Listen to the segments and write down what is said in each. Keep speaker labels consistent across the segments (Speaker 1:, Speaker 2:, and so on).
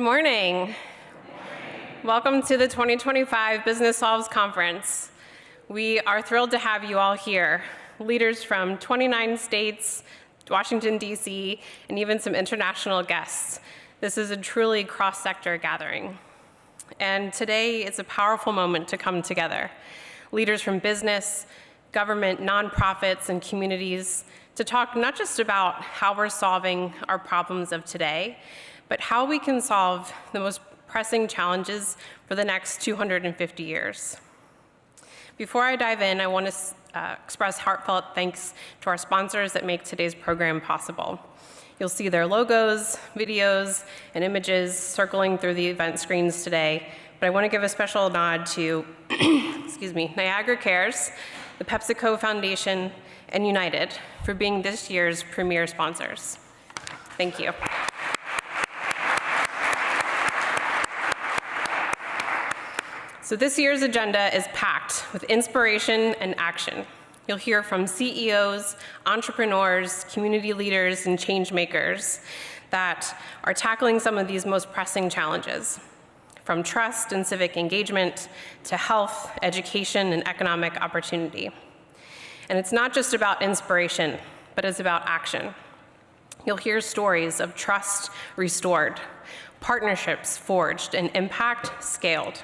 Speaker 1: morning. Welcome to the 2025 Business Solves Conference. We are thrilled to have you all here, leaders from 29 states, Washington, D.C., and even some international guests. This is a truly cross-sector gathering. And today is a powerful moment to come together. Leaders from business, government, nonprofits, and communities to talk not just about how we're solving our problems of today, but how we can solve the most pressing challenges for the next 250 years. Before I dive in, I want to express heartfelt thanks to our sponsors that make today's program possible. You'll see their logos, videos, and images circling through the event screens today, but I want to give a special nod to Niagara Cares, the PepsiCo Foundation, and United for being this year's premier sponsors. Thank you. So this year's agenda is packed with inspiration and action. You'll hear from CEOs, entrepreneurs, community leaders, and change makers that are tackling some of these most pressing challenges, from trust and civic engagement to health, education, and economic opportunity. And it's not just about inspiration, but it's about action. You'll hear stories of trust restored, partnerships forged, and impact scaled.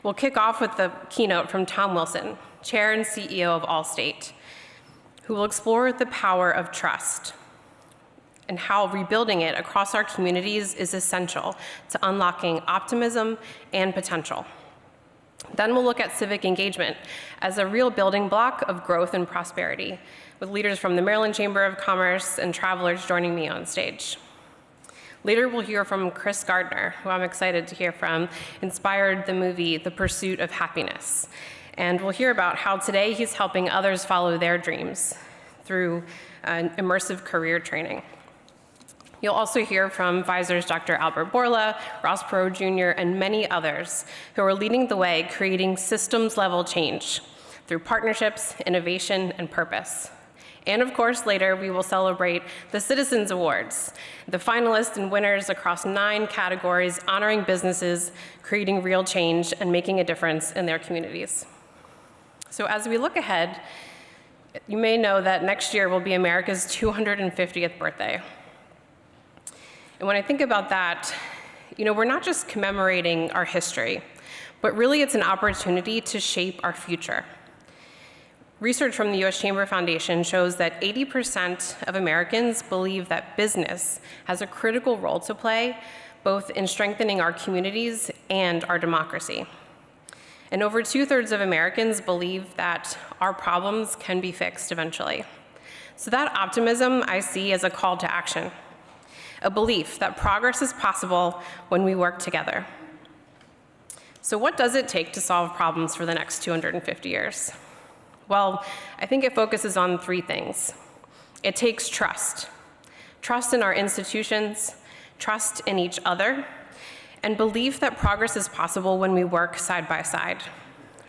Speaker 1: We'll kick off with the keynote from Tom Wilson, Chair and CEO of Allstate, who will explore the power of trust and how rebuilding it across our communities is essential to unlocking optimism and potential. Then we'll look at civic engagement as a real building block of growth and prosperity, with leaders from the Maryland Chamber of Commerce and travelers joining me on stage. Later, we'll hear from Chris Gardner, who I'm excited to hear from, inspired the movie The Pursuit of Happiness. And we'll hear about how today he's helping others follow their dreams through immersive career training. You'll also hear from Pfizer's Dr. Albert Bourla, Ross Perot Jr., and many others who are leading the way, creating systems-level change through partnerships, innovation, and purpose. And of course, later, we will celebrate the Citizens Awards, the finalists and winners across 9 categories, honoring businesses, creating real change, and making a difference in their communities. So as we look ahead, you may know that next year will be America's 250th birthday. And when I think about that, we're not just commemorating our history, but really it's an opportunity to shape our future. Research from the U.S. Chamber Foundation shows that 80% of Americans believe that business has a critical role to play, both in strengthening our communities and our democracy. And over 2/3 of Americans believe that our problems can be fixed eventually. So that optimism I see as a call to action, a belief that progress is possible when we work together. So what does it take to solve problems for the next 250 years? Well, I think it focuses on 3 things. It takes trust. Trust in our institutions, trust in each other, and belief that progress is possible when we work side by side.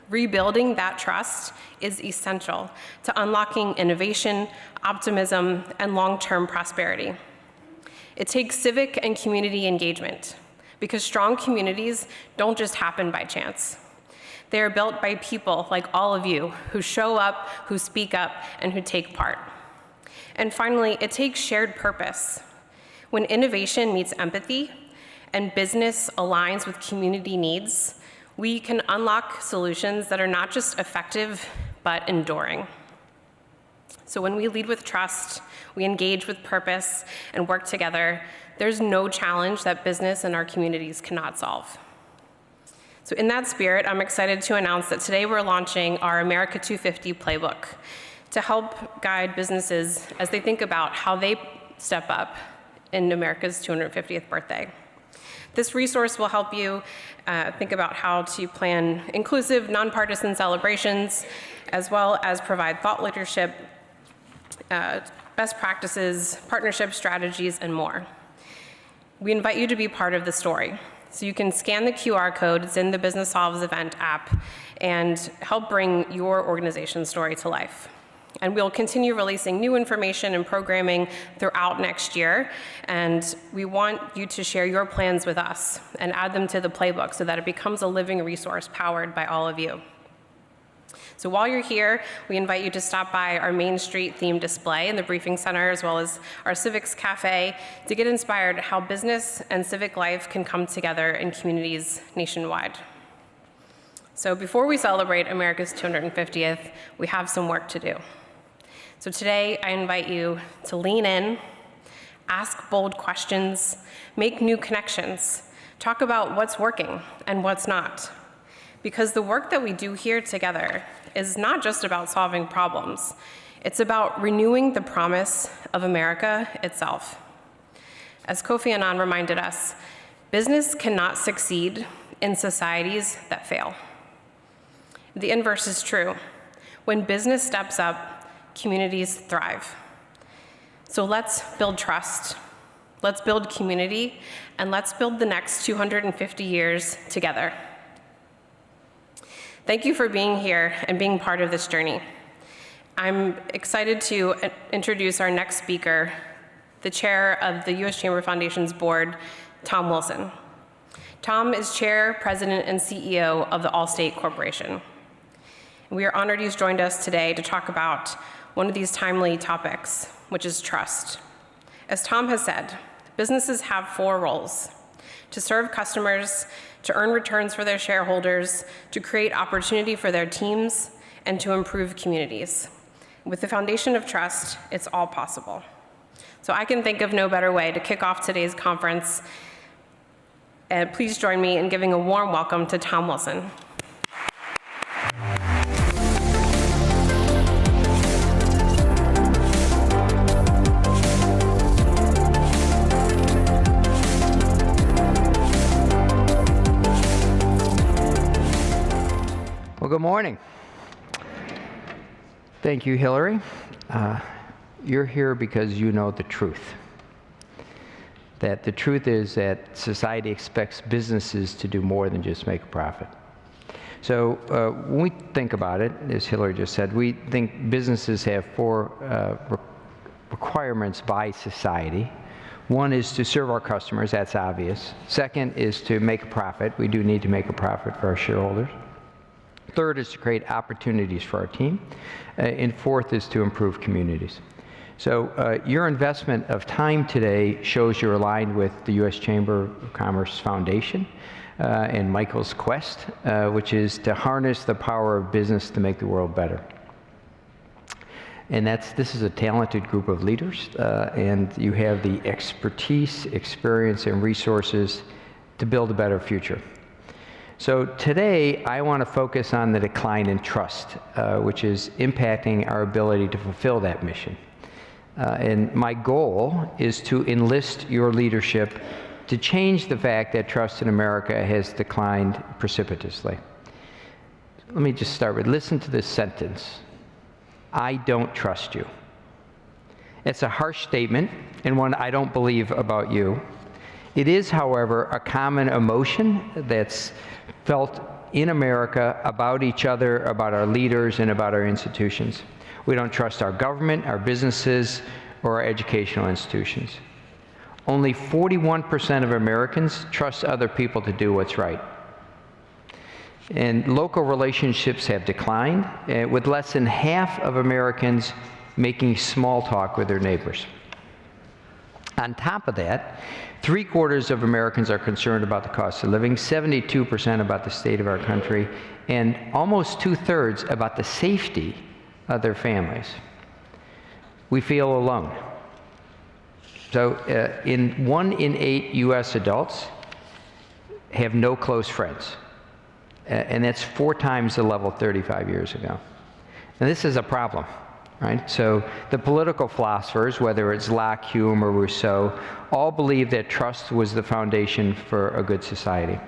Speaker 1: Rebuilding that trust is essential to unlocking innovation, optimism, and long-term prosperity. It takes civic and community engagement, because strong communities don't just happen by chance. They are built by people like all of you who show up, who speak up, and who take part. And finally, it takes shared purpose. When innovation meets empathy and business aligns with community needs, we can unlock solutions that are not just effective, but enduring. So when we lead with trust, we engage with purpose, and work together, there's no challenge that business and our communities cannot solve. So in that spirit, I'm excited to announce that today we're launching our America 250 playbook to help guide businesses as they think about how they step up in America's 250th birthday. This resource will help you think about how to plan inclusive, nonpartisan celebrations, as well as provide thought leadership, best practices, partnership strategies, and more. We invite you to be part of the story. So you can scan the QR code, it's in the Business Solves event app, and help bring your organization's story to life. And we'll continue releasing new information and programming throughout next year. And we want you to share your plans with us and add them to the playbook so that it becomes a living resource powered by all of you. So while you're here, we invite you to stop by our Main Street themed display in the Briefing Center, as well as our Civics Cafe, to get inspired how business and civic life can come together in communities nationwide. So before we celebrate America's 250th, we have some work to do. So today, I invite you to lean in, ask bold questions, make new connections, talk about what's working and what's not. Because the work that we do here together is not just about solving problems, it's about renewing the promise of America itself. As Kofi Annan reminded us, business cannot succeed in societies that fail. The inverse is true. When business steps up, communities thrive. So let's build trust, let's build community, and let's build the next 250 years together. Thank you for being here and being part of this journey. I'm excited to introduce our next speaker, the chair of the U.S. Chamber Foundation's board, Tom Wilson. Tom is chair, president, and CEO of the Allstate Corporation. We are honored he's joined us today to talk about one of these timely topics, which is trust. As Tom has said, businesses have 4 roles: to serve customers, to earn returns for their shareholders, to create opportunity for their teams, and to improve communities. With the foundation of trust, it's all possible. So I can think of no better way to kick off today's conference. And please join me in giving a warm welcome to Tom Wilson.
Speaker 2: Good morning. Thank you, Hillary. You're here because you know the truth. That the truth is that society expects businesses to do more than just make a profit. So when we think about it, as Hillary just said, we think businesses have 4 requirements by society. One is to serve our customers, that's obvious. Second is to make a profit. We do need to make a profit for our shareholders. Third is to create opportunities for our team. And fourth is to improve communities. So your investment of time today shows you're aligned with the U.S. Chamber of Commerce Foundation and Michael's quest, which is to harness the power of business to make the world better. And this is a talented group of leaders, and you have the expertise, experience, and resources to build a better future. So today, I want to focus on the decline in trust, which is impacting our ability to fulfill that mission. And my goal is to enlist your leadership to change the fact that trust in America has declined precipitously. Let me just start with, listen to this sentence. I don't trust you. It's a harsh statement, and one I don't believe about you. It is, however, a common emotion that's felt in America about each other, about our leaders, and about our institutions. We don't trust our government, our businesses, or our educational institutions. Only 41% of Americans trust other people to do what's right. And local relationships have declined, with less than half of Americans making small talk with their neighbors. On top of that, 3/4 of Americans are concerned about the cost of living, 72% about the state of our country, and almost 2/3 about the safety of their families. We feel alone. So 1 in 8 U.S. adults have no close friends. And that's 4 times the level 35 years ago. And this is a problem, right? So the political philosophers, whether it's Locke, Hume, or Rousseau, all believe that trust was the foundation for a good society.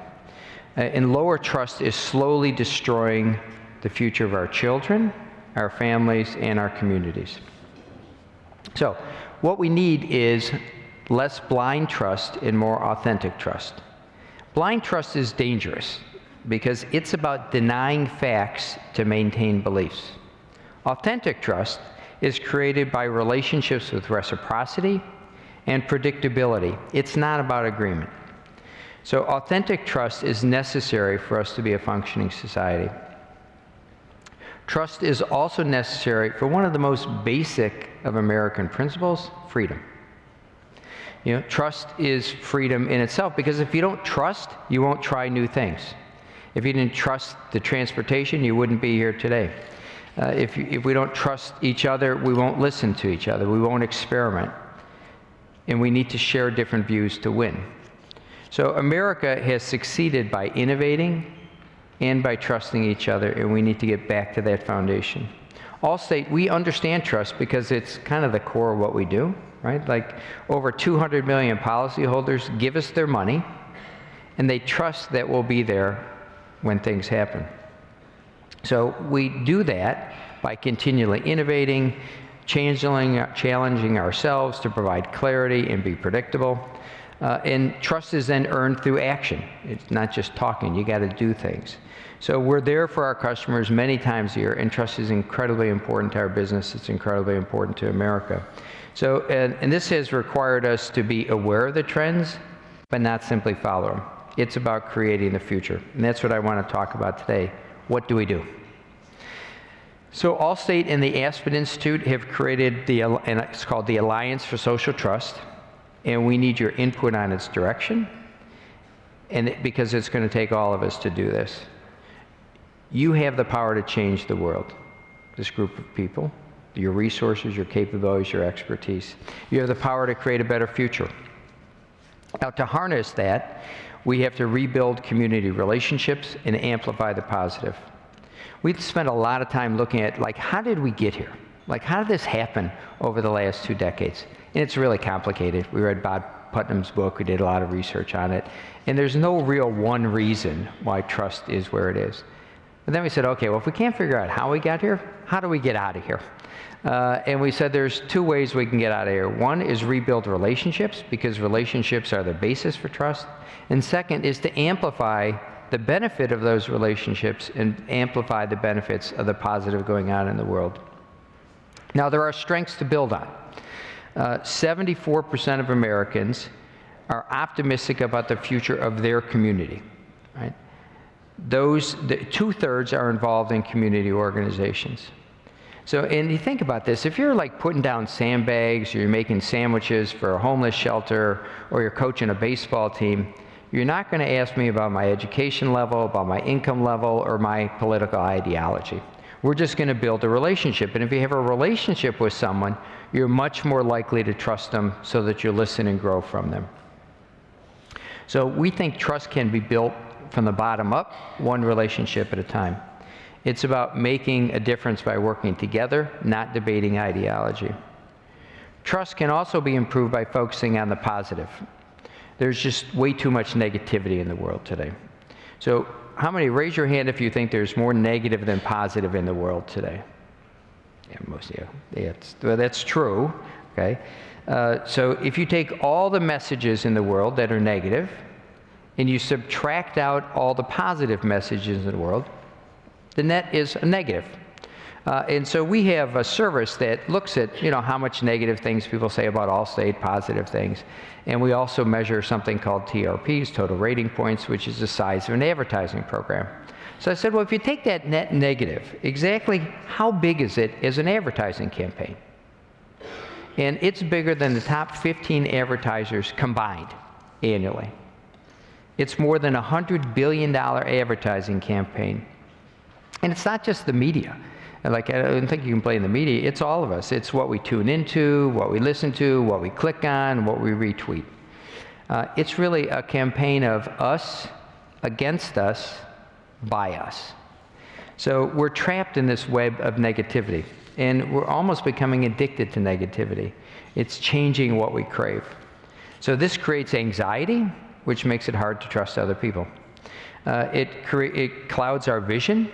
Speaker 2: And lower trust is slowly destroying the future of our children, our families, and our communities. So what we need is less blind trust and more authentic trust. Blind trust is dangerous because it's about denying facts to maintain beliefs. Authentic trust is created by relationships with reciprocity and predictability. It's not about agreement. So authentic trust is necessary for us to be a functioning society. Trust is also necessary for one of the most basic of American principles, freedom. You know, trust is freedom in itself, because if you don't trust, you won't try new things. If you didn't trust the transportation, you wouldn't be here today. If we don't trust each other, we won't listen to each other. We won't experiment. And we need to share different views to win. So America has succeeded by innovating and by trusting each other, and we need to get back to that foundation. Allstate, we understand trust because it's kind of the core of what we do, right? Like over 200 million policyholders give us their money, and they trust that we'll be there when things happen. So we do that by continually innovating, challenging ourselves to provide clarity and be predictable. And trust is then earned through action. It's not just talking, you got to do things. So we're there for our customers many times a year, and trust is incredibly important to our business. It's incredibly important to America. So, and this has required us to be aware of the trends, but not simply follow them. It's about creating the future. And that's what I want to talk about today. What do we do? So Allstate and the Aspen Institute have created and it's called the Alliance for Social Trust. And we need your input on its direction, and because it's going to take all of us to do this. You have the power to change the world, this group of people, your resources, your capabilities, your expertise. You have the power to create a better future. Now, to harness that, we have to rebuild community relationships and amplify the positive. We've spent a lot of time looking at, like, how did we get here? Like, how did this happen over the last 2 decades? And it's really complicated. We read Bob Putnam's book. We did a lot of research on it. And there's no real one reason why trust is where it is. But then we said, okay, well, if we can't figure out how we got here, how do we get out of here? And we said there's 2 ways we can get out of here. One is rebuild relationships, because relationships are the basis for trust. And second is to amplify the benefit of those relationships and amplify the benefits of the positive going on in the world. Now, there are strengths to build on. 74% of Americans are optimistic about the future of their community, right? 2/3 are involved in community organizations. So, and you think about this, if you're like putting down sandbags, or you're making sandwiches for a homeless shelter, or you're coaching a baseball team, you're not going to ask me about my education level, about my income level, or my political ideology. We're just going to build a relationship. And if you have a relationship with someone, you're much more likely to trust them so that you listen and grow from them. So we think trust can be built from the bottom up, one relationship at a time. It's about making a difference by working together, not debating ideology. Trust can also be improved by focusing on the positive. There's just way too much negativity in the world today. So how many, raise your hand if you think there's more negative than positive in the world today? Yeah, most of you. Yeah, well, that's true, okay? So if you take all the messages in the world that are negative, and you subtract out all the positive messages in the world, the net is a negative. And so we have a service that looks at, how much negative things people say about Allstate, positive things. And we also measure something called TRPs, total rating points, which is the size of an advertising program. So I said, well, if you take that net negative, exactly how big is it as an advertising campaign? And it's bigger than the top 15 advertisers combined annually. It's more than a $100 billion advertising campaign. And it's not just the media. Like, I don't think you can blame the media. It's all of us. It's what we tune into, what we listen to, what we click on, what we retweet. It's really a campaign of us against us by us. So we're trapped in this web of negativity, and we're almost becoming addicted to negativity. It's changing what we crave. So this creates anxiety, which makes it hard to trust other people. It clouds our vision.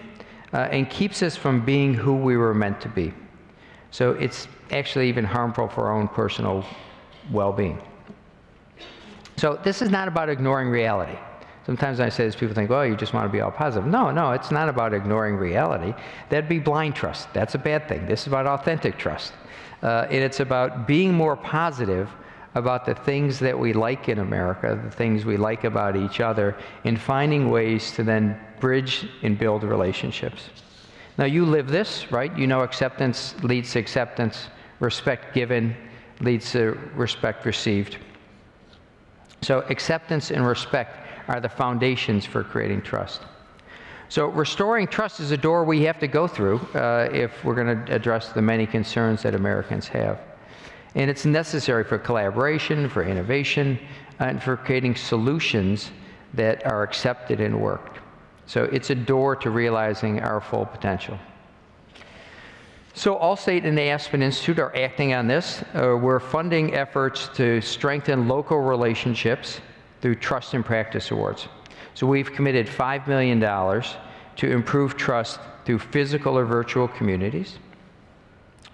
Speaker 2: And keeps us from being who we were meant to be. So it's actually even harmful for our own personal well-being. So this is not about ignoring reality. Sometimes I say this, people think, well, you just want to be all positive. No, no, it's not about ignoring reality. That'd be blind trust. That's a bad thing. This is about authentic trust. And it's about being more positive about the things that we like in America, the things we like about each other, and finding ways to then bridge and build relationships. Now, you live this, right? You know acceptance leads to acceptance, respect given leads to respect received. So acceptance and respect are the foundations for creating trust. So restoring trust is a door we have to go through if we're going to address the many concerns that Americans have. And it's necessary for collaboration, for innovation, and for creating solutions that are accepted and worked. So it's a door to realizing our full potential. So Allstate and the Aspen Institute are acting on this. We're funding efforts to strengthen local relationships through Trust and Practice Awards. So we've committed $5 million to improve trust through physical or virtual communities.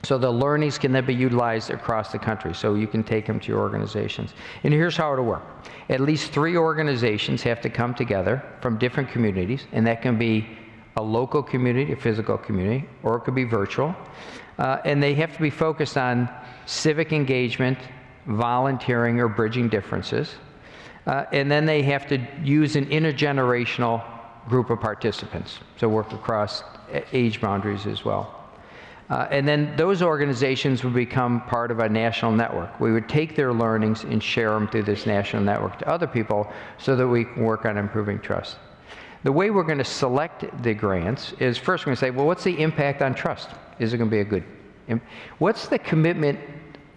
Speaker 2: So the learnings can then be utilized across the country, so you can take them to your organizations. And here's how it'll work. At least 3 organizations have to come together from different communities, and that can be a local community, a physical community, or it could be virtual. And they have to be focused on civic engagement, volunteering, or bridging differences. And then they have to use an intergenerational group of participants, so work across age boundaries as well. And then those organizations would become part of a national network. We would take their learnings and share them through this national network to other people so that we can work on improving trust. The way we're going to select the grants is first we're going to say, well, what's the impact on trust? Is it going to be a good? What's the commitment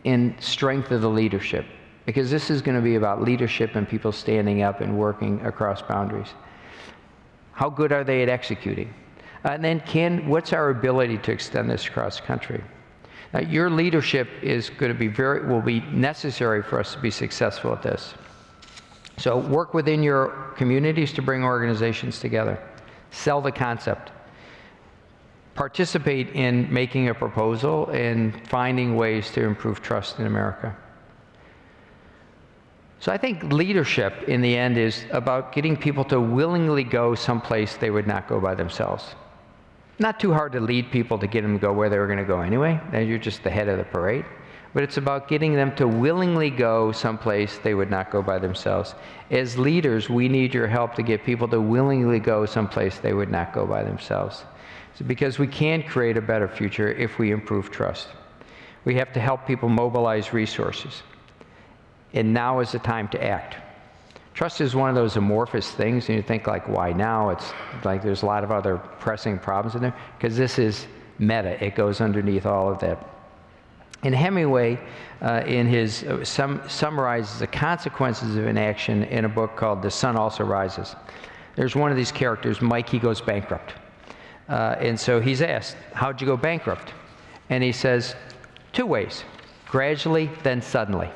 Speaker 2: and strength of the leadership? Because this is going to be about leadership and people standing up and working across boundaries. How good are they at executing? And then what's our ability to extend this across the country? Now, your leadership is going to be will be necessary for us to be successful at this. So work within your communities to bring organizations together. Sell the concept. Participate in making a proposal and finding ways to improve trust in America. So I think leadership in the end is about getting people to willingly go someplace they would not go by themselves. Not too hard to lead people to get them to go where they were going to go anyway. You're just the head of the parade. But it's about getting them to willingly go someplace they would not go by themselves. As leaders, we need your help to get people to willingly go someplace they would not go by themselves. So because we can create a better future if we improve trust. We have to help people mobilize resources. And now is the time to act. Trust is one of those amorphous things, and you think like, why now? It's like there's a lot of other pressing problems in there, because this is meta. It goes underneath all of that. And Hemingway, in his, summarizes the consequences of inaction in a book called The Sun Also Rises. There's one of these characters, Mike, he goes bankrupt. And so he's asked, how'd you go bankrupt? And he says, 2 ways, gradually, then suddenly.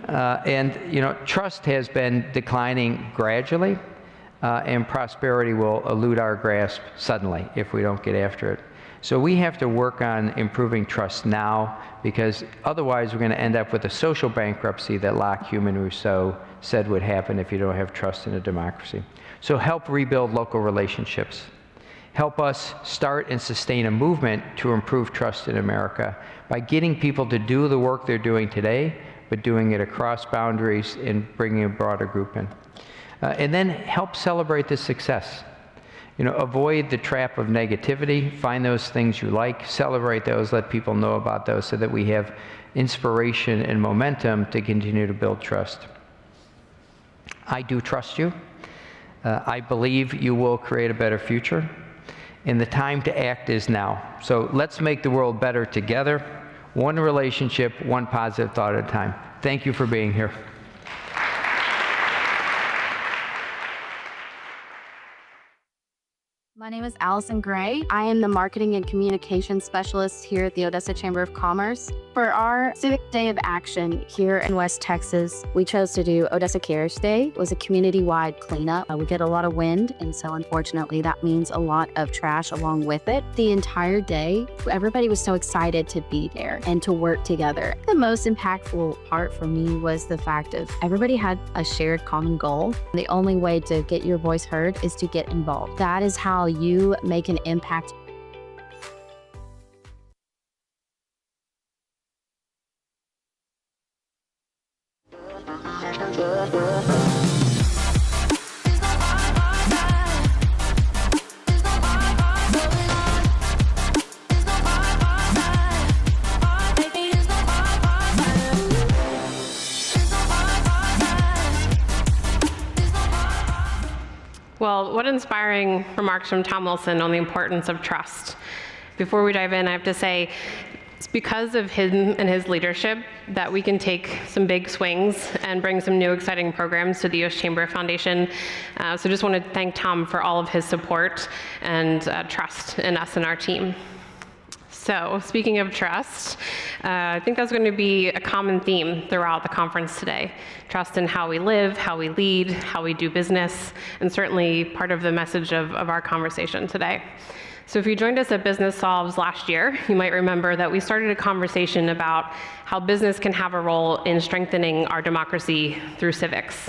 Speaker 2: And you know, trust has been declining gradually, and prosperity will elude our grasp suddenly if we don't get after it. So we have to work on improving trust now, because otherwise we're going to end up with a social bankruptcy that Locke, Hume, and Rousseau said would happen if you don't have trust in a democracy. So help rebuild local relationships. Help us start and sustain a movement to improve trust in America by getting people to do the work they're doing today, but doing it across boundaries and bringing a broader group in. And then help celebrate the success. You know, avoid the trap of negativity, find those things you like, celebrate those, let people know about those so that we have inspiration and momentum to continue to build trust. I do trust you. I believe you will create a better future. And the time to act is now. So let's make the world better together. One relationship, one positive thought at a time. Thank you for being here.
Speaker 3: My name is Allison Gray. I am the Marketing and Communications Specialist here at the Odessa Chamber of Commerce. For our Civic Day of Action here in West Texas, we chose to do Odessa Cares Day. It was a community-wide cleanup. We get a lot of wind, and so unfortunately that means a lot of trash along with it. The entire day, everybody was so excited to be there and to work together. The most impactful part for me was the fact of everybody had a shared common goal. The only way to get your voice heard is to get involved. That is how you make an impact.
Speaker 1: Well, what inspiring remarks from Tom Wilson on the importance of trust. Before we dive in, I have to say, it's because of him and his leadership that we can take some big swings and bring some new exciting programs to the U.S. Chamber Foundation. So just want to thank Tom for all of his support and trust in us and our team. So speaking of trust, I think that's going to be a common theme throughout the conference today. Trust in how we live, how we lead, how we do business, and certainly part of the message of our conversation today. So if you joined us at Business Solves last year, you might remember that we started a conversation about how business can have a role in strengthening our democracy through civics.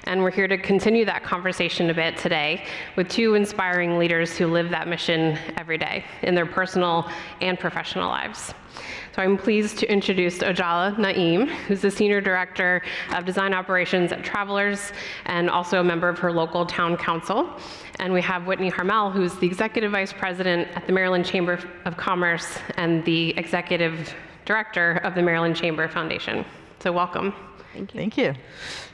Speaker 1: And we're here to continue that conversation a bit today with two inspiring leaders who live that mission every day in their personal and professional lives. So I'm pleased to introduce Ojala Naeem, who's the Senior Director of Design Operations at Travelers and also a member of her local town council. And we have Whitney Harmel, who's the Executive Vice President at the Maryland Chamber of Commerce and the Executive Director of the Maryland Chamber Foundation. So welcome.
Speaker 3: Thank you.
Speaker 4: Thank you.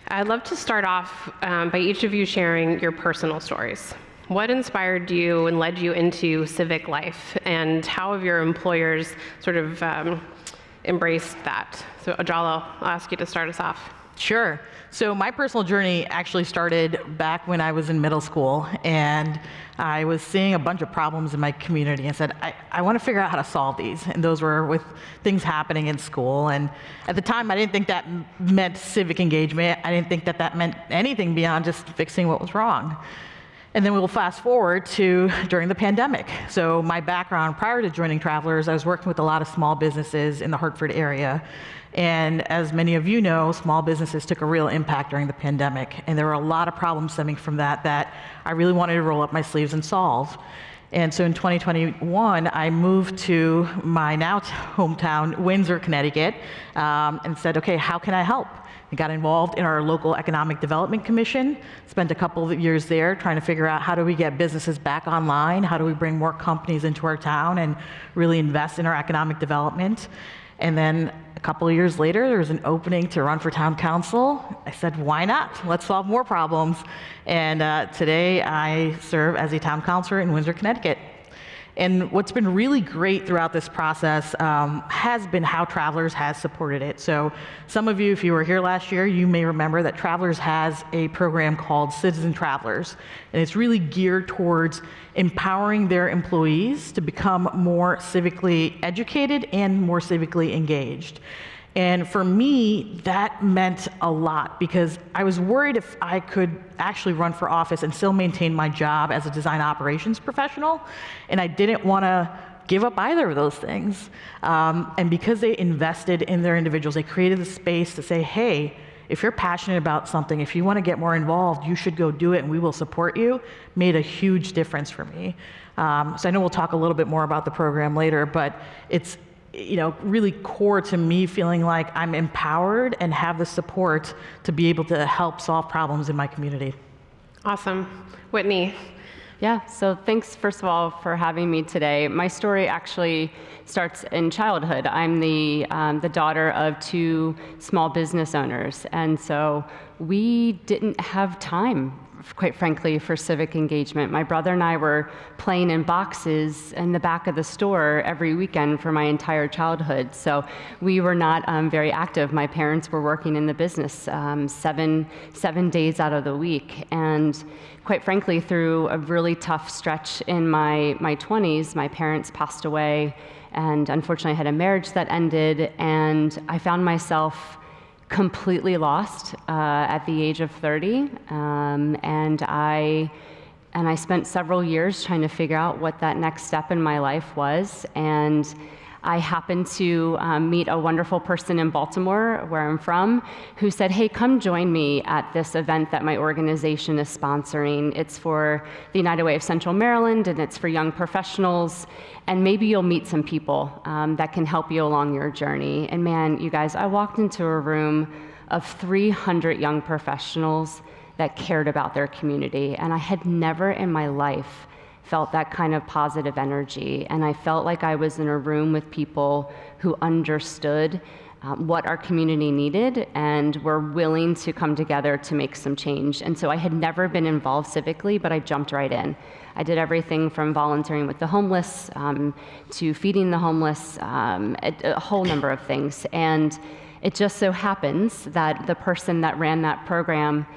Speaker 1: I'd love to start off by each of you sharing your personal stories. What inspired you and led you into civic life, and how have your employers sort of embraced that? So Ojala, I'll ask you to start us off.
Speaker 4: Sure. So my personal journey actually started back when I was in middle school, and I was seeing a bunch of problems in my community and said, I want to figure out how to solve these. And those were with things happening in school. And at the time, I didn't think that meant civic engagement. I didn't think that that meant anything beyond just fixing what was wrong. And then we'll fast forward to during the pandemic. So my background prior to joining Travelers, I was working with a lot of small businesses in the Hartford area. And as many of you know, small businesses took a real impact during the pandemic. And there were a lot of problems stemming from that I really wanted to roll up my sleeves and solve. And so in 2021, I moved to my now hometown, Windsor, Connecticut, and said, okay, how can I help? I got involved in our local Economic Development Commission, spent a couple of years there trying to figure out how do we get businesses back online, how do we bring more companies into our town and really invest in our economic development. And then a couple of years later, there was an opening to run for town council. I said, why not? Let's solve more problems. And today I serve as a town councilor in Windsor, Connecticut. And what's been really great throughout this process has been how Travelers has supported it. So some of you, if you were here last year, you may remember that Travelers has a program called Citizen Travelers. And it's really geared towards empowering their employees to become more civically educated and more civically engaged. And for me, that meant a lot because I was worried if I could actually run for office and still maintain my job as a design operations professional. And I didn't want to give up either of those things. And because they invested in their individuals, they created the space to say, hey, if you're passionate about something, if you want to get more involved, you should go do it and we will support you, made a huge difference for me. So I know we'll talk a little bit more about the program later, but it's really core to me feeling like I'm empowered and have the support to be able to help solve problems in my community.
Speaker 1: Awesome. Whitney.
Speaker 5: Yeah, so thanks first of all for having me today. My story actually starts in childhood. I'm the daughter of two small business owners, and so we didn't have time, quite frankly, for civic engagement. My brother and I were playing in boxes in the back of the store every weekend for my entire childhood. So we were not very active. My parents were working in the business 7 days out of the week. And quite frankly, through a really tough stretch in my 20s, my parents passed away, and unfortunately I had a marriage that ended, and I found myself completely lost at the age of 30, and I spent several years trying to figure out what that next step in my life was. And I happened to meet a wonderful person in Baltimore, where I'm from, who said, hey, come join me at this event that my organization is sponsoring. It's for the United Way of Central Maryland, and it's for young professionals, and maybe you'll meet some people that can help you along your journey. And man, you guys, I walked into a room of 300 young professionals that cared about their community, and I had never in my life felt that kind of positive energy. And I felt like I was in a room with people who understood what our community needed and were willing to come together to make some change. And so I had never been involved civically, but I jumped right in. I did everything from volunteering with the homeless to feeding the homeless, a whole number of things. And it just so happens that the person that ran that program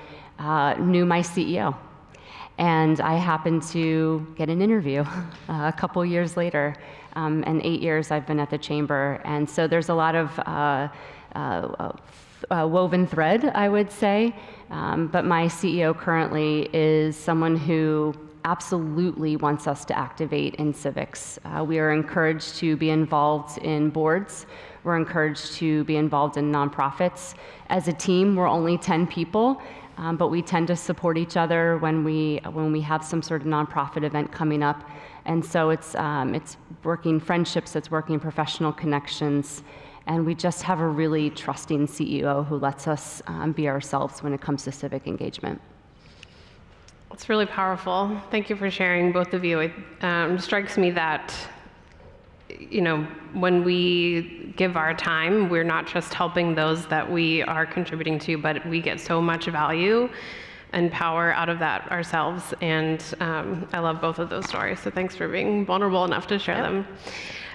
Speaker 5: knew my CEO. And I happened to get an interview a couple years later, and 8 years I've been at the Chamber. And so there's a lot of woven thread, I would say. But my CEO currently is someone who absolutely wants us to activate in civics. We are encouraged to be involved in boards. We're encouraged to be involved in nonprofits. As a team, we're only 10 people. But we tend to support each other when we have some sort of nonprofit event coming up, and so it's working friendships, it's working professional connections, and we just have a really trusting CEO who lets us be ourselves when it comes to civic engagement.
Speaker 1: It's really powerful. Thank you for sharing, both of you. It strikes me that, you know, when we give our time, we're not just helping those that we are contributing to, but we get so much value and power out of that ourselves. And I love both of those stories. So thanks for being vulnerable enough to share them.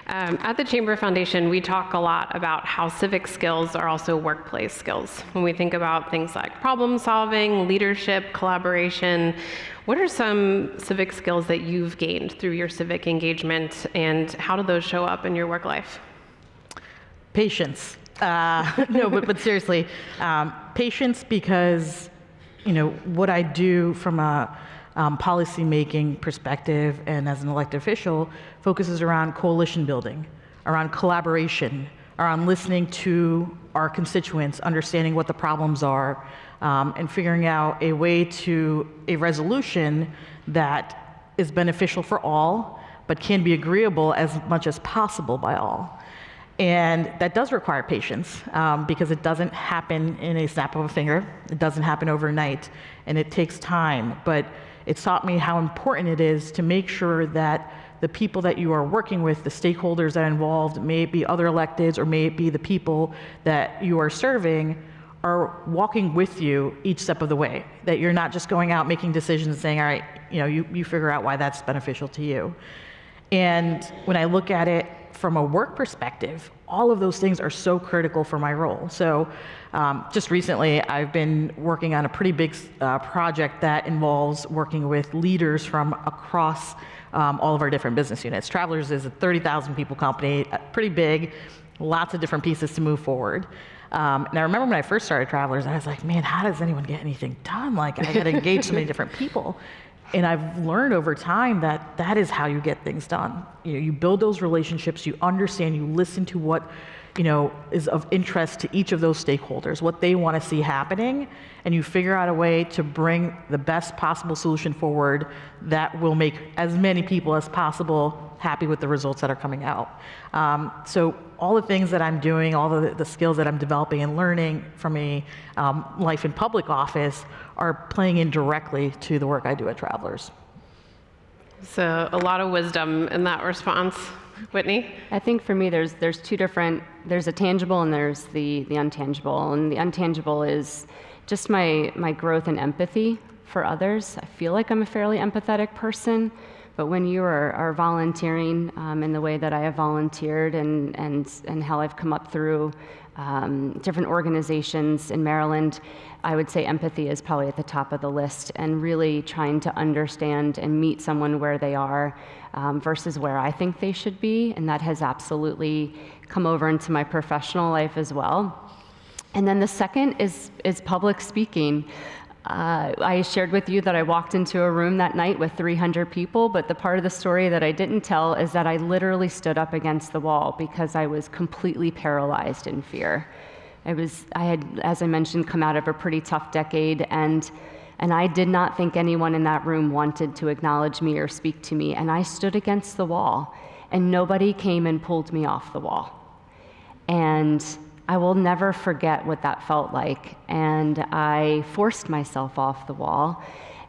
Speaker 1: At the Chamber Foundation, we talk a lot about how civic skills are also workplace skills. When we think about things like problem solving, leadership, collaboration, what are some civic skills that you've gained through your civic engagement, and how do those show up in your work life?
Speaker 4: Patience. No, but seriously, patience, because, you know, what I do from a policy-making perspective and as an elected official focuses around coalition building, around collaboration, around listening to our constituents, understanding what the problems are, and figuring out a way to a resolution that is beneficial for all, but can be agreeable as much as possible by all. And that does require patience, because it doesn't happen in a snap of a finger. It doesn't happen overnight, and it takes time. But it's taught me how important it is to make sure that the people that you are working with, the stakeholders that are involved, may it be other electeds or may it be the people that you are serving, are walking with you each step of the way. That you're not just going out making decisions and saying, all right, you know, you figure out why that's beneficial to you. And when I look at it from a work perspective, all of those things are so critical for my role. So just recently, I've been working on a pretty big project that involves working with leaders from across all of our different business units. Travelers is a 30,000 people company, pretty big, lots of different pieces to move forward. And I remember when I first started Travelers, I was like, man, how does anyone get anything done? Like, I gotta engage so many different people. And I've learned over time that that is how you get things done. You know, you build those relationships, you understand, you listen to what, you know, is of interest to each of those stakeholders, what they want to see happening, and you figure out a way to bring the best possible solution forward that will make as many people as possible happy with the results that are coming out. So all the things that I'm doing, all the skills that I'm developing and learning from a life in public office are playing in directly to the work I do at Travelers.
Speaker 1: So a lot of wisdom in that response. Whitney?
Speaker 5: I think for me, there's two different, there's a tangible and there's the intangible. And the intangible is just my growth and empathy for others. I feel like I'm a fairly empathetic person, but when you are volunteering in the way that I have volunteered and how I've come up through different organizations in Maryland, I would say empathy is probably at the top of the list, and really trying to understand and meet someone where they are versus where I think they should be. And that has absolutely come over into my professional life as well. And then the second is public speaking. I shared with you that I walked into a room that night with 300 people, but the part of the story that I didn't tell is that I literally stood up against the wall because I was completely paralyzed in fear. I had, as I mentioned, come out of a pretty tough decade, and I did not think anyone in that room wanted to acknowledge me or speak to me, and I stood against the wall, and nobody came and pulled me off the wall. And I will never forget what that felt like. And I forced myself off the wall.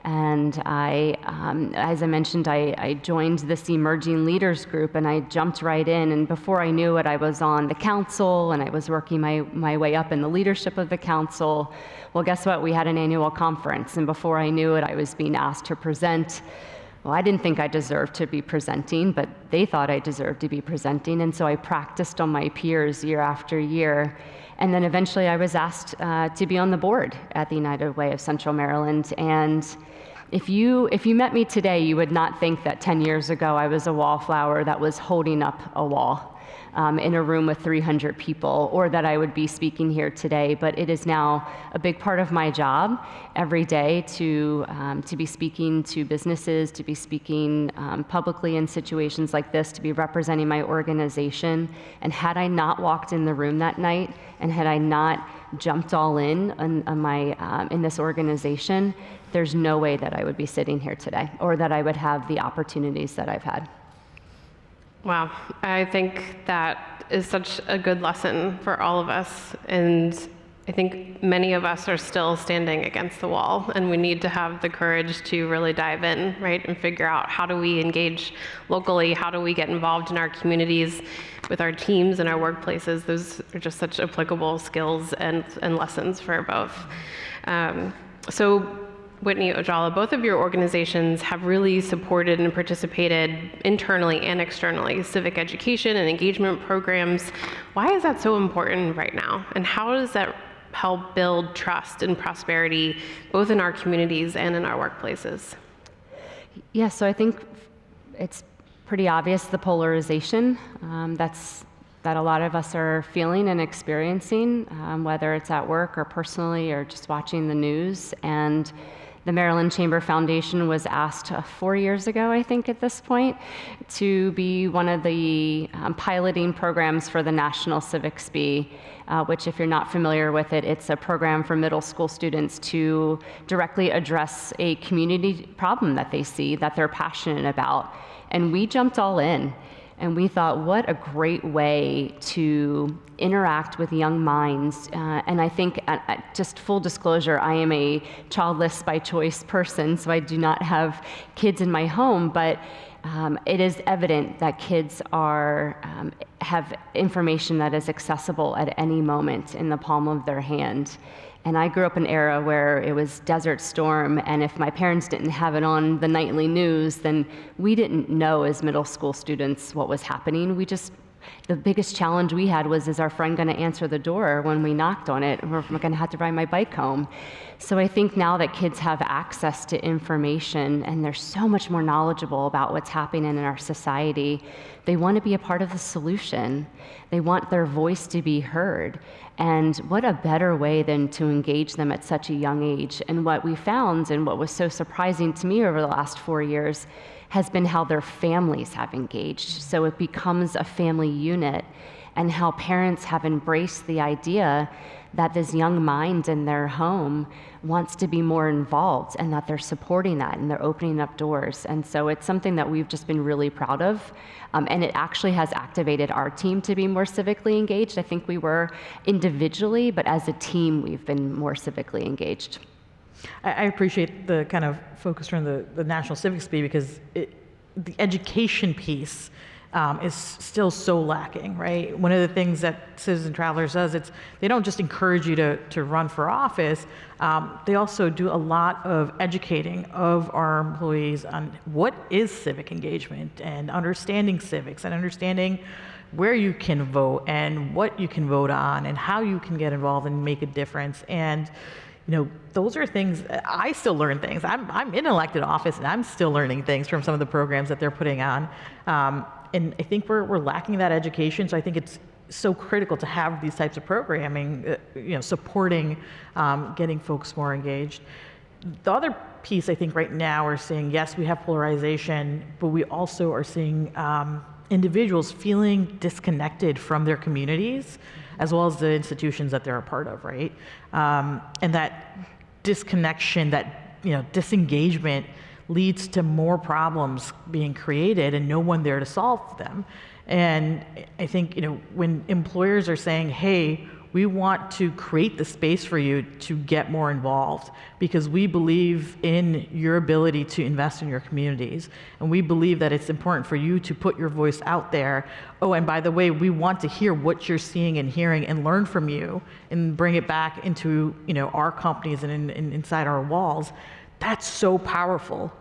Speaker 5: And as I mentioned, I joined this emerging leaders group, and I jumped right in. And before I knew it, I was on the council, and I was working my way up in the leadership of the council. Well, guess what? We had an annual conference. And before I knew it, I was being asked to present. Well, I didn't think I deserved to be presenting, but they thought I deserved to be presenting. And so I practiced on my peers year after year. And then eventually I was asked to be on the board at the United Way of Central Maryland. And if you met me today, you would not think that 10 years ago I was a wallflower that was holding up a wall in a room with 300 people, or that I would be speaking here today. But it is now a big part of my job every day to be speaking to businesses, to be speaking publicly in situations like this, to be representing my organization. And had I not walked in the room that night, and had I not jumped all in in this organization, there's no way that I would be sitting here today, or that I would have the opportunities that I've had.
Speaker 1: Wow, I think that is such a good lesson for all of us. And I think many of us are still standing against the wall, and we need to have the courage to really dive in, right, and figure out how do we engage locally, how do we get involved in our communities with our teams and our workplaces. Those are just such applicable skills and lessons for both. So Whitney, Ojala, both of your organizations have really supported and participated internally and externally, civic education and engagement programs. Why is that so important right now? And how does that help build trust and prosperity, both in our communities and in our workplaces?
Speaker 5: Yeah, so I think it's pretty obvious the polarization that a lot of us are feeling and experiencing, whether it's at work or personally or just watching the news. And the Maryland Chamber Foundation was asked 4 years ago, I think at this point, to be one of the piloting programs for the National Civics Bee, which, if you're not familiar with it, it's a program for middle school students to directly address a community problem that they see, that they're passionate about. And we jumped all in. And we thought, what a great way to interact with young minds. And I think, just full disclosure, I am a childless by choice person, so I do not have kids in my home, but it is evident that kids have information that is accessible at any moment in the palm of their hand. And I grew up in an era where it was Desert Storm, and if my parents didn't have it on the nightly news, then we didn't know as middle school students what was happening. The biggest challenge we had was, is our friend going to answer the door when we knocked on it, or am I going to have to ride my bike home? So I think now that kids have access to information and they're so much more knowledgeable about what's happening in our society, they want to be a part of the solution. They want their voice to be heard. And what a better way than to engage them at such a young age. And what we found, and what was so surprising to me over the last 4 years, has been how their families have engaged. So it becomes a family unit, and how parents have embraced the idea that this young mind in their home wants to be more involved, and that they're supporting that, and they're opening up doors. And so it's something that we've just been really proud of. And it actually has activated our team to be more civically engaged. I think we were individually, but as a team, we've been more civically engaged.
Speaker 4: I appreciate the kind of focus around the National Civics Bee, because the education piece is still so lacking, right? One of the things that Citizen Travelers does, they don't just encourage you to run for office, they also do a lot of educating of our employees on what is civic engagement and understanding civics and understanding where you can vote and what you can vote on and how you can get involved and make a difference. And those are things, I still learn things. I'm in elected office and I'm still learning things from some of the programs that they're putting on. And I think we're lacking that education, so I think it's so critical to have these types of programming, supporting getting folks more engaged. The other piece I think right now we're seeing, yes, we have polarization, but we also are seeing individuals feeling disconnected from their communities as well as the institutions that they're a part of, right? And that disconnection, that disengagement leads to more problems being created and no one there to solve them. And I think when employers are saying, hey, we want to create the space for you to get more involved because we believe in your ability to invest in your communities. And we believe that it's important for you to put your voice out there. Oh, and by the way, we want to hear what you're seeing and hearing and learn from you and bring it back into our companies and inside our walls. That's so powerful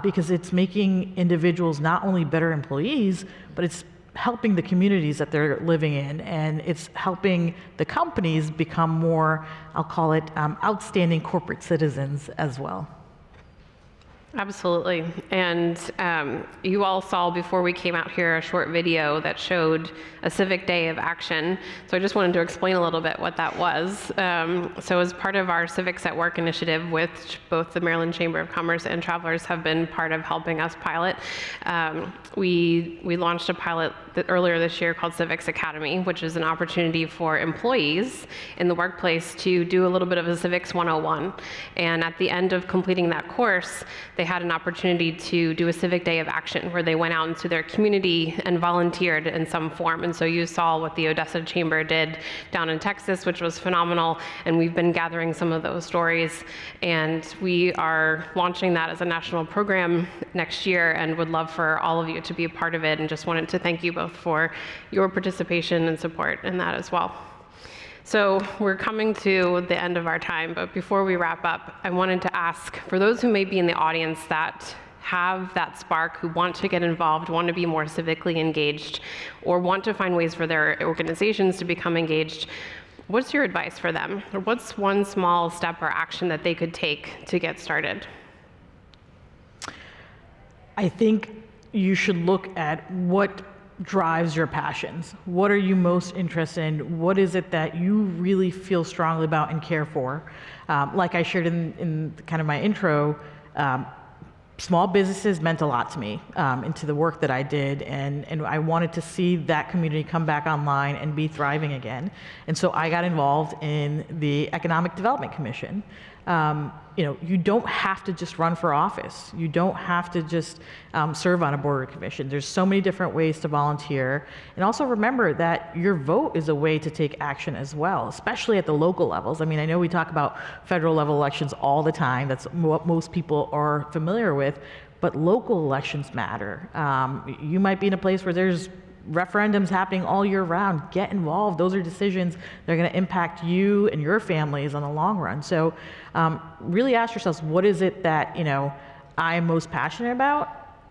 Speaker 4: because it's making individuals not only better employees, but it's helping the communities that they're living in, and it's helping the companies become more, I'll call it, outstanding corporate citizens as well.
Speaker 1: Absolutely. And you all saw before we came out here a short video that showed a Civic Day of Action. So I just wanted to explain a little bit what that was. So as part of our Civics at Work initiative, which both the Maryland Chamber of Commerce and Travelers have been part of helping us pilot, we launched a pilot earlier this year called Civics Academy, which is an opportunity for employees in the workplace to do a little bit of a Civics 101. And at the end of completing that course, they had an opportunity to do a Civic Day of Action where they went out into their community and volunteered in some form. And so you saw what the Odessa Chamber did down in Texas, which was phenomenal. And we've been gathering some of those stories. And we are launching that as a national program next year and would love for all of you to be a part of it. And just wanted to thank you both for your participation and support in that as well. So we're coming to the end of our time, but before we wrap up, I wanted to ask, for those who may be in the audience that have that spark, who want to get involved, want to be more civically engaged, or want to find ways for their organizations to become engaged, what's your advice for them? Or what's one small step or action that they could take to get started?
Speaker 4: I think you should look at what drives your passions. What are you most interested in? What is it that you really feel strongly about and care for? Like I shared in kind of my intro, small businesses meant a lot to me into the work that I did, and I wanted to see that community come back online and be thriving again. And so I got involved in the Economic Development Commission. You don't have to just run for office. You don't have to just serve on a board or commission. There's so many different ways to volunteer. And also remember that your vote is a way to take action as well, especially at the local levels. I mean, I know we talk about federal level elections all the time. That's what most people are familiar with, but local elections matter. You might be in a place where there's referendums happening all year round. Get involved. Those are decisions that are going to impact you and your families on the long run. So really ask yourselves, what is it that I am most passionate about?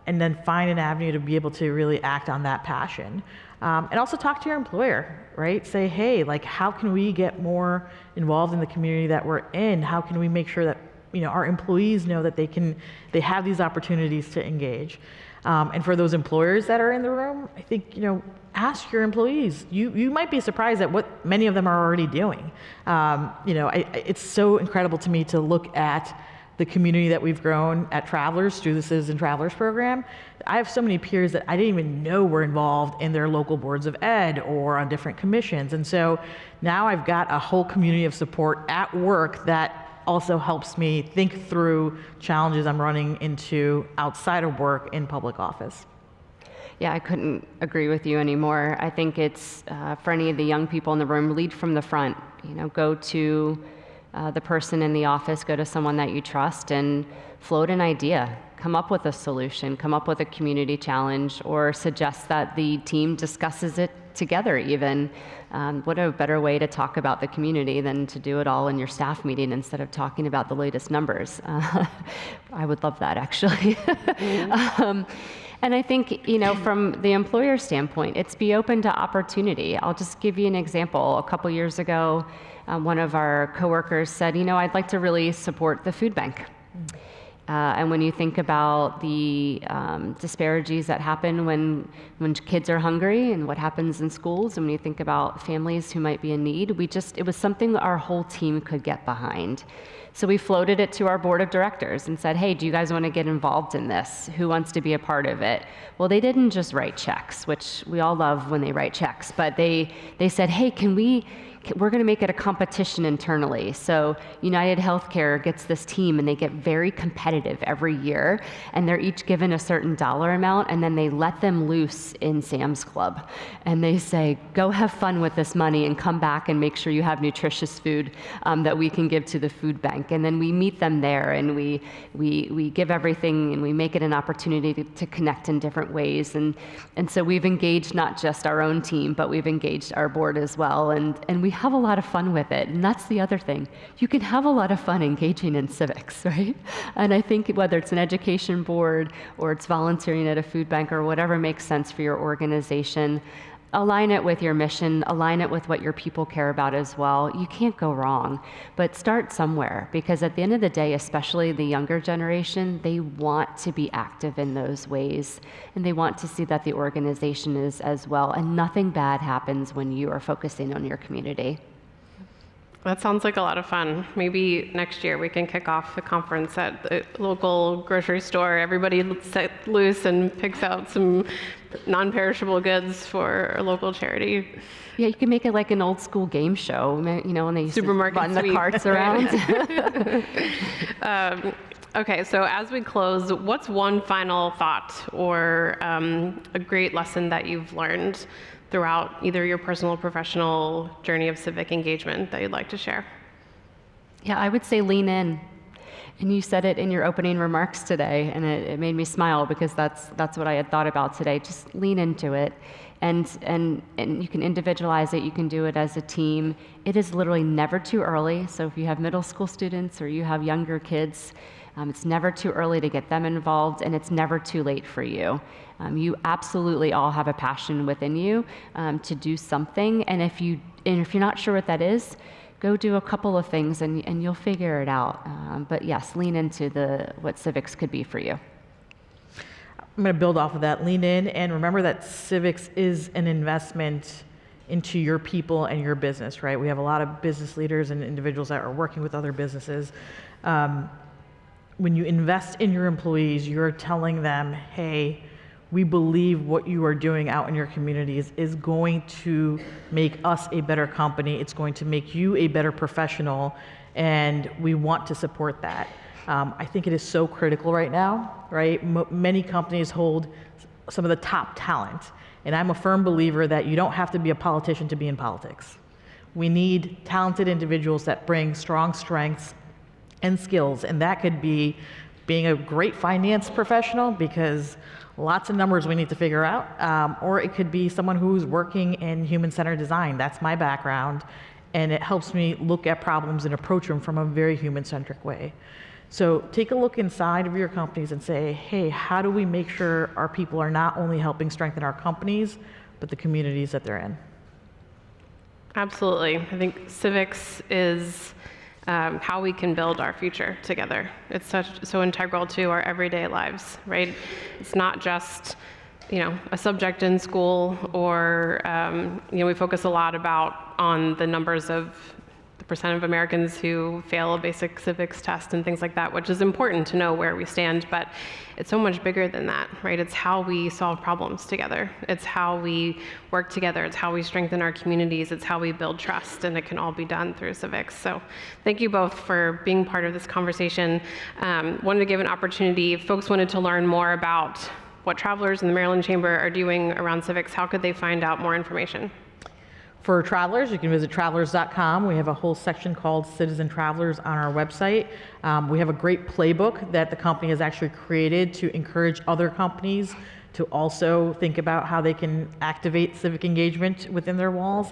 Speaker 4: And then find an avenue to be able to really act on that passion. And also talk to your employer, right? Say, hey, how can we get more involved in the community that we're in? How can we make sure that our employees know that they have these opportunities to engage? And for those employers that are in the room, I think, ask your employees. You might be surprised at what many of them are already doing. It's so incredible to me to look at the community that we've grown at Travelers through the Citizen Travelers program. I have so many peers that I didn't even know were involved in their local boards of ed or on different commissions. And so now I've got a whole community of support at work that also helps me think through challenges I'm running into outside of work in public office.
Speaker 5: Yeah, I couldn't agree with you anymore. I think it's, for any of the young people in the room, lead from the front. Go to the person in the office, go to someone that you trust and float an idea. come up with a solution, come up with a community challenge, or suggest that the team discusses it together even. What a better way to talk about the community than to do it all in your staff meeting instead of talking about the latest numbers. I would love that, actually. And I think, from the employer standpoint, it's be open to opportunity. I'll just give you an example. A couple years ago, one of our coworkers said, I'd like to really support the food bank. And when you think about the disparities that happen when kids are hungry and what happens in schools, and when you think about families who might be in need, it was something that our whole team could get behind. So we floated it to our board of directors and said, hey, do you guys want to get involved in this? Who wants to be a part of it? Well, they didn't just write checks, which we all love when they write checks, but they said, hey, we're going to make it a competition internally. So United Healthcare gets this team, and they get very competitive every year, and they're each given a certain dollar amount, and then they let them loose in Sam's Club. And they say, go have fun with this money and come back and make sure you have nutritious food that we can give to the food bank. And then we meet them there, and we give everything, and we make it an opportunity to connect in different ways. And so we've engaged not just our own team, but we've engaged our board as well. And we have a lot of fun with it. And that's the other thing. You can have a lot of fun engaging in civics, right? And I think whether it's an education board or it's volunteering at a food bank or whatever makes sense for your organization, align it with your mission, align it with what your people care about as well. You can't go wrong, but start somewhere, because at the end of the day, especially the younger generation, they want to be active in those ways, and they want to see that the organization is as well, and nothing bad happens when you are focusing on your community.
Speaker 1: That sounds like a lot of fun. Maybe next year we can kick off a conference at the local grocery store. Everybody set loose and picks out some non-perishable goods for a local charity.
Speaker 5: Yeah, you can make it like an old school game show, when they used
Speaker 1: Supermarket
Speaker 5: to run
Speaker 1: sweep,
Speaker 5: the carts around.
Speaker 1: Okay, so as we close, what's one final thought or a great lesson that you've learned throughout either your personal or professional journey of civic engagement that you'd like to share?
Speaker 5: Yeah, I would say lean in. And you said it in your opening remarks today, and it made me smile, because that's what I had thought about today. Just lean into it. And you can individualize it, you can do it as a team. It is literally never too early. So if you have middle school students or you have younger kids, it's never too early to get them involved, and it's never too late for you. You absolutely all have a passion within you to do something, and if you're not sure what that is, go do a couple of things and you'll figure it out. But yes, lean into what civics could be for you.
Speaker 4: I'm going to build off of that. Lean in, and remember that civics is an investment into your people and your business, right? We have a lot of business leaders and individuals that are working with other businesses. When you invest in your employees, you're telling them, hey, we believe what you are doing out in your communities is going to make us a better company. It's going to make you a better professional, and we want to support that. I think it is so critical right now, right? Many companies hold some of the top talent, and I'm a firm believer that you don't have to be a politician to be in politics. We need talented individuals that bring strong strengths and skills, and that could be being a great finance professional, because lots of numbers we need to figure out, or it could be someone who's working in human-centered design. That's my background, and it helps me look at problems and approach them from a very human-centric way. So take a look inside of your companies and say, hey, how do we make sure our people are not only helping strengthen our companies, but the communities that they're in?
Speaker 1: Absolutely. I think civics is how we can build our future together. It's so integral to our everyday lives, right? It's not just, a subject in school, or, we focus a lot on the numbers of the percent of Americans who fail a basic civics test and things like that, which is important to know where we stand, but it's so much bigger than that, right? It's how we solve problems together. It's how we work together. It's how we strengthen our communities. It's how we build trust, and it can all be done through civics. So thank you both for being part of this conversation. Wanted to give an opportunity, if folks wanted to learn more about what travelers in the Maryland Chamber are doing around civics, how could they find out more information?
Speaker 4: For travelers, you can visit travelers.com. We have a whole section called Citizen Travelers on our website. We have a great playbook that the company has actually created to encourage other companies to also think about how they can activate civic engagement within their walls.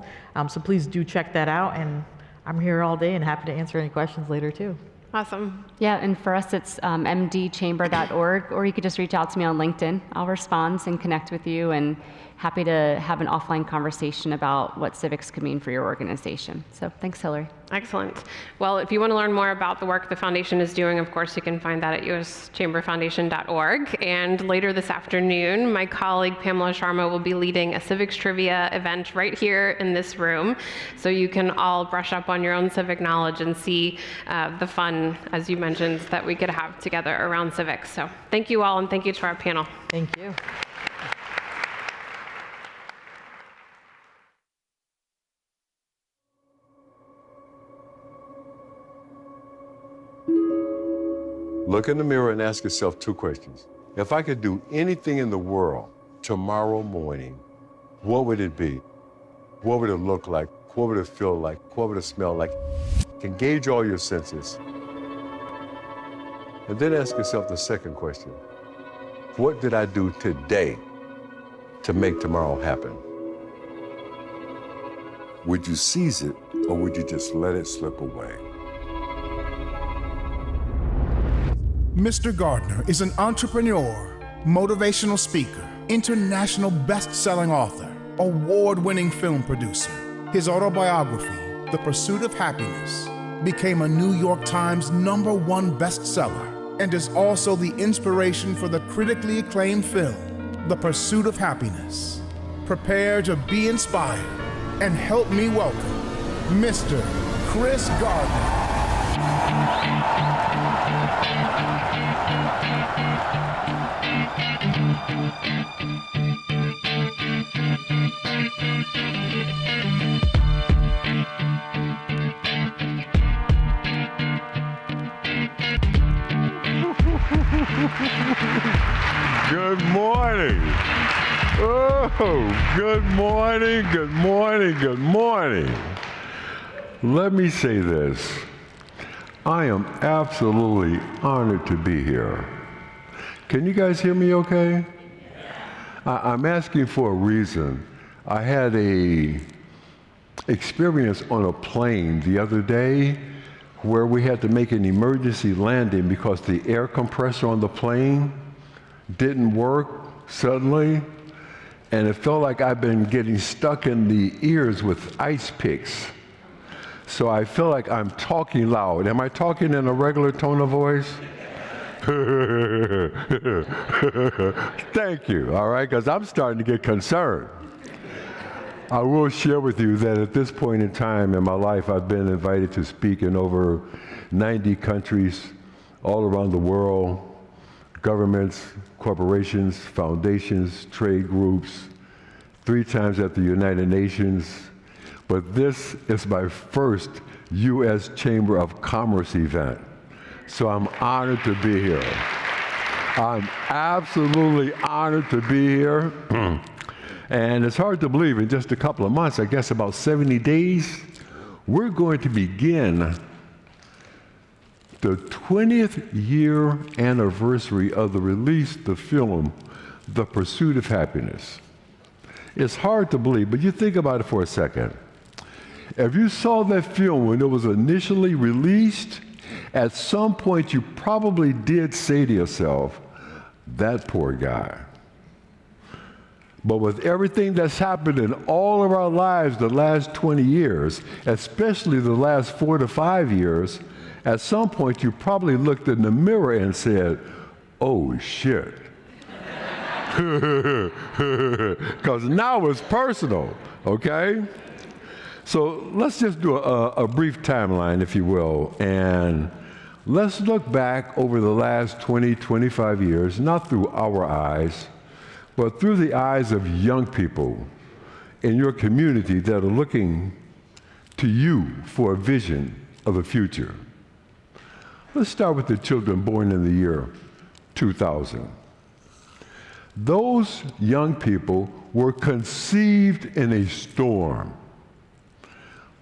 Speaker 4: So please do check that out, and I'm here all day and happy to answer any questions later too.
Speaker 1: Awesome.
Speaker 5: Yeah, and for us, it's mdchamber.org, or you could just reach out to me on LinkedIn. I'll respond and connect with you, and happy to have an offline conversation about what civics could mean for your organization. So thanks, Hillary.
Speaker 1: Excellent. Well, if you want to learn more about the work the foundation is doing, of course, you can find that at uschamberfoundation.org. And later this afternoon, my colleague Pamela Sharma will be leading a Civics Trivia event right here in this room. So you can all brush up on your own civic knowledge and see the fun, as you mentioned, that we could have together around civics. So thank you all, and thank you to our panel.
Speaker 4: Thank you.
Speaker 6: Look in the mirror and ask yourself two questions. If I could do anything in the world tomorrow morning, what would it be? What would it look like? What would it feel like? What would it smell like? Engage all your senses. And then ask yourself the second question. What did I do today to make tomorrow happen? Would you seize it, or would you just let it slip away?
Speaker 7: Mr. Gardner is an entrepreneur, motivational speaker, international best-selling author, award-winning film producer. His autobiography, The Pursuit of Happiness, became a New York Times #1 bestseller and is also the inspiration for the critically acclaimed film, The Pursuit of Happiness. Prepare to be inspired and help me welcome Mr. Chris Gardner.
Speaker 6: Good morning. Oh, good morning, good morning, good morning. Let me say this. I am absolutely honored to be here. Can you guys hear me okay? I'm asking for a reason. I had a experience on a plane the other day where we had to make an emergency landing because the air compressor on the plane didn't work suddenly, and it felt like I've been getting stuck in the ears with ice picks. So I feel like I'm talking loud. Am I talking in a regular tone of voice? Thank you, all right, because I'm starting to get concerned. I will share with you that at this point in time in my life, I've been invited to speak in over 90 countries all around the world, governments, corporations, foundations, trade groups, 3 times at the United Nations. But this is my first U.S. Chamber of Commerce event. So I'm honored to be here. I'm absolutely honored to be here. And it's hard to believe in just a couple of months, I guess about 70 days, we're going to begin the 20th year anniversary of the release of the film, The Pursuit of Happiness. It's hard to believe, but you think about it for a second. If you saw that film when it was initially released, at some point you probably did say to yourself, that poor guy. But with everything that's happened in all of our lives the last 20 years, especially the last 4 to 5 years, at some point you probably looked in the mirror and said, oh shit. Because now it's personal, okay? So let's just do a brief timeline, if you will, and let's look back over the last 20, 25 years, not through our eyes, but through the eyes of young people in your community that are looking to you for a vision of the future. Let's start with the children born in the year 2000. Those young people were conceived in a storm.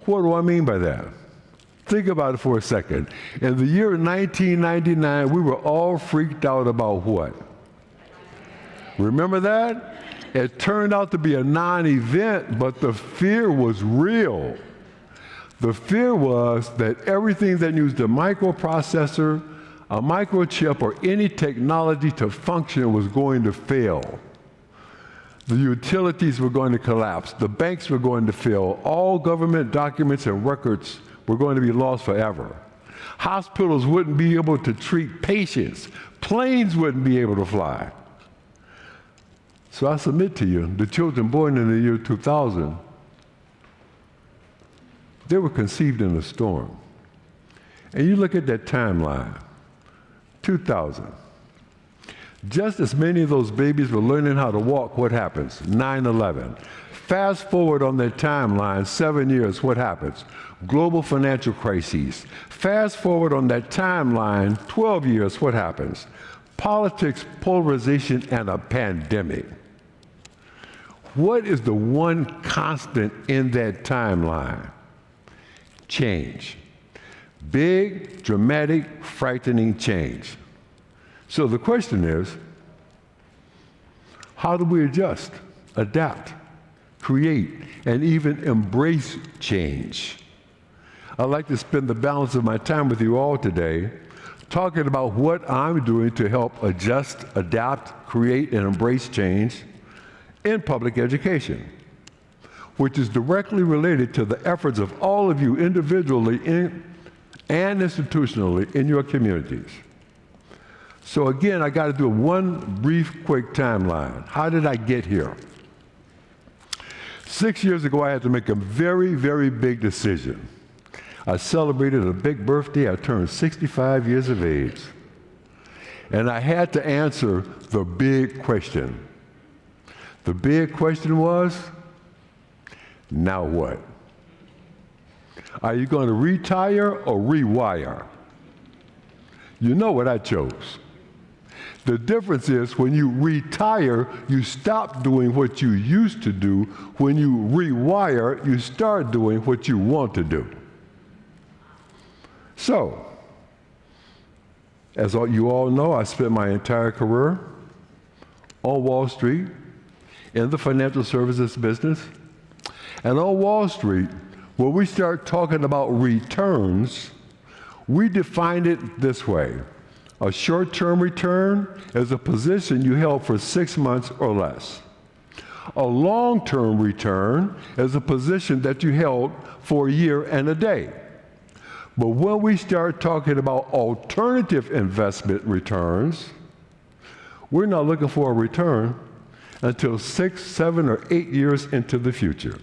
Speaker 6: What do I mean by that? Think about it for a second. In the year 1999, we were all freaked out about what? Remember that? It turned out to be a non-event, but the fear was real. The fear was that everything that used a microprocessor, a microchip, or any technology to function was going to fail. The utilities were going to collapse. The banks were going to fail. All government documents and records were going to be lost forever. Hospitals wouldn't be able to treat patients. Planes wouldn't be able to fly. So I submit to you, the children born in the year 2000, they were conceived in a storm. And you look at that timeline, 2000. Just as many of those babies were learning how to walk, what happens? 9/11. Fast forward on that timeline, 7 years, what happens? Global financial crises. Fast forward on that timeline, 12 years, what happens? Politics, polarization, and a pandemic. What is the one constant in that timeline? Change. Big, dramatic, frightening change. So the question is, how do we adjust, adapt, create, and even embrace change? I'd like to spend the balance of my time with you all today talking about what I'm doing to help adjust, adapt, create, and embrace change in public education, which is directly related to the efforts of all of you individually and institutionally in your communities. So again, I got to do one brief, quick timeline. How did I get here? 6 years ago, I had to make a very, very big decision. I celebrated a big birthday. I turned 65 years of age. And I had to answer the big question. The big question was, now what? Are you going to retire or rewire? You know what I chose. The difference is when you retire, you stop doing what you used to do. When you rewire, you start doing what you want to do. So, as you all know, I spent my entire career on Wall Street in the financial services business. And on Wall Street, when we start talking about returns, we define it this way. A short-term return is a position you held for 6 months or less. A long-term return is a position that you held for a year and a day. But when we start talking about alternative investment returns, we're not looking for a return until 6, 7, or 8 years into the future.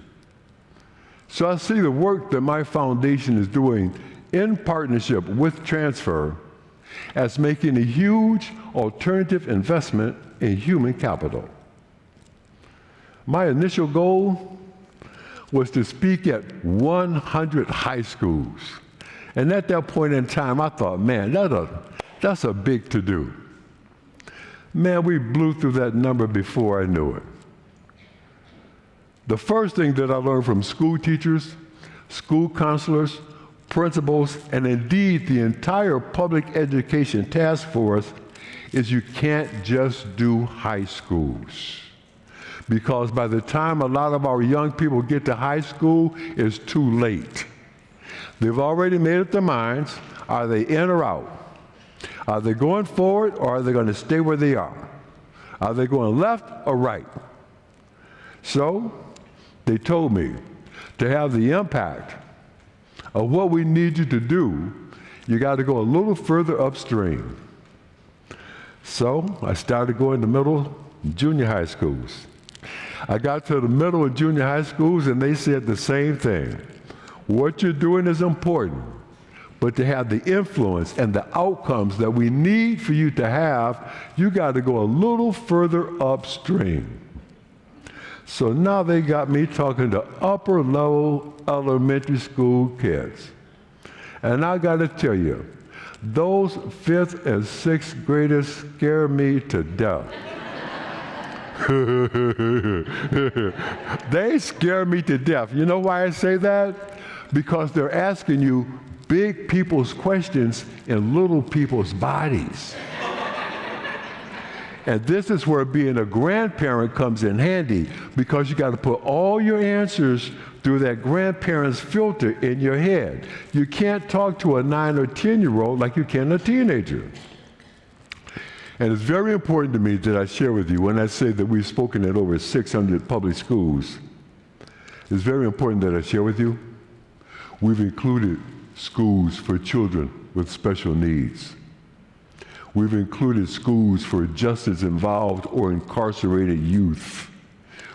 Speaker 6: So I see the work that my foundation is doing in partnership with Transfer as making a huge alternative investment in human capital. My initial goal was to speak at 100 high schools. And at that point in time, I thought, man, that's a big to-do. Man, we blew through that number before I knew it. The first thing that I learned from school teachers, school counselors, principals, and indeed the entire public education task force is you can't just do high schools. Because by the time a lot of our young people get to high school, it's too late. They've already made up their minds, are they in or out? Are they going forward or are they going to stay where they are? Are they going left or right? So they told me to have the impact of what we need you to do, you got to go a little further upstream. So I started going to middle and junior high schools. I got to the middle and junior high schools and they said the same thing. What you're doing is important, but to have the influence and the outcomes that we need for you to have, you got to go a little further upstream. So now they got me talking to upper level elementary school kids. And I got to tell you, those 5th and 6th graders scare me to death. They scare me to death. You know why I say that? because they're asking you big people's questions in little people's bodies. And this is where being a grandparent comes in handy, because you got to put all your answers through that grandparent's filter in your head. You can't talk to a 9 or 10-year-old like you can a teenager. And it's very important to me that I share with you, when I say that we've spoken at over 600 public schools, it's very important that I share with you, we've included schools for children with special needs. We've included schools for justice-involved or incarcerated youth.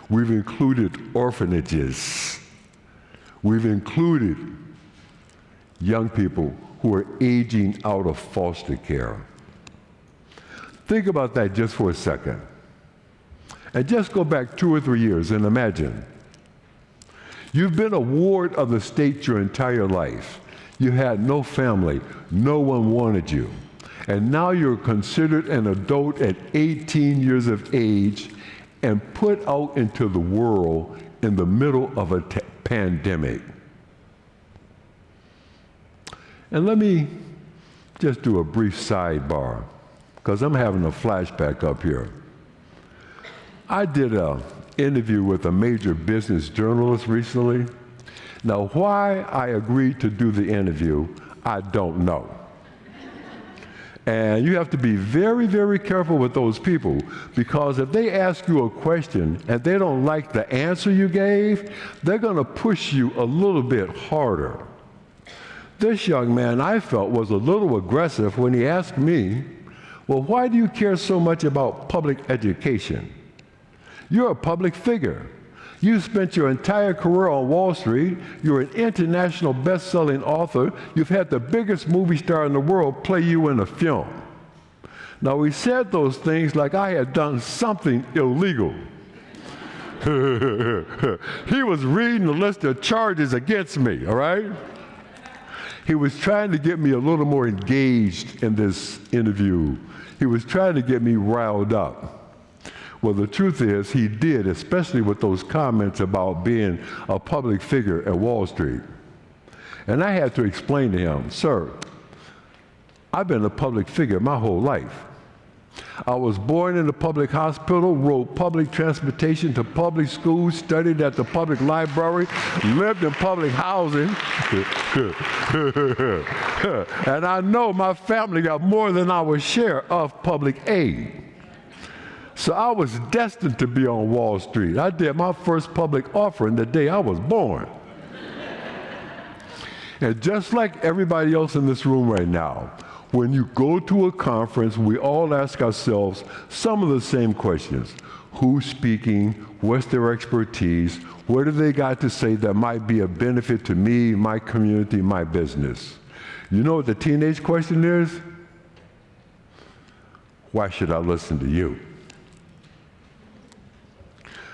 Speaker 6: We've included orphanages. We've included young people who are aging out of foster care. Think about that just for a second. And just go back 2 or 3 years and imagine. You've been a ward of the state your entire life. You had no family. No one wanted you. And now you're considered an adult at 18 years of age and put out into the world in the middle of a pandemic. And let me just do a brief sidebar, because I'm having a flashback up here. I did an interview with a major business journalist recently. Now, why I agreed to do the interview, I don't know. And you have to be very, very careful with those people, because if they ask you a question and they don't like the answer you gave, they're going to push you a little bit harder. This young man, I felt, was a little aggressive when he asked me, well, why do you care so much about public education? You're a public figure. You spent your entire career on Wall Street. You're an international best-selling author. You've had the biggest movie star in the world play you in a film. Now, he said those things like I had done something illegal. He was reading the list of charges against me, all right? He was trying to get me a little more engaged in this interview. He was trying to get me riled up. Well, the truth is, he did, especially with those comments about being a public figure at Wall Street. And I had to explain to him, sir, I've been a public figure my whole life. I was born in a public hospital, rode public transportation to public schools, studied at the public library, lived in public housing. And I know my family got more than our share of public aid. So I was destined to be on Wall Street. I did my first public offering the day I was born. And just like everybody else in this room right now, when you go to a conference, we all ask ourselves some of the same questions. Who's speaking? What's their expertise? What do they got to say that might be a benefit to me, my community, my business? You know what the teenage question is? Why should I listen to you?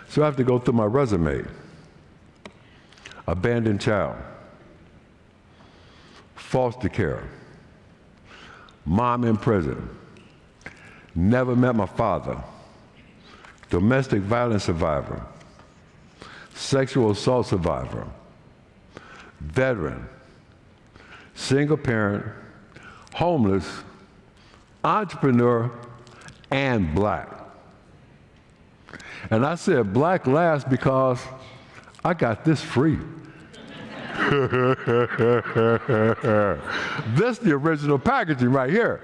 Speaker 6: So I have to go through my resume. Abandoned child, foster care, mom in prison, never met my father, domestic violence survivor, sexual assault survivor, veteran, single parent, homeless, entrepreneur, and black. And I said black last because I got this free. This is the original packaging right here.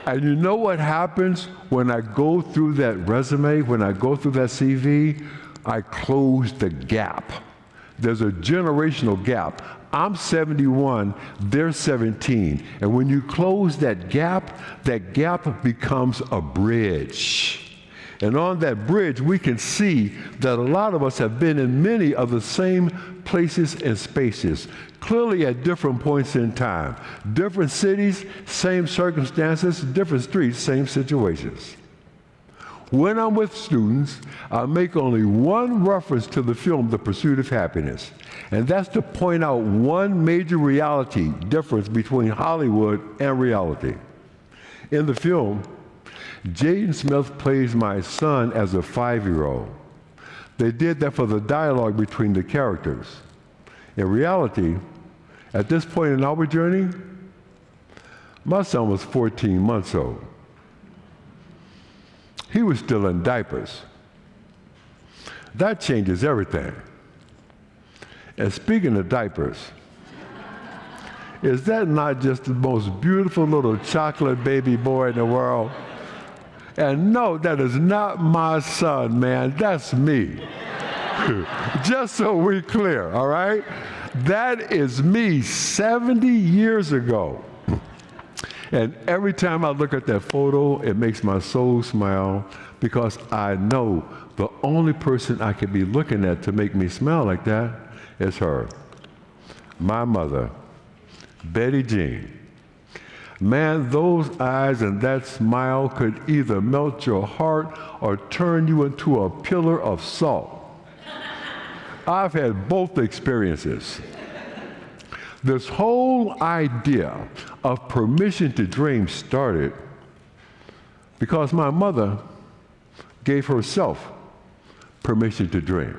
Speaker 6: And you know what happens when I go through that resume, when I go through that CV? I close the gap. There's a generational gap. I'm 71, they're 17. And when you close that gap becomes a bridge. And on that bridge, we can see that a lot of us have been in many of the same places and spaces, clearly at different points in time. Different cities, same circumstances, different streets, same situations. When I'm with students, I make only one reference to the film, The Pursuit of Happiness, and that's to point out one major reality difference between Hollywood and reality. In the film, Jaden Smith plays my son as a 5-year-old. They did that for the dialogue between the characters. In reality, at this point in our journey, my son was 14 months old. He was still in diapers. That changes everything. And speaking of diapers, is that not just the most beautiful little chocolate baby boy in the world? And no, that is not my son, man. That's me. Just so we're clear, all right? That is me 70 years ago. And every time I look at that photo, it makes my soul smile because I know the only person I could be looking at to make me smile like that is her, my mother, Betty Jean. Man, those eyes and that smile could either melt your heart or turn you into a pillar of salt. I've had both experiences. This whole idea of permission to dream started because my mother gave herself permission to dream.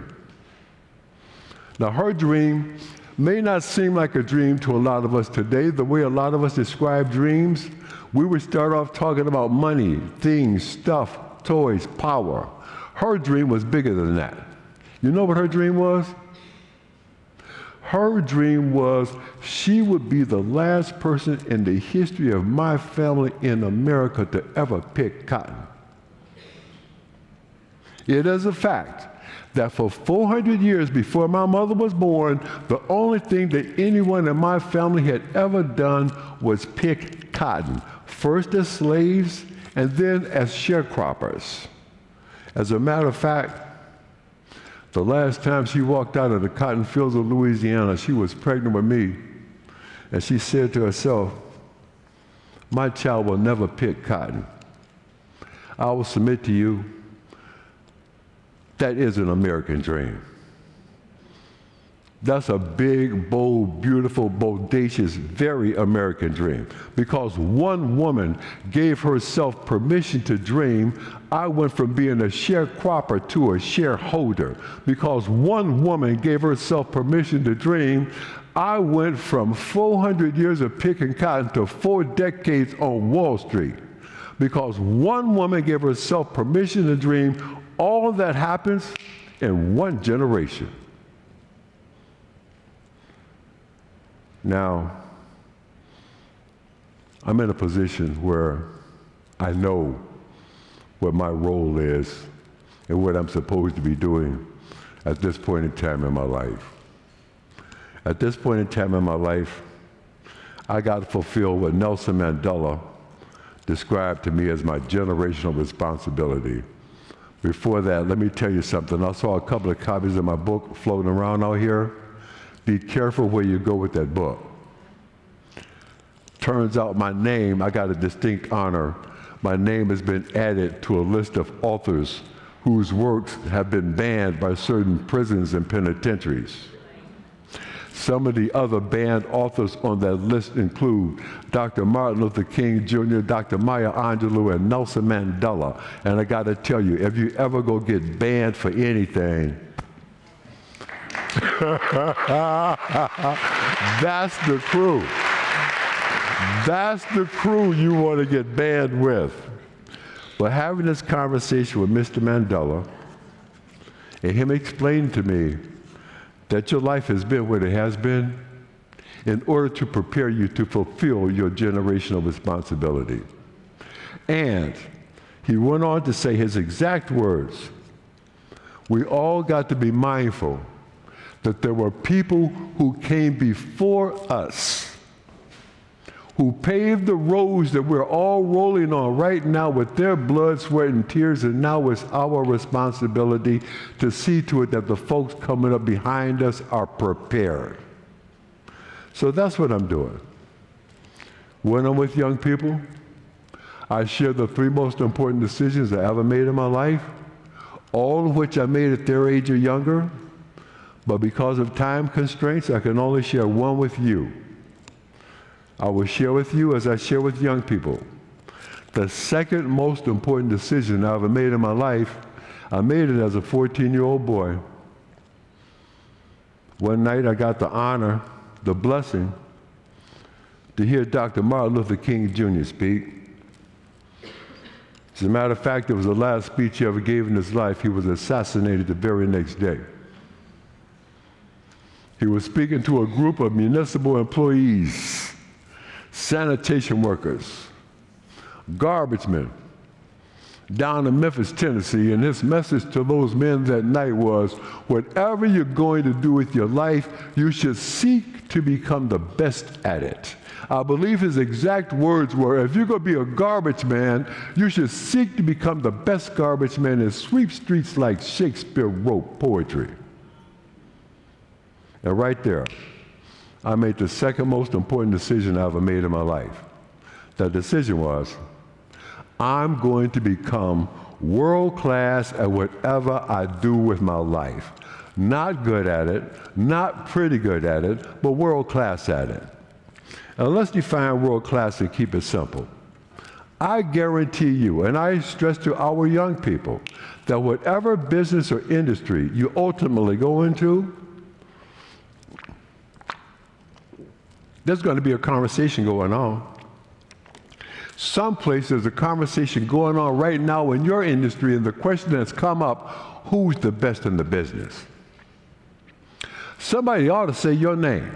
Speaker 6: Now, her dream may not seem like a dream to a lot of us today. The way a lot of us describe dreams, we would start off talking about money, things, stuff, toys, power. Her dream was bigger than that. You know what her dream was? Her dream was she would be the last person in the history of my family in America to ever pick cotton. It is a fact that for 400 years before my mother was born, the only thing that anyone in my family had ever done was pick cotton, first as slaves and then as sharecroppers. As a matter of fact, the last time she walked out of the cotton fields of Louisiana, she was pregnant with me, and she said to herself, "My child will never pick cotton." I will submit to you, that is an American dream. That's a big, bold, beautiful, bodacious, very American dream. Because one woman gave herself permission to dream, I went from being a sharecropper to a shareholder. Because one woman gave herself permission to dream, I went from 400 years of picking cotton to 4 decades on Wall Street. Because one woman gave herself permission to dream, all of that happens in 1 generation. Now, I'm in a position where I know what my role is and what I'm supposed to be doing at this point in time in my life. At this point in time in my life, I got to fulfill what Nelson Mandela described to me as my generational responsibility. Before that, let me tell you something. I saw a couple of copies of my book floating around out here. Be careful where you go with that book. Turns out my name, I got a distinct honor. My name has been added to a list of authors whose works have been banned by certain prisons and penitentiaries. Some of the other banned authors on that list include Dr. Martin Luther King Jr., Dr. Maya Angelou, and Nelson Mandela. And I got to tell you, if you ever go get banned for anything, that's the crew. That's the crew you want to get banned with. But having this conversation with Mr. Mandela and him explaining to me that your life has been what it has been in order to prepare you to fulfill your generational responsibility. And he went on to say his exact words, we all got to be mindful that there were people who came before us, who paved the roads that we're all rolling on right now with their blood, sweat, and tears, and now it's our responsibility to see to it that the folks coming up behind us are prepared. So that's what I'm doing. When I'm with young people, I share the 3 most important decisions I ever made in my life, all of which I made at their age or younger, but because of time constraints, I can only share one with you. I will share with you as I share with young people. The second most important decision I ever made in my life, I made it as a 14-year-old boy One night I got the honor, the blessing, to hear Dr. Martin Luther King Jr. speak. As a matter of fact, it was the last speech he ever gave in his life. He was assassinated the very next day. He was speaking to a group of municipal employees, sanitation workers, garbage men, down in Memphis, Tennessee, and his message to those men that night was, whatever you're going to do with your life, you should seek to become the best at it. I believe his exact words were, if you're going to be a garbage man, you should seek to become the best garbage man and sweep streets like Shakespeare wrote poetry. And right there, I made the second most important decision I ever made in my life. That decision was, I'm going to become world-class at whatever I do with my life. Not good at it, not pretty good at it, but world-class at it. Now let's define world-class and keep it simple. I guarantee you, and I stress to our young people, that whatever business or industry you ultimately go into, there's going to be a conversation going on. Someplace there's a conversation going on right now in your industry, and the question that's come up, who's the best in the business? Somebody ought to say your name.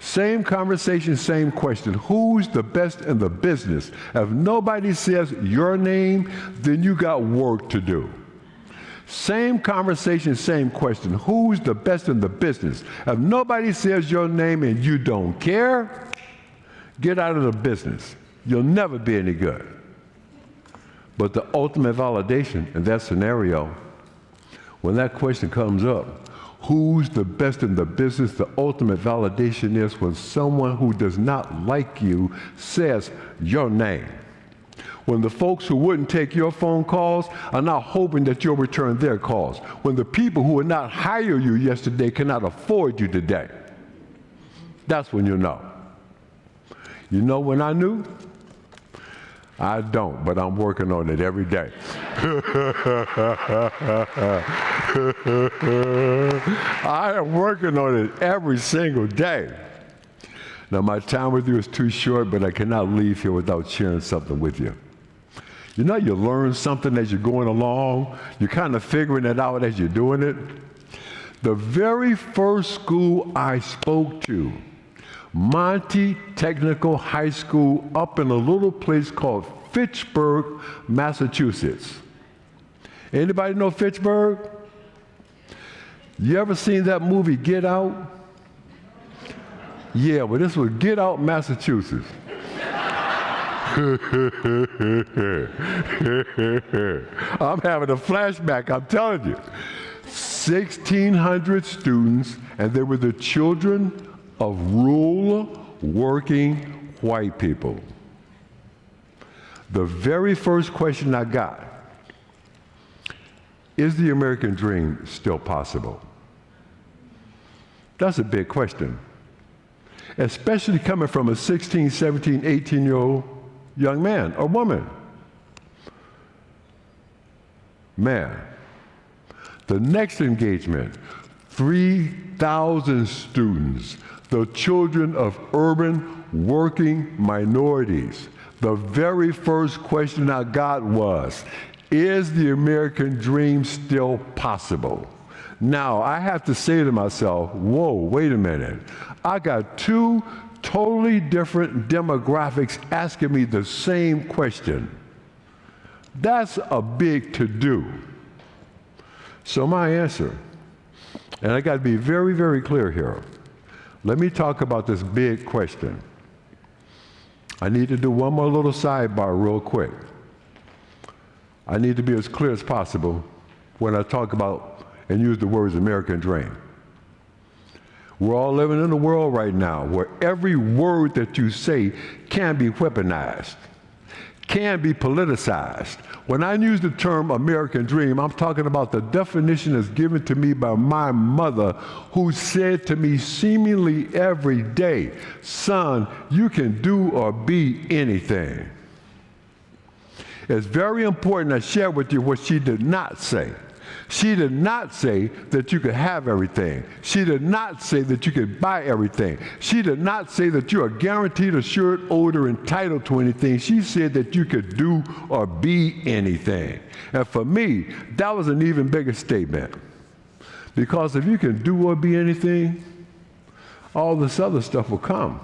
Speaker 6: Same conversation, same question. Who's the best in the business? If nobody says your name, then you got work to do. Same conversation, same question. Who's the best in the business? If nobody says your name and you don't care, get out of the business. You'll never be any good. But the ultimate validation in that scenario, when that question comes up, who's the best in the business, the ultimate validation is when someone who does not like you says your name. When the folks who wouldn't take your phone calls are now hoping that you'll return their calls. When the people who would not hire you yesterday cannot afford you today. That's when you know. You know when I knew? I don't, but I'm working on it every day. I am working on it every single day. Now, my time with you is too short, but I cannot leave here without sharing something with you. You know, you learn something as you're going along. You're kind of figuring it out as you're doing it. The very first school I spoke to, Monty Technical High School up in a little place called Fitchburg, Massachusetts. Anybody know Fitchburg? You ever seen that movie Get Out? Yeah, well, this was Get Out, Massachusetts. I'm having a flashback, I'm telling you. 1,600 students, and they were the children of rural, working white people. The very first question I got, is the American dream still possible? That's a big question, especially coming from a 16, 17, 18-year-old young man or woman. Man, the next engagement, 3,000 students, the children of urban working minorities. The very first question I got was, is the American dream still possible? Now, I have to say to myself, whoa, wait a minute. I got two totally different demographics asking me the same question. That's a big to-do. So my answer, and I got to be very, very clear here. Let me talk about this big question. I need to do one more little sidebar real quick. I need to be as clear as possible when I talk about and use the words American dream. We're all living in a world right now where every word that you say can be weaponized, can be politicized. When I use the term American dream, I'm talking about the definition that's given to me by my mother, who said to me seemingly every day, son, you can do or be anything. It's very important I share with you what she did not say. She did not say that you could have everything. She did not say that you could buy everything. She did not say that you are guaranteed, assured, owed, or entitled to anything. She said that you could do or be anything. And for me, that was an even bigger statement. Because if you can do or be anything, all this other stuff will come.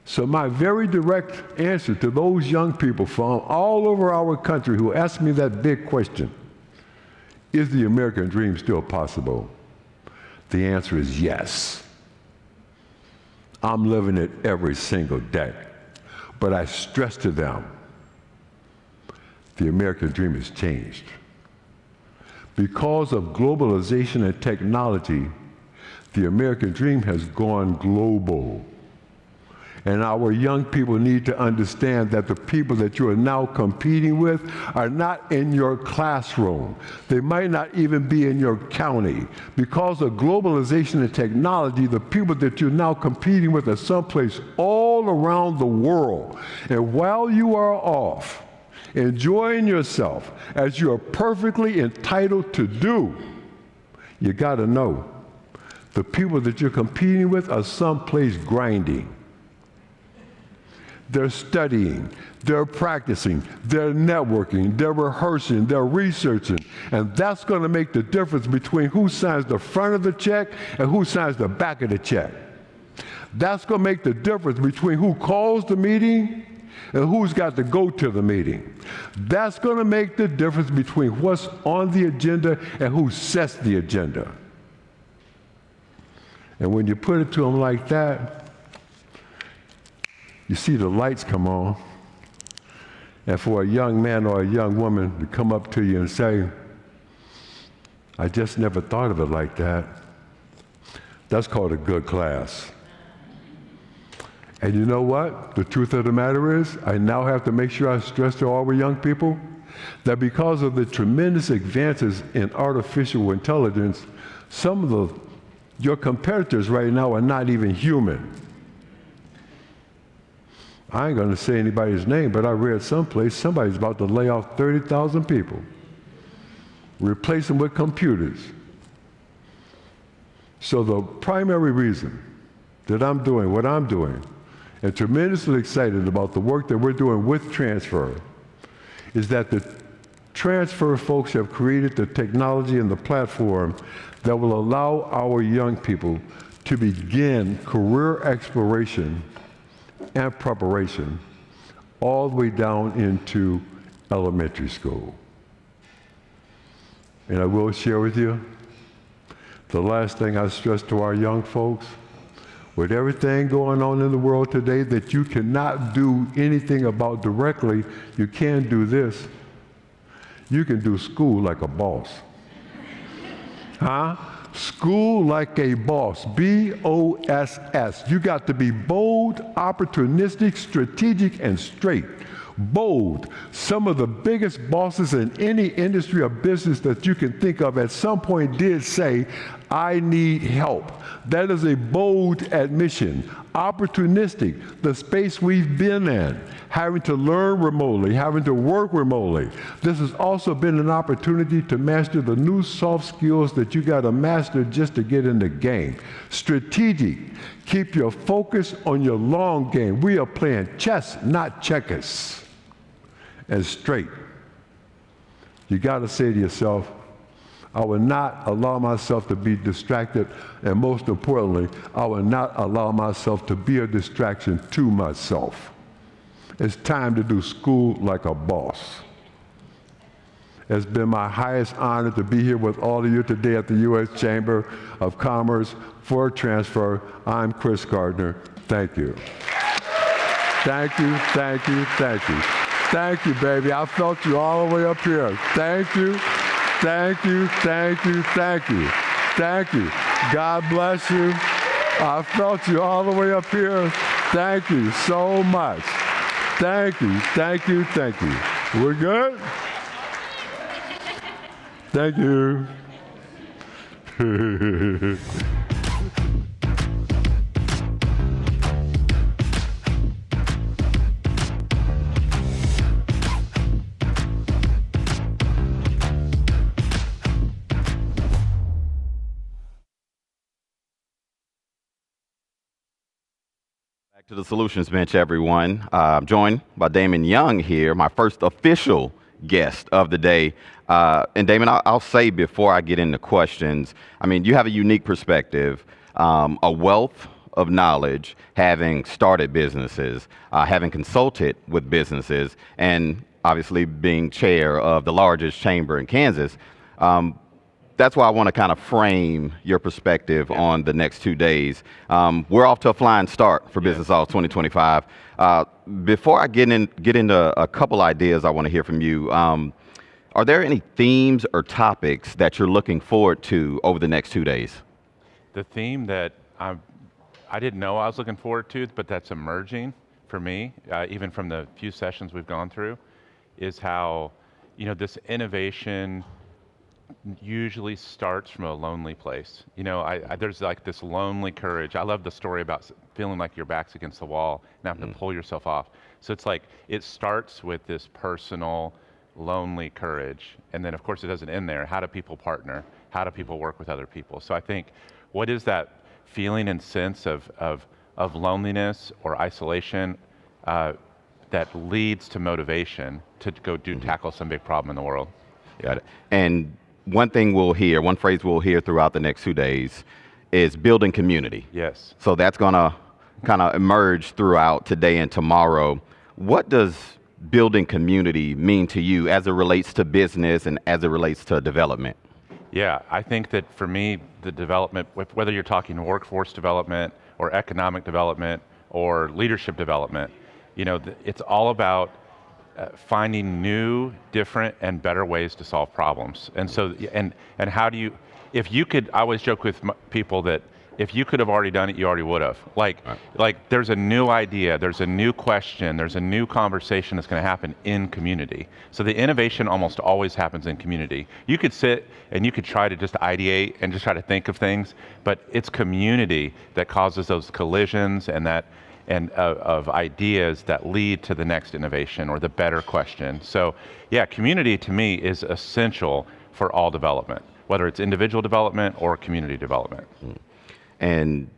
Speaker 6: So my very direct answer to those young people from all over our country who ask me that big question, is the American dream still possible? The answer is yes. I'm living it every single day. But I stress to them, the American dream has changed. Because of globalization and technology, the American dream has gone global. And our young people need to understand that the people that you are now competing with are not in your classroom. They might not even be in your county. Because of globalization and technology, the people that you're now competing with are someplace all around the world. And while you are off, enjoying yourself as you are perfectly entitled to do, you got to know the people that you're competing with are someplace grinding. They're studying, they're practicing, they're networking, they're rehearsing, they're researching. And that's going to make the difference between who signs the front of the check and who signs the back of the check. That's going to make the difference between who calls the meeting and who's got to go to the meeting. That's going to make the difference between what's on the agenda and who sets the agenda. And when you put it to them like that, you see the lights come on. And for a young man or a young woman to come up to you and say, I just never thought of it like that, that's called a good class. And you know what? The truth of the matter is, I now have to make sure I stress to all our young people that because of the tremendous advances in artificial intelligence, some of your competitors right now are not even human. I ain't going to say anybody's name, but I read someplace somebody's about to lay off 30,000 people, replace them with computers. So the primary reason that I'm doing what I'm doing, and tremendously excited about the work that we're doing with Transfer, is that the Transfer folks have created the technology and the platform that will allow our young people to begin career exploration and preparation all the way down into elementary school. And I will share with you, the last thing I stress to our young folks, with everything going on in the world today that you cannot do anything about directly, you can do this. You can do school like a boss. Huh? School like a boss, B-O-S-S. You got to be bold, opportunistic, strategic, and straight. Bold. Some of the biggest bosses in any industry or business that you can think of at some point did say, I need help. That is a bold admission. Opportunistic, the space we've been in, having to learn remotely, having to work remotely. This has also been an opportunity to master the new soft skills that you got to master just to get in the game. Strategic, keep your focus on your long game. We are playing chess, not checkers. And straight, you got to say to yourself, I will not allow myself to be distracted, and most importantly, I will not allow myself to be a distraction to myself. It's time to do school like a boss. It's been my highest honor to be here with all of you today at the U.S. Chamber of Commerce for Transfer. I'm Chris Gardner. Thank you. Thank you, thank you, thank you. Thank you, baby. I felt you all the way up here. Thank you, thank you, thank you, thank you. Thank you. God bless you. I felt you all the way up here. Thank you so much. Thank you, thank you, thank you. We're good? Thank you.
Speaker 8: To the Solutions Bench, everyone. I'm joined by Damon Young here, my first official guest of the day. And Damon, I'll say before I get into questions, I mean, you have a unique perspective, a wealth of knowledge, having started businesses, having consulted with businesses, and obviously being chair of the largest chamber in Kansas. That's why I want to kind of frame your perspective on the next 2 days. We're off to a flying start for Business All 2025. Before I get into a couple ideas I want to hear from you, are there any themes or topics that you're looking forward to over the next 2 days?
Speaker 9: The theme that I didn't know I was looking forward to, but that's emerging for me, even from the few sessions we've gone through, is how, this innovation usually starts from a lonely place. There's like this lonely courage. I love the story about feeling like your back's against the wall and having to pull yourself off. So it's like, it starts with this personal, lonely courage. And then of course it doesn't end there. How do people partner? How do people work with other people? So I think, what is that feeling and sense of loneliness or isolation that leads to motivation to go tackle some big problem in the world?
Speaker 8: Got it. And one phrase we'll hear throughout the next 2 days is building community.
Speaker 9: Yes.
Speaker 8: So that's going to kind of emerge throughout today and tomorrow. What does building community mean to you as it relates to business and as it relates to development?
Speaker 9: Yeah, I think that for me, the development, whether you're talking workforce development or economic development or leadership development, it's all about finding new, different, and better ways to solve problems. And so, and how do you, if you could, I always joke with people that if you could have already done it, you already would have. Like there's a new idea, there's a new question, there's a new conversation that's going to happen in community. So the innovation almost always happens in community. You could sit and you could try to just ideate and just try to think of things, but it's community that causes those collisions and of ideas that lead to the next innovation or the better question. So yeah, community to me is essential for all development, whether it's individual development or community development.
Speaker 8: And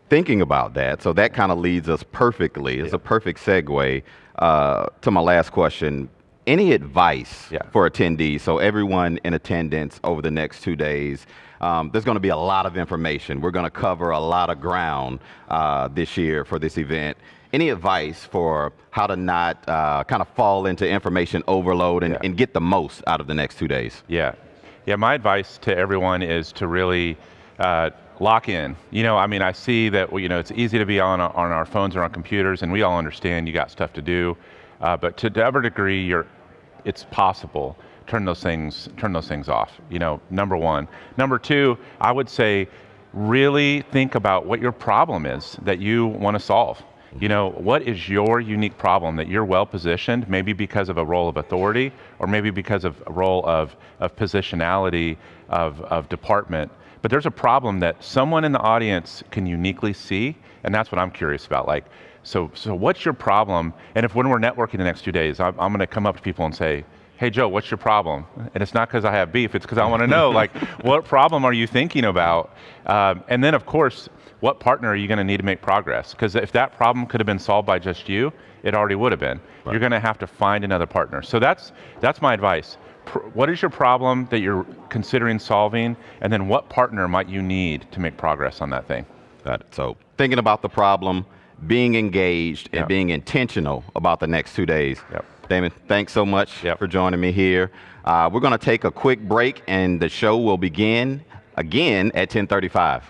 Speaker 8: thinking about that, so that kind of leads us perfectly, it's a perfect segue to my last question. Any advice for attendees, so everyone in attendance over the next 2 days? There's going to be a lot of information. We're going to cover a lot of ground this year for this event. Any advice for how to not kind of fall into information overload and get the most out of the next 2 days?
Speaker 9: Yeah, my advice to everyone is to really lock in. I see that it's easy to be on our phones or on computers, and we all understand you got stuff to do. But to whatever degree it's possible, turn those things off. Number one. Number two, I would say, really think about what your problem is that you want to solve. What is your unique problem that you're well positioned, maybe because of a role of authority, or maybe because of a role of positionality of department. But there's a problem that someone in the audience can uniquely see, and that's what I'm curious about. So what's your problem? And when we're networking the next 2 days, I'm going to come up to people and say, hey, Joe, what's your problem? And it's not because I have beef, it's because I want to know, what problem are you thinking about? And then, of course, what partner are you going to need to make progress? Because if that problem could have been solved by just you, it already would have been. Right. You're going to have to find another partner. So that's my advice. What is your problem that you're considering solving? And then what partner might you need to make progress on that thing?
Speaker 8: Got it. So thinking about the problem, being engaged, and being intentional about the next 2 days. Damon, thanks so much for joining me here. We're going to take a quick break, and the show will begin again at 10:35.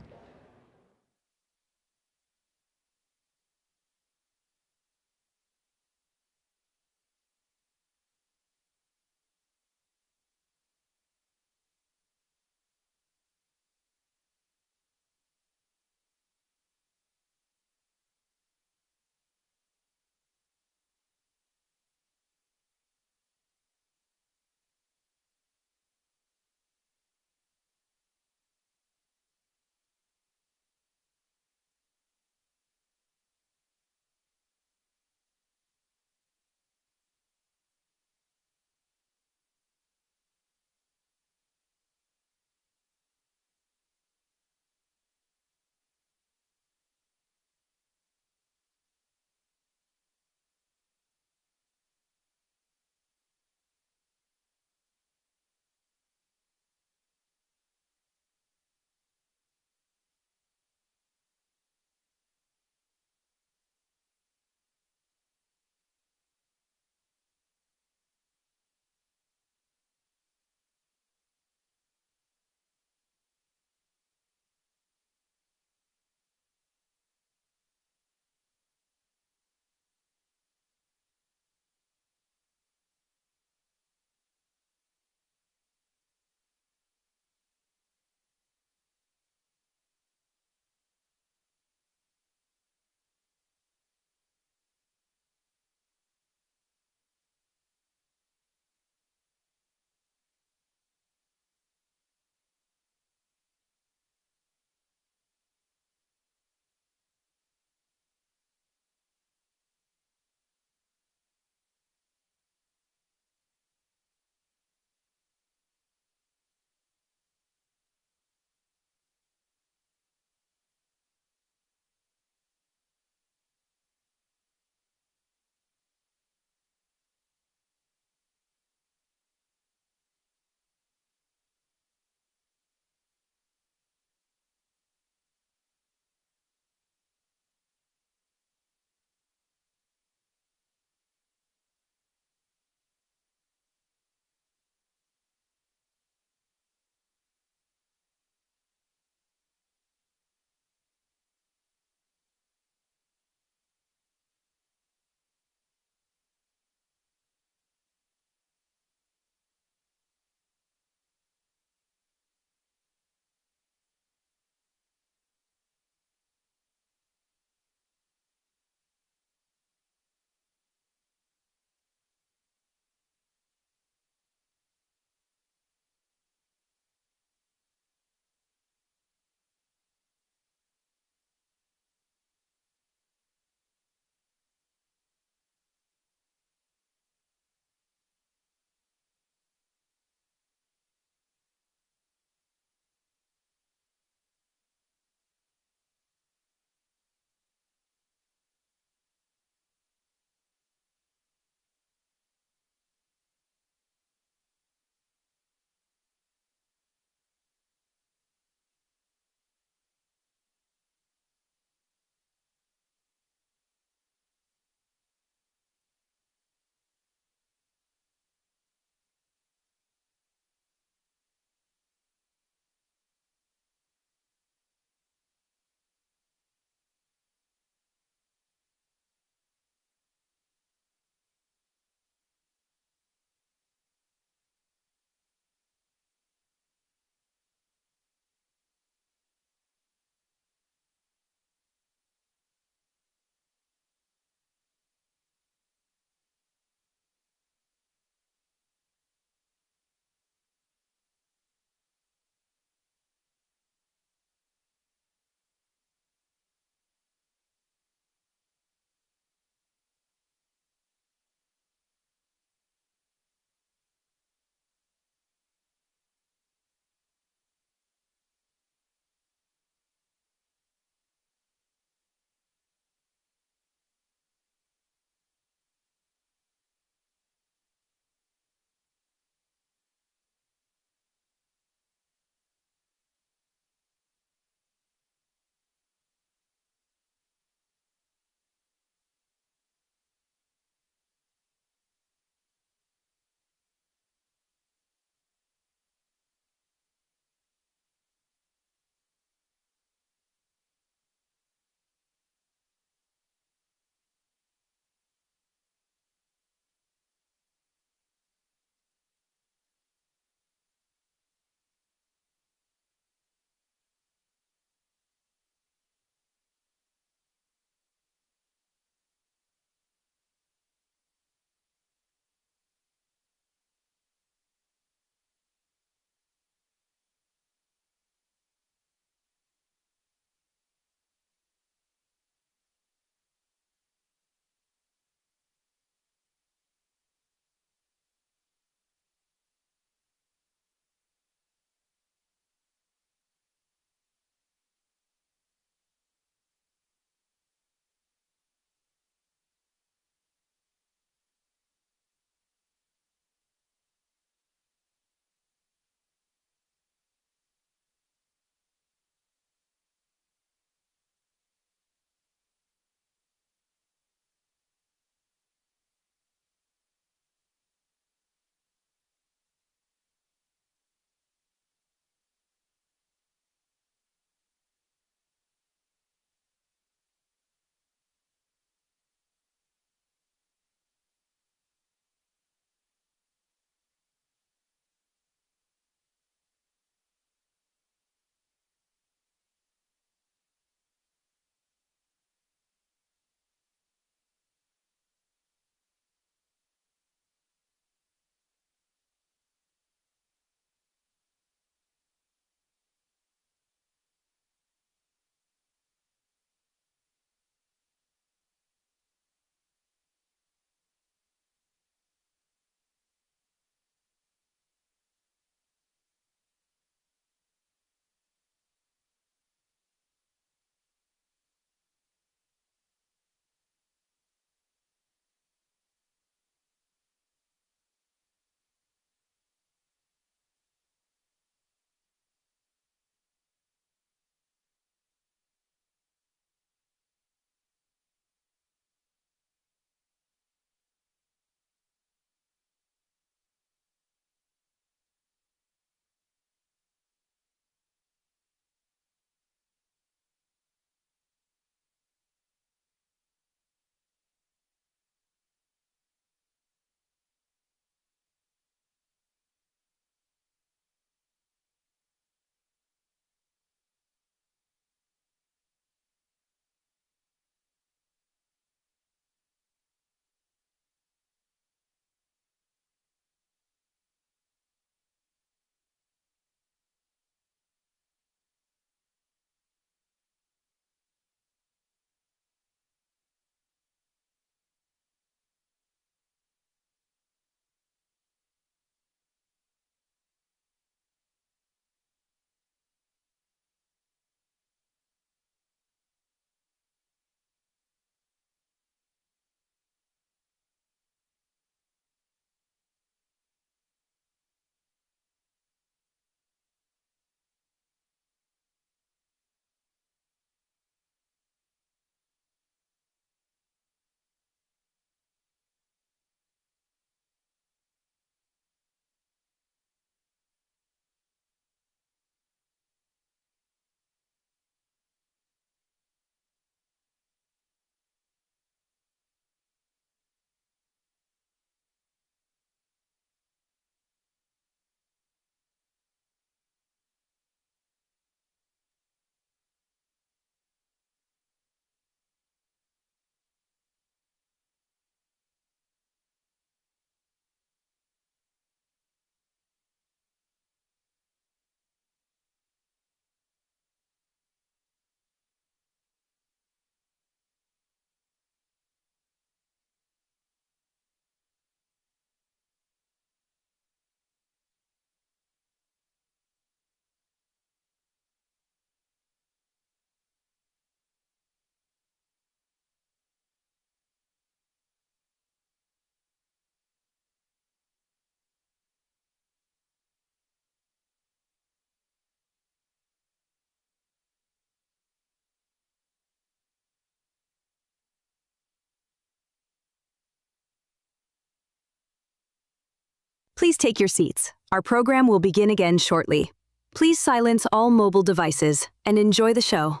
Speaker 10: Please take your seats. Our program will begin again shortly. Please silence all mobile devices and enjoy the show.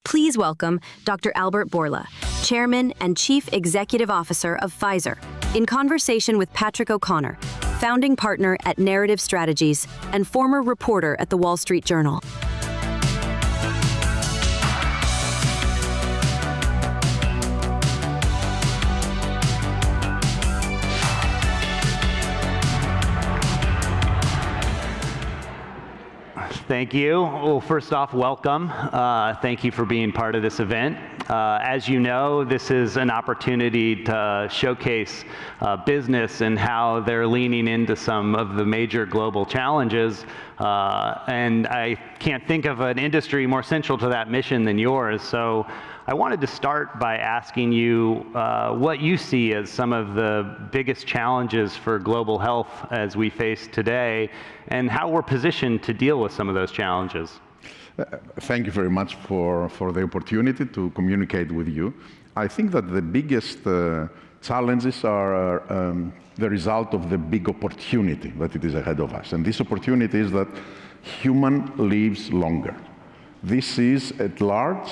Speaker 10: Please welcome Dr. Albert Bourla, Chairman and Chief Executive Officer of Pfizer, in conversation with Patrick O'Connor, founding partner at Narrative Strategies and former reporter at the Wall Street Journal.
Speaker 11: Thank you. Well, first off, welcome. Thank you for being part of this event. As you know, this is an opportunity to showcase business and how they're leaning into some of the major global challenges. And I can't think of an industry more central to that mission than yours. So I wanted to start by asking you what you see as some of the biggest challenges for global health as we face today, and how we're positioned to deal with some of those challenges.
Speaker 12: Thank you very much for the opportunity to communicate with you. I think that the biggest challenges are the result of the big opportunity that it is ahead of us. And this opportunity is that human lives longer. This is at large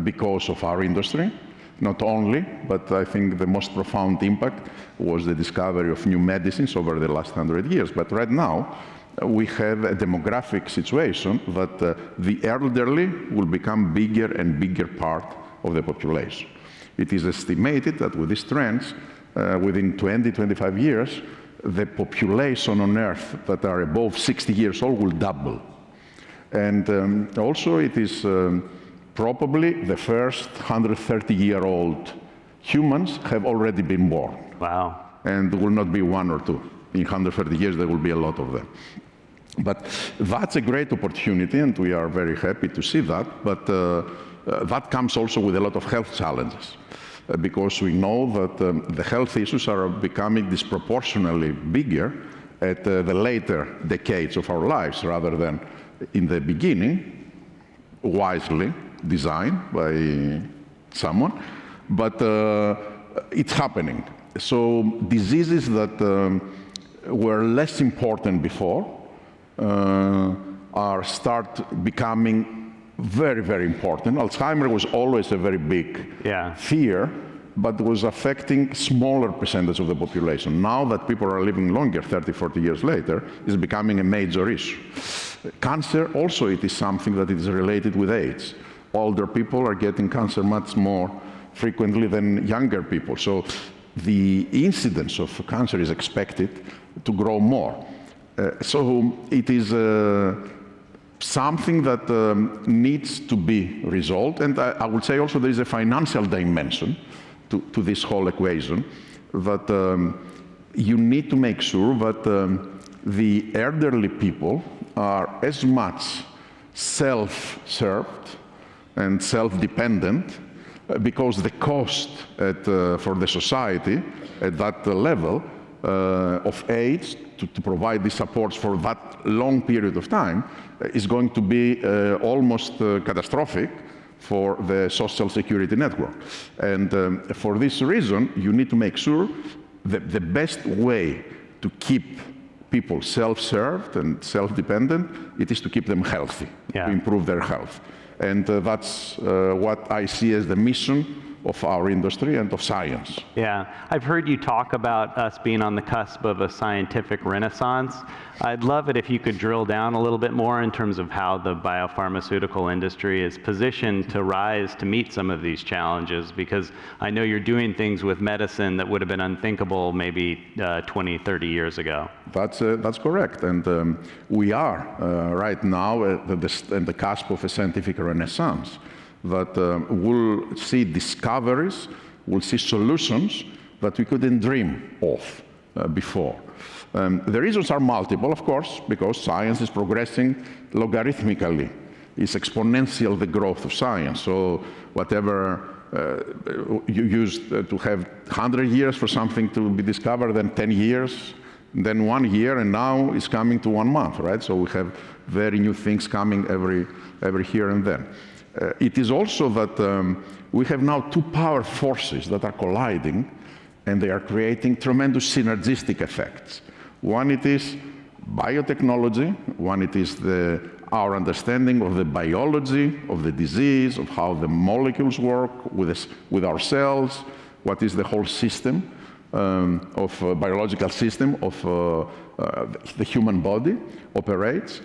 Speaker 12: because of our industry, not only, but I think the most profound impact was the discovery of new medicines over the last 100 years. But right now, we have a demographic situation that the elderly will become bigger and bigger part of the population. It is estimated that with these trends, within 20, 25 years, the population on Earth that are above 60 years old will double. And also it is probably the first 130-year-old humans have already been born.
Speaker 11: Wow.
Speaker 12: And there will not be one or two. In 130 years, there will be a lot of them. But that's a great opportunity, and we are very happy to see that. But that comes also with a lot of health challenges, because we know that the health issues are becoming disproportionately bigger at the later decades of our lives rather than in the beginning, wisely designed by someone. But it's happening. So diseases that were less important before start becoming very, very important. Alzheimer's was always a very big fear, but was affecting smaller percentage of the population. Now that people are living longer, 30, 40 years later, is becoming a major issue. Cancer also, it is something that is related with age. Older people are getting cancer much more frequently than younger people. So the incidence of cancer is expected to grow more. So it is something that needs to be resolved. And I would say also there is a financial dimension to this whole equation, that you need to make sure that the elderly people are as much self-served and self-dependent, because the cost for the society at that level of age to provide these supports for that long period of time is going to be almost catastrophic for the social security network. And for this reason, you need to make sure that the best way to keep people self-served and self-dependent, it is to keep them healthy, to improve their health. And that's what I see as the mission of our industry and of science.
Speaker 11: Yeah, I've heard you talk about us being on the cusp of a scientific renaissance. I'd love it if you could drill down a little bit more in terms of how the biopharmaceutical industry is positioned to rise to meet some of these challenges, because I know you're doing things with medicine that would have been unthinkable maybe 20, 30 years ago.
Speaker 12: That's correct, and we are right now at the cusp of a scientific renaissance that will see discoveries, will see solutions that we couldn't dream of before. The reasons are multiple, of course, because science is progressing logarithmically. It's exponential, the growth of science. So whatever you used to have 100 years for something to be discovered, then 10 years, then 1 year, and now it's coming to 1 month, right? So we have very new things coming every here and then. It is also that we have now two power forces that are colliding, and they are creating tremendous synergistic effects. One, it is biotechnology. One, it is our understanding of the biology of the disease, of how the molecules work with our cells, what is the whole system of biological system of the human body operates.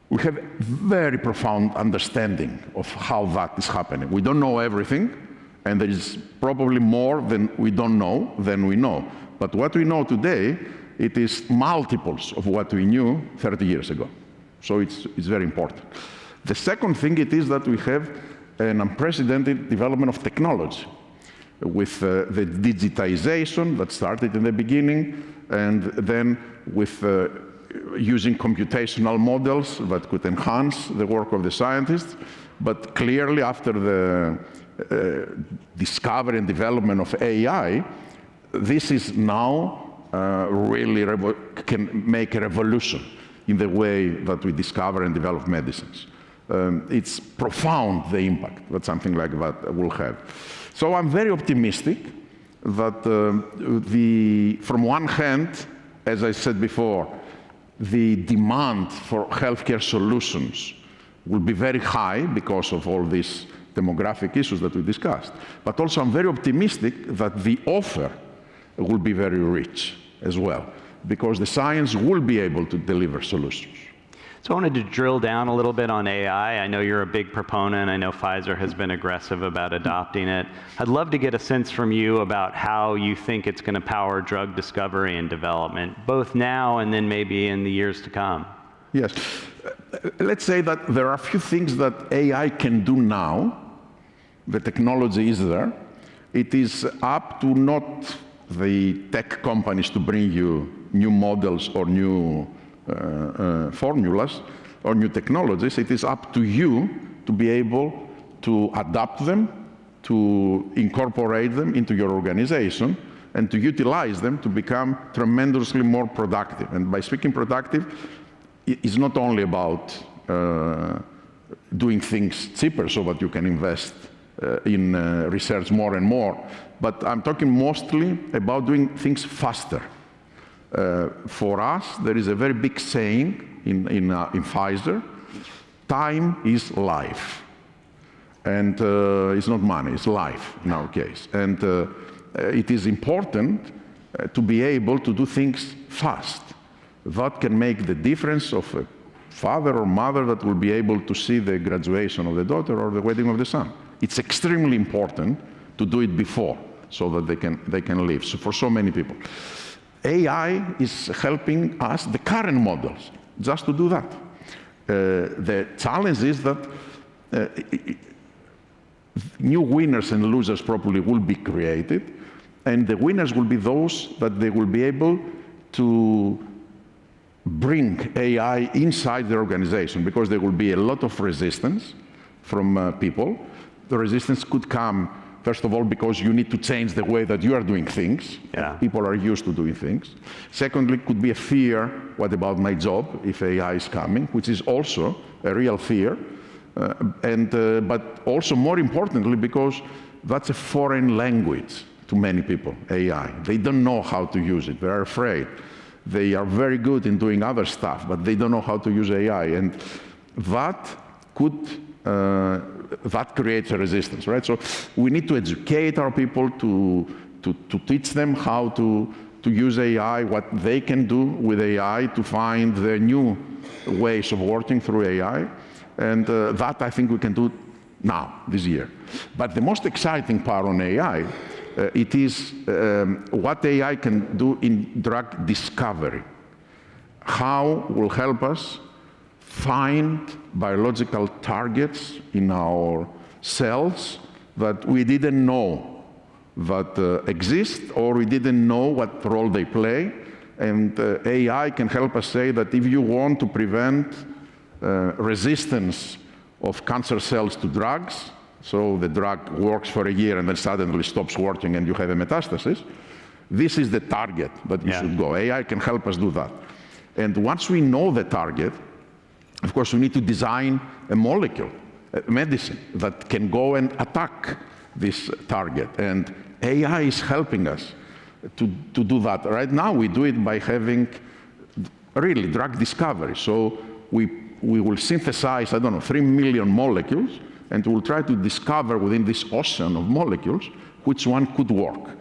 Speaker 12: We have very profound understanding of how that is happening. We don't know everything, and there is probably more than we don't know than we know. But what we know today, it is multiples of what we knew 30 years ago. So it's very important. The second thing it is that we have an unprecedented development of technology with the digitization that started in the beginning, and then with using computational models that could enhance the work of the scientists. But clearly, after the discovery and development of AI, this is now really can make a revolution in the way that we discover and develop medicines. It's profound, the impact that something like that will have. So I'm very optimistic that from one hand, as I said before, the demand for healthcare solutions will be very high because of all these demographic issues that we discussed. But also I'm very optimistic that the offer will be very rich as well, because the science will be able to deliver solutions.
Speaker 11: So I wanted to drill down a little bit on AI. I know you're a big proponent. I know Pfizer has been aggressive about adopting it. I'd love to get a sense from you about how you think it's going to power drug discovery and development, both now and then maybe in the years to come.
Speaker 12: Yes. Let's say that there are a few things that AI can do now. The technology is there. It is up to not the tech companies to bring you new models or new formulas or new technologies. It is up to you to be able to adapt them, to incorporate them into your organization, and to utilize them to become tremendously more productive. And by speaking productive, it's not only about doing things cheaper so that you can invest in research more and more, but I'm talking mostly about doing things faster. For us, there is a very big saying in Pfizer: time is life. And it's not money, it's life in our case. And it is important to be able to do things fast. That can make the difference of a father or mother that will be able to see the graduation of the daughter or the wedding of the son. It's extremely important to do it before so that they can live. So for so many people. AI is helping us, the current models, just to do that. The challenge is that new winners and losers probably will be created, and the winners will be those that they will be able to bring AI inside their organization, because there will be a lot of resistance from people. The resistance could come, first of all, because you need to change the way that you are doing things.
Speaker 11: Yeah.
Speaker 12: People are used to doing things. Secondly, could be a fear, what about my job if AI is coming, which is also a real fear. But also more importantly, because that's a foreign language to many people, AI. They don't know how to use it. They are afraid. They are very good in doing other stuff, but they don't know how to use AI. And that could that creates a resistance, right? So we need to educate our people to teach them how to use AI, what they can do with AI to find the new ways of working through AI. And that I think we can do now, this year. But the most exciting part on AI, it is what AI can do in drug discovery. How will help us find biological targets in our cells that we didn't know that exist, or we didn't know what role they play. And AI can help us say that if you want to prevent resistance of cancer cells to drugs, so the drug works for a year and then suddenly stops working and you have a metastasis, this is the target that you should go. AI can help us do that. And once we know the target, of course, we need to design a molecule, a medicine, that can go and attack this target. And AI is helping us to do that. Right now, we do it by having really drug discovery. So we will synthesize, I don't know, 3 million molecules, and we'll try to discover within this ocean of molecules which one could work.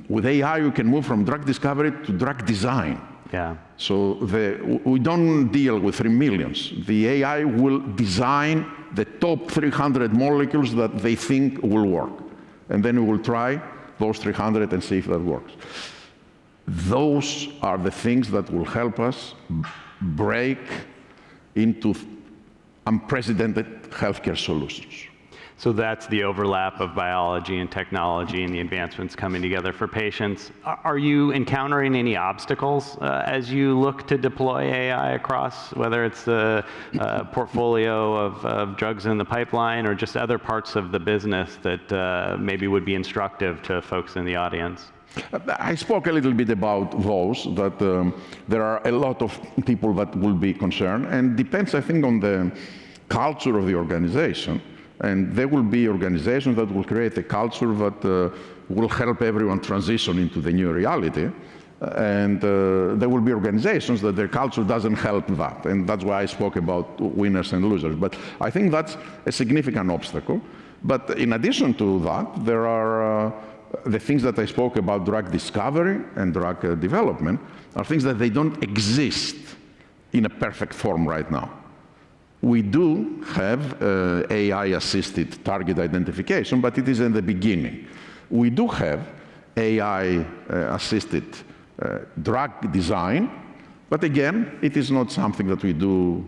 Speaker 12: With AI, we can move from drug discovery to drug design.
Speaker 11: Yeah.
Speaker 12: So we don't deal with 3 millions. The AI will design the top 300 molecules that they think will work. And then we will try those 300 and see if that works. Those are the things that will help us break into unprecedented healthcare solutions.
Speaker 11: So that's the overlap of biology and technology and the advancements coming together for patients. Are you encountering any obstacles as you look to deploy AI across, whether it's the portfolio of drugs in the pipeline or just other parts of the business that maybe would be instructive to folks in the audience?
Speaker 12: I spoke a little bit about those, that there are a lot of people that will be concerned, and depends, I think, on the culture of the organization. And there will be organizations that will create a culture that will help everyone transition into the new reality. And there will be organizations that their culture doesn't help that. And that's why I spoke about winners and losers. But I think that's a significant obstacle. But in addition to that, there are the things that I spoke about, drug discovery and drug development, are things that they don't exist in a perfect form right now. We do have AI-assisted target identification, but it is in the beginning. We do have AI-assisted drug design, but again, it is not something that we do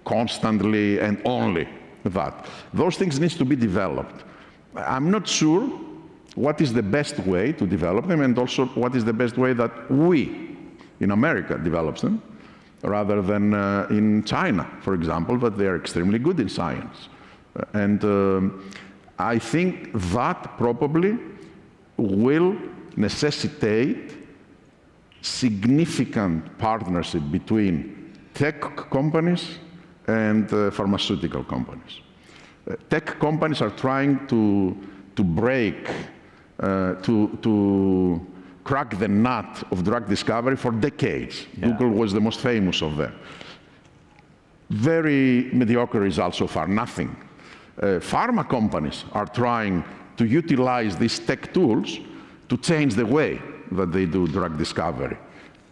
Speaker 12: constantly and only that. Those things need to be developed. I'm not sure what is the best way to develop them, and also what is the best way that we in America develops them, rather than in China, for example, but they are extremely good in science. And I think that probably will necessitate significant partnership between tech companies and pharmaceutical companies. Tech companies are trying to break, to crack the nut of drug discovery for decades. Yeah. Google was the most famous of them. Very mediocre results so far, nothing. Pharma companies are trying to utilize these tech tools to change the way that they do drug discovery.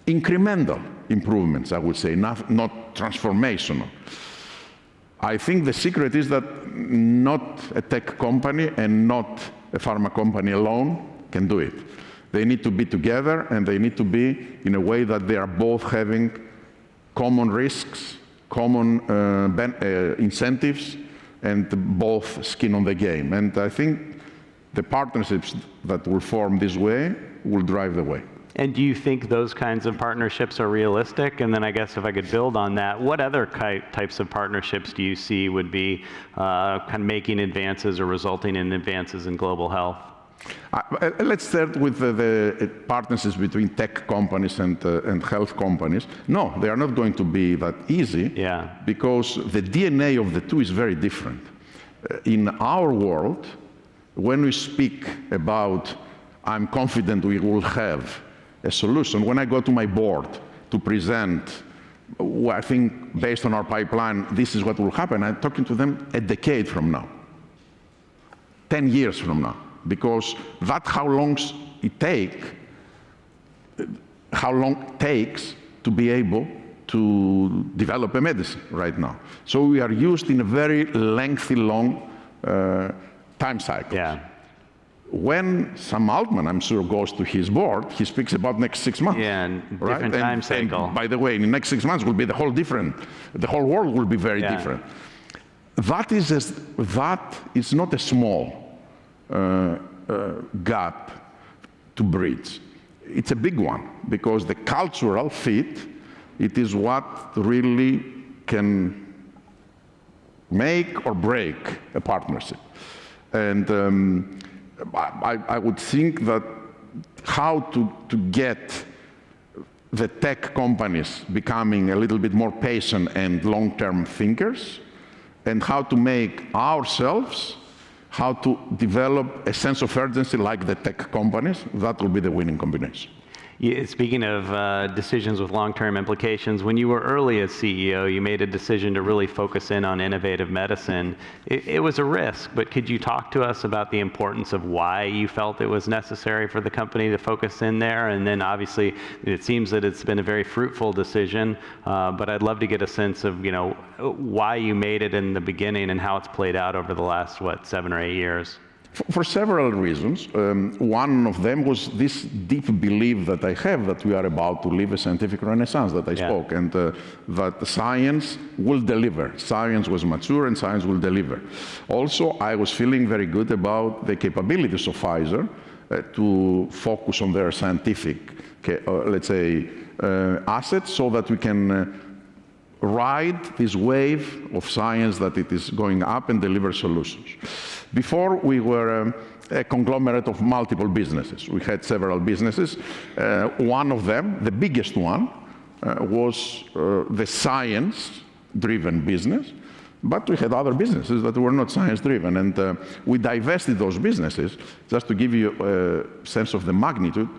Speaker 12: Incremental improvements, I would say, not transformational. I think the secret is that not a tech company and not a pharma company alone can do it. They need to be together, and they need to be in a way that they are both having common risks, common incentives, and both skin on the game. And I think the partnerships that will form this way will drive the way.
Speaker 11: And do you think those kinds of partnerships are realistic? And then I guess if I could build on that, what other types of partnerships do you see would be kind of making advances or resulting in advances in global health?
Speaker 12: Let's start with the partnerships between tech companies and health companies. No, they are not going to be that easy, because the DNA of the two is very different. In our world, when we speak about, I'm confident we will have a solution, when I go to my board to present I think based on our pipeline, this is what will happen. I'm talking to them a decade from now, 10 years from now, because that's how long it takes to be able to develop a medicine right now. So we are used in a very lengthy, long time cycle.
Speaker 11: Yeah.
Speaker 12: When Sam Altman, I'm sure, goes to his board, he speaks about next 6 months.
Speaker 11: Yeah, and
Speaker 12: right?
Speaker 11: different time cycle.
Speaker 12: And by the way, in the next 6 months will be the whole world will be very different. That is not a small gap to bridge. It's a big one, because the cultural fit, it is what really can make or break a partnership. And I would think that how to get the tech companies becoming a little bit more patient and long-term thinkers, and how to make ourselves, how to develop a sense of urgency like the tech companies, that will be the winning combination.
Speaker 11: Yeah, speaking of decisions with long-term implications, when you were early as CEO, you made a decision to really focus in on innovative medicine. It was a risk, but could you talk to us about the importance of why you felt it was necessary for the company to focus in there? And then obviously, it seems that it's been a very fruitful decision, but I'd love to get a sense of, why you made it in the beginning and how it's played out over the last, 7 or 8 years.
Speaker 12: For several reasons. One of them was this deep belief that I have that we are about to live a scientific renaissance that I spoke, and that science will deliver. Science was mature and science will deliver. Also, I was feeling very good about the capabilities of Pfizer to focus on their scientific, let's say, assets, so that we can ride this wave of science that it is going up and deliver solutions. Before, we were a conglomerate of multiple businesses. We had several businesses. One of them, the biggest one, was the science-driven business, but we had other businesses that were not science-driven, and we divested those businesses. Just to give you a sense of the magnitude,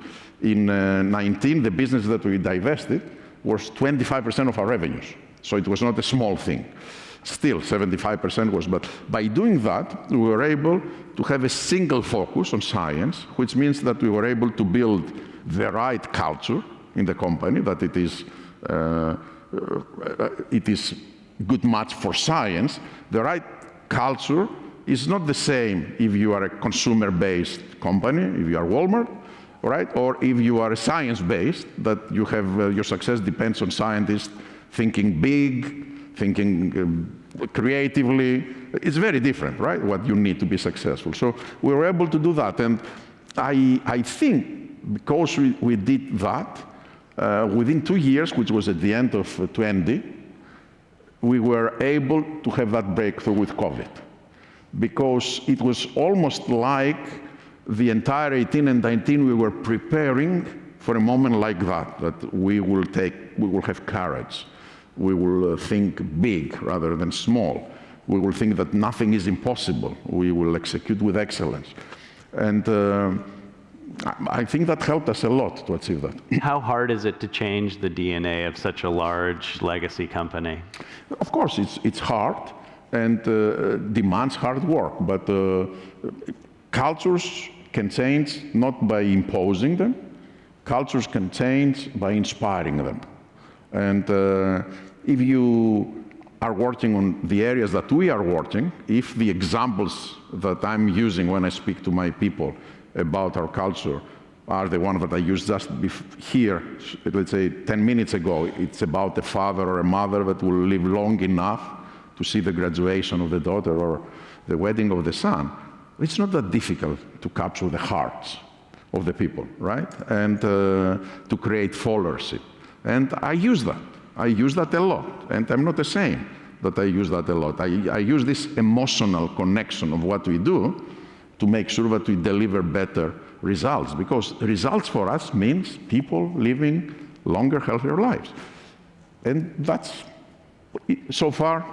Speaker 12: in 19, the business that we divested was 25% of our revenues. So it was not a small thing. Still, 75% was, but by doing that, we were able to have a single focus on science, which means that we were able to build the right culture in the company, that it is good match for science. The right culture is not the same if you are a consumer-based company, if you are Walmart, right? Or if you are science-based, that you have your success depends on scientists thinking big, thinking creatively. It's very different, right? What you need to be successful. So we were able to do that, and I think because we did that, within 2 years, which was at the end of 20, we were able to have that breakthrough with COVID, because it was almost like the entire 18 and 19 we were preparing for a moment like that we will have courage. We will think big rather than small. We will think that nothing is impossible. We will execute with excellence. And I think that helped us a lot to achieve that.
Speaker 11: How hard is it to change the DNA of such a large legacy company?
Speaker 12: Of course, it's hard and demands hard work, but cultures can change not by imposing them. Cultures can change by inspiring them. And if you are working on the areas that we are working, if the examples that I'm using when I speak to my people about our culture are the ones that I used just here, let's say 10 minutes ago, it's about a father or a mother that will live long enough to see the graduation of the daughter or the wedding of the son. It's not that difficult to capture the hearts of the people, right? And to create followership. And I use that. I use that a lot. And I'm not ashamed that I use that a lot. I use this emotional connection of what we do to make sure that we deliver better results. Because results for us means people living longer, healthier lives. And that's, so far,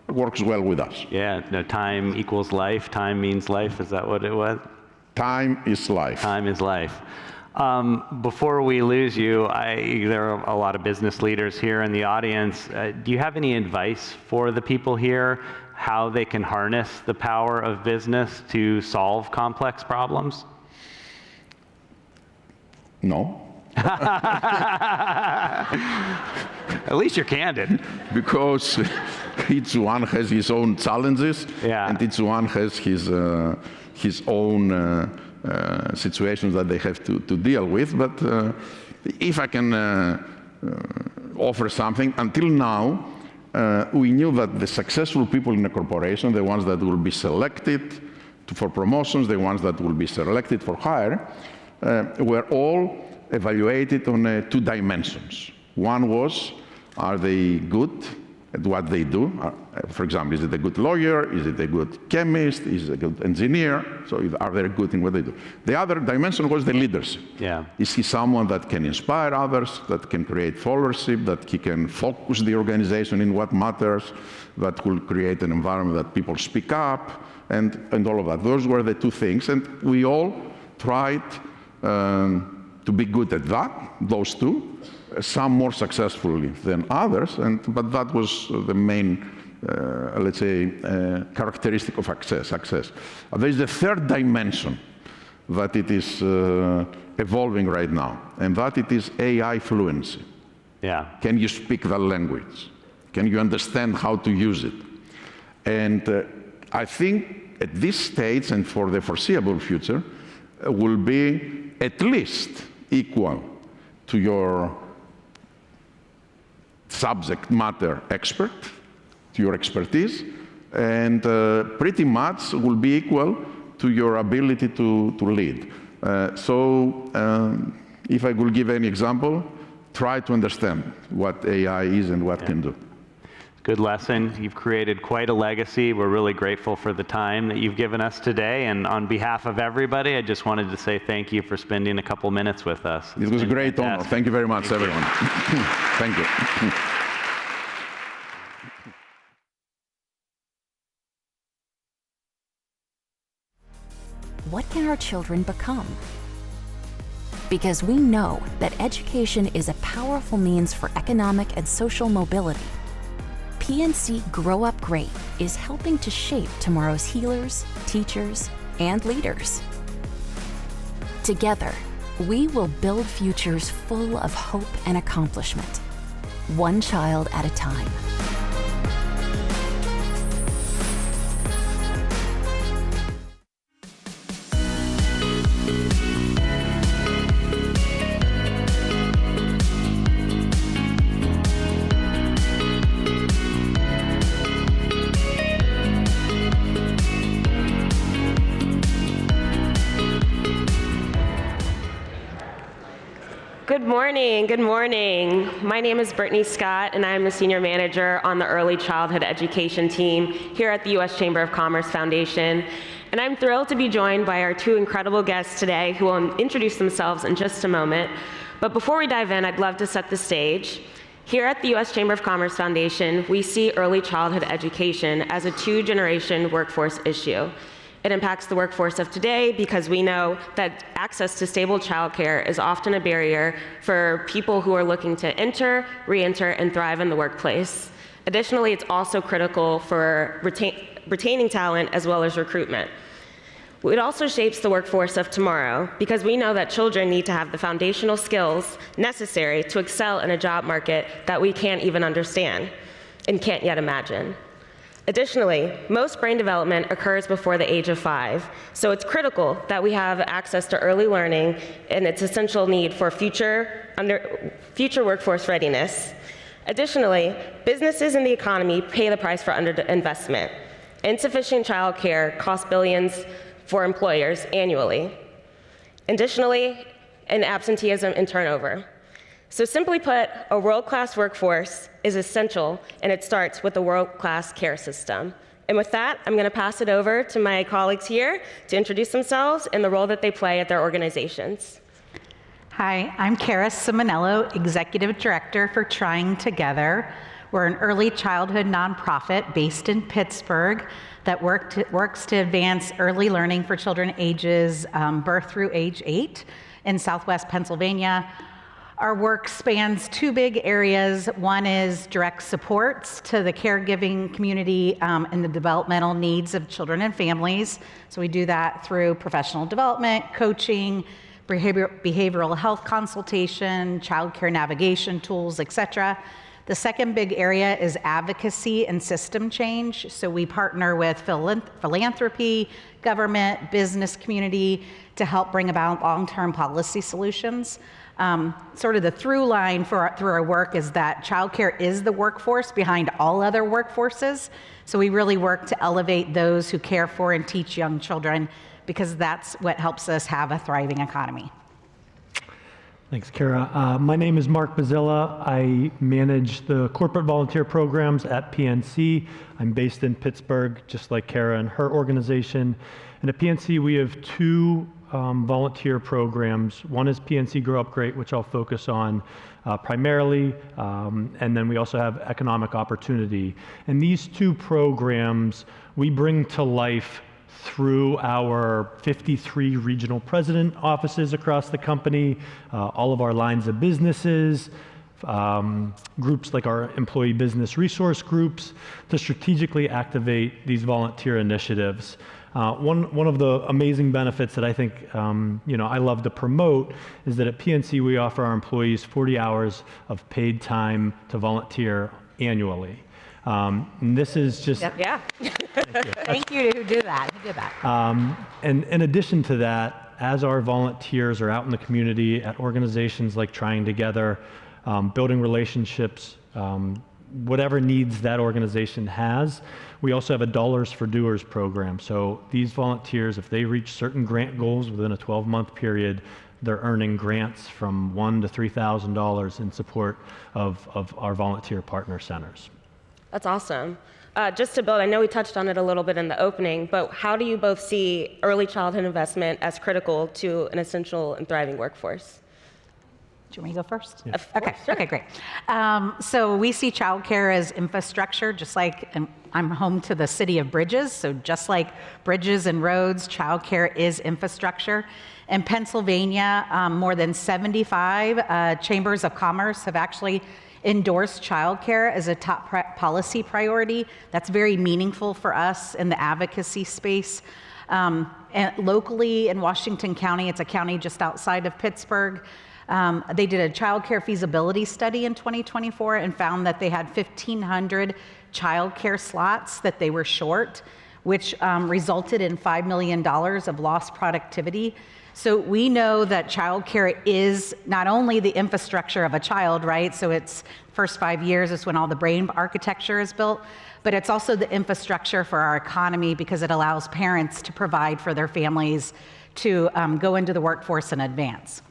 Speaker 12: works well with us.
Speaker 11: Yeah, no, time equals life. Time means life. Is that what it was?
Speaker 12: Time is life.
Speaker 11: Time is life. Before we lose you, there are a lot of business leaders here in the audience. Do you have any advice for the people here, how they can harness the power of business to solve complex problems?
Speaker 12: No.
Speaker 11: At least you're candid.
Speaker 12: Because each one has his own challenges, and each one has his own situations that they have to deal with. But if I can offer something, until now, we knew that the successful people in a corporation, the ones that will be selected for promotions, the ones that will be selected for hire, were all evaluated on 2 dimensions. One was, are they good at what they do? For example, is it a good lawyer? Is it a good chemist? Is it a good engineer? So are they good in what they do? The other dimension was the leadership. Is he someone that can inspire others, that can create followership, that he can focus the organization in what matters, that will create an environment that people speak up, and all of that. Those were the 2 things, and we all tried to be good at that, those 2. Some more successfully than others, but that was the main, let's say, characteristic of success. There is a 3rd dimension that it is evolving right now, and that it is AI fluency. Can you speak the language? Can you understand how to use it? And I think at this stage and for the foreseeable future will be at least equal to your subject matter expert, to your expertise, and pretty much will be equal to your ability to lead. If I could give any example, try to understand what AI is and what can do.
Speaker 11: Good lesson. You've created quite a legacy. We're really grateful for the time that you've given us today. And on behalf of everybody, I just wanted to say thank you for spending a couple minutes with us.
Speaker 12: It was a great honor. Thank you very much, everyone. Thank you.
Speaker 13: What can our children become? Because we know that education is a powerful means for economic and social mobility. PNC Grow Up Great is helping to shape tomorrow's healers, teachers, and leaders. Together, we will build futures full of hope and accomplishment, one child at a time.
Speaker 1: Good morning. My name is Brittany Scott, and I'm a senior manager on the early childhood education team here at the U.S. Chamber of Commerce Foundation. And I'm thrilled to be joined by our 2 incredible guests today who will introduce themselves in just a moment. But before we dive in, I'd love to set the stage. Here at the U.S. Chamber of Commerce Foundation, we see early childhood education as a 2-generation workforce issue. It impacts the workforce of today because we know that access to stable childcare is often a barrier for people who are looking to enter, re-enter, and thrive in the workplace. Additionally, it's also critical for retaining talent as well as recruitment. It also shapes the workforce of tomorrow because we know that children need to have the foundational skills necessary to excel in a job market that we can't even understand and can't yet imagine. Additionally, most brain development occurs before the age of 5, so it's critical that we have access to early learning and its essential need for future workforce readiness. Additionally, businesses in the economy pay the price for underinvestment. Insufficient childcare costs billions for employers annually. Additionally, and absenteeism and turnover. So simply put, a world-class workforce is essential, and it starts with a world-class care system. And with that, I'm going to pass it over to my colleagues here to introduce themselves and the role that they play at their organizations.
Speaker 14: Hi, I'm Kara Simonello, Executive Director for Trying Together. We're an early childhood nonprofit based in Pittsburgh that works to advance early learning for children ages birth through age 8. in Southwest Pennsylvania. Our work spans two big areas. One is direct supports to the caregiving community and the developmental needs of children and families. So we do that through professional development, coaching, behavioral health consultation, child care navigation tools, etc. The second big area is advocacy and system change. So we partner with philanthropy, government, business community to help bring about long-term policy solutions. Sort of the through line through our work is that childcare is the workforce behind all other workforces. So we really work to elevate those who care for and teach young children, because that's what helps us have a thriving economy.
Speaker 15: Thanks, Kara. My name is Mark Bazilla. I manage the corporate volunteer programs at PNC. I'm based in Pittsburgh, just like Kara and her organization. And at PNC, we have two volunteer programs. One is PNC Grow Up Great, which I'll focus on primarily, and then we also have Economic Opportunity. And these two programs we bring to life through our 53 regional president offices across the company, all of our lines of businesses, groups like our employee business resource groups, to strategically activate these volunteer initiatives. One of the amazing benefits that I think I love to promote is that at PNC we offer our employees 40 hours of paid time to volunteer annually. And this is just...
Speaker 14: Yeah. Thank you who did that.
Speaker 15: And in addition to that, as our volunteers are out in the community at organizations like Trying Together, building relationships, whatever needs that organization has, we also have a Dollars for Doers program. So these volunteers, if they reach certain grant goals within a 12-month period, they're earning grants from $1,000 to $3,000 in support of our volunteer partner centers.
Speaker 16: That's awesome. Just to build, I know we touched on it a little bit in the opening, but how do you both see early childhood investment as critical to an essential and thriving workforce?
Speaker 14: Do you want me to go first?
Speaker 15: Yeah.
Speaker 14: Okay, great. So we see childcare as infrastructure, just like I'm home to the city of bridges, so just like bridges and roads, childcare is infrastructure. In Pennsylvania, more than 75 chambers of commerce have actually endorsed childcare as a top policy priority. That's very meaningful for us in the advocacy space. And locally in Washington County, it's a county just outside of Pittsburgh, they did a childcare feasibility study in 2024 and found that they had 1,500 childcare slots that they were short, which resulted in $5 million of lost productivity. So we know that childcare is not only the infrastructure of a child, right? So it's first 5 years is when all the brain architecture is built, but it's also the infrastructure for our economy because it allows parents to provide for their families to go into the workforce in advance.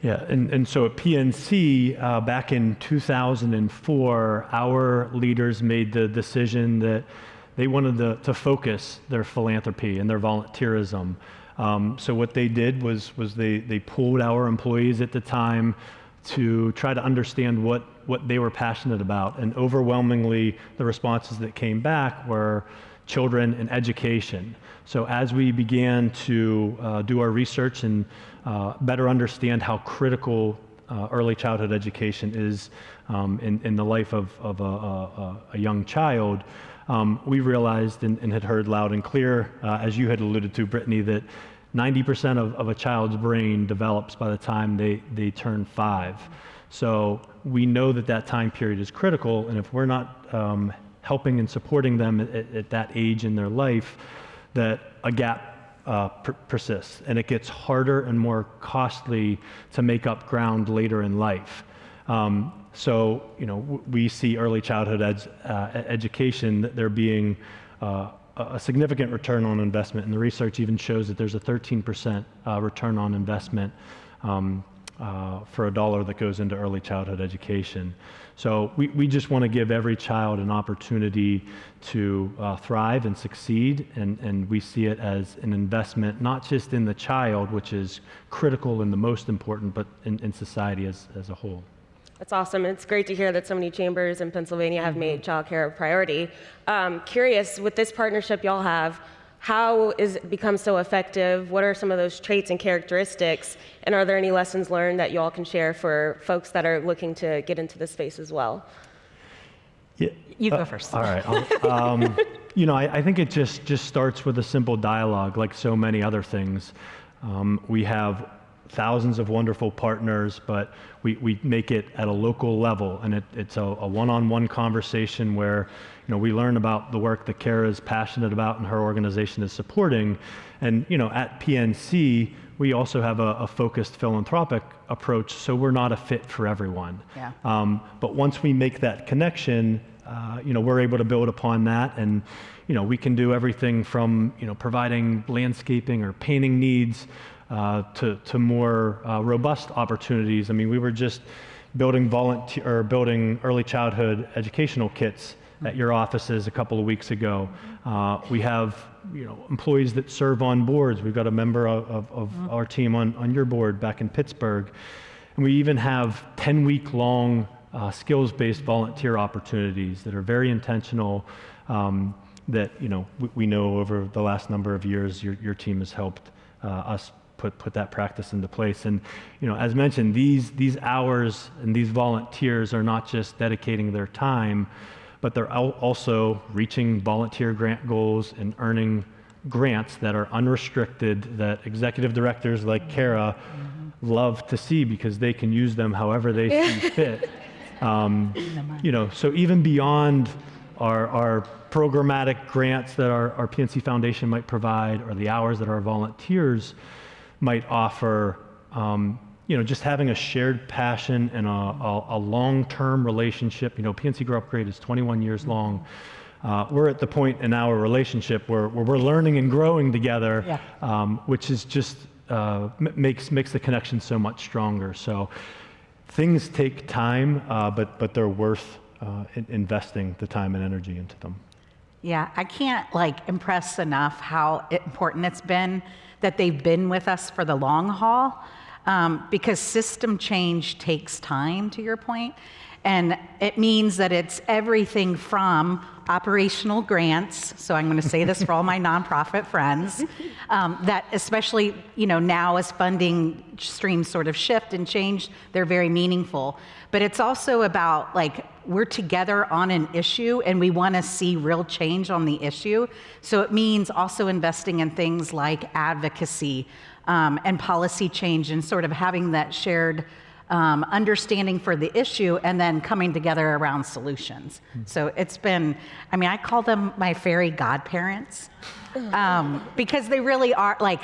Speaker 15: Yeah, and so at PNC, back in 2004, our leaders made the decision that they wanted to focus their philanthropy and their volunteerism. So what they did was they pooled our employees at the time to try to understand what they were passionate about. And overwhelmingly, the responses that came back were children and education. So as we began to do our research and better understand how critical early childhood education is in the life of a young child, we realized and had heard loud and clear, as you had alluded to, Brittany, that 90% of a child's brain develops by the time they turn 5. So we know that time period is critical, and if we're not helping and supporting them at that age in their life, that a gap persists, and it gets harder and more costly to make up ground later in life. So, we see early childhood education, there being a significant return on investment, and the research even shows that there's a 13% return on investment for $1 that goes into early childhood education. So we just want to give every child an opportunity to thrive and succeed, and we see it as an investment, not just in the child, which is critical and the most important, but in society as a whole.
Speaker 16: That's awesome. It's great to hear that so many chambers in Pennsylvania have made childcare a priority. Curious, with this partnership y'all have, How is it become so effective? What are some of those traits and characteristics? And are there any lessons learned that you all can share for folks that are looking to get into this space as well?
Speaker 15: Yeah.
Speaker 14: You go first.
Speaker 15: All right. I think it just starts with a simple dialogue, like so many other things. We have thousands of wonderful partners, but we make it at a local level, and it's a one-on-one conversation where we learn about the work that Kara is passionate about and her organization is supporting. And at PNC, we also have a focused philanthropic approach, so we're not a fit for everyone.
Speaker 14: Yeah.
Speaker 15: But once we make that connection, we're able to build upon that, and we can do everything from providing landscaping or painting needs to more robust opportunities. I mean, we were just building building early childhood educational kits at your offices a couple of weeks ago. We have employees that serve on boards. We've got a member of our team on your board back in Pittsburgh. And we even have 10-week-long skills-based volunteer opportunities that are very intentional, that we know over the last number of years your team has helped us put that practice into place. And as mentioned, these hours and these volunteers are not just dedicating their time, but they're also reaching volunteer grant goals and earning grants that are unrestricted, that executive directors like Kara love to see because they can use them however they see fit. So even beyond our programmatic grants that our PNC Foundation might provide, or the hours that our volunteers might offer, just having a shared passion and a long-term relationship. PNC Grow Up Great is 21 years long. We're at the point in our relationship where we're learning and growing together, which is just makes the connection so much stronger. So things take time, but they're worth investing the time and energy into them.
Speaker 14: Yeah, I can't impress enough how important it's been that they've been with us for the long haul, because system change takes time, to your point. And it means that it's everything from operational grants, so I'm going to say this for all my nonprofit friends, that especially now as funding streams sort of shift and change, they're very meaningful. But it's also about we're together on an issue and we want to see real change on the issue. So it means also investing in things like advocacy and policy change, and sort of having that shared understanding for the issue and then coming together around solutions. So it's been, I call them my fairy godparents, because they really are, I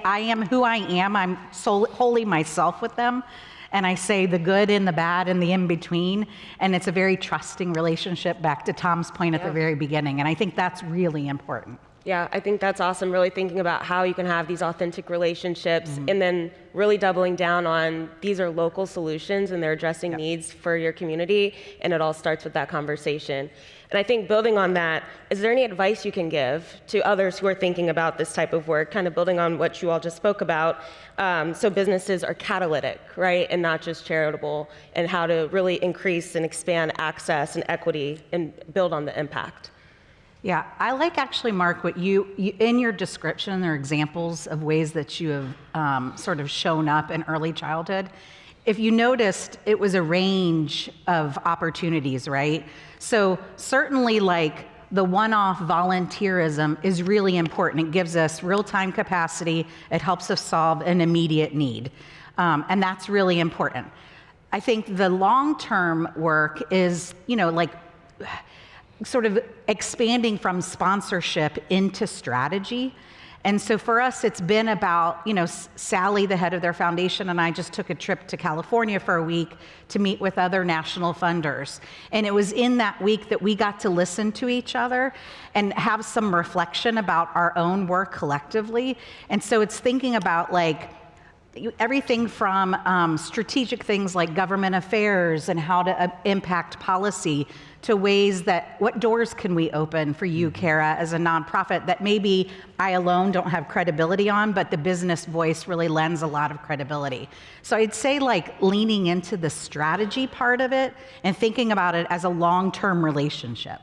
Speaker 14: am who I am. I'm wholly myself with them. And I say the good and the bad and the in-between. And it's a very trusting relationship, back to Tom's point at the very beginning. And I think that's really important.
Speaker 16: Yeah, I think that's awesome, really thinking about how you can have these authentic relationships, and then really doubling down on these are local solutions and they're addressing needs for your community, and it all starts with that conversation. And I think building on that, is there any advice you can give to others who are thinking about this type of work, kind of building on what you all just spoke about, so businesses are catalytic, right, and not just charitable, and how to really increase and expand access and equity and build on the impact?
Speaker 14: Yeah, I actually, Mark, what you in your description, there are examples of ways that you have sort of shown up in early childhood. If you noticed, it was a range of opportunities, right? So certainly the one-off volunteerism is really important. It gives us real-time capacity. It helps us solve an immediate need. And that's really important. I think the long-term work is, sort of expanding from sponsorship into strategy. And so for us, it's been about, Sally, the head of their foundation, and I just took a trip to California for a week to meet with other national funders. And it was in that week that we got to listen to each other and have some reflection about our own work collectively. And so it's thinking about everything from strategic things like government affairs and how to impact policy, to ways that, what doors can we open for you, Kara, as a nonprofit that maybe I alone don't have credibility on, but the business voice really lends a lot of credibility. So I'd say leaning into the strategy part of it and thinking about it as a long-term relationship.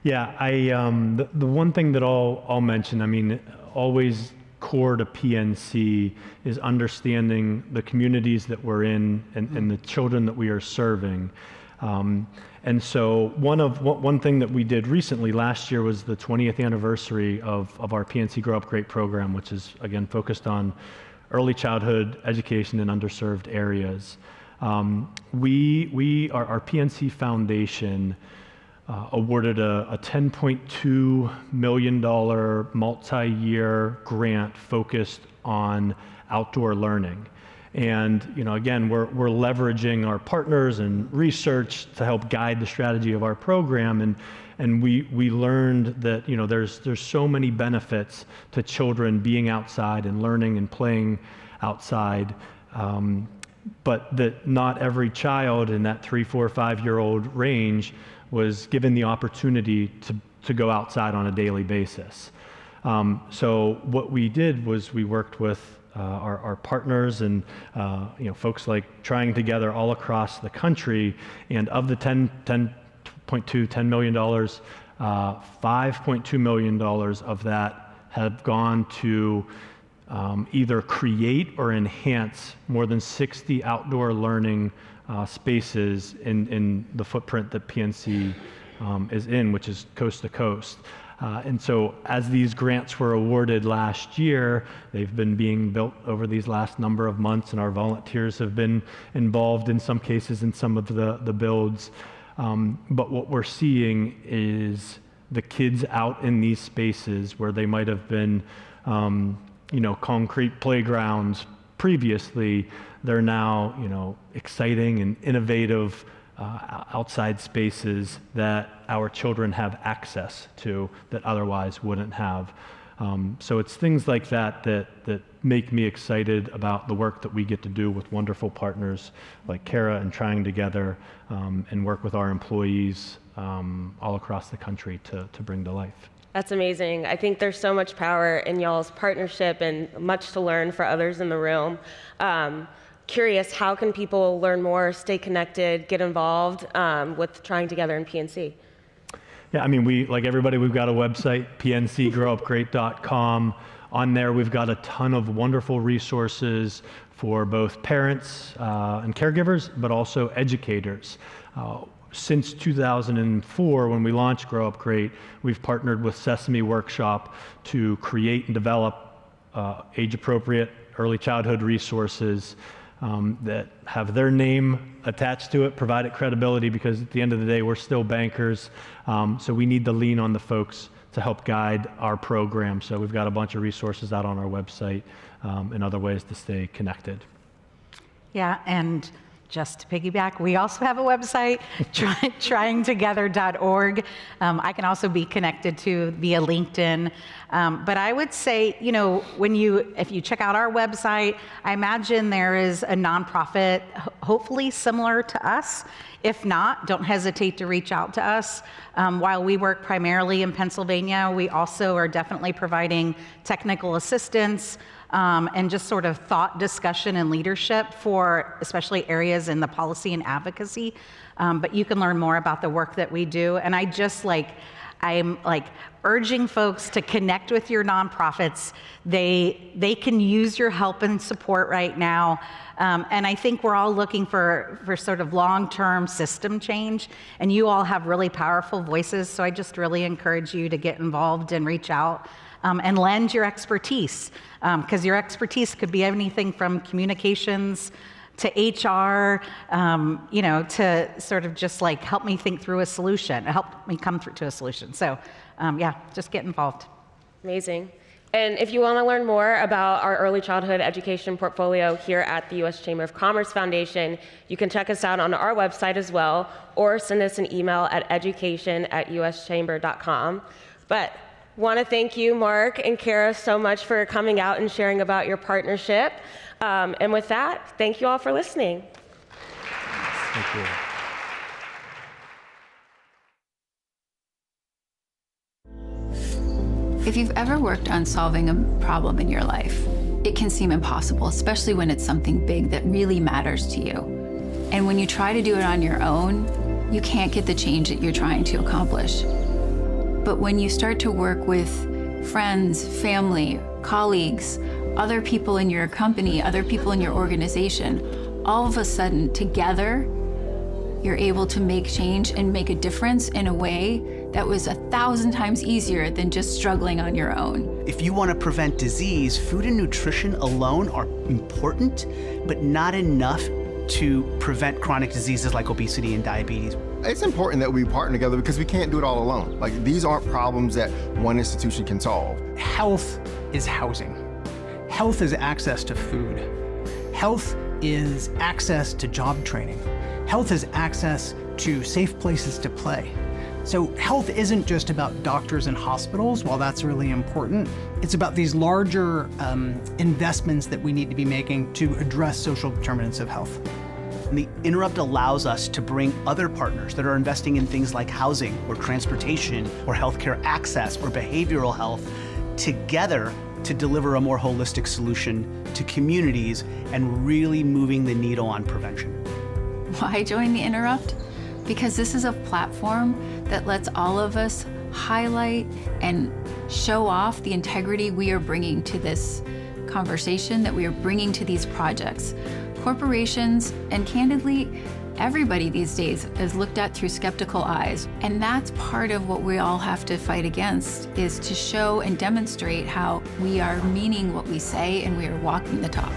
Speaker 15: Yeah, the one thing that I'll mention, I mean, always core to PNC is understanding the communities that we're in and the children that we are serving. And so one thing that we did recently last year was the 20th anniversary of our PNC Grow Up Great program, which is again focused on early childhood education in underserved areas. Our PNC Foundation awarded a $10.2 million multi-year grant focused on outdoor learning. And again, we're leveraging our partners and research to help guide the strategy of our program. And we learned that there's so many benefits to children being outside and learning and playing outside, but that not every child in that 3, 4, 5-year-old range was given the opportunity to go outside on a daily basis. So what we did was we worked with our partners and folks like Trying Together all across the country, and of the $10 million, $5.2 million of that have gone to either create or enhance more than 60 outdoor learning spaces in the footprint that PNC is in, which is coast to coast. And so as these grants were awarded last year, they've been being built over these last number of months, and our volunteers have been involved in some cases in some of the builds. But what we're seeing is the kids out in these spaces where they might have been, concrete playgrounds previously, they're now, exciting and innovative outside spaces that our children have access to that otherwise wouldn't have. So it's things like that make me excited about the work that we get to do with wonderful partners like Kara and Trying Together, and work with our employees all across the country to bring to life.
Speaker 16: That's amazing. I think there's so much power in y'all's partnership and much to learn for others in the room. Curious, how can people learn more, stay connected, get involved with Trying Together and PNC?
Speaker 15: Yeah, I mean, like everybody, we've got a website, pncgrowupgreat.com. On there, we've got a ton of wonderful resources for both parents and caregivers, but also educators. Since 2004, when we launched Grow Up Great, we've partnered with Sesame Workshop to create and develop age-appropriate early childhood resources that have their name attached to it, provide it credibility, because at the end of the day, we're still bankers. So we need to lean on the folks to help guide our program. So we've got a bunch of resources out on our website and other ways to stay connected.
Speaker 14: Yeah, and just to piggyback, we also have a website, tryingtogether.org. I can also be connected to via LinkedIn. But I would say, if you check out our website, I imagine there is a nonprofit, hopefully similar to us. If not, don't hesitate to reach out to us. While we work primarily in Pennsylvania, we also are definitely providing technical assistance and just sort of thought discussion and leadership for especially areas in the policy and advocacy. But you can learn more about the work that we do. And I'm urging folks to connect with your nonprofits. They can use your help and support right now. And I think we're all looking for sort of long-term system change, and you all have really powerful voices, so I just really encourage you to get involved and reach out and lend your expertise, because your expertise could be anything from communications to HR, to sort of just help me think through a solution, help me come through to a solution. So just get involved.
Speaker 16: Amazing. And if you want to learn more about our early childhood education portfolio here at the U.S. Chamber of Commerce Foundation, you can check us out on our website as well, or send us an email at education@uschamber.com. But want to thank you, Mark and Kara, so much for coming out and sharing about your partnership. And with that, thank you all for listening.
Speaker 15: Thank you.
Speaker 17: If you've ever worked on solving a problem in your life, it can seem impossible, especially when it's something big that really matters to you. And when you try to do it on your own, you can't get the change that you're trying to accomplish. But when you start to work with friends, family, colleagues, other people in your company, other people in your organization, all of a sudden, together, you're able to make change and make a difference in a way that was 1,000 times easier than just struggling on your own.
Speaker 18: If you want to prevent disease, food and nutrition alone are important, but not enough to prevent chronic diseases like obesity and diabetes.
Speaker 19: It's important that we partner together because we can't do it all alone. Like, these aren't problems that one institution can solve.
Speaker 20: Health is housing. Health is access to food. Health is access to job training. Health is access to safe places to play. So health isn't just about doctors and hospitals, while that's really important. It's about these larger investments that we need to be making to address social determinants of health.
Speaker 18: And the Interrupt allows us to bring other partners that are investing in things like housing or transportation or healthcare access or behavioral health together to deliver a more holistic solution to communities and really moving the needle on prevention.
Speaker 17: Why join the Interrupt? Because this is a platform that lets all of us highlight and show off the integrity we are bringing to this conversation, that we are bringing to these projects. Corporations, and candidly, everybody these days is looked at through skeptical eyes. And that's part of what we all have to fight against, is to show and demonstrate how we are meaning what we say and we are walking the talk.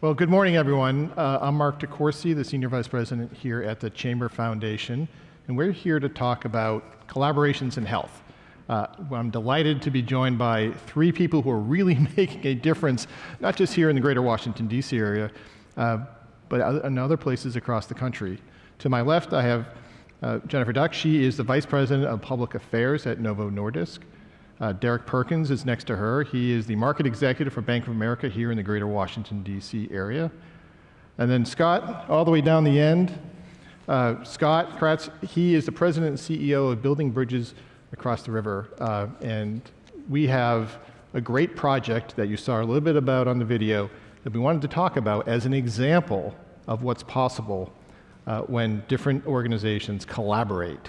Speaker 21: Well, good morning, everyone. I'm Mark DeCourcy, the Senior Vice President here at the Chamber Foundation, and we're here to talk about collaborations in health. I'm delighted to be joined by three people who are really making a difference, not just here in the greater Washington, D.C. area, but in other places across the country. To my left, I have Jennifer Duck. She is the Vice President of Public Affairs at Novo Nordisk. Derek Perkins is next to her. He is the Market Executive for Bank of America here in the greater Washington, D.C. area. And then Scott, all the way down the end, Scott Kratz, he is the President and CEO of Building Bridges Across the River. And we have a great project that you saw a little bit about on the video that we wanted to talk about as an example of what's possible when different organizations collaborate.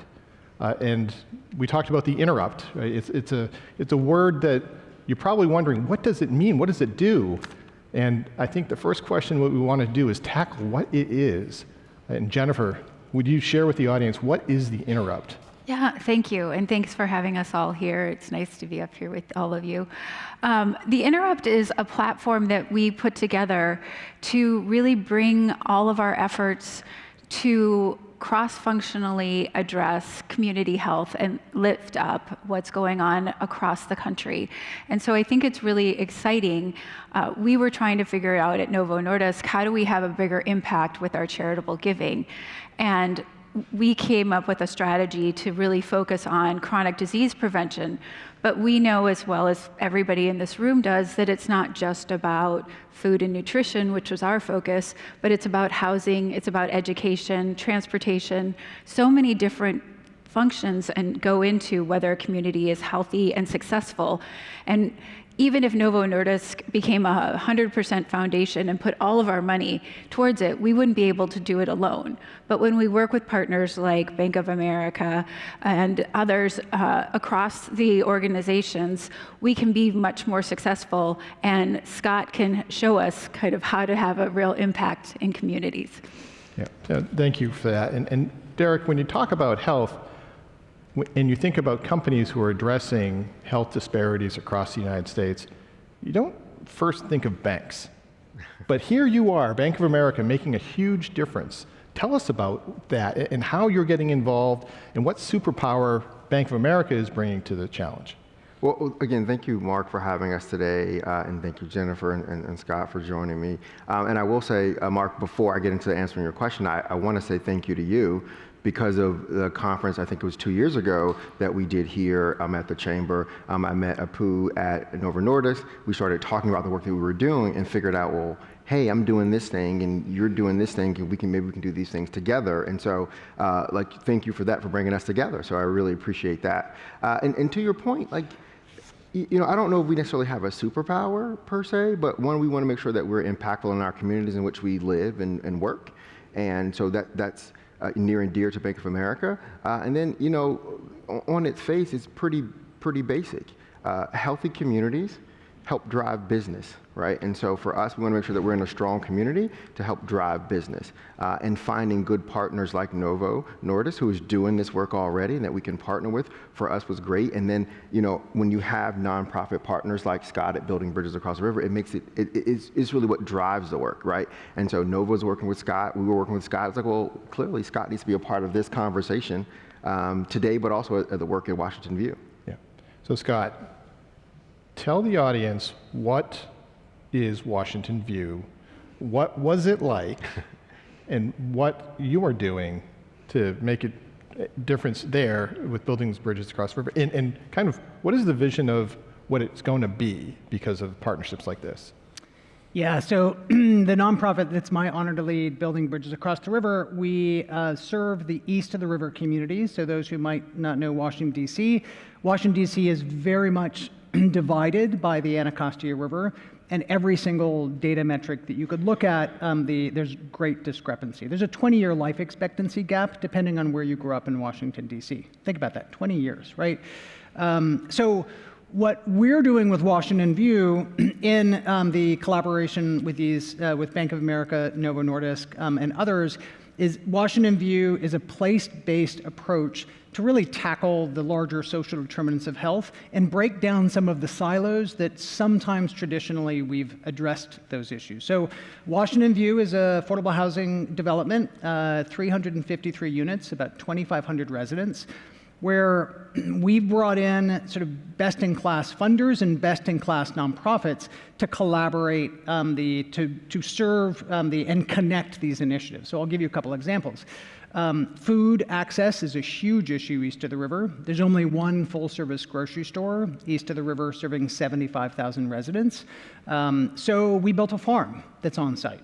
Speaker 21: And we talked about the Interrupt. Right? It's a word that you're probably wondering, what does it mean? What does it do? And I think the first question what we want to do is tackle what it is. And Jennifer, would you share with the audience, what is the Interrupt?
Speaker 17: Yeah, thank you, and thanks for having us all here. It's nice to be up here with all of you. The Interrupt is a platform that we put together to really bring all of our efforts to cross-functionally address community health and lift up what's going on across the country. And so I think it's really exciting. We were trying to figure out at Novo Nordisk, how do we have a bigger impact with our charitable giving? And we came up with a strategy to really focus on chronic disease prevention. But we know, as well as everybody in this room does, that it's not just about food and nutrition, which was our focus, but it's about housing, it's about education, transportation, so many different functions and go into whether a community is healthy and successful. And even if Novo Nordisk became a 100% foundation and put all of our money towards it, we wouldn't be able to do it alone. But when we work with partners like Bank of America and others across the organizations, we can be much more successful, and Scott can show us kind of how to have a real impact in communities.
Speaker 21: Yeah, thank you for that. And Derek, when you talk about health, and you think about companies who are addressing health disparities across the United States, you don't first think of banks. But here you are, Bank of America, making a huge difference. Tell us about that and how you're getting involved and what superpower Bank of America is bringing to the challenge.
Speaker 19: Well, again, thank you, Mark, for having us today, and thank you, Jennifer and Scott, for joining me. And I will say, Mark, before I get into answering your question, I want to say thank you to you, because of the conference, I think it was 2 years ago, that we did here at the Chamber. I met Apu at Novo Nordisk. We started talking about the work that we were doing and figured out, well, hey, I'm doing this thing and you're doing this thing, and maybe we can do these things together. And so, thank you for that, for bringing us together. So I really appreciate that. And to your point, I don't know if we necessarily have a superpower per se, but one, we want to make sure that we're impactful in our communities in which we live and work. And so that's near and dear to Bank of America. And then, on its face, it's pretty basic. Healthy communities help drive business, right? And so for us, we want to make sure that we're in a strong community to help drive business. And finding good partners like Novo Nordisk, who is doing this work already and that we can partner with, for us was great. And then, when you have nonprofit partners like Scott at Building Bridges Across the River, it makes it's really what drives the work, right? And so Novo's working with Scott, we were working with Scott. It's like, well, clearly Scott needs to be a part of this conversation today, but also at the work at Washington View.
Speaker 21: Yeah. So Scott, tell the audience, what is Washington View? What was it like? And what you are doing to make a difference there with building these bridges across the river? And kind of, what is the vision of what it's going to be because of partnerships like this?
Speaker 20: Yeah, so the nonprofit that's my honor to lead, Building Bridges Across the River, we serve the east of the river communities. So those who might not know Washington, D.C., Washington, D.C. is very much divided by the Anacostia River, and every single data metric that you could look at, there's great discrepancy. There's a 20-year life expectancy gap depending on where you grew up in Washington, D.C. Think about that, 20 years, right? So what we're doing with Washington View in the collaboration with with Bank of America, Novo Nordisk, and others, is Washington View is a place-based approach to really tackle the larger social determinants of health and break down some of the silos that sometimes traditionally we've addressed those issues. So Washington View is a affordable housing development, 353 units, about 2,500 residents, where we've brought in sort of best-in-class funders and best-in-class nonprofits to collaborate to serve and connect these initiatives. So I'll give you a couple examples. Food access is a huge issue east of the river. There's only one full-service grocery store east of the river serving 75,000 residents. So we built a farm that's on site.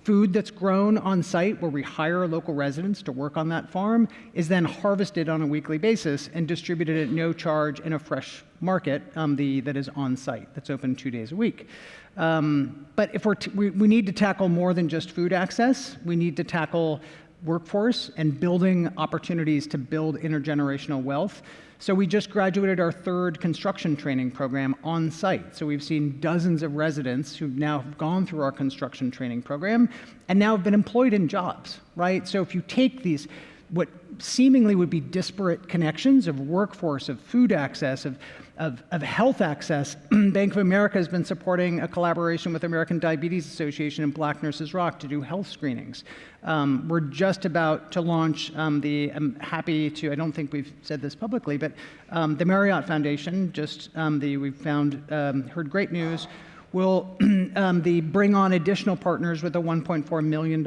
Speaker 20: Food that's grown on site, where we hire local residents to work on that farm, is then harvested on a weekly basis and distributed at no charge in a fresh market that is on site, that's open 2 days a week. But if we need to tackle more than just food access, we need to tackle workforce and building opportunities to build intergenerational wealth. So we just graduated our 3rd construction training program on site. So we've seen dozens of residents who've now gone through our construction training program and now have been employed in jobs, right? So if you take these, what seemingly would be disparate connections of workforce, of food access, of health access, Bank of America has been supporting a collaboration with American Diabetes Association and Black Nurses Rock to do health screenings. We're just about to launch I'm happy to, I don't think we've said this publicly, but the Marriott Foundation, we've heard great news, will bring on additional partners with a $1.4 million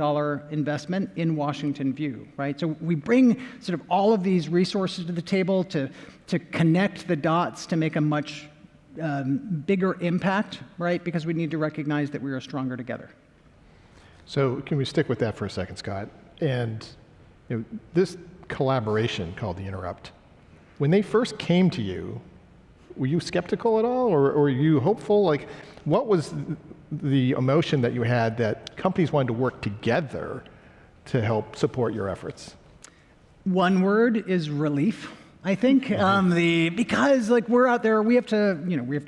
Speaker 20: investment in Washington View, right? So we bring sort of all of these resources to the table to connect the dots to make a much bigger impact, right? Because we need to recognize that we are stronger together.
Speaker 21: So can we stick with that for a second, Scott? And this collaboration called the Interrupt, when they first came to you, were you skeptical at all, or were you hopeful? Like, what was the emotion that you had that companies wanted to work together to help support your efforts?
Speaker 20: One word is relief, I think, because like we're out there, we have to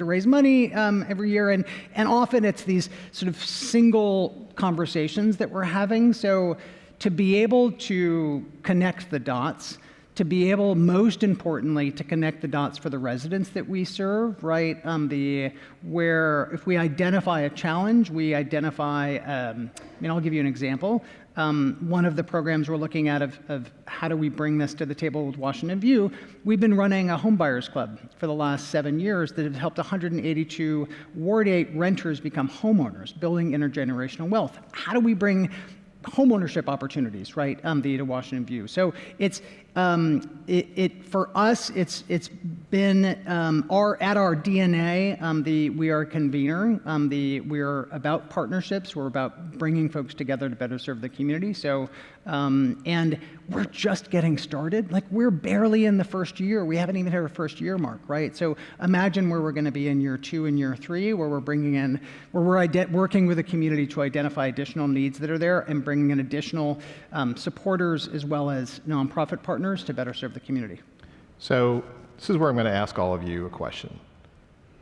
Speaker 20: raise money every year, and often it's these sort of single conversations that we're having. So to be able to connect the dots, to be able, most importantly, to connect the dots for the residents that we serve, right? Where if we identify a challenge, we identify, I'll give you an example. One of the programs we're looking at of how do we bring this to the table with Washington View, we've been running a home buyers club for the last 7 years that have helped 182 Ward 8 renters become homeowners, building intergenerational wealth. How do we bring homeownership opportunities, right, via Washington View. So it's for us, it's been at our DNA. We are a convener. We are about partnerships. We're about bringing folks together to better serve the community. So and we're just getting started. Like, we're barely in the first year. We haven't even hit our first year mark, right? So imagine where we're going to be in year 2 and year 3, where we're bringing in, where we're working with the community to identify additional needs that are there and bringing in additional supporters as well as nonprofit partners to better serve the community.
Speaker 21: So this is where I'm going to ask all of you a question.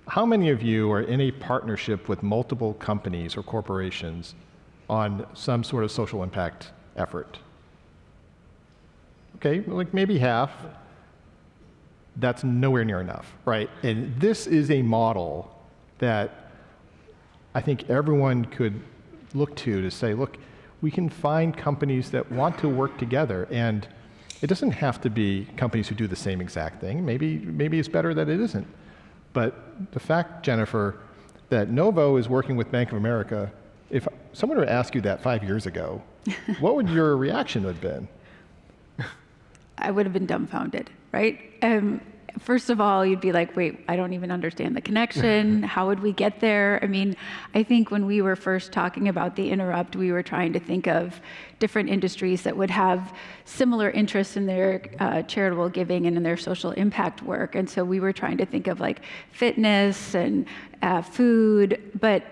Speaker 21: How many of you are in a partnership with multiple companies or corporations on some sort of social impact effort? Okay, like maybe half. That's nowhere near enough, right? And this is a model that I think everyone could look to say, look, we can find companies that want to work together, and it doesn't have to be companies who do the same exact thing. Maybe it's better that it isn't. But the fact, Jennifer, that Novo is working with Bank of America, if someone were to ask you that 5 years ago, what would your reaction have been?
Speaker 17: I would have been dumbfounded, right? First of all, you'd be like, wait, I don't even understand the connection. How would we get there? I mean, I think when we were first talking about the Interrupt, we were trying to think of different industries that would have similar interests in their charitable giving and in their social impact work. And so we were trying to think of like fitness and food, but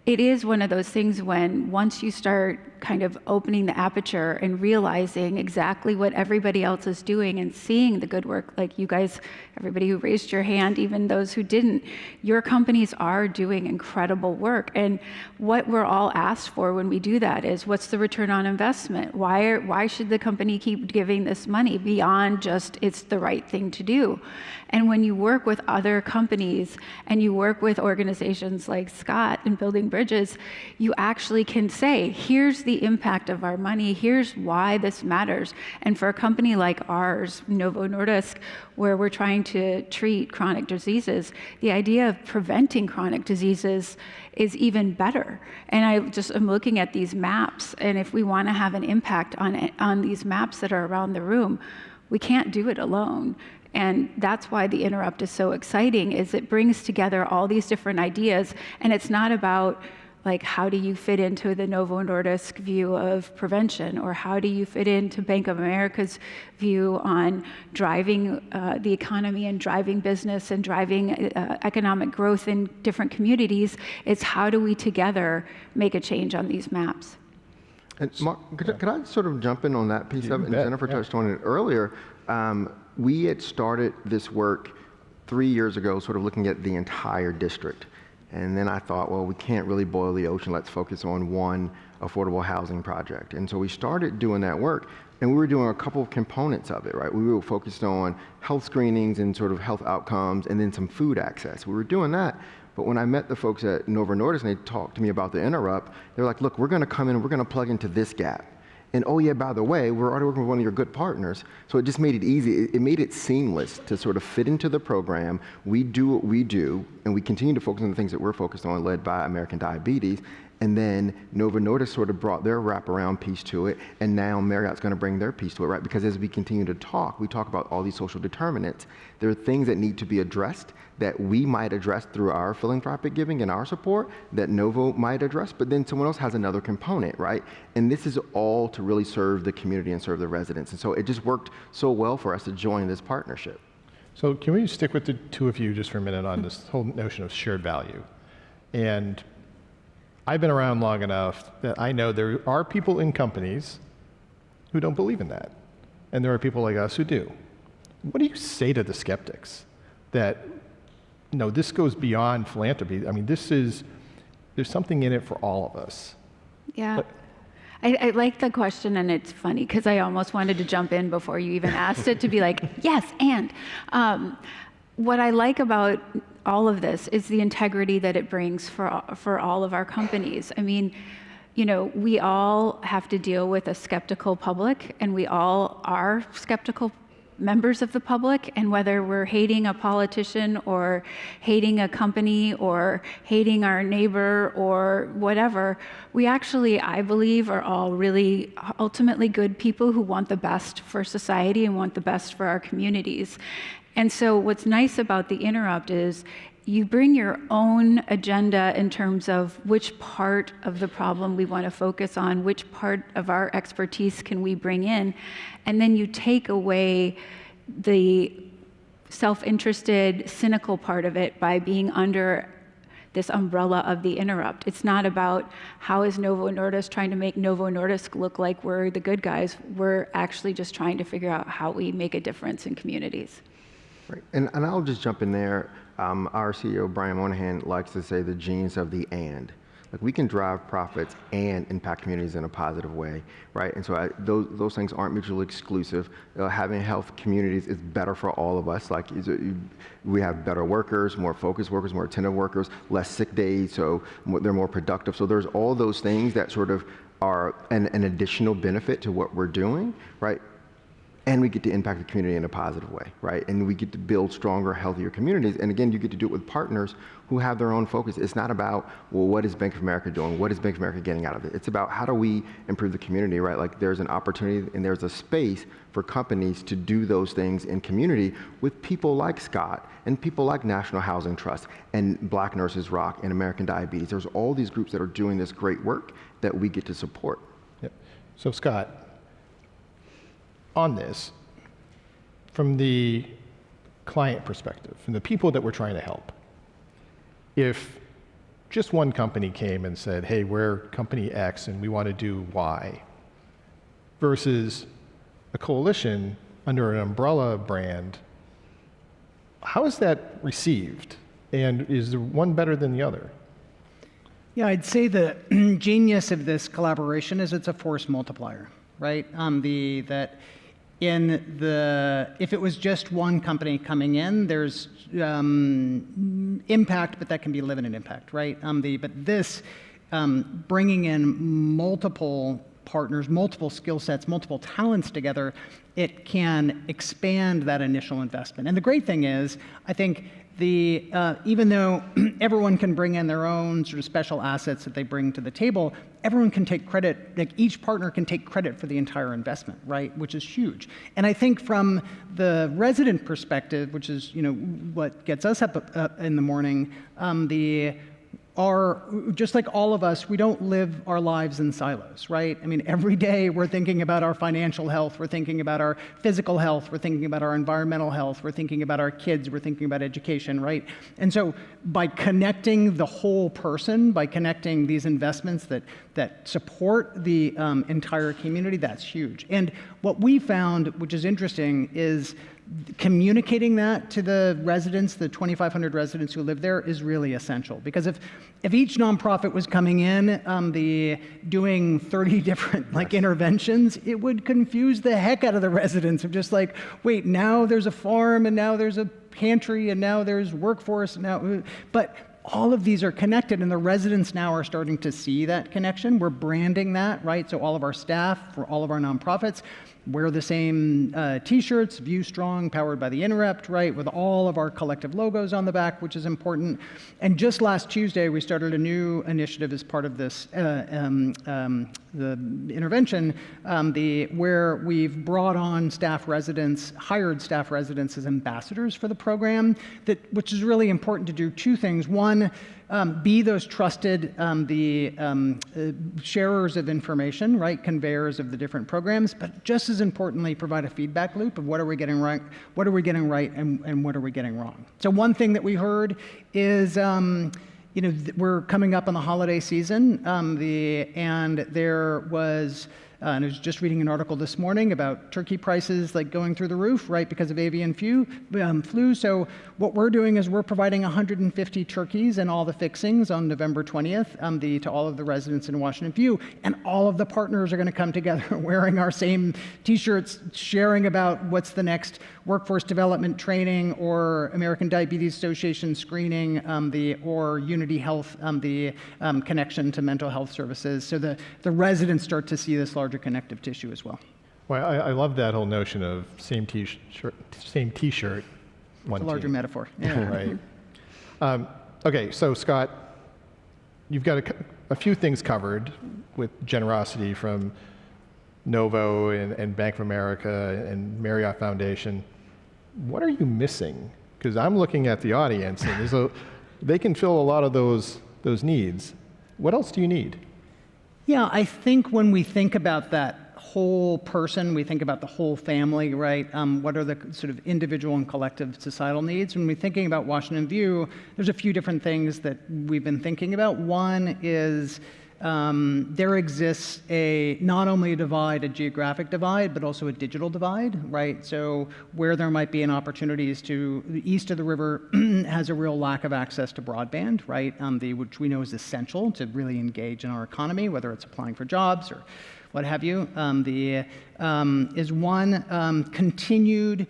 Speaker 17: it is one of those things when once you start kind of opening the aperture and realizing exactly what everybody else is doing and seeing the good work, like you guys, everybody who raised your hand, even those who didn't, your companies are doing incredible work. And what we're all asked for when we do that is, what's the return on investment? Why should the company keep giving this money beyond just it's the right thing to do? And when you work with other companies and you work with organizations like Scott and Building Bridges, you actually can say, here's the impact of our money, here's why this matters. And for a company like ours, Novo Nordisk, where we're trying to treat chronic diseases, the idea of preventing chronic diseases is even better. And I just am looking at these maps, and if we want to have an impact on these maps that are around the room, we can't do it alone. And that's why the Interrupt is so exciting, is it brings together all these different ideas, and it's not about like, how do you fit into the Novo Nordisk view of prevention, or how do you fit into Bank of America's view on driving the economy and driving business and driving economic growth in different communities. It's how do we together make a change on these maps.
Speaker 19: And Mark, could I sort of jump in on that piece of it? And Jennifer touched on it earlier. We had started this work 3 years ago, sort of looking at the entire district. And then I thought, well, we can't really boil the ocean. Let's focus on one affordable housing project. And so we started doing that work, and we were doing a couple of components of it, right? We were focused on health screenings and sort of health outcomes, and then some food access. We were doing that. But when I met the folks at Novo Nordisk and they talked to me about the Interrupt, they were like, look, we're going to come in and we're going to plug into this gap. And oh yeah, by the way, we're already working with one of your good partners. So it just made it easy. It made it seamless to sort of fit into the program. We do what we do, and we continue to focus on the things that we're focused on, led by American Diabetes. And then Novo Nordisk sort of brought their wraparound piece to it, and now Marriott's going to bring their piece to it, right? Because as we continue to talk, we talk about all these social determinants. There are things that need to be addressed that we might address through our philanthropic giving and our support that Novo might address, but then someone else has another component, right? And this is all to really serve the community and serve the residents. And so it just worked so well for us to join this partnership.
Speaker 21: So can we stick with the two of you just for a minute on this whole notion of shared value? And I've been around long enough that I know there are people in companies who don't believe in that. And there are people like us who do. What do you say to the skeptics that, no, this goes beyond philanthropy? I mean, there's something in it for all of us.
Speaker 17: Yeah. I like the question, and it's funny because I almost wanted to jump in before you even asked it to be like, yes, and. What I like about all of this is the integrity that it brings for all of our companies. I mean, you know, we all have to deal with a skeptical public, and we all are skeptical members of the public, and whether we're hating a politician or hating a company or hating our neighbor or whatever, we actually, I believe, are all really ultimately good people who want the best for society and want the best for our communities. And so what's nice about the Interrupt is you bring your own agenda in terms of which part of the problem we want to focus on, which part of our expertise can we bring in, and then you take away the self-interested, cynical part of it by being under this umbrella of the Interrupt. It's not about how is Novo Nordisk trying to make Novo Nordisk look like we're the good guys. We're actually just trying to figure out how we make a difference in communities.
Speaker 19: Right. And I'll just jump in there. Our CEO, Brian Moynihan, likes to say the genius of the and. Like, we can drive profits and impact communities in a positive way, right? And so those things aren't mutually exclusive. Having health communities is better for all of us. Like, we have better workers, more focused workers, more attentive workers, less sick days, so they're more productive. So there's all those things that sort of are an additional benefit to what we're doing, right? And we get to impact the community in a positive way, right? And we get to build stronger, healthier communities. And again, you get to do it with partners who have their own focus. It's not about, well, what is Bank of America doing? What is Bank of America getting out of it? It's about how do we improve the community, right? Like, there's an opportunity and there's a space for companies to do those things in community with people like Scott and people like National Housing Trust and Black Nurses Rock and American Diabetes. There's all these groups that are doing this great work that we get to support.
Speaker 21: Yep. So Scott, on this, from the client perspective, from the people that we're trying to help, if just one company came and said, hey, we're company X and we want to do Y, versus a coalition under an umbrella brand, how is that received? And is the one better than the other?
Speaker 20: Yeah, I'd say the genius of this collaboration is it's a force multiplier, right? If it was just one company coming in, there's impact, but that can be limited impact, right? But this, bringing in multiple partners, multiple skill sets, multiple talents together, it can expand that initial investment. And the great thing is, I think even though everyone can bring in their own sort of special assets that they bring to the table, everyone can take credit, like each partner can take credit for the entire investment, right? Which is huge. And I think from the resident perspective, which is, what gets us up in the morning, just like all of us, we don't live our lives in silos, right? I mean, every day we're thinking about our financial health, we're thinking about our physical health, we're thinking about our environmental health, we're thinking about our kids, we're thinking about education, right? And so by connecting the whole person, by connecting these investments that support the entire community, that's huge. And what we found, which is interesting, is communicating that to the residents, the 2,500 residents who live there, is really essential. Because if each nonprofit was coming in, doing 30 different interventions, it would confuse the heck out of the residents of just like, wait, now there's a farm, and now there's a pantry, and now there's workforce, but all of these are connected, and the residents now are starting to see that connection. We're branding that, right? So all of our staff for all of our nonprofits wear the same T-shirts, View Strong, powered by the Interrupt, right, with all of our collective logos on the back, which is important. And just last Tuesday, we started a new initiative as part of this, the intervention, where we've brought on staff residents, hired staff residents as ambassadors for the program, which is really important to do two things. One, be those trusted sharers of information, right, conveyors of the different programs, but just as importantly, provide a feedback loop of what are we getting right, and what are we getting wrong. So one thing that we heard is, we're coming up on the holiday season, and there was. And I was just reading an article this morning about turkey prices going through the roof, right, because of avian flu. So what we're doing is we're providing 150 turkeys and all the fixings on November 20th to all of the residents in Washington View. And all of the partners are going to come together wearing our same T-shirts, sharing about what's the next workforce development training or American Diabetes Association screening, or Unity Health, the connection to mental health services. So the residents start to see this larger connective tissue as well.
Speaker 21: Well, I love that whole notion of same T-shirt, one
Speaker 20: It's a larger
Speaker 21: team.
Speaker 20: metaphor. Yeah.
Speaker 21: Right. Okay, so Scott, you've got a few things covered with generosity from Novo and Bank of America and Marriott Foundation. What are you missing? Because I'm looking at the audience, and they can fill a lot of those needs. What else do you need?
Speaker 20: Yeah, I think when we think about that whole person, we think about the whole family, right? What are the sort of individual and collective societal needs? When we're thinking about Washington View, there's a few different things that we've been thinking about. One is there exists not only a geographic divide, but also a digital divide, right? So where there might be an opportunities the east of the river has a real lack of access to broadband, right? Which we know is essential to really engage in our economy, whether it's applying for jobs or what have you. Continued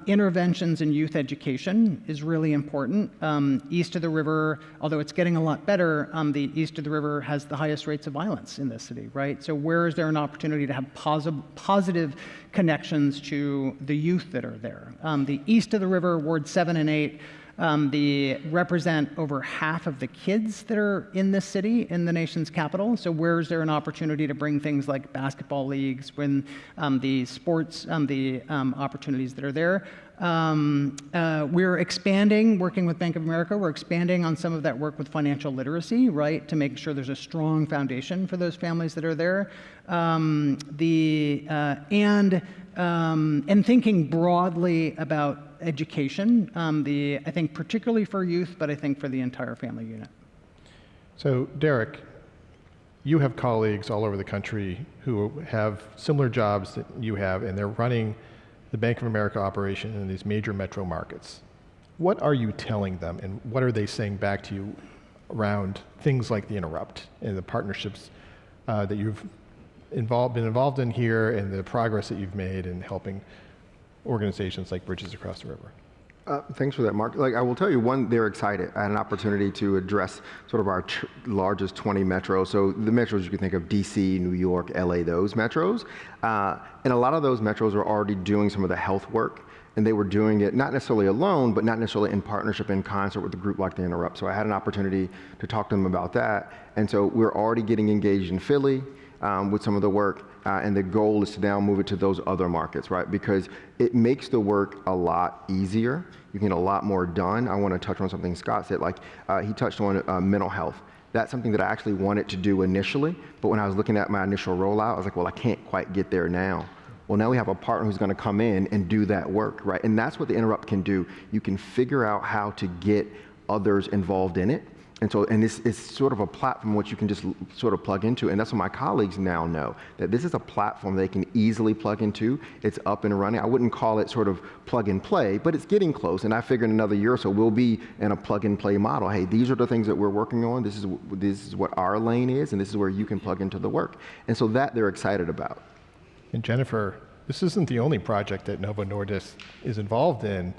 Speaker 20: interventions in youth education is really important. East of the river, although it's getting a lot better, the east of the river has the highest rates of violence in this city, right? So where is there an opportunity to have positive connections to the youth that are there? The east of the river, Ward 7 and 8, represent over half of the kids that are in this city, in the nation's capital. So where is there an opportunity to bring things like basketball leagues, when the sports, opportunities that are there? We're expanding, working with Bank of America, we're expanding on some of that work with financial literacy, right, to make sure there's a strong foundation for those families that are there. And thinking broadly about education, I think particularly for youth, but I think for the entire family unit.
Speaker 21: So Derek, you have colleagues all over the country who have similar jobs that you have, and they're running the Bank of America operation in these major metro markets. What are you telling them, and what are they saying back to you around things like the Interrupt and the partnerships that you've been involved in here, and the progress that you've made in helping organizations like Bridges Across the River?
Speaker 19: Thanks for that, Mark. I will tell you, one, they're excited. I had an opportunity to address sort of our largest 20 metros. So the metros you can think of, DC, New York, LA, those metros. And a lot of those metros are already doing some of the health work. And they were doing it not necessarily alone, but not necessarily in partnership, in concert with a group like the Interrupt. So I had an opportunity to talk to them about that. And so we're already getting engaged in Philly with some of the work. And the goal is to now move it to those other markets, right? Because it makes the work a lot easier. You can get a lot more done. I want to touch on something Scott said, he touched on mental health. That's something that I actually wanted to do initially, but when I was looking at my initial rollout, I was like, well, I can't quite get there now. Well, now we have a partner who's going to come in and do that work, right? And that's what the Interrupt can do. You can figure out how to get others involved in it. And this is sort of a platform which you can just sort of plug into. And that's what my colleagues now know, that this is a platform they can easily plug into. It's up and running. I wouldn't call it sort of plug and play, but it's getting close. And I figure in another year or so, we'll be in a plug and play model. Hey, these are the things that we're working on. This is what our lane is, and this is where you can plug into the work. And so that they're excited about.
Speaker 21: And Jennifer, this isn't the only project that Novo Nordisk is involved in.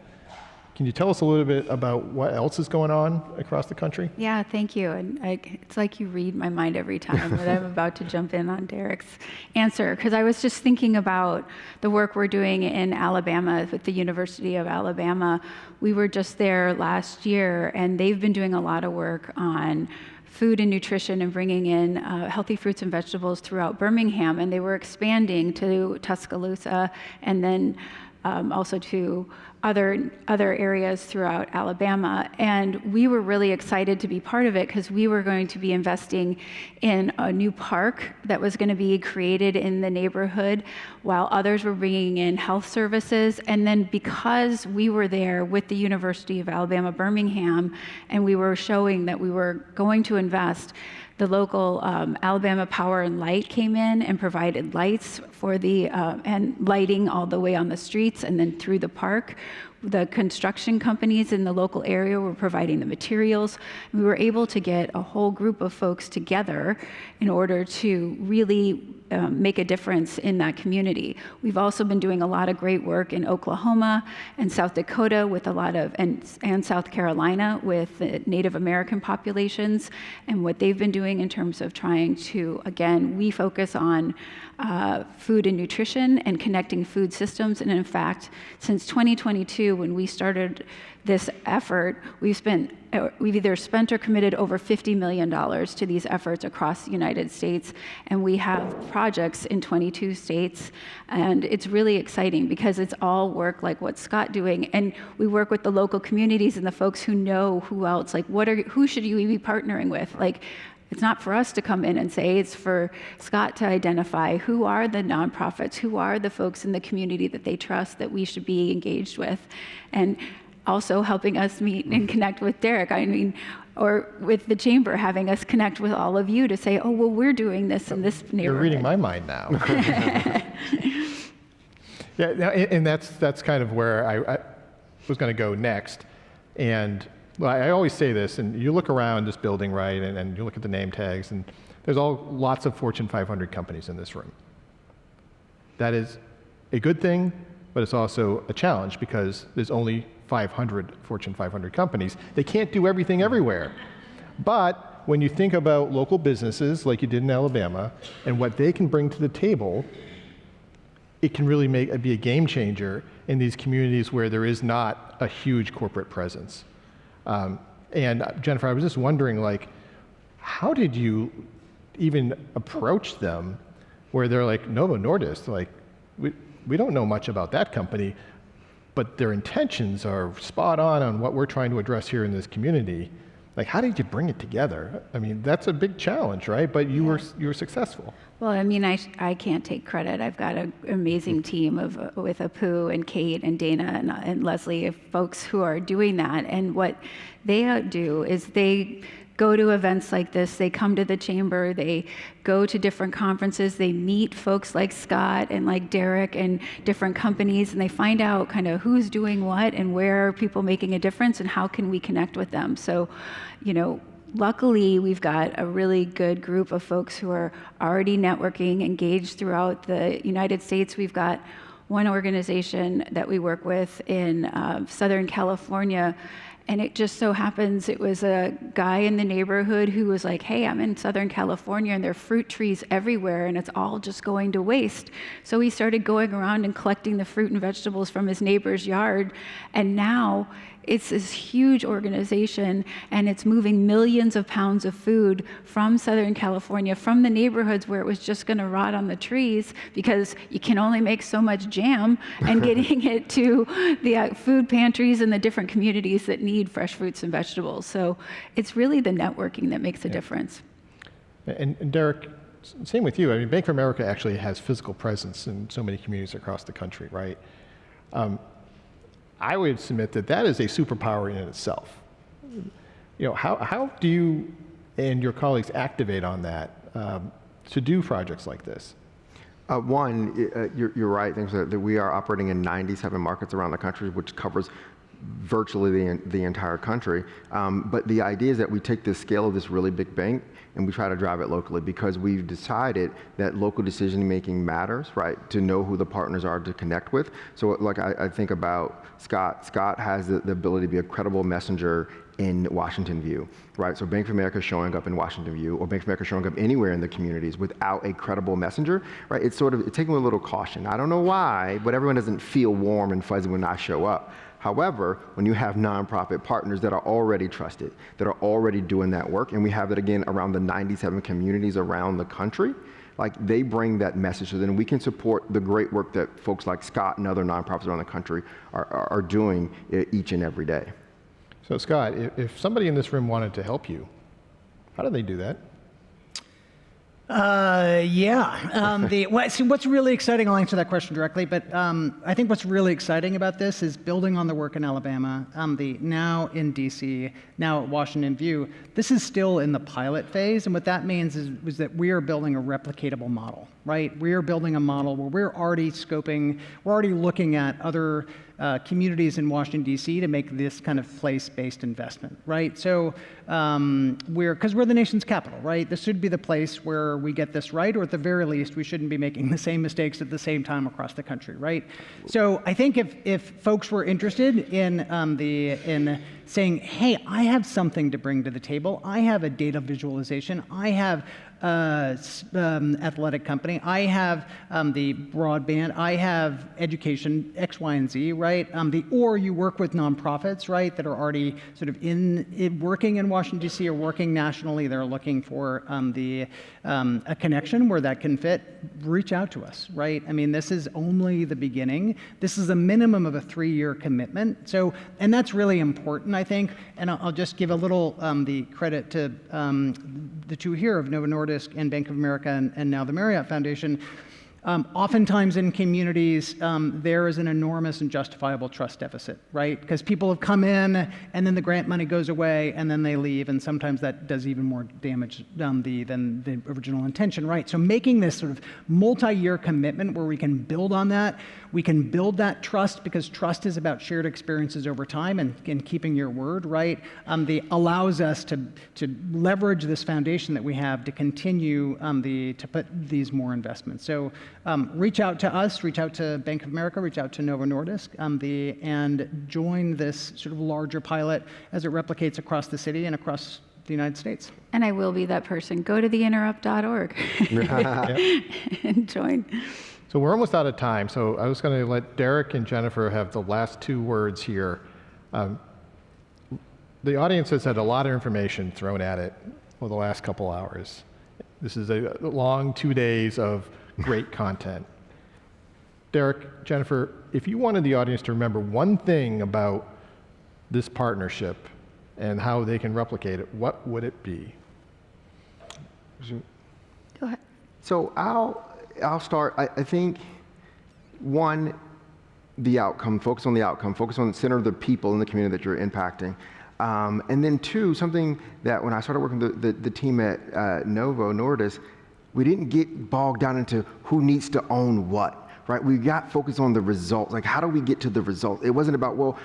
Speaker 21: Can you tell us a little bit about what else is going on across the country?
Speaker 17: Yeah, thank you. And it's like you read my mind every time that I'm about to jump in on Derek's answer, because I was just thinking about the work we're doing in Alabama with the University of Alabama. We were just there last year, and they've been doing a lot of work on food and nutrition and bringing in healthy fruits and vegetables throughout Birmingham, and they were expanding to Tuscaloosa and then also to other areas throughout Alabama. And we were really excited to be part of it because we were going to be investing in a new park that was going to be created in the neighborhood while others were bringing in health services. And then because we were there with the University of Alabama, Birmingham, and we were showing that we were going to invest, the local Alabama Power and Light came in and provided lights for and lighting all the way on the streets and then through the park. the construction companies in the local area were providing the materials. We were able to get a whole group of folks together in order to really make a difference in that community. We've also been doing a lot of great work in Oklahoma and South Dakota with a lot of, and South Carolina with the Native American populations, and what they've been doing in terms of trying to, again, we focus on food and nutrition and connecting food systems. And in fact, since 2022, when we started this effort, we've either spent or committed over $50 million to these efforts across the United States, and we have projects in 22 states, and it's really exciting because it's all work like what Scott's doing, and we work with the local communities and the folks who know who else, like who should you be partnering with? Like, it's not for us to come in and say, it's for Scott to identify who are the nonprofits, who are the folks in the community that they trust that we should be engaged with, and also helping us meet and connect with Derek. I mean, or with the chamber, having us connect with all of you to say, oh, well, we're doing this in this neighborhood.
Speaker 21: You're reading my mind now. Yeah, and that's kind of where I was going to go next. And well, I always say this, and you look around this building, right, and you look at the name tags, and there's lots of Fortune 500 companies in this room. That is a good thing, but it's also a challenge because there's only 500 Fortune 500 companies. They can't do everything everywhere. But when you think about local businesses like you did in Alabama and what they can bring to the table, it can really be a game changer in these communities where there is not a huge corporate presence. And Jennifer, I was just wondering, like, how did you even approach them where they're like, Novo Nordisk, like, we don't know much about that company, but their intentions are spot on what we're trying to address here in this community. Like, how did you bring it together? I mean, that's a big challenge, right? But you were successful.
Speaker 17: Well, I mean, I can't take credit. I've got an amazing team with Apu and Kate and Dana and Leslie of folks who are doing that. And what they do is they go to events like this, they come to the chamber, they go to different conferences, they meet folks like Scott and like Derek and different companies, and they find out kind of who's doing what and where are people making a difference and how can we connect with them. So, you know, luckily we've got a really good group of folks who are already networking, engaged throughout the United States. We've got one organization that we work with in Southern California. And it just so happens it was a guy in the neighborhood who was like, hey, I'm in Southern California and there are fruit trees everywhere and it's all just going to waste. So he started going around and collecting the fruit and vegetables from his neighbor's yard. And now it's this huge organization and it's moving millions of pounds of food from Southern California, from the neighborhoods where it was just going to rot on the trees because you can only make so much jam, and getting it to the food pantries and the different communities that need fresh fruits and vegetables. So it's really the networking that makes a difference.
Speaker 21: And Derek, same with you. I mean, Bank of America actually has physical presence in so many communities across the country, right? I would submit that is a superpower in itself. You know, how do you and your colleagues activate on that to do projects like this?
Speaker 19: One, you're right, that we are operating in 97 markets around the country, which covers virtually the entire country. But the idea is that we take the scale of this really big bank and we try to drive it locally because we've decided that local decision making matters, right? To know who the partners are to connect with. So like I think about Scott. Scott has the ability to be a credible messenger in Washington View, right? So Bank of America showing up in Washington View, or Bank of America showing up anywhere in the communities without a credible messenger, right? It's taking a little caution. I don't know why, but everyone doesn't feel warm and fuzzy when I show up. However, when you have nonprofit partners that are already trusted, that are already doing that work, and we have it again around the 97 communities around the country, like they bring that message, so then we can support the great work that folks like Scott and other nonprofits around the country are doing each and every day.
Speaker 21: So Scott, if somebody in this room wanted to help you, how do they do that?
Speaker 20: What's really exciting, I'll answer that question directly, but I think what's really exciting about this is building on the work in Alabama, now in DC, now at Washington View. This is still in the pilot phase, and what that means is that we are building a replicatable model, right? We are building a model where we're already scoping, we're already looking at other communities in Washington, D.C. to make this kind of place-based investment, right? So because we're the nation's capital, right? This should be the place where we get this right, or at the very least, we shouldn't be making the same mistakes at the same time across the country, right? So I think if folks were interested in saying, hey, I have something to bring to the table, I have a data visualization, I have athletic company, I have the broadband, I have education, X, Y, and Z, right? Or you work with nonprofits, right, that are already sort of working in Washington, D.C. or working nationally. They're looking for a connection where that can fit. Reach out to us, right? I mean, this is only the beginning. This is a minimum of a 3-year commitment. So, and that's really important, I think. And I'll just give a little the credit to the two here of Novo Nordisk and Bank of America and now the Marriott Foundation. Oftentimes in communities, there is an enormous and justifiable trust deficit, right? Because people have come in, and then the grant money goes away, and then they leave, and sometimes that does even more damage than the original intention, right? So making this sort of multi-year commitment where we can build on that, we can build that trust, because trust is about shared experiences over time and keeping your word, right? Allows us to leverage this foundation that we have to continue to put these more investments. So reach out to us, reach out to Bank of America, reach out to Novo Nordisk, and join this sort of larger pilot as it replicates across the city and across the United States.
Speaker 17: And I will be that person. Go to theinterrupt.org and join.
Speaker 21: So we're almost out of time, so I was going to let Derek and Jennifer have the last 2 words here. The audience has had a lot of information thrown at it over the last couple hours. This is a long 2 days of great content. Derek, Jennifer, if you wanted the audience to remember one thing about this partnership and how they can replicate it, what would it be?
Speaker 17: Go ahead.
Speaker 19: So I'll start. I think, one, the outcome, focus on the outcome, focus on the center of the people in the community that you're impacting. And then 2, something that when I started working with the team at Novo Nordisk, we didn't get bogged down into who needs to own what, right? We got focused on the results. Like, how do we get to the result? It wasn't about, well,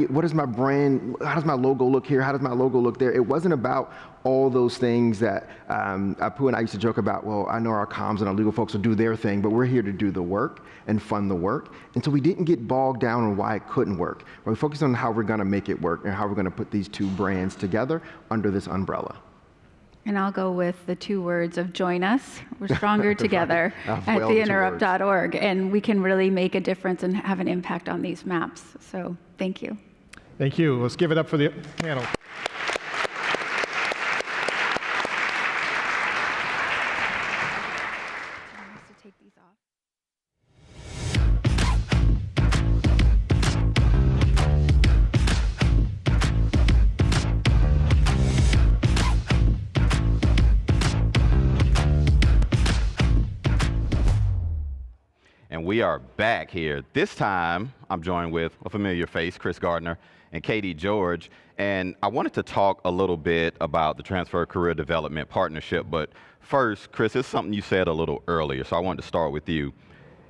Speaker 19: what is my brand? How does my logo look here? How does my logo look there? It wasn't about all those things that Apu and I used to joke about. Well, I know our comms and our legal folks will do their thing, but we're here to do the work and fund the work. And so we didn't get bogged down on why it couldn't work. We focused on how we're going to make it work and how we're going to put these 2 brands together under this umbrella.
Speaker 17: And I'll go with the 2 words of join us. We're stronger together at theinterrupt.org. And we can really make a difference and have an impact on these maps. So thank you.
Speaker 21: Thank you. Let's give it up for the panel.
Speaker 8: We are back here. This time, I'm joined with a familiar face, Chris Gardner and Katie George. And I wanted to talk a little bit about the Transfer Career Development Partnership. But first, Chris, it's something you said a little earlier, so I wanted to start with you.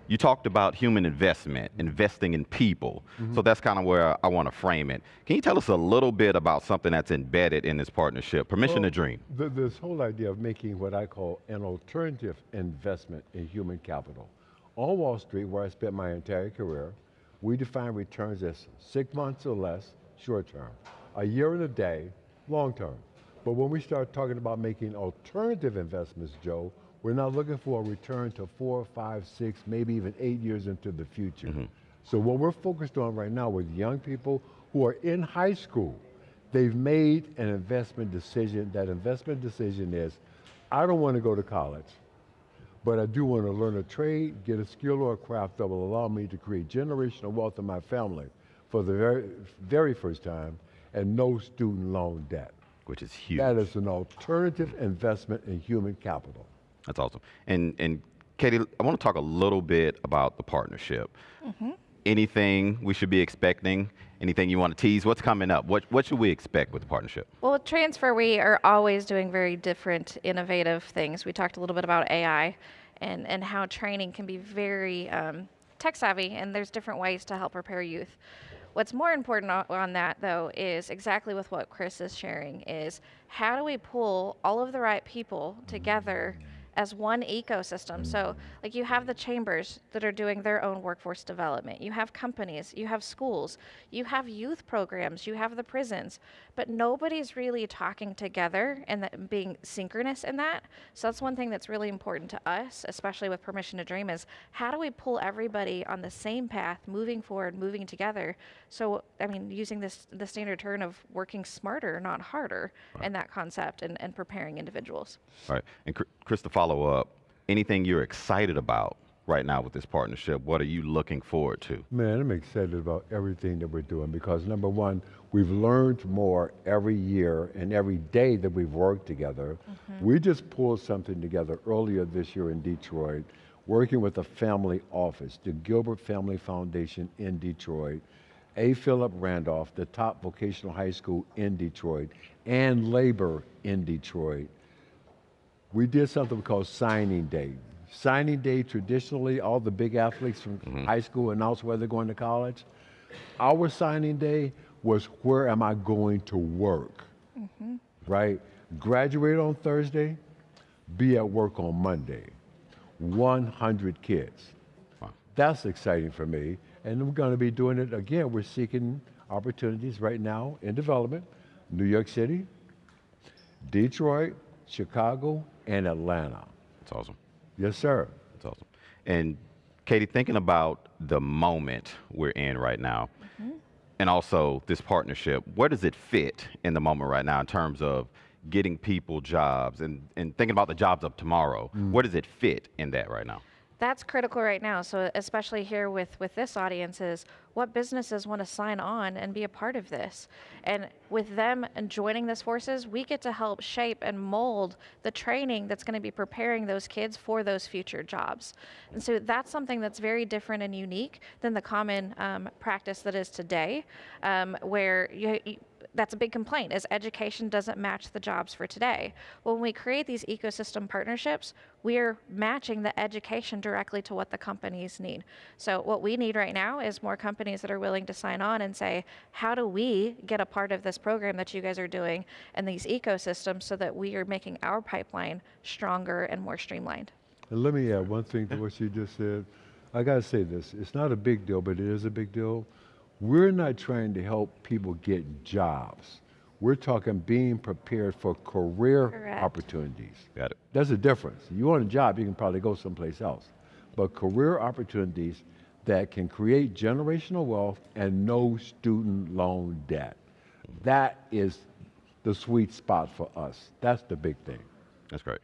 Speaker 8: You talked about human investment, investing in people. So that's kind of where I want to frame it. Can you tell us a little bit about something that's embedded in this partnership, Permission to Dream?
Speaker 6: This whole idea of making what I call an alternative investment in human capital. On Wall Street, where I spent my entire career, we define returns as 6 months or less, short term, a year and a day, long term. But when we start talking about making alternative investments, Joe, we're not looking for a return to 4, 5, 6, maybe even 8 years into the future. So what we're focused on right now with young people who are in high school, they've made an investment decision. That investment decision is, I don't want to go to college, but I do want to learn a trade, get a skill or a craft that will allow me to create generational wealth in my family for the very, very first time, and no student loan debt.
Speaker 8: Which is huge.
Speaker 6: That is an alternative investment in human capital.
Speaker 8: That's awesome. And Katie, I want to talk a little bit about the partnership. Anything we should be expecting? Anything you want to tease? What's coming up? What should we expect with the partnership?
Speaker 2: Well, at Transfer, we are always doing very different, innovative things. We talked a little bit about AI and how training can be very tech savvy, and there's different ways to help prepare youth. What's more important on that, though, is exactly with what Chris is sharing, is how do we pull all of the right people together as one ecosystem? So, like, you have the chambers that are doing their own workforce development. You have companies, you have schools, you have youth programs, you have the prisons, but nobody's really talking together and being synchronous in that. So that's one thing that's really important to us, especially with Permission to Dream, is how do we pull everybody on the same path, moving forward, moving together? So, I mean, using the standard term of working smarter, not harder, in that concept, and preparing individuals.
Speaker 8: Right. And Chris, to follow up, anything you're excited about right now with this partnership? What are you looking forward to?
Speaker 6: Man, I'm excited about everything that we're doing because number one, we've learned more every year and every day that we've worked together. We just pulled something together earlier this year in Detroit, working with a family office, the Gilbert Family Foundation in Detroit, A. Philip Randolph, the top vocational high school in Detroit, and labor in Detroit. We did something called Signing Day. Signing Day, traditionally, all the big athletes from high school announce where they're going to college. Our signing day was, where am I going to work? Right? Graduate on Thursday, be at work on Monday. 100 kids. That's exciting for me. And we're going to be doing it again. We're seeking opportunities right now in development. New York City, Detroit, Chicago, and Atlanta.
Speaker 8: That's awesome.
Speaker 6: Yes, sir.
Speaker 8: That's awesome. And Katie, thinking about the moment we're in right now, and also this partnership, where does it fit in the moment right now in terms of getting people jobs and thinking about the jobs of tomorrow? Where does it fit in that right now?
Speaker 2: That's critical right now. So especially here with this audience is what businesses want to sign on and be a part of this. And with them and joining this forces, we get to help shape and mold the training that's going to be preparing those kids for those future jobs. And so that's something that's very different and unique than the common practice that is today, where that's a big complaint, is education doesn't match the jobs for today. Well, when we create these ecosystem partnerships, we're matching the education directly to what the companies need. So what we need right now is more companies that are willing to sign on and say, how do we get a part of this program that you guys are doing and these ecosystems so that we are making our pipeline stronger and more streamlined?
Speaker 6: And let me add one thing to what you just said. I got to say this. It's not a big deal, but it is a big deal. We're not trying to help people get jobs. We're talking being prepared for career opportunities.
Speaker 8: Got it.
Speaker 6: There's a difference. You want a job, you can probably go someplace else. But career opportunities that can create generational wealth and no student loan debt. That is the sweet spot for us. That's the big thing.
Speaker 8: That's great.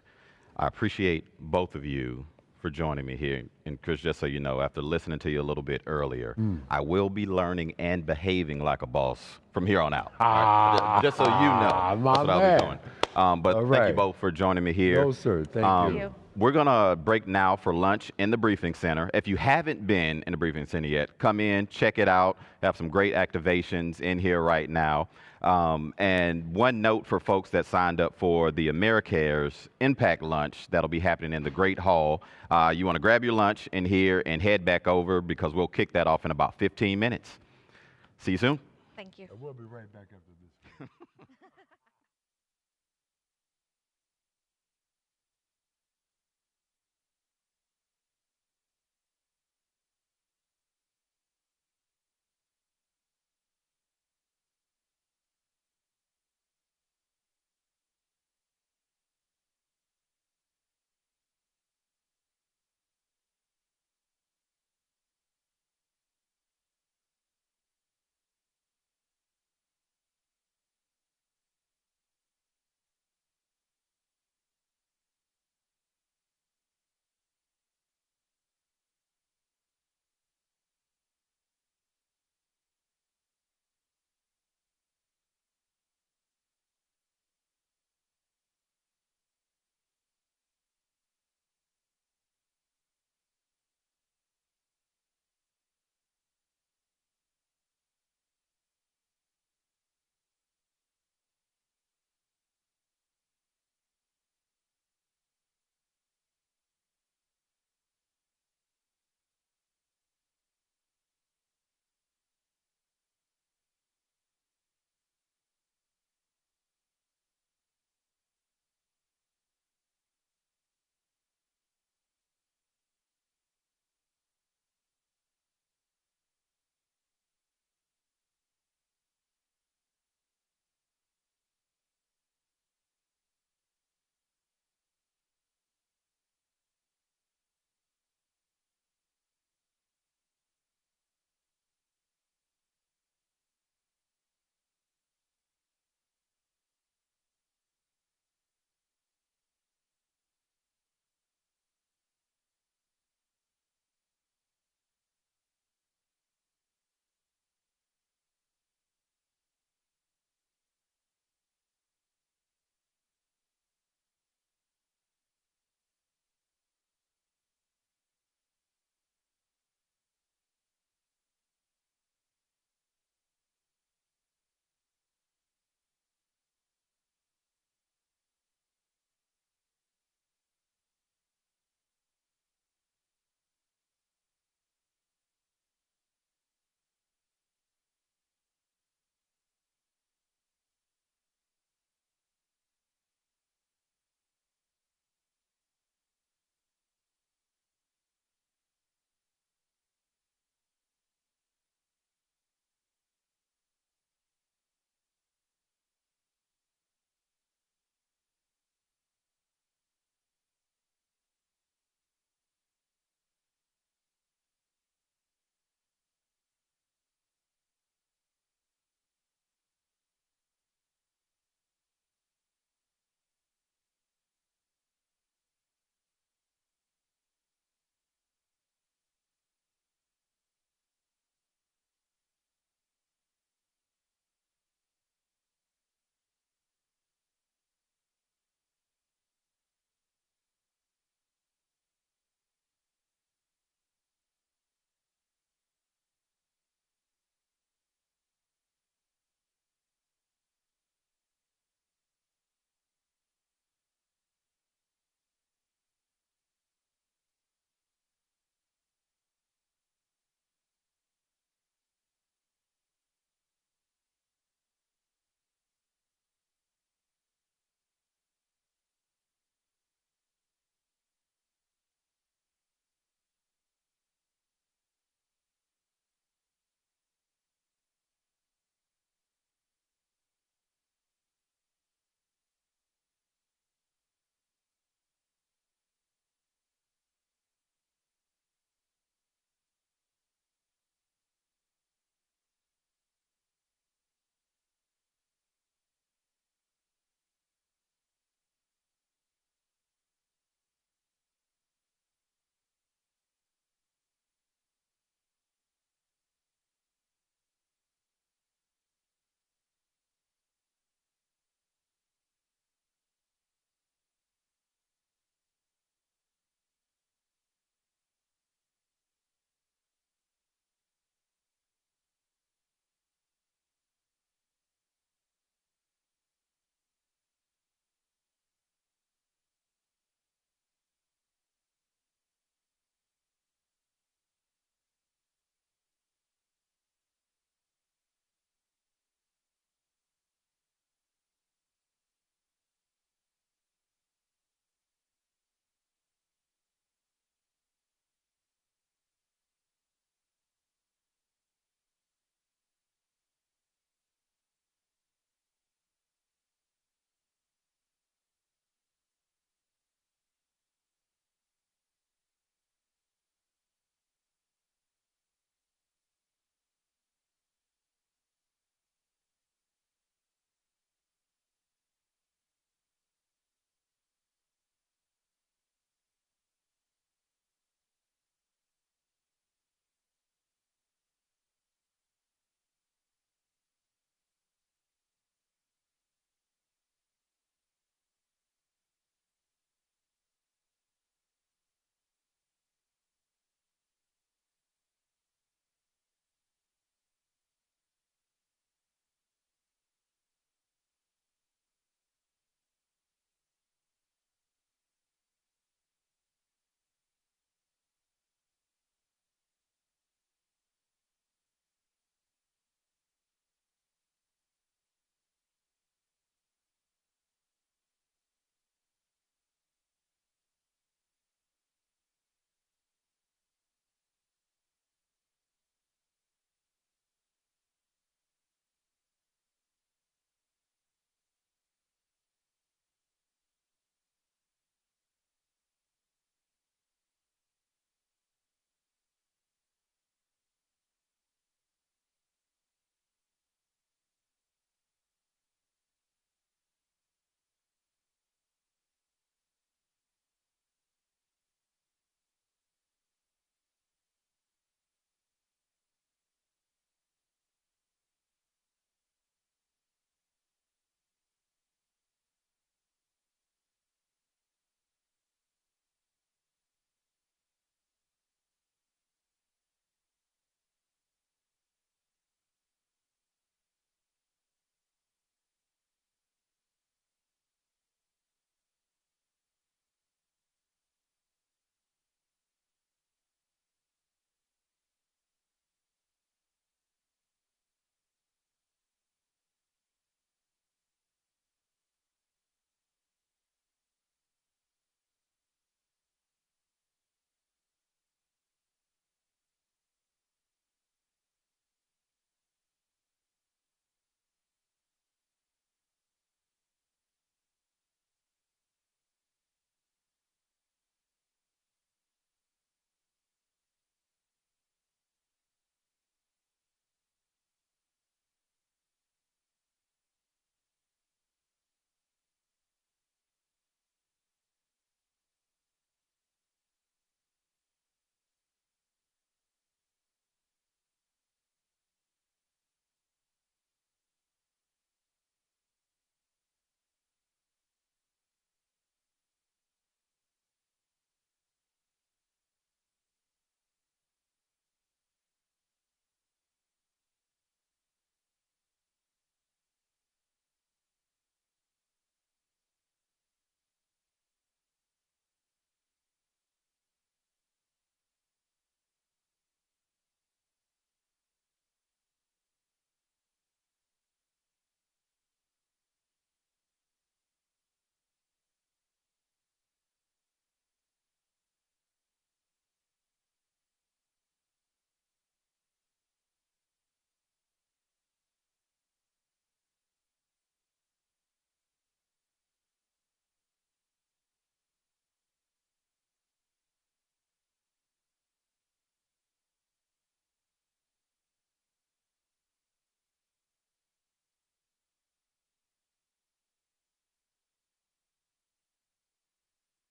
Speaker 8: I appreciate both of you for joining me here. And Chris, just so you know, after listening to you a little bit earlier, I will be learning and behaving like a boss from here on out. Right? Just so you know, that's what I'll be doing. But thank you both for joining me here.
Speaker 6: No, sir. Thank you.
Speaker 8: We're going to break now for lunch in the Briefing Center. If you haven't been in the Briefing Center yet, come in, check it out. We have some great activations in here right now. And one note for folks that signed up for the Americares Impact Lunch that'll be happening in the Great Hall. You want to grab your lunch in here and head back over because we'll kick that off in about 15 minutes. See you soon.
Speaker 2: Thank you.
Speaker 6: We'll be right back after this.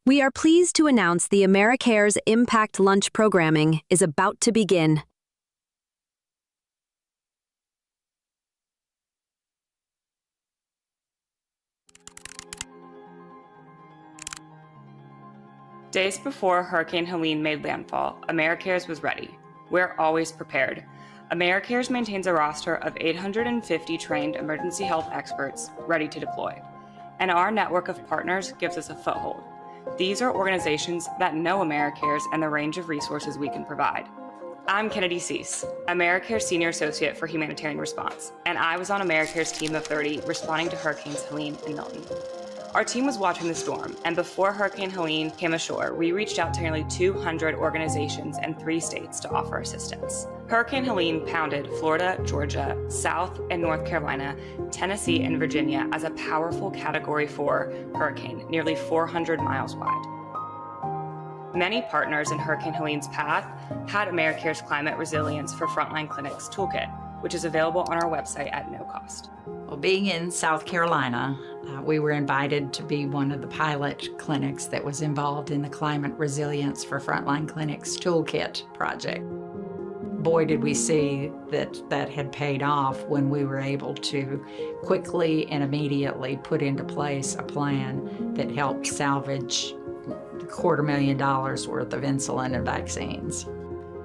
Speaker 10: We are pleased to announce the Americares Impact Lunch programming is about to begin.
Speaker 3: Days before Hurricane Helene made landfall, Americares was ready. We're always prepared. Americares maintains a roster of 850 trained emergency health experts ready to deploy. And our network of partners gives us a foothold. These are organizations that know Americares and the range of resources we can provide. I'm Kennedy Cease, Americares Senior Associate for Humanitarian Response, and I was on Americares' team of 30 responding to Hurricanes Helene and Milton. Our team was watching the storm, and before Hurricane Helene came ashore, we reached out to nearly 200 organizations in 3 states to offer assistance. Hurricane Helene pounded Florida, Georgia, South and North Carolina, Tennessee, and Virginia as a powerful Category 4 hurricane, nearly 400 miles wide. Many partners in Hurricane Helene's path had Americares Climate Resilience for Frontline Clinics Toolkit, which is available on our website at no cost.
Speaker 22: Well, being in South Carolina, we were invited to be one of the pilot clinics that was involved in the Climate Resilience for Frontline Clinics Toolkit project. Boy, did we see that had paid off when we were able to quickly and immediately put into place a plan that helped salvage $250,000 worth of insulin and vaccines.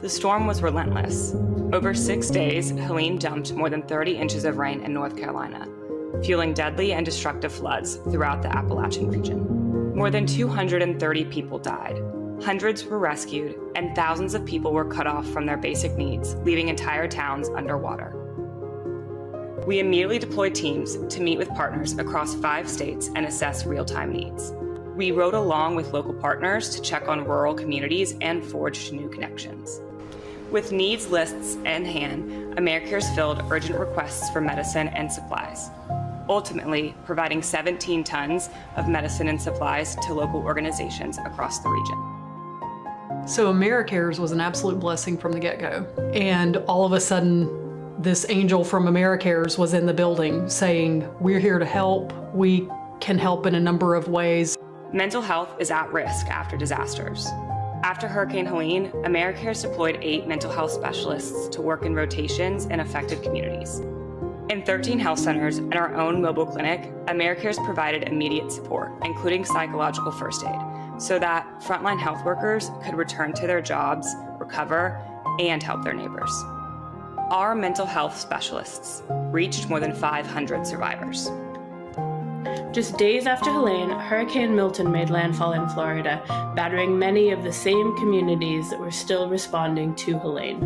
Speaker 3: The storm was relentless. Over 6 days, Helene dumped more than 30 inches of rain in North Carolina, fueling deadly and destructive floods throughout the Appalachian region. More than 230 people died. Hundreds were rescued, and thousands of people were cut off from their basic needs, leaving entire towns underwater. We immediately deployed teams to meet with partners across 5 states and assess real-time needs. We rode along with local partners to check on rural communities and forged new connections. With needs lists in hand, Americares filled urgent requests for medicine and supplies, ultimately providing 17 tons of medicine and supplies to local organizations across the region.
Speaker 23: So Americares was an absolute blessing from the get-go. And all of a sudden, this angel from Americares was in the building saying, we're here to help. We can help in a number of ways.
Speaker 3: Mental health is at risk after disasters. After Hurricane Helene, Americares deployed 8 mental health specialists to work in rotations in affected communities. In 13 health centers and our own mobile clinic, Americares provided immediate support, including psychological first aid, so that frontline health workers could return to their jobs, recover, and help their neighbors. Our mental health specialists reached more than 500 survivors.
Speaker 24: Just days after Helene, Hurricane Milton made landfall in Florida, battering many of the same communities that were still responding to Helene.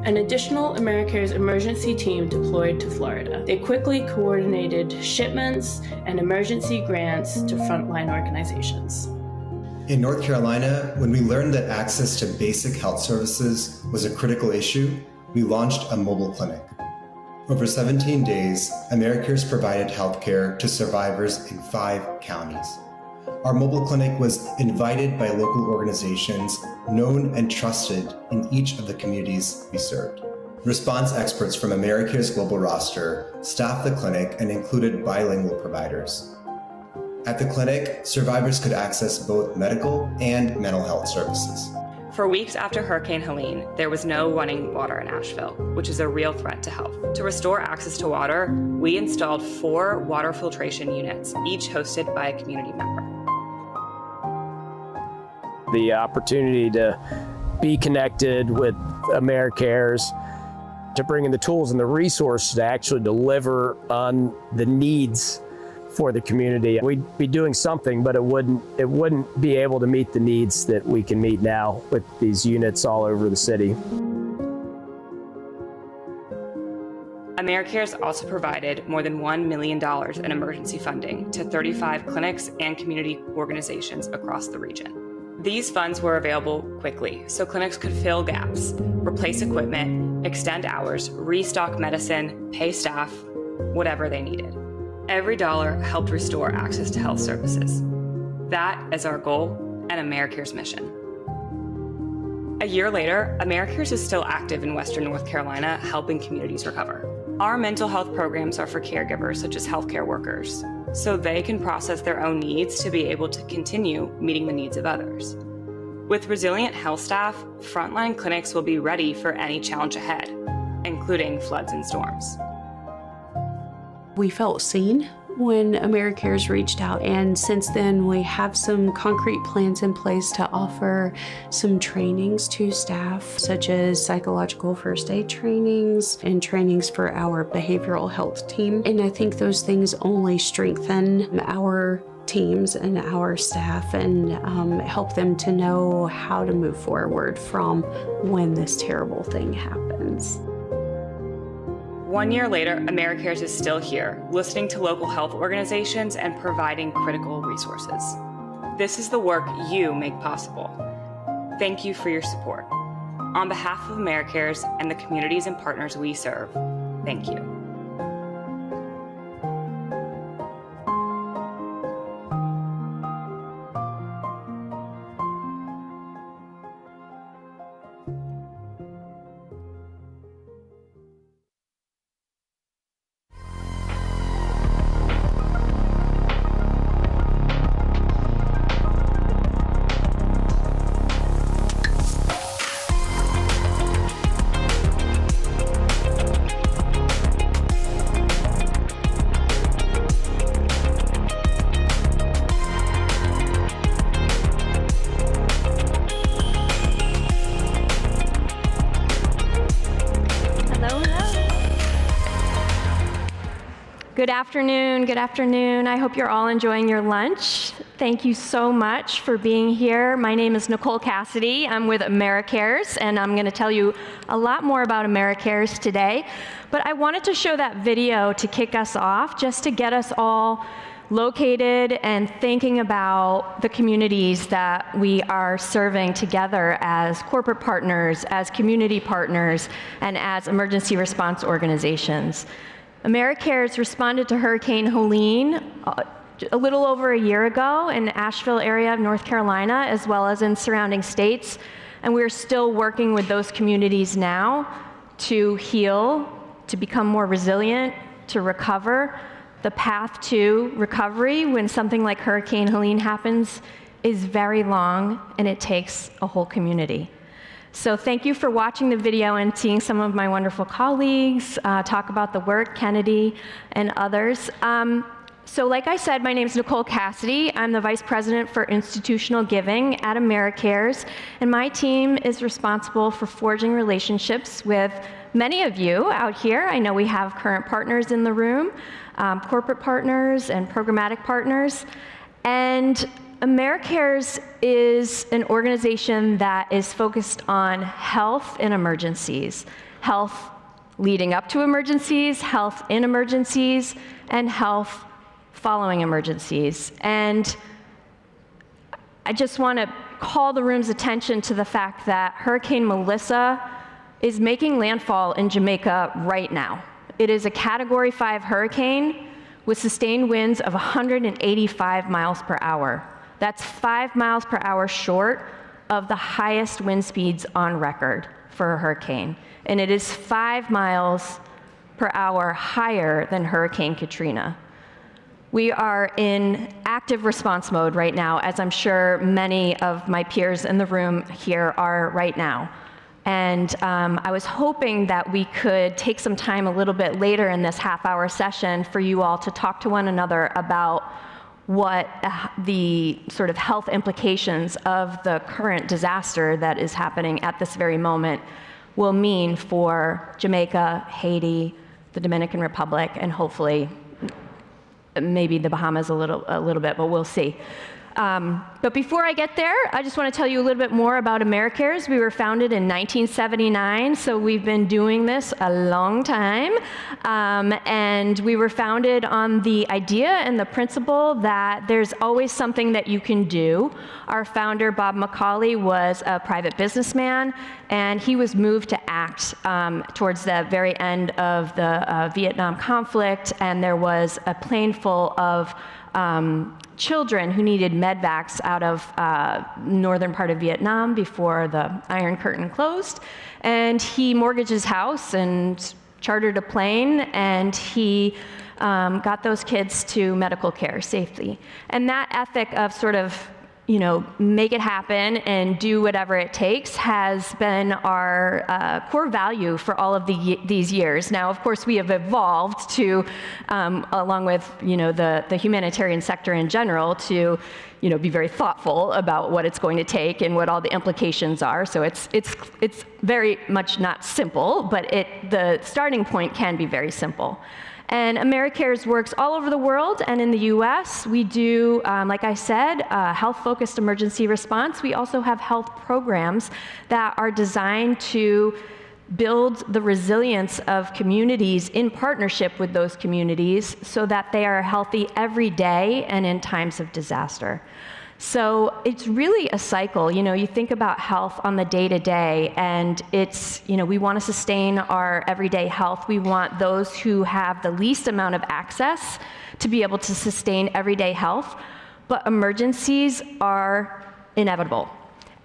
Speaker 24: An additional Americares emergency team deployed to Florida. They quickly coordinated shipments and emergency grants to frontline organizations.
Speaker 25: In North Carolina, when we learned that access to basic health services was a critical issue, we launched a mobile clinic. Over 17 days, Americares provided healthcare to survivors in 5 counties. Our mobile clinic was invited by local organizations known and trusted in each of the communities we served. Response experts from Americares' global roster staffed the clinic and included bilingual providers. At the clinic, survivors could access both medical and mental health services.
Speaker 3: For weeks after Hurricane Helene, there was no running water in Asheville, which is a real threat to health. To restore access to water, we installed 4 water filtration units, each hosted by a community member.
Speaker 26: The opportunity to be connected with Americares, to bring in the tools and the resources to actually deliver on the needs for the community. We'd be doing something, but it wouldn't be able to meet the needs that we can meet now with these units all over the city.
Speaker 3: Americares also provided more than $1 million in emergency funding to 35 clinics and community organizations across the region. These funds were available quickly, so clinics could fill gaps, replace equipment, extend hours, restock medicine, pay staff, whatever they needed. Every dollar helped restore access to health services. That is our goal and Americares' mission. A year later, Americares is still active in Western North Carolina, helping communities recover. Our mental health programs are for caregivers such as healthcare workers, so they can process their own needs to be able to continue meeting the needs of others. With resilient health staff, frontline clinics will be ready for any challenge ahead, including floods and storms.
Speaker 4: We felt seen when Americares reached out, and since then we have some concrete plans in place to offer some trainings to staff, such as psychological first aid trainings and trainings for our behavioral health team. And I think those things only strengthen our teams and our staff and help them to know how to move forward from when this terrible thing happens.
Speaker 3: 1 year later, Americares is still here, listening to local health organizations and providing critical resources. This is the work you make possible. Thank you for your support. On behalf of Americares and the communities and partners we serve, thank you.
Speaker 5: Good afternoon. I hope you're all enjoying your lunch. Thank you so much for being here. My name is Nicole Cassidy. I'm with Americares, and I'm going to tell you a lot more about Americares today. But I wanted to show that video to kick us off, just to get us all located and thinking about the communities that we are serving together as corporate partners, as community partners, and as emergency response organizations. Americares responded to Hurricane Helene a little over a year ago in the Asheville area of North Carolina, as well as in surrounding states. And we're still working with those communities now to heal, to become more resilient, to recover. The path to recovery when something like Hurricane Helene happens is very long, and it takes a whole community. So thank you for watching the video and seeing some of my wonderful colleagues talk about the work, Kennedy and others. So like I said, my name is Nicole Cassidy. I'm the Vice President for Institutional Giving at Americares, and my team is responsible for forging relationships with many of you out here. I know we have current partners in the room, corporate partners and programmatic partners. And Americares is an organization that is focused on health in emergencies, health leading up to emergencies, health in emergencies, and health following emergencies. And I just want to call the room's attention to the fact that Hurricane Melissa is making landfall in Jamaica right now. It is a Category 5 hurricane with sustained winds of 185 miles per hour. That's 5 miles per hour short of the highest wind speeds on record for a hurricane. And it is 5 miles per hour higher than Hurricane Katrina. We are in active response mode right now, as I'm sure many of my peers in the room here are right now. And I was hoping that we could take some time a little bit later in this half-hour session for you all to talk to one another about what the sort of health implications of the current disaster that is happening at this very moment will mean for Jamaica, Haiti, the Dominican Republic, and hopefully maybe the Bahamas a little bit, but we'll see. But before I get there, I just want to tell you a little bit more about Americares. We were founded in 1979, so we've been doing this a long time. And we were founded on the idea and the principle that there's always something that you can do. Our founder, Bob McCauley, was a private businessman, and he was moved to act towards the very end of the Vietnam conflict, and there was a plane full of children who needed medvacs out of northern part of Vietnam before the Iron Curtain closed. And he mortgaged his house and chartered a plane, and he got those kids to medical care safely. And that ethic of sort of, you know, make it happen and do whatever it takes has been our core value for all of these years. Now, of course, we have evolved to, along with, you know, the humanitarian sector in general, to, you know, be very thoughtful about what it's going to take and what all the implications are. So it's very much not simple, but the starting point can be very simple. And Americares works all over the world, and in the US, we do, like I said, health-focused emergency response. We also have health programs that are designed to build the resilience of communities in partnership with those communities so that they are healthy every day and in times of disaster. So it's really a cycle. You know, you think about health on the day-to-day, and it's, you know, we want to sustain our everyday health. We want those who have the least amount of access to be able to sustain everyday health, but emergencies are inevitable.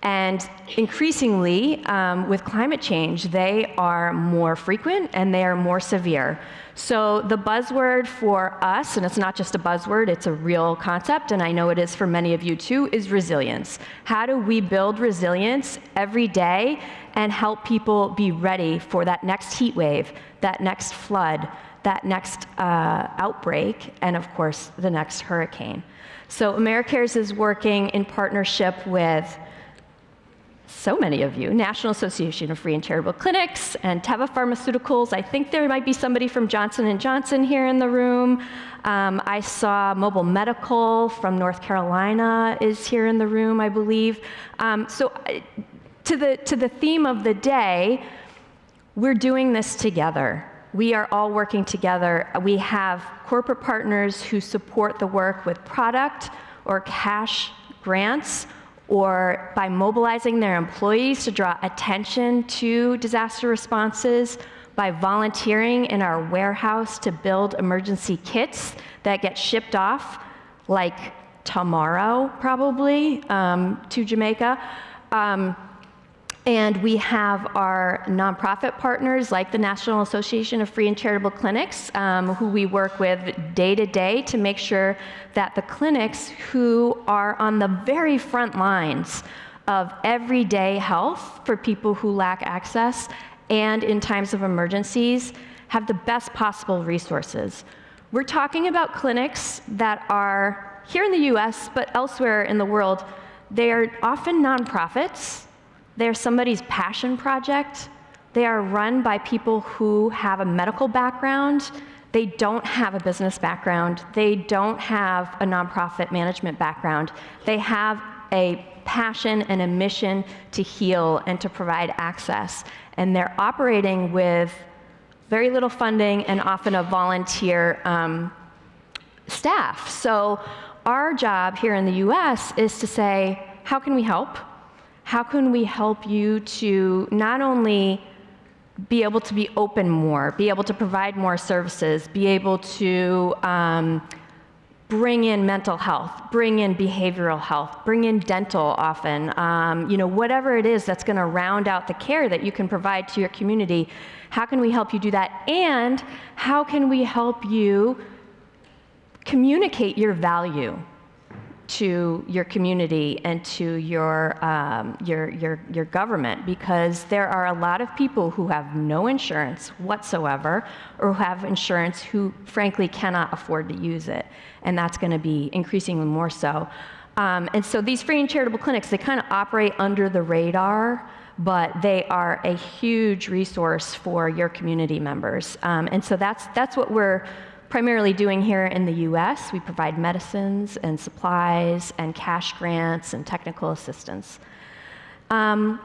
Speaker 5: And increasingly, with climate change, they are more frequent and they are more severe. So the buzzword for us, and it's not just a buzzword, it's a real concept, and I know it is for many of you too, is resilience. How do we build resilience every day and help people be ready for that next heat wave, that next flood, that next outbreak, and of course, the next hurricane? So Americares is working in partnership with so many of you, National Association of Free and Charitable Clinics and Teva Pharmaceuticals. I think there might be somebody from Johnson & Johnson here in the room. I saw Mobile Medical from North Carolina is here in the room, I believe. So to the theme of the day, we're doing this together. We are all working together. We have corporate partners who support the work with product or cash grants, or by mobilizing their employees to draw attention to disaster responses, by volunteering in our warehouse to build emergency kits that get shipped off like tomorrow, probably, to Jamaica. And we have our nonprofit partners like the National Association of Free and Charitable Clinics, who we work with day to day to make sure that the clinics who are on the very front lines of everyday health for people who lack access and in times of emergencies have the best possible resources. We're talking about clinics that are here in the US, but elsewhere in the world. They are often nonprofits. They're somebody's passion project. They are run by people who have a medical background. They don't have a business background. They don't have a nonprofit management background. They have a passion and a mission to heal and to provide access. And they're operating with very little funding and often a volunteer staff. So our job here in the US is to say, how can we help? How can we help you to not only be able to be open more, be able to provide more services, be able to bring in mental health, bring in behavioral health, bring in dental often, you know, whatever it is that's going to round out the care that you can provide to your community. How can we help you do that? And how can we help you communicate your value to your community and to your government? Because there are a lot of people who have no insurance whatsoever, or who have insurance who frankly cannot afford to use it, and that's going to be increasingly more so. And so these free and charitable clinics, they kind of operate under the radar, but they are a huge resource for your community members. And so that's what we're primarily doing here in the US. We provide medicines and supplies and cash grants and technical assistance. When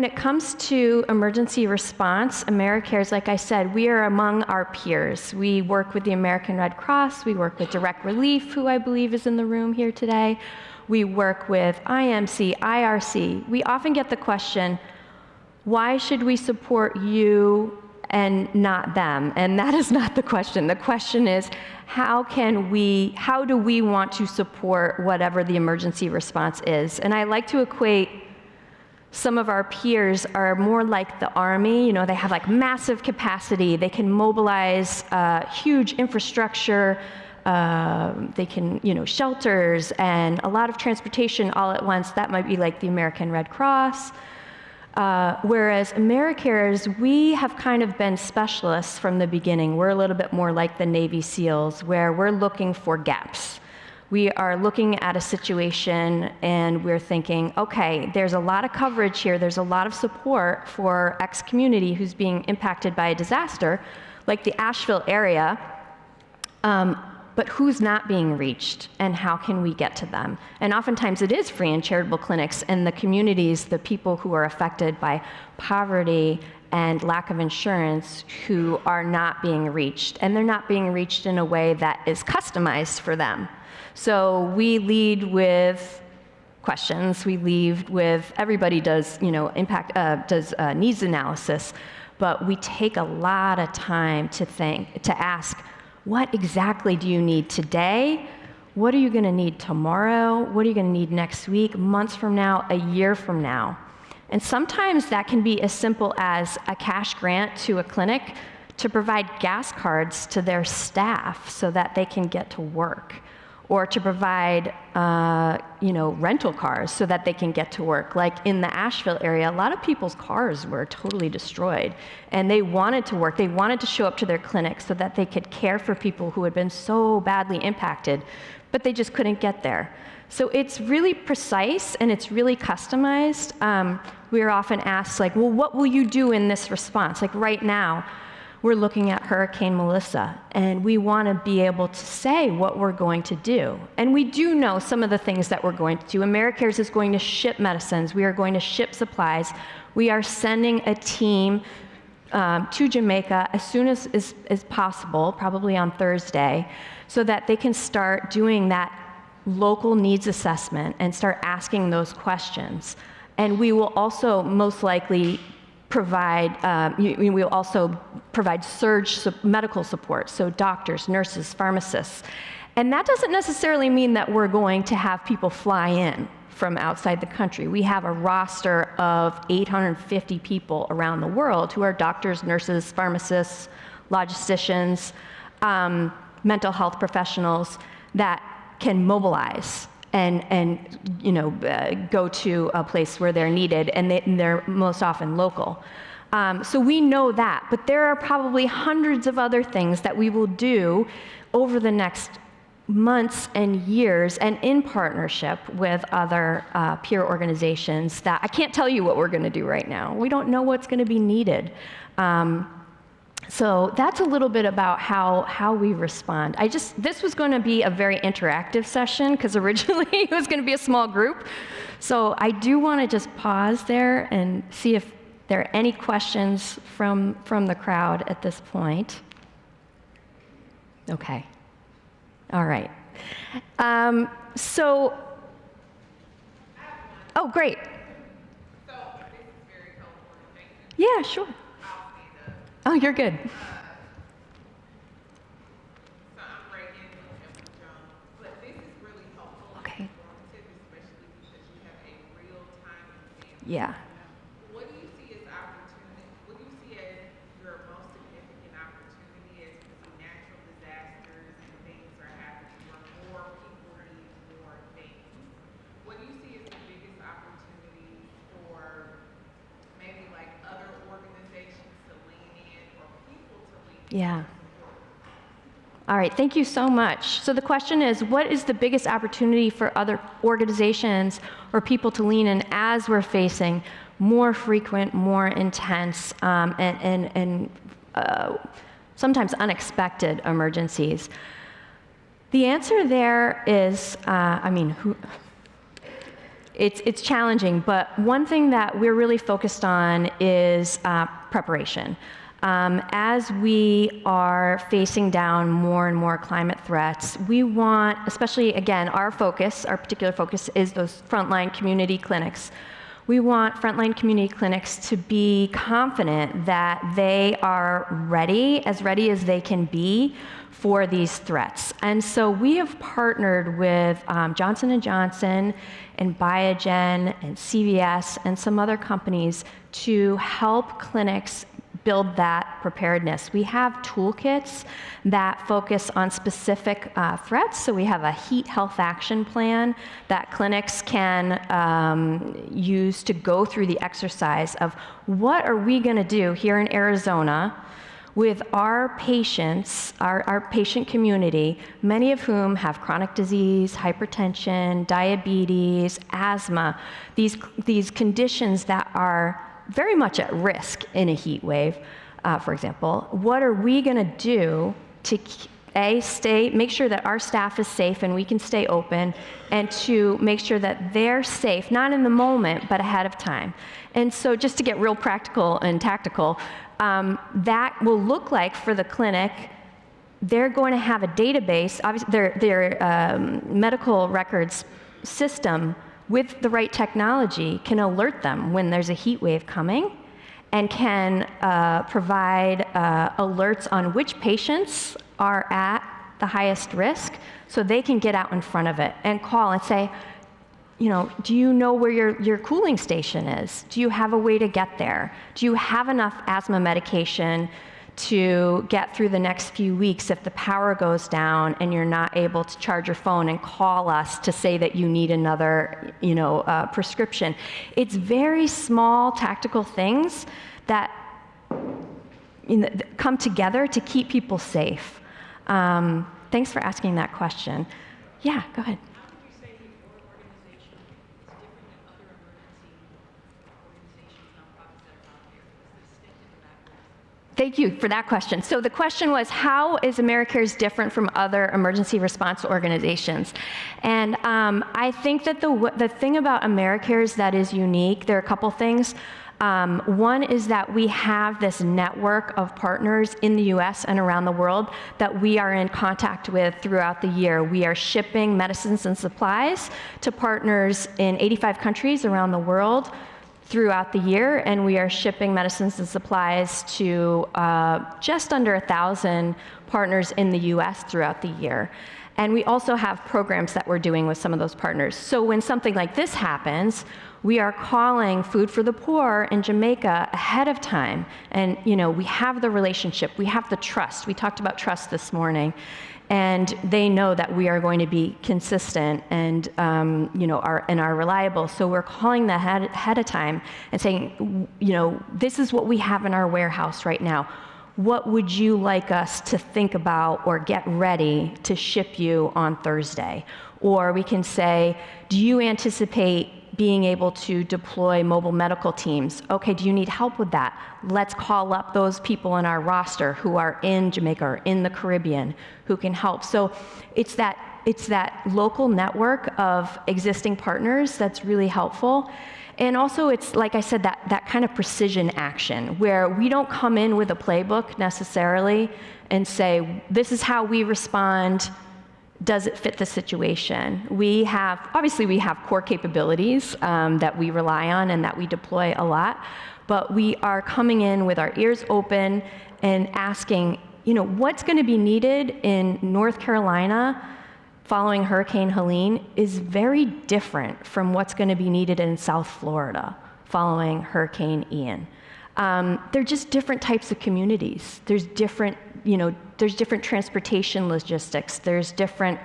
Speaker 5: it comes to emergency response, Americares, like I said, we are among our peers. We work with the American Red Cross, we work with Direct Relief, who I believe is in the room here today. We work with IMC, IRC. We often get the question, why should we support you and not them? And that is not the question. The question is, how do we want to support whatever the emergency response is? And I like to equate Some of our peers are more like the Army. You know, they have like massive capacity. They can mobilize huge infrastructure. They can, you know, shelters and a lot of transportation all at once. That might be like the American Red Cross. Whereas Americares, we have kind of been specialists from the beginning. We're a little bit more like the Navy SEALs, where we're looking for gaps. We are looking at a situation and we're thinking, okay, there's a lot of coverage here. There's a lot of support for X community who's being impacted by a disaster, like the Asheville area. But who's not being reached, and how can we get to them? And oftentimes it is free and charitable clinics, and the communities, the people who are affected by poverty and lack of insurance, who are not being reached. And they're not being reached in a way that is customized for them. So we lead with questions. We lead with, everybody does, you know, needs analysis, but we take a lot of time to ask, what exactly do you need today? What are you going to need tomorrow? What are you going to need next week, months from now, a year from now? And sometimes that can be as simple as a cash grant to a clinic to provide gas cards to their staff so that they can get to work, or to provide you know, rental cars so that they can get to work. Like in the Asheville area, a lot of people's cars were totally destroyed, and they wanted to work. They wanted to show up to their clinics so that they could care for people who had been so badly impacted, but they just couldn't get there. So it's really precise and it's really customized. We are often asked, like, well, what will you do in this response? Like right now, we're looking at Hurricane Melissa, and we want to be able to say what we're going to do. And we do know some of the things that we're going to do. Americares is going to ship medicines. We are going to ship supplies. We are sending a team to Jamaica as soon as possible, probably on Thursday, so that they can start doing that local needs assessment and start asking those questions. And we will also most likely provide, we will also provide surge medical support, so doctors, nurses, pharmacists. And that doesn't necessarily mean that we're going to have people fly in from outside the country. We have a roster of 850 people around the world who are doctors, nurses, pharmacists, logisticians, mental health professionals that can mobilize and you know, go to a place where they're needed, and they're most often local. So we know that, but there are probably hundreds of other things that we will do over the next months and years, and in partnership with other peer organizations that I can't tell you what we're going to do right now. We don't know what's going to be needed. So that's a little bit about how we respond. This was going to be a very interactive session, because originally it was going to be a small group. So I do want to just pause there and see if there are any questions from the crowd at this point. Okay. All right. Oh, great. Yeah, sure. Oh, you're good. Okay. Yeah.
Speaker 1: What do you see as opportunity? What do you see as your most significant opportunity as natural disasters and things are happening where more people need more things? What do you see as the biggest opportunity for maybe like other organizations to lean in or people to lean in?
Speaker 5: Yeah. All right, thank you so much. So the question is, what is the biggest opportunity for other organizations or people to lean in as we're facing more frequent, more intense, and sometimes unexpected emergencies? The answer there is, it's challenging, but one thing that we're really focused on is preparation. As we are facing down more and more climate threats, we want, especially again, our particular focus is those frontline community clinics. We want frontline community clinics to be confident that they are ready as they can be for these threats. And so we have partnered with Johnson & Johnson and Biogen and CVS and some other companies to help clinics build that preparedness. We have toolkits that focus on specific threats. So we have a heat health action plan that clinics can use to go through the exercise of what are we going to do here in Arizona with our patients, our patient community, many of whom have chronic disease, hypertension, diabetes, asthma, these conditions that are very much at risk in a heat wave, for example. What are we going to do to make sure that our staff is safe and we can stay open, and to make sure that they're safe, not in the moment, but ahead of time. And so just to get real practical and tactical, that will look like for the clinic, they're going to have a database, obviously their medical records system with the right technology can alert them when there's a heat wave coming, and can provide alerts on which patients are at the highest risk, so they can get out in front of it and call and say, you know, do you know where your cooling station is? Do you have a way to get there? Do you have enough asthma medication to get through the next few weeks if the power goes down and you're not able to charge your phone and call us to say that you need another, prescription? It's very small tactical things that come together to keep people safe. Thanks for asking that question. Yeah, go ahead. Thank you for that question. So the question was, how is Americares different from other emergency response organizations? And I think that the thing about Americares that is unique, there are a couple things. One is that we have this network of partners in the US and around the world that we are in contact with throughout the year. We are shipping medicines and supplies to partners in 85 countries around the world throughout the year, and we are shipping medicines and supplies to just under 1,000 partners in the US throughout the year. And we also have programs that we're doing with some of those partners. So when something like this happens, we are calling Food for the Poor in Jamaica ahead of time. And we have the relationship, we have the trust. We talked about trust this morning. And they know that we are going to be consistent and are reliable. So we're calling them ahead of time and saying, this is what we have in our warehouse right now. What would you like us to think about or get ready to ship you on Thursday? Or we can say, do you anticipate being able to deploy mobile medical teams? Okay, do you need help with that? Let's call up those people in our roster who are in Jamaica or in the Caribbean who can help. So it's that local network of existing partners that's really helpful. And also it's, like I said, that kind of precision action where we don't come in with a playbook necessarily and say, this is how we respond. Does it fit the situation? Obviously we have core capabilities that we rely on and that we deploy a lot, but we are coming in with our ears open and asking, what's going to be needed in North Carolina following Hurricane Helene is very different from what's going to be needed in South Florida following Hurricane Ian. They're just different types of communities. There's different transportation logistics. There's different,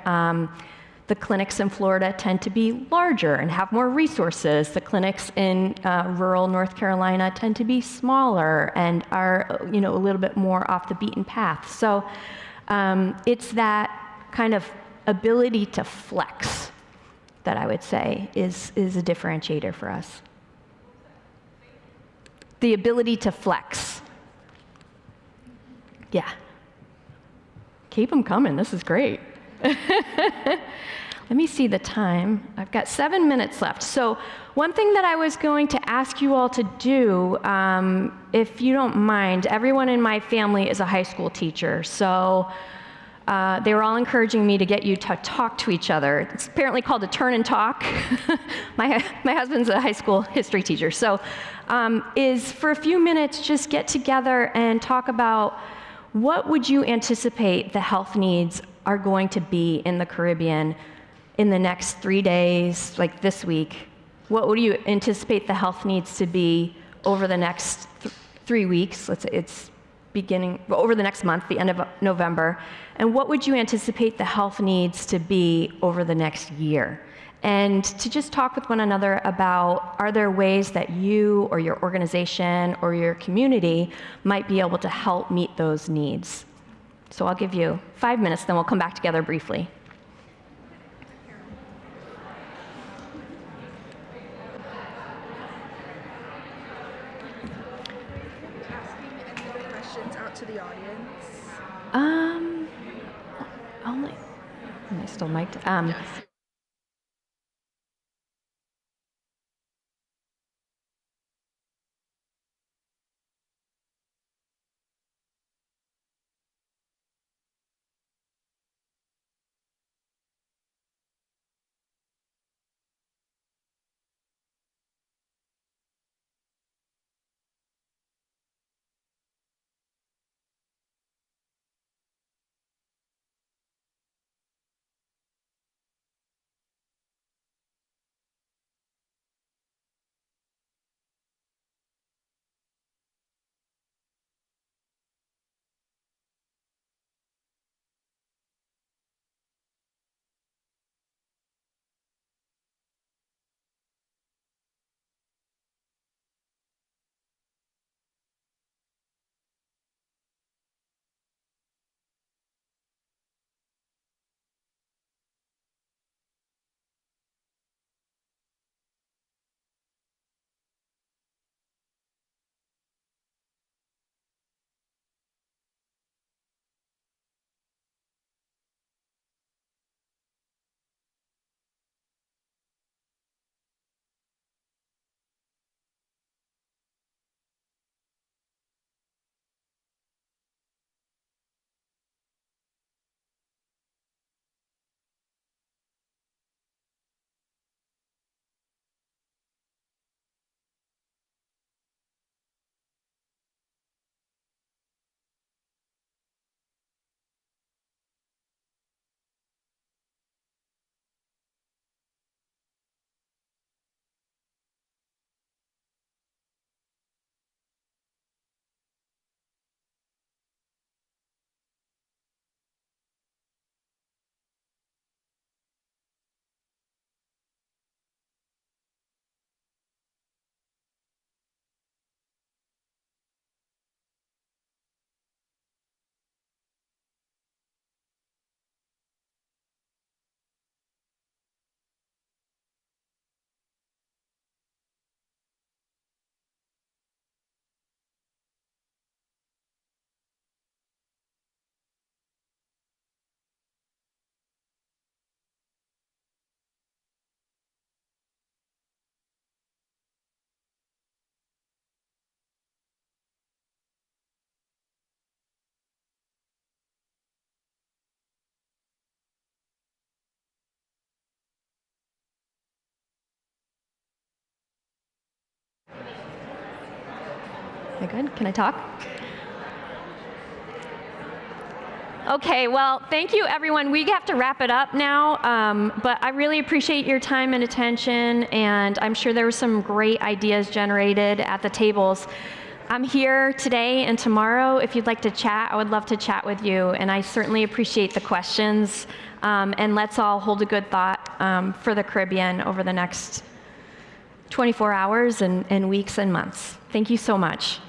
Speaker 5: the clinics in Florida tend to be larger and have more resources. The clinics in rural North Carolina tend to be smaller and are, a little bit more off the beaten path. So it's that kind of ability to flex that I would say is a differentiator for us. The ability to flex. Yeah. Keep them coming, this is great. Let me see the time. I've got 7 minutes left. So one thing that I was going to ask you all to do, if you don't mind, everyone in my family is a high school teacher. So They were all encouraging me to get you to talk to each other. It's apparently called a turn and talk. My husband's a high school history teacher. So is for a few minutes, just get together and talk about what would you anticipate the health needs are going to be in the Caribbean in the next 3 days, like this week. What would you anticipate the health needs to be over the next 3 weeks? Let's say it's beginning, over the next month, the end of November. And what would you anticipate the health needs to be over the next year? And to just talk with one another about, are there ways that you or your organization or your community might be able to help meet those needs? So I'll give you 5 minutes, then we'll come back together briefly.
Speaker 2: To the audience?
Speaker 5: Only. Am I still mic'd?
Speaker 2: Yes.
Speaker 5: Am I good? Can I talk? Okay, well, thank you, everyone. We have to wrap it up now, but I really appreciate your time and attention, and I'm sure there were some great ideas generated at the tables. I'm here today and tomorrow. If you'd like to chat, I would love to chat with you, and I certainly appreciate the questions, and let's all hold a good thought for the Caribbean over the next 24 hours and weeks and months. Thank you so much.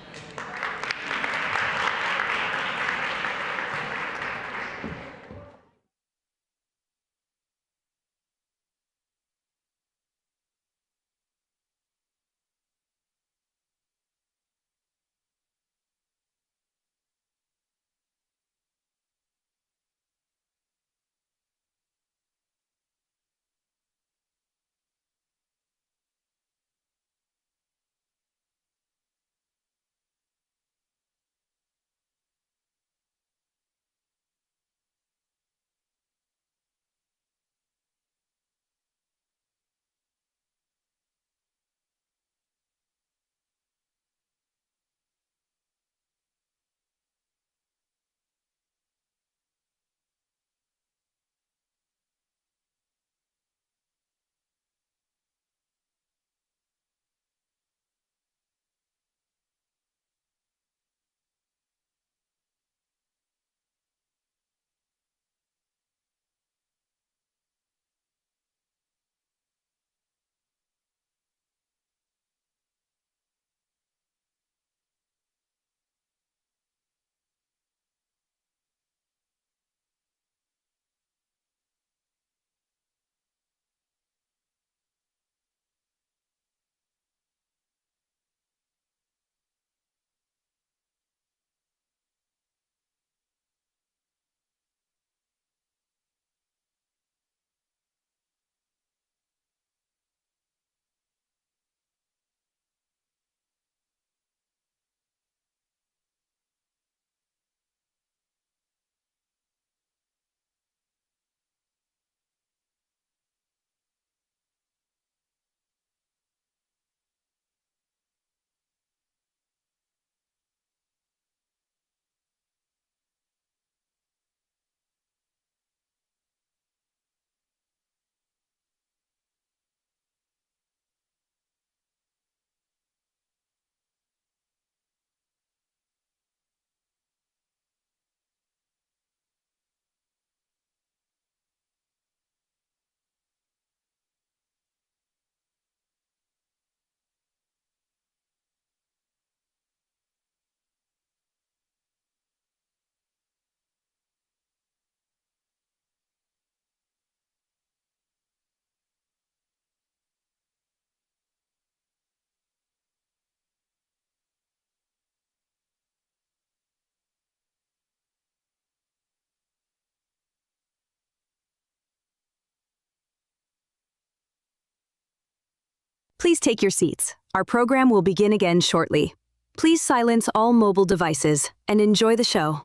Speaker 10: Please take your seats. Our program will begin again shortly. Please silence all mobile devices and enjoy the show.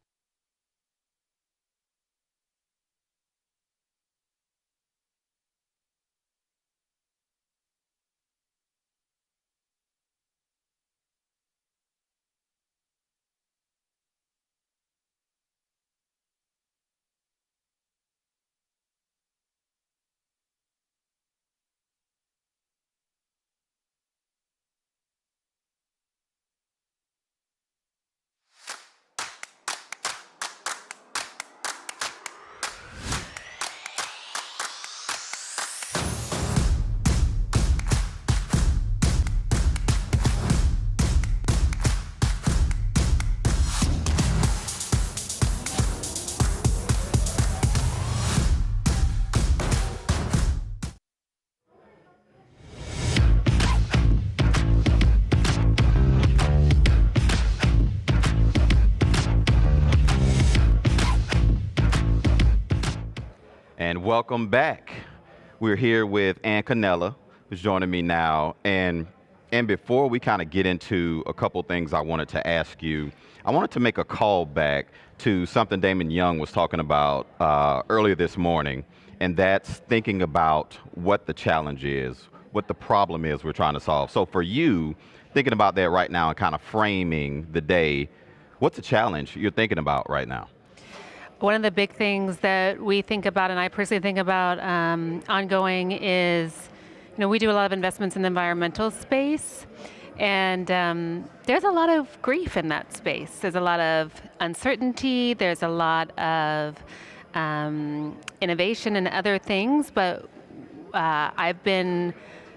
Speaker 8: And welcome back. We're here with Ann Cannella, who's joining me now. And before we kind of get into a couple things I wanted to ask you, I wanted to make a call back to something Damon Young was talking about earlier this morning, and that's thinking about what the challenge is, what the problem is we're trying to solve. So for you, thinking about that right now and kind of framing the day, what's the challenge you're thinking about right now?
Speaker 7: One of the big things that we think about, and I personally think about ongoing, is, we do a lot of investments in the environmental space, and there's a lot of grief in that space. There's a lot of uncertainty. There's a lot of innovation and other things, but I've been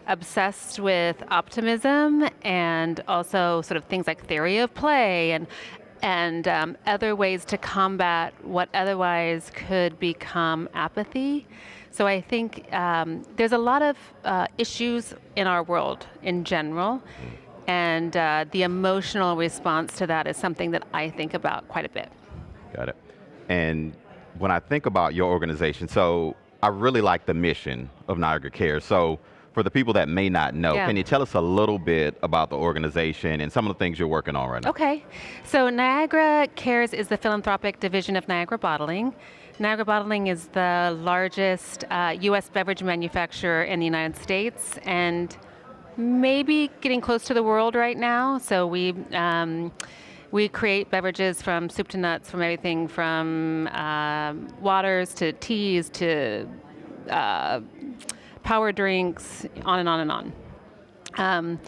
Speaker 7: obsessed with optimism and also sort of things like theory of play and other ways to combat what otherwise could become apathy. So I think there's a lot of issues in our world in general, and the emotional response to that is something that I think about quite a bit.
Speaker 8: Got it. And when I think about your organization, so I really like the mission of Niagara Cares. So for the people that may not know, can you tell us a little bit about the organization and some of the things you're working on right now?
Speaker 7: Okay. So Niagara Cares is the philanthropic division of Niagara Bottling. Niagara Bottling is the largest U.S. beverage manufacturer in the United States and maybe getting close to the world right now. So we create beverages from soup to nuts, from everything from waters to teas to power drinks, on and on and on.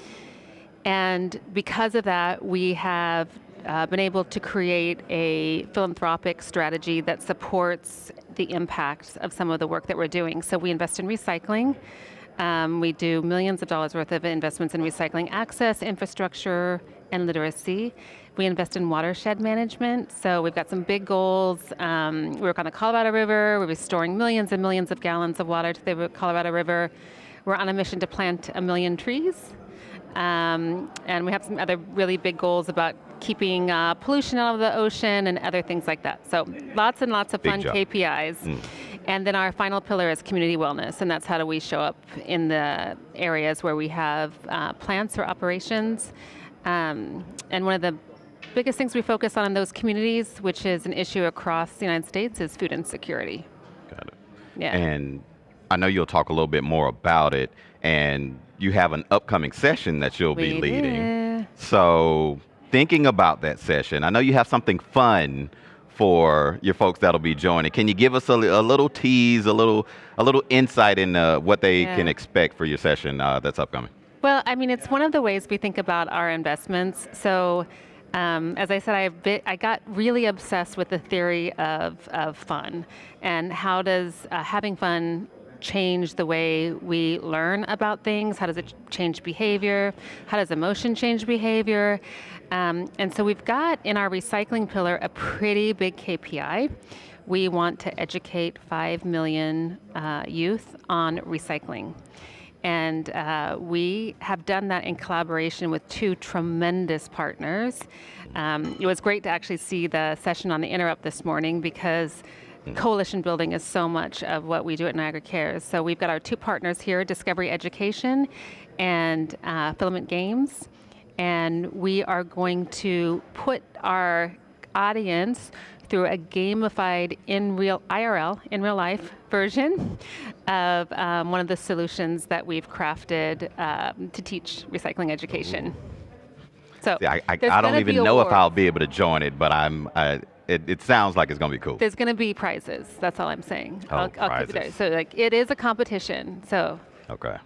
Speaker 7: And because of that, we have been able to create a philanthropic strategy that supports the impacts of some of the work that we're doing. So we invest in recycling. We do millions of dollars worth of investments in recycling access, infrastructure, and literacy. We invest in watershed management. So we've got some big goals. We work on the Colorado River. We're restoring millions and millions of gallons of water to the Colorado River. We're on a mission to plant 1 million trees. And we have some other really big goals about keeping pollution out of the ocean and other things like that. So lots and lots of fun KPIs. And then our final pillar is community wellness, and that's how do we show up in the areas where we have plants or operations. And one of the biggest things we focus on in those communities, which is an issue across the United States, is food insecurity.
Speaker 8: Got it.
Speaker 7: Yeah.
Speaker 8: And I know you'll talk a little bit more about it, and you have an upcoming session that you'll be leading. So thinking about that session, I know you have something fun for your folks that'll be joining. Can you give us a little tease, a little insight into what they can expect for your session that's upcoming?
Speaker 7: Well, I mean, it's one of the ways we think about our investments. So as I said, I got really obsessed with the theory of fun and how does having fun change the way we learn about things? How does it change behavior? How does emotion change behavior? And so we've got in our recycling pillar a pretty big KPI. We want to educate 5 million youth on recycling. And we have done that in collaboration with 2 tremendous partners. It was great to actually see the session on the Interrupt this morning because coalition building is so much of what we do at Niagara Cares. So we've got our two partners here, Discovery Education and Filament Games. And we are going to put our audience through a gamified in real life version of one of the solutions that we've crafted to teach recycling education. So
Speaker 8: see, I don't even know if I'll be able to join it, but it sounds like it's going to be cool.
Speaker 7: There's going to be prizes. That's all I'm saying.
Speaker 8: Oh,
Speaker 7: I'll keep
Speaker 8: prizes.
Speaker 7: it there. So like it is a competition. So
Speaker 8: Okay.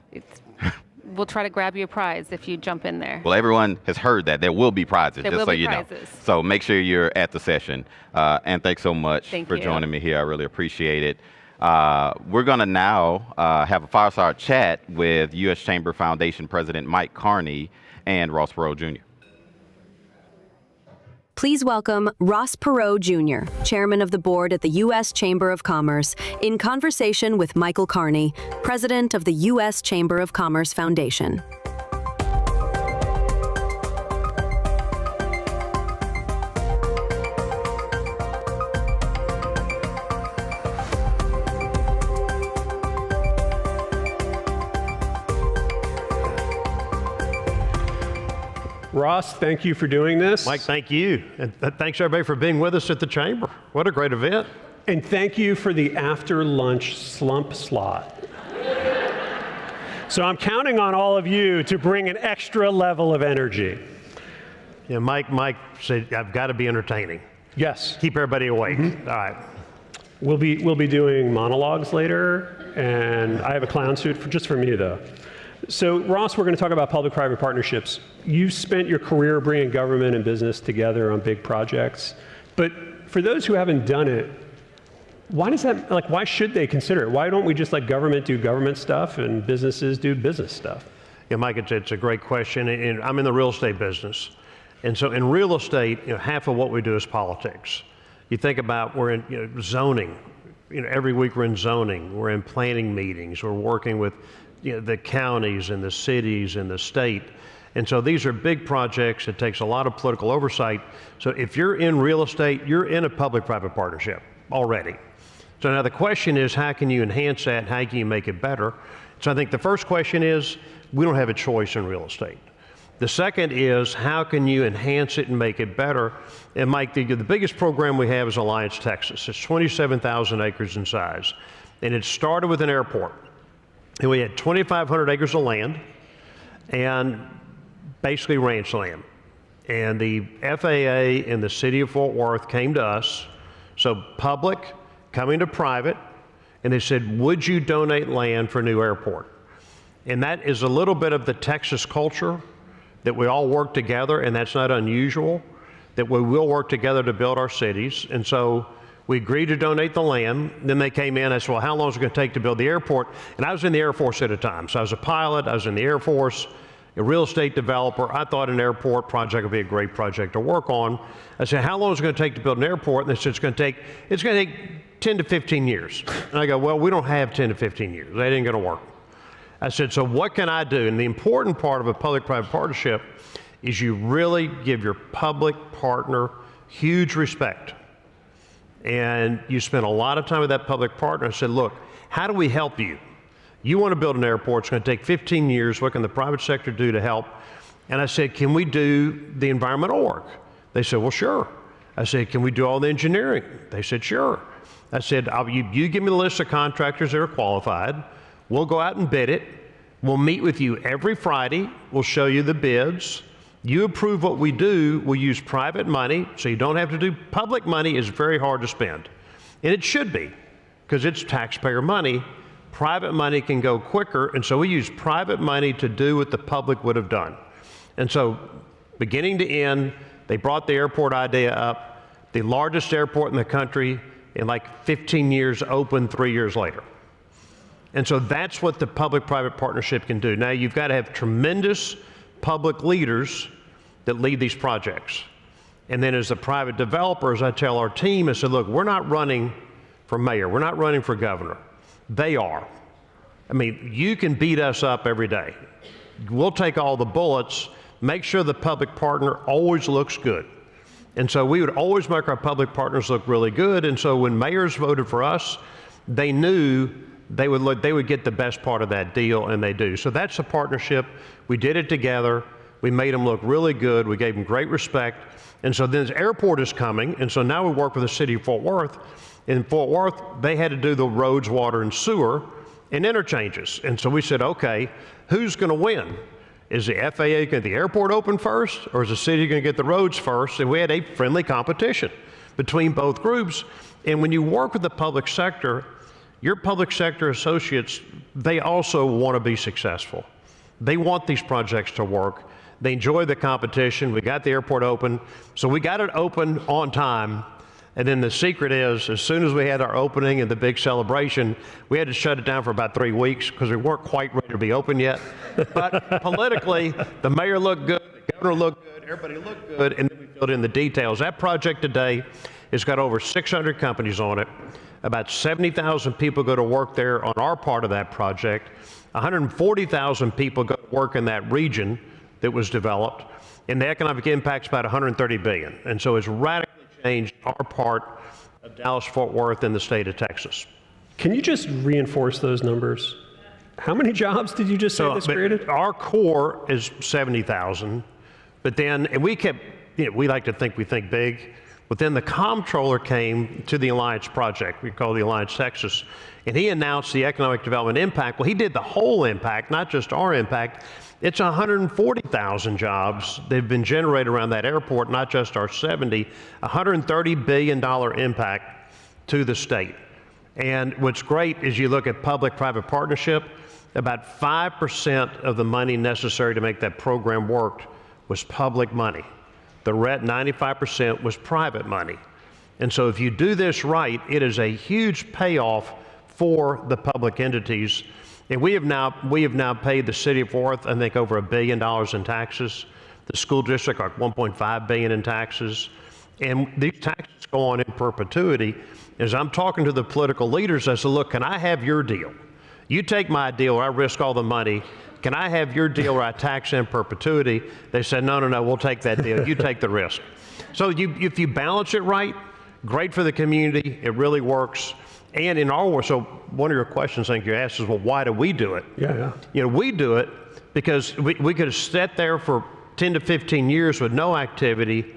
Speaker 7: We'll try to grab you a prize if you jump in there.
Speaker 8: Well, everyone has heard that there will be prizes,
Speaker 7: There
Speaker 8: just
Speaker 7: will
Speaker 8: so
Speaker 7: be
Speaker 8: you
Speaker 7: prizes.
Speaker 8: know. So make sure you're at the session. And thanks so much
Speaker 7: Thank
Speaker 8: for
Speaker 7: you.
Speaker 8: joining me here. I really appreciate it. We're going to now have a fireside chat with U.S. Chamber Foundation President Mike Carney and Ross Perot Jr.
Speaker 10: Please welcome Ross Perot Jr., Chairman of the Board at the U.S. Chamber of Commerce, in conversation with Michael Carney, President of the U.S. Chamber of Commerce Foundation.
Speaker 9: Ross, thank you for doing this. Mike, thank you. And thanks everybody for being with us at the Chamber. What a great event. And thank you for the after lunch slump slot. So I'm counting on all of you to bring an extra level of energy. Yeah, Mike said, I've got to be entertaining. Yes. Keep everybody awake. All right. We'll be doing monologues later, and I have a clown suit just from you, though. So, Ross, we're going to talk about public-private partnerships. You spent your career bringing government and business together on big projects. But for those who haven't done it, why should they consider it? Why don't we just let government do government stuff and businesses do business stuff?
Speaker 11: Yeah, Mike, it's a great question. And I'm in the real estate business. And so in real estate, half of what we do is politics. You think about, we're in zoning. Every week we're in zoning. We're in planning meetings. We're working with the counties and the cities and the state. And so these are big projects. It takes a lot of political oversight. So if you're in real estate, you're in a public-private partnership already. So now the question is, how can you enhance that? How can you make it better? So I think the first question is, we don't have a choice in real estate. The second is, how can you enhance it and make it better? And Mike, the biggest program we have is Alliance, Texas. It's 27,000 acres in size. And it started with an airport. And we had 2,500 acres of land and basically ranch land. And the FAA and the city of Fort Worth came to us, so public coming to private, and they said, would you donate land for a new airport? And that is a little bit of the Texas culture, that we all work together, and that's not unusual, that we will work together to build our cities. And so we agreed to donate the land. Then they came in. I said, well, how long is it going to take to build the airport? And I was in the Air Force at a time. So I was a pilot. I was in the Air Force, a real estate developer. I thought an airport project would be a great project to work on. I said, how long is it going to take to build an airport? And they said, it's going to take 10 to 15 years. And I go, well, we don't have 10 to 15 years. That ain't going to work. I said, so what can I do? And the important part of a public-private partnership is you really give your public partner huge respect. And you spend a lot of time with that public partner. I said, look, how do we help you? You want to build an airport. It's going to take 15 years. What can the private sector do to help? And I said, can we do the environmental work? They said, well, sure. I said, can we do all the engineering? They said, sure. I said, you give me the list of contractors that are qualified. We'll go out and bid it. We'll meet with you every Friday. We'll show you the bids. You approve what we do. We'll use private money, so you don't have to do public money. Is very hard to spend. And it should be, because it's taxpayer money. Private money can go quicker, and so we use private money to do what the public would have done. And so beginning to end, they brought the airport idea up. The largest airport in the country in like 15 years opened 3 years later. And so that's what the public-private partnership can do. Now, you've got to have tremendous public leaders that lead these projects. And then as the private developers, I tell our team, I said, look, we're not running for mayor. We're not running for governor. They are. I mean, you can beat us up every day. We'll take all the bullets, make sure the public partner always looks good. And so we would always make our public partners look really good. And so when mayors voted for us, they knew they would get the best part of that deal, and they do. So that's a partnership. We did it together. We made them look really good. We gave them great respect. And so then this airport is coming, and so now we work with the city of Fort Worth. In Fort Worth, they had to do the roads, water, and sewer and interchanges. And so we said, okay, who's going to win? Is the FAA going to get the airport open first, or is the city going to get the roads first? And we had a friendly competition between both groups. And when you work with the public sector, your public sector associates, they also want to be successful. They want these projects to work. They enjoy the competition. We got the airport open. So we got it open on time. And then the secret is, as soon as we had our opening and the big celebration, we had to shut it down for about 3 weeks because we weren't quite ready to be open yet. But politically, the mayor looked good, the governor looked good, everybody looked good, and then we filled in the details. That project today has got over 600 companies on it. About 70,000 people go to work there on our part of that project. 140,000 people go to work in that region that was developed, and the economic impact's about $130 billion. And so it's radically changed our part of Dallas-Fort Worth in the state of Texas.
Speaker 9: Can you just reinforce those numbers? How many jobs did you just say this created?
Speaker 11: Our core is 70,000, but then, and we kept, we like to think we think big, but then the comptroller came to the Alliance project, we call the Alliance Texas, and he announced the economic development impact. Well, he did the whole impact, not just our impact. It's 140,000 jobs that have been generated around that airport, not just our 70, $130 billion impact to the state. And what's great is you look at public-private partnership, about 5% of the money necessary to make that program work was public money. The red 95% was private money. And so if you do this right, it is a huge payoff for the public entities. And we have now paid the city of Fort Worth, I think, over $1 billion in taxes. The school district, like $1.5 billion in taxes. And these taxes go on in perpetuity. As I'm talking to the political leaders, I said, look, can I have your deal? You take my deal or I risk all the money. Can I have your deal where I tax in perpetuity? They said, no, we'll take that deal. You take the risk. So if you balance it right, great for the community. It really works. And in our world, so one of your questions I think you asked is, well, why do we do it?
Speaker 9: Yeah.
Speaker 11: We do it because we could have sat there for 10 to 15 years with no activity,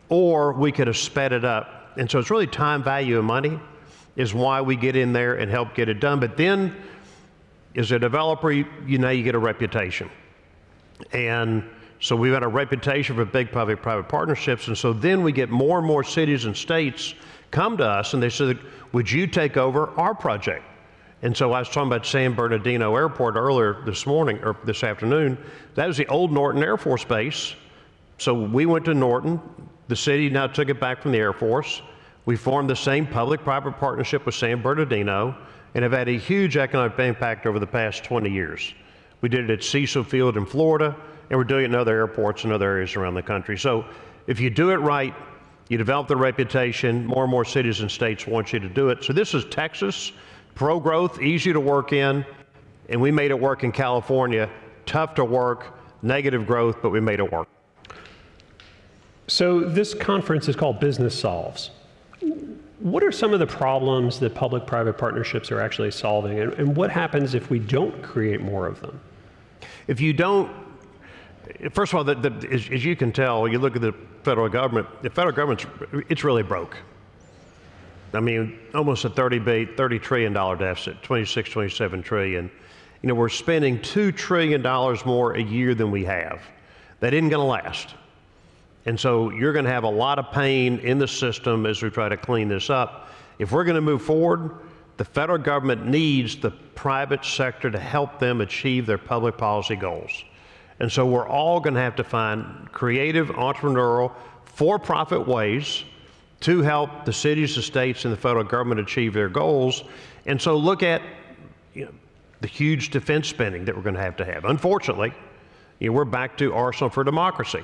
Speaker 11: or we could have sped it up. And so it's really time, value, and money is why we get in there and help get it done. But then, as a developer, you get a reputation. And so we've got a reputation for big public-private partnerships. And so then we get more and more cities and states come to us and they said, would you take over our project? And so I was talking about San Bernardino Airport earlier this morning, or this afternoon. That was the old Norton Air Force Base. So we went to Norton. The city now took it back from the Air Force. We formed the same public-private partnership with San Bernardino and have had a huge economic impact over the past 20 years. We did it at Cecil Field in Florida, and we're doing it in other airports and other areas around the country. So if you do it right, you develop the reputation, more and more cities and states want you to do it. So this is Texas, pro-growth, easy to work in, and we made it work in California. Tough to work, negative growth, but we made it work.
Speaker 9: So this conference is called Business Solves. What are some of the problems that public-private partnerships are actually solving, and what happens if we don't create more of them?
Speaker 11: If you don't, first of all, as you can tell, you look at the federal government, it's really broke. I mean, almost a $30 trillion deficit, 26, 27 trillion. We're spending $2 trillion more a year than we have. That isn't going to last. And so you're going to have a lot of pain in the system as we try to clean this up. If we're going to move forward, the federal government needs the private sector to help them achieve their public policy goals. And so we're all going to have to find creative, entrepreneurial, for-profit ways to help the cities, the states, and the federal government achieve their goals. And so look at the huge defense spending that we're going to have. Unfortunately, we're back to Arsenal for Democracy.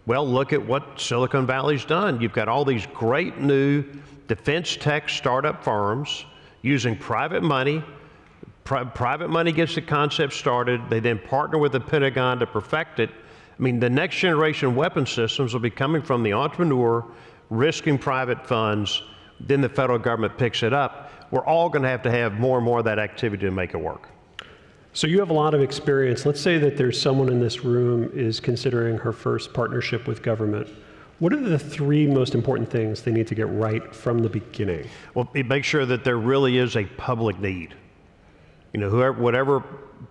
Speaker 11: Well, look at what Silicon Valley's done. You've got all these great new defense tech startup firms using private money. Private money gets the concept started. They then partner with the Pentagon to perfect it. I mean, the next generation weapon systems will be coming from the entrepreneur, risking private funds, then the federal government picks it up. We're all going to have more and more of that activity to make it work.
Speaker 9: So you have a lot of experience. Let's say that there's someone in this room is considering her first partnership with government. What are the 3 most important things they need to get right from the beginning?
Speaker 11: Well, make sure that there really is a public need. You know, whatever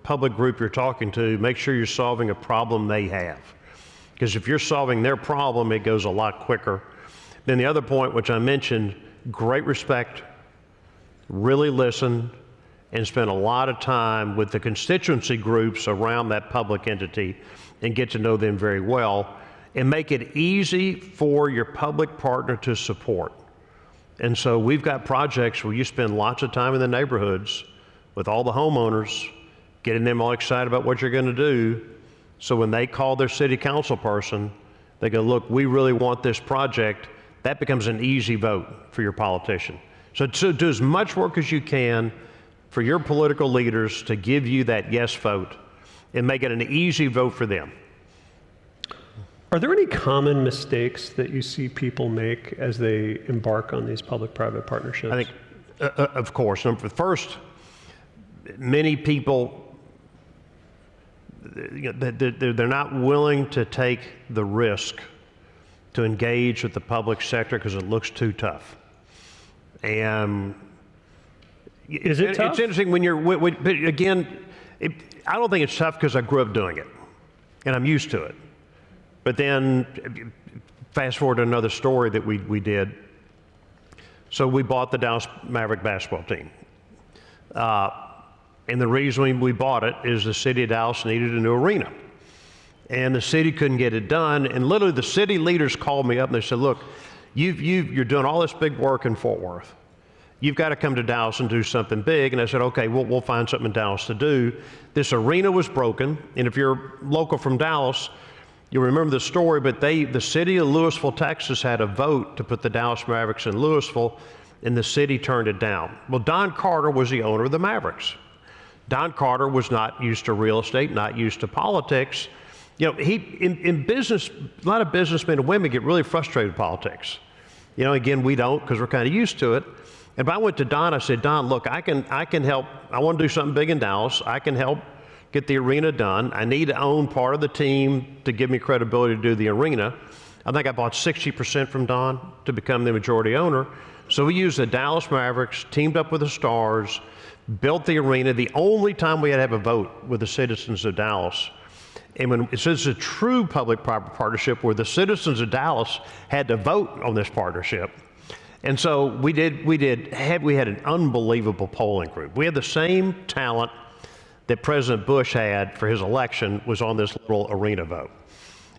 Speaker 11: public group you're talking to, make sure you're solving a problem they have. Because if you're solving their problem, it goes a lot quicker. Then the other point, which I mentioned, great respect, really listen, and spend a lot of time with the constituency groups around that public entity and get to know them very well, and make it easy for your public partner to support. And so we've got projects where you spend lots of time in the neighborhoods with all the homeowners, getting them all excited about what you're going to do. So when they call their city council person, they go, look, we really want this project. That becomes an easy vote for your politician. So do as much work as you can for your political leaders to give you that yes vote and make it an easy vote for them.
Speaker 9: Are there any common mistakes that you see people make as they embark on these public-private partnerships?
Speaker 11: I think, of course, first, many people, they're not willing to take the risk to engage with the public sector because it looks too tough. And
Speaker 9: is it tough?
Speaker 11: It's interesting when but again, I don't think it's tough because I grew up doing it and I'm used to it. But then fast forward to another story that we did. So we bought the Dallas Maverick basketball team. And the reason we bought it is the city of Dallas needed a new arena. And the city couldn't get it done. And literally the city leaders called me up and they said, look, you're doing all this big work in Fort Worth. You've got to come to Dallas and do something big. And I said, okay, we'll find something in Dallas to do. This arena was broken. And if you're local from Dallas, you'll remember the story, but the city of Louisville, Texas had a vote to put the Dallas Mavericks in Louisville, and the city turned it down. Well, Don Carter was the owner of the Mavericks. Don Carter was not used to real estate, not used to politics. You know, in business, a lot of businessmen and women get really frustrated with politics. You know, again, we don't because we're kind of used to it. And I went to Don, I said, Don, look, I can help. I want to do something big in Dallas. I can help get the arena done. I need to own part of the team to give me credibility to do the arena. I think I bought 60% from Don to become the majority owner. So we used the Dallas Mavericks, teamed up with the Stars, built the arena. The only time we had to have a vote with the citizens of Dallas. And it's a true public-private partnership where the citizens of Dallas had to vote on this partnership. And so we had an unbelievable polling group. We had the same talent that President Bush had for his election was on this little arena vote.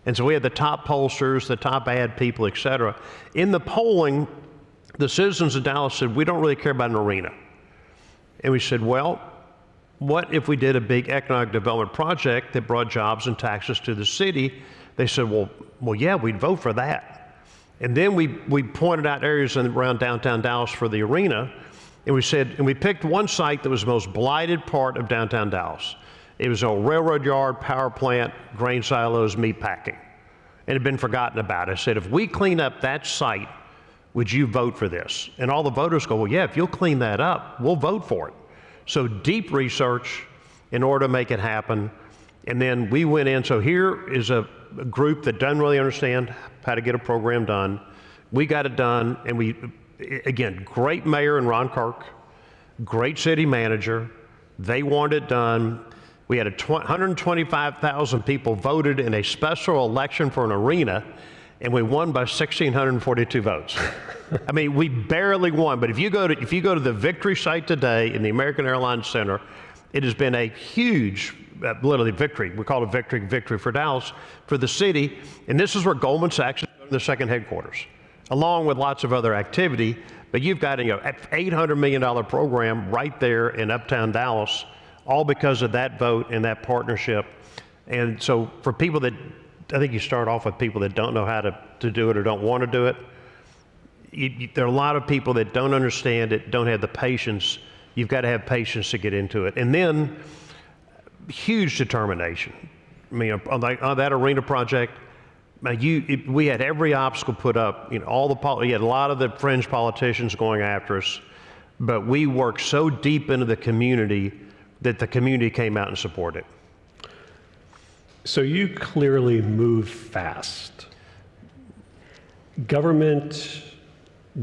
Speaker 11: And so we had the top pollsters, the top ad people, et cetera. In the polling, the citizens of Dallas said, we don't really care about an arena. And we said, well, what if we did a big economic development project that brought jobs and taxes to the city? They said, well, yeah, we'd vote for that. And then we pointed out areas around downtown Dallas for the arena. And we picked one site that was the most blighted part of downtown Dallas. It was a railroad yard, power plant, grain silos, meat packing. And it had been forgotten about. I said, if we clean up that site, would you vote for this? And all the voters go, well, yeah, if you'll clean that up, we'll vote for it. So deep research in order to make it happen. And then we went in. So here is a group that doesn't really understand how to get a program done. We got it done, and again, great mayor in Ron Kirk, great city manager. They wanted it done. We had 125,000 people voted in a special election for an arena, and we won by 1,642 votes. I mean, we barely won. But if you go to the Victory site today in the American Airlines Center, it has been a huge, literally victory. We call it victory for Dallas, for the city. And this is where Goldman Sachs is the second headquarters, along with lots of other activity. But you've got an $800 million program right there in uptown Dallas, all because of that vote and that partnership. And so for people that, I think you start off with people that don't know how to do it or don't want to do it. There are a lot of people that don't understand it, don't have the patience. You've got to have patience to get into it. And then huge determination. I mean, on that arena project, we had every obstacle put up. You know, we had a lot of the fringe politicians going after us, but we worked so deep into the community that the community came out and supported it.
Speaker 9: So you clearly move fast. Government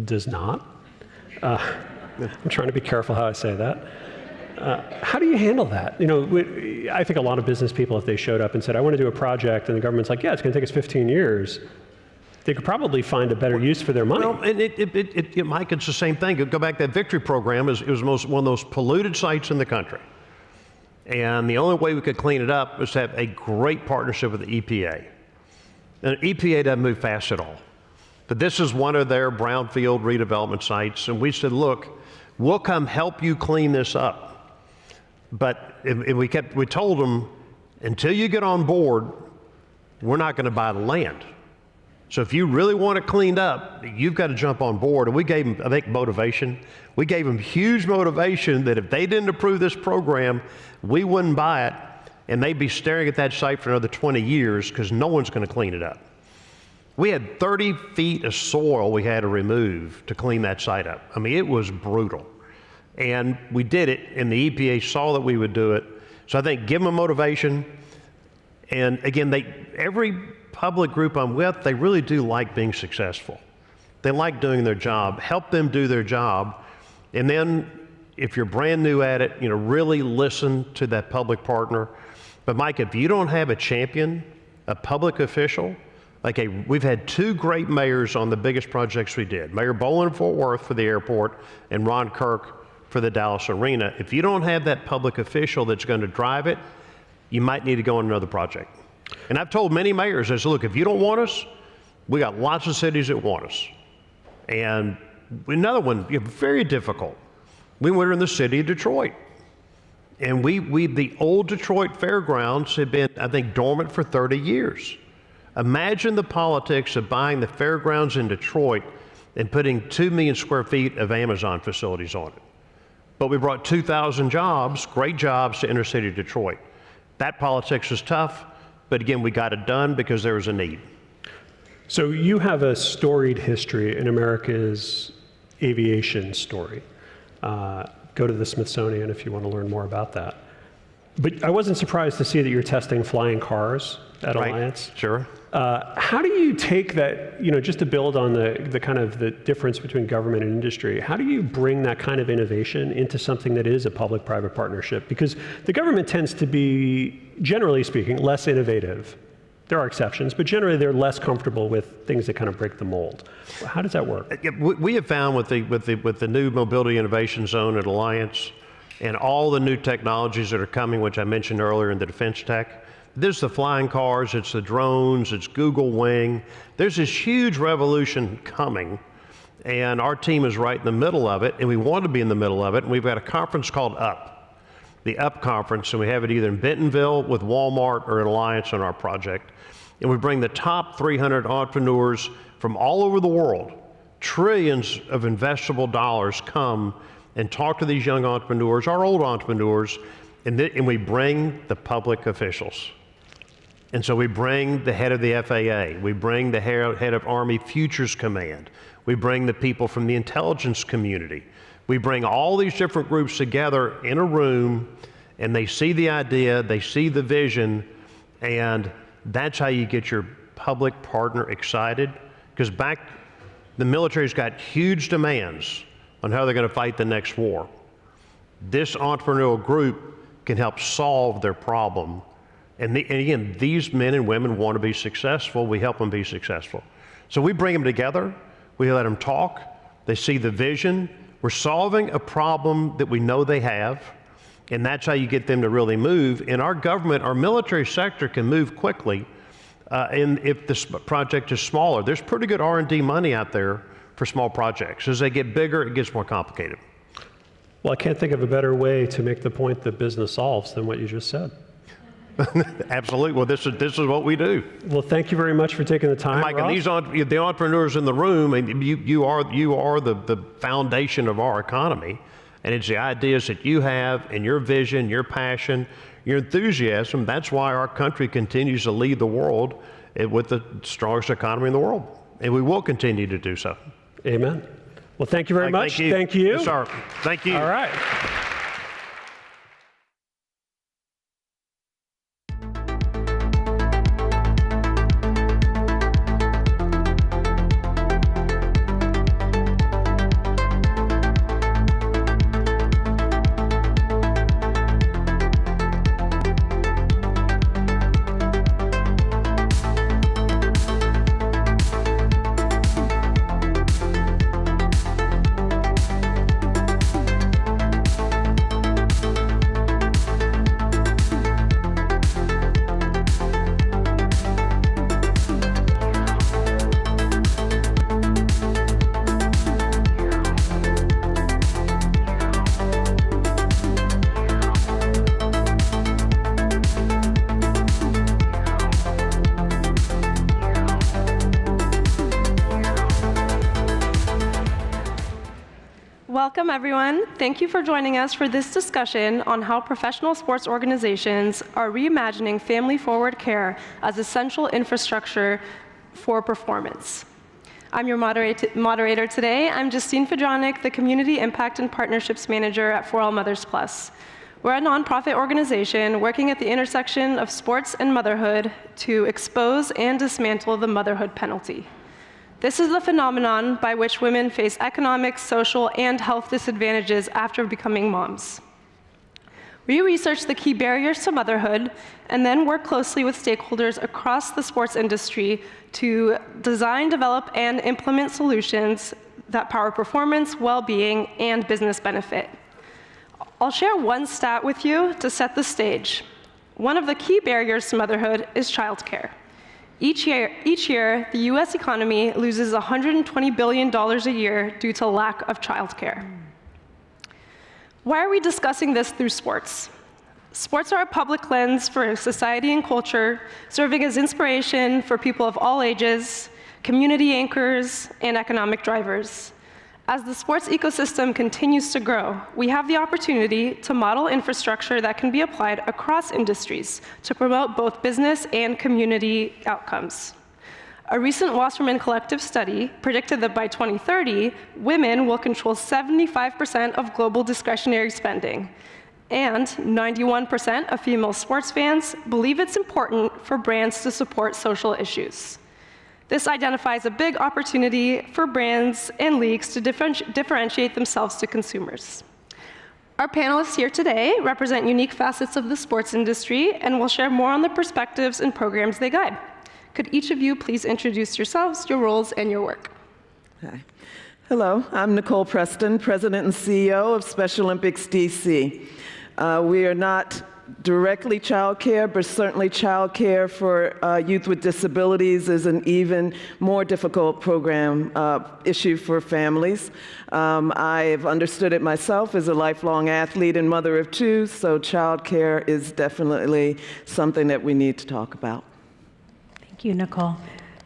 Speaker 9: does not. I'm trying to be careful how I say that. How do you handle that? You know, I think a lot of business people, if they showed up and said, I want to do a project, and the government's like, yeah, it's going to take us 15 years, they could probably find a better use for their money.
Speaker 11: Well, and Mike, it's the same thing. Go back to that Victory program. It was one of the most polluted sites in the country. And the only way we could clean it up was to have a great partnership with the EPA. And the EPA doesn't move fast at all. But this is one of their brownfield redevelopment sites. And we said, look, we'll come help you clean this up. But we told them, until you get on board, we're not going to buy the land. So if you really want it cleaned up, you've got to jump on board. And we gave them, I think, motivation. We gave them huge motivation that if they didn't approve this program, we wouldn't buy it, and they'd be staring at that site for another 20 years because no one's going to clean it up. We had 30 feet of soil we had to remove to clean that site up. I mean, it was brutal. And we did it, and the EPA saw that we would do it. So I think give them a motivation. And again, every public group I'm with, they really do like being successful. They like doing their job. Help them do their job. And then if you're brand new at it, you know, really listen to that public partner. But Mike, if you don't have a champion, a public official, we've had two great mayors on the biggest projects we did. Mayor Bolin of Fort Worth for the airport and Ron Kirk for the Dallas Arena. If you don't have that public official that's going to drive it, you might need to go on another project. And I've told many mayors, I said, look, if you don't want us, we got lots of cities that want us. And another one, very difficult. We were in the city of Detroit. And the old Detroit fairgrounds had been, I think, dormant for 30 years. Imagine the politics of buying the fairgrounds in Detroit and putting 2 million square feet of Amazon facilities on it. But we brought 2,000 jobs, great jobs, to inner city Detroit. That politics was tough, but again, we got it done because there was a need.
Speaker 9: So you have a storied history in America's aviation story. Go to the Smithsonian if you want to learn more about that. But I wasn't surprised to see that you're testing flying cars at Alliance.
Speaker 11: Sure.
Speaker 9: How do you take that, you know, just to build on the kind of the difference between government and industry, how do you bring that kind of innovation into something that is a public-private partnership? Because the government tends to be, generally speaking, less innovative. There are exceptions, but generally they're less comfortable with things that kind of break the mold. How does that work?
Speaker 11: We have found with the new Mobility Innovation Zone at Alliance and all the new technologies that are coming, which I mentioned earlier in the defense tech, there's the flying cars, it's the drones, it's Google Wing. There's this huge revolution coming, and our team is right in the middle of it, and we want to be in the middle of it, and we've got a conference called UP, the UP conference, and we have it either in Bentonville with Walmart or in Alliance on our project. And we bring the top 300 entrepreneurs from all over the world. Trillions of investable dollars come and talk to these young entrepreneurs, our old entrepreneurs, and we bring the public officials. And so we bring the head of the FAA, we bring the head of Army Futures Command, we bring the people from the intelligence community. We bring all these different groups together in a room, and they see the idea, they see the vision, and that's how you get your public partner excited. Because the military's got huge demands on how they're going to fight the next war. This entrepreneurial group can help solve their problem. And again, these men and women want to be successful. We help them be successful. So we bring them together. We let them talk. They see the vision. We're solving a problem that we know they have. And that's how you get them to really move. And our government, our military sector can move quickly. And if this project is smaller, there's pretty good R&D money out there for small projects. As they get bigger, it gets more complicated.
Speaker 9: Well, I can't think of a better way to make the point that business solves than what you just said.
Speaker 11: Absolutely. Well, this is what we do.
Speaker 9: Well, thank you very much for taking the time,
Speaker 11: Mike,
Speaker 9: Ross.
Speaker 11: and the entrepreneurs in the room, and you are the foundation of our economy. And it's the ideas that you have and your vision, your passion, your enthusiasm. That's why our country continues to lead the world with the strongest economy in the world. And we will continue to do so.
Speaker 9: Amen. Well, thank you very much. Thank you.
Speaker 11: Yes, sir. Thank you.
Speaker 9: All right.
Speaker 12: Welcome, everyone. Thank you for joining us for this discussion on how professional sports organizations are reimagining family-forward care as essential infrastructure for performance. I'm your moderator today. I'm Justine Fedronic, the Community Impact and Partnerships Manager at For All Mothers Plus. We're a nonprofit organization working at the intersection of sports and motherhood to expose and dismantle the motherhood penalty. This is the phenomenon by which women face economic, social, and health disadvantages after becoming moms. We research the key barriers to motherhood and then work closely with stakeholders across the sports industry to design, develop, and implement solutions that power performance, well-being, and business benefit. I'll share one stat with you to set the stage. One of the key barriers to motherhood is childcare. Each year, the US economy loses $120 billion a year due to lack of childcare. Why are we discussing this through sports? Sports are a public lens for society and culture, serving as inspiration for people of all ages, community anchors, and economic drivers. As the sports ecosystem continues to grow, we have the opportunity to model infrastructure that can be applied across industries to promote both business and community outcomes. A recent Wasserman Collective study predicted that by 2030, women will control 75% of global discretionary spending, and 91% of female sports fans believe it's important for brands to support social issues. This identifies a big opportunity for brands and leagues to differentiate themselves to consumers. Our panelists here today represent unique facets of the sports industry and will share more on the perspectives and programs they guide. Could each of you please introduce yourselves, your roles, and your work?
Speaker 13: Hi. Hello, I'm Nicole Preston, President and CEO of Special Olympics DC. We are not directly child care, but certainly child care for youth with disabilities is an even more difficult program issue for families. I've understood it myself as a lifelong athlete and mother of two, so child care is definitely something that we need to talk about.
Speaker 14: Thank you, Nicole.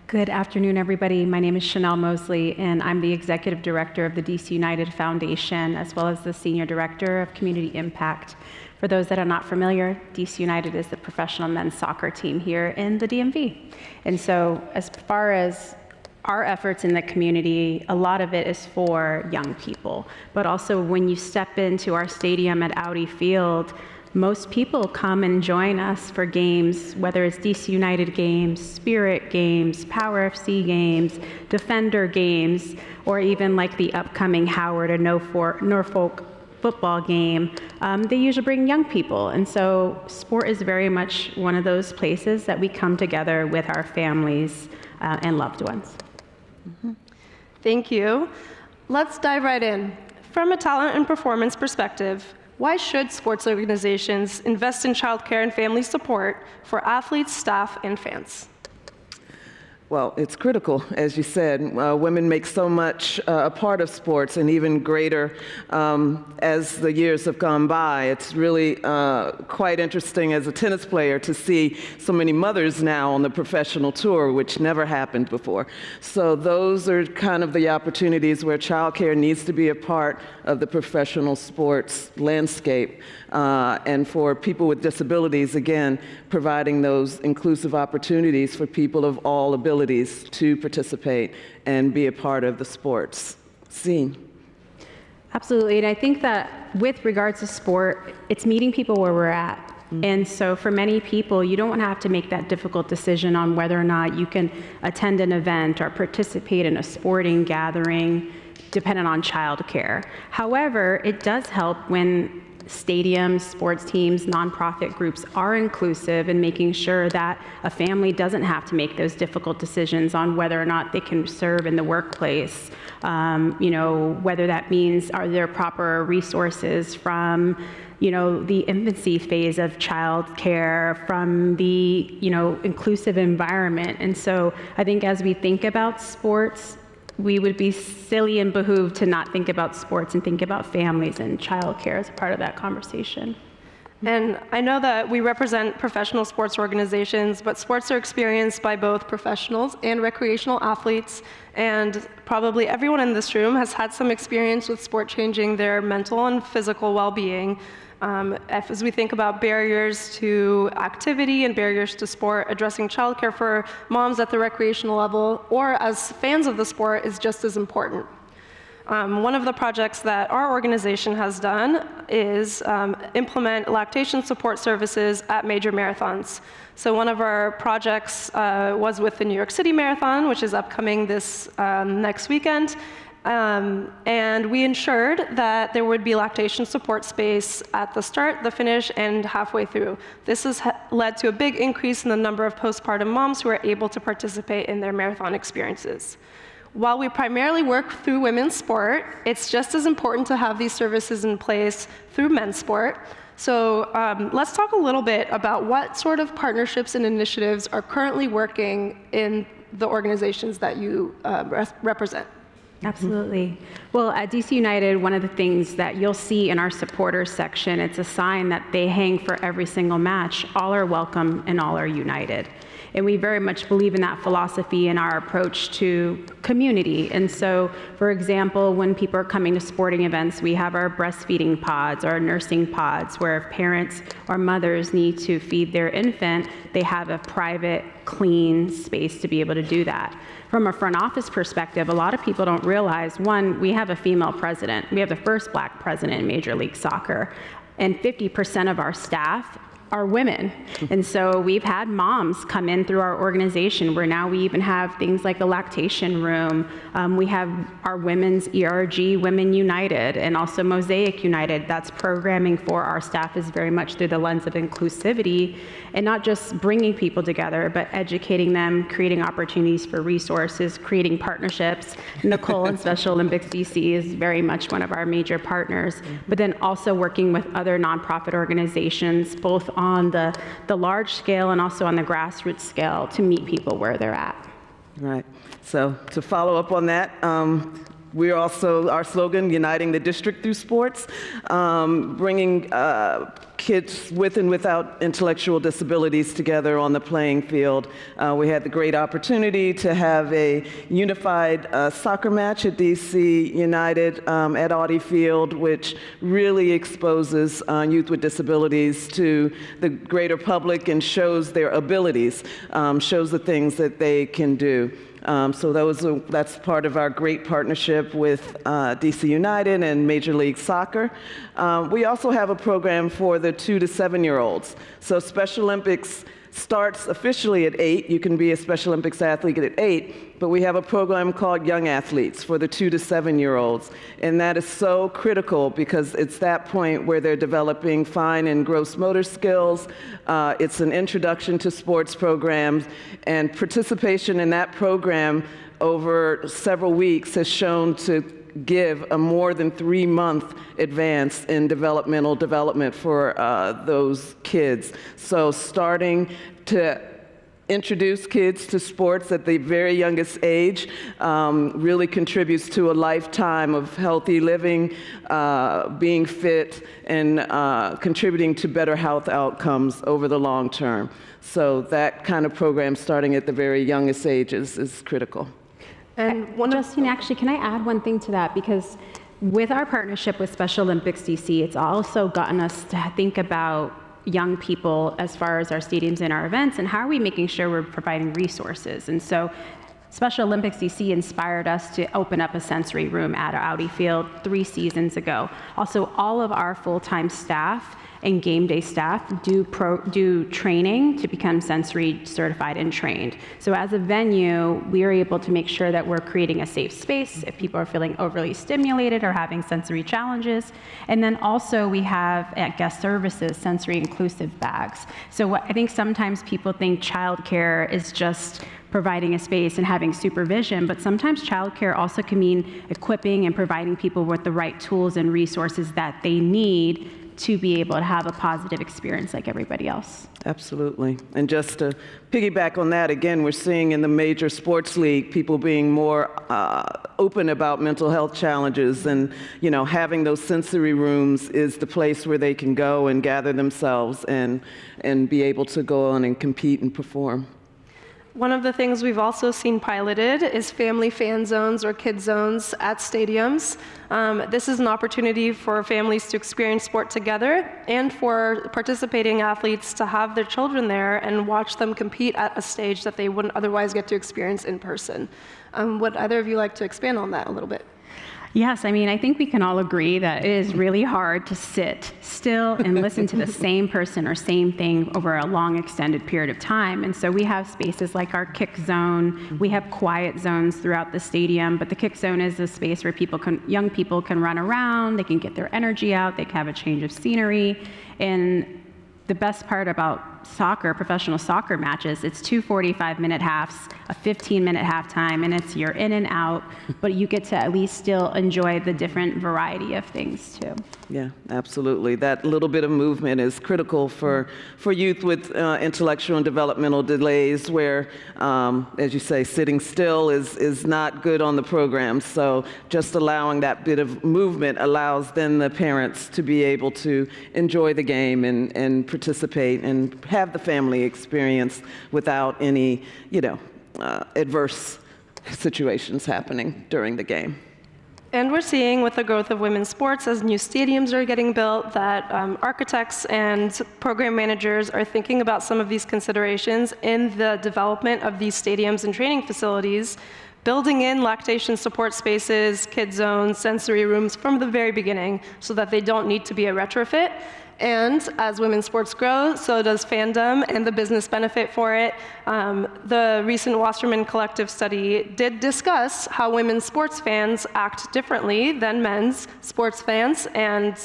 Speaker 14: Good afternoon, everybody. My name is Chanel Mosley, and I'm the Executive Director of the DC United Foundation, as well as the Senior Director of Community Impact. For those that are not familiar, DC United is the professional men's soccer team here in the DMV. And so as far as our efforts in the community, a lot of it is for young people. But also when you step into our stadium at Audi Field, most people come and join us for games, whether it's DC United games, Spirit games, Power FC games, Defender games, or even like the upcoming Howard or Norfolk football game. They usually bring young people. And so sport is very much one of those places that we come together with our families and loved ones.
Speaker 12: Mm-hmm. Thank you. Let's dive right in. From a talent and performance perspective, why should sports organizations invest in childcare and family support for athletes, staff, and fans?
Speaker 13: well, it's critical, as you said. Women make so much a part of sports, and even greater as the years have gone by. It's really quite interesting as a tennis player to see so many mothers now on the professional tour, which never happened before. So those are kind of the opportunities where childcare needs to be a part of the professional sports landscape. And for people with disabilities, again, providing those inclusive opportunities for people of all abilities to participate and be a part of the sports scene.
Speaker 14: Absolutely, and I think that with regards to sport, it's meeting people where we're at. And so for many people, you don't have to make that difficult decision on whether or not you can attend an event or participate in a sporting gathering dependent on childcare. However, it does help when stadiums, sports teams, nonprofit groups are inclusive in making sure that a family doesn't have to make those difficult decisions on whether or not they can serve in the workplace. Whether that means are there proper resources from the infancy phase of child care, from the inclusive environment. And so I think as we think about sports, we would be silly and behooved to not think about sports and think about families and childcare as a part of that conversation.
Speaker 12: And I know that we represent professional sports organizations, but sports are experienced by both professionals and recreational athletes, and probably everyone in this room has had some experience with sport changing their mental and physical well-being. As we think about barriers to activity and barriers to sport, addressing childcare for moms at the recreational level or as fans of the sport is just as important. One of the projects that our organization has done is implement lactation support services at major marathons. So one of our projects was with the New York City Marathon, which is upcoming this next weekend. And we ensured that there would be lactation support space at the start, the finish, and halfway through. This has led to a big increase in the number of postpartum moms who are able to participate in their marathon experiences. While we primarily work through women's sport, it's just as important to have these services in place through men's sport. So let's talk a little bit about what sort of partnerships and initiatives are currently working in the organizations that you represent.
Speaker 14: Absolutely. Well, at DC United, one of the things that you'll see in our supporters section, it's a sign that they hang for every single match. All are welcome and all are united. And we very much believe in that philosophy in our approach to community. And so, for example, when people are coming to sporting events, we have our breastfeeding pods, our nursing pods, where if parents or mothers need to feed their infant, they have a private, clean space to be able to do that. From a front office perspective, a lot of people don't realize, one, we have a female president. We have the first Black president in Major League Soccer, and 50% of our staff are women. And so we've had moms come in through our organization where now we even have things like a lactation room. We have our women's ERG, Women United, and also Mosaic United. That's programming for our staff is very much through the lens of inclusivity and not just bringing people together, but educating them, creating opportunities for resources, creating partnerships. Nicole in Special Olympics DC is very much one of our major partners, but then also working with other nonprofit organizations, both on the large scale and also on the grassroots scale to meet people where they're at.
Speaker 13: Right. So to follow up on that, we're also, our slogan, Uniting the District Through Sports, bringing kids with and without intellectual disabilities together on the playing field. We had the great opportunity to have a unified soccer match at DC United at Audi Field, which really exposes youth with disabilities to the greater public and shows their abilities, shows the things that they can do. So that's part of our great partnership with DC United and Major League Soccer. We also have a program for the 2 to 7-year-olds. So Special Olympics starts officially at 8. You can be a Special Olympics athlete at 8, but we have a program called Young Athletes for the 2 to 7-year-olds. And that is so critical because it's that point where they're developing fine and gross motor skills. It's an introduction to sports programs, and participation in that program over several weeks has shown to give a more than 3-month advance in developmental development for those kids. So starting to introduce kids to sports at the very youngest age really contributes to a lifetime of healthy living, being fit, and contributing to better health outcomes over the long term. So that kind of program starting at the very youngest ages is critical.
Speaker 14: And Justine, actually, can I add one thing to that? Because with our partnership with Special Olympics DC, it's also gotten us to think about young people as far as our stadiums and our events, and how are we making sure we're providing resources. And so Special Olympics DC inspired us to open up a sensory room at our Audi Field 3 seasons ago. Also, all of our full-time staff and game day staff do training to become sensory certified and trained. So as a venue, we are able to make sure that we're creating a safe space if people are feeling overly stimulated or having sensory challenges. And then also we have at guest services, sensory inclusive bags. So I think sometimes people think childcare is just providing a space and having supervision, but sometimes childcare also can mean equipping and providing people with the right tools and resources that they need to be able to have a positive experience like everybody else.
Speaker 13: Absolutely. And just to piggyback on that, again, we're seeing in the major sports league people being more open about mental health challenges, and having those sensory rooms is the place where they can go and gather themselves and be able to go on and compete and perform.
Speaker 12: One of the things we've also seen piloted is family fan zones or kid zones at stadiums. This is an opportunity for families to experience sport together and for participating athletes to have their children there and watch them compete at a stage that they wouldn't otherwise get to experience in person. Would either of you like to expand on that a little bit?
Speaker 14: Yes, I mean, I think we can all agree that it is really hard to sit still and listen to the same person or same thing over a long extended period of time. And so we have spaces like our kick zone. We have quiet zones throughout the stadium, but the kick zone is a space where young people can run around, they can get their energy out, they can have a change of scenery. And the best part about soccer, professional soccer matches, it's 2 45-minute halves, a 15-minute halftime, and you're in and out, but you get to at least still enjoy the different variety of things too.
Speaker 13: Yeah, absolutely. That little bit of movement is critical for youth with intellectual and developmental delays where, as you say, sitting still is not good on the program. So just allowing that bit of movement allows then the parents to be able to enjoy the game and participate and have the family experience without any, adverse situations happening during the game.
Speaker 12: And we're seeing with the growth of women's sports, as new stadiums are getting built, that architects and program managers are thinking about some of these considerations in the development of these stadiums and training facilities, building in lactation support spaces, kid zones, sensory rooms from the very beginning so that they don't need to be a retrofit. And as women's sports grow, so does fandom and the business benefit for it. The recent Wasserman Collective study did discuss how women's sports fans act differently than men's sports fans and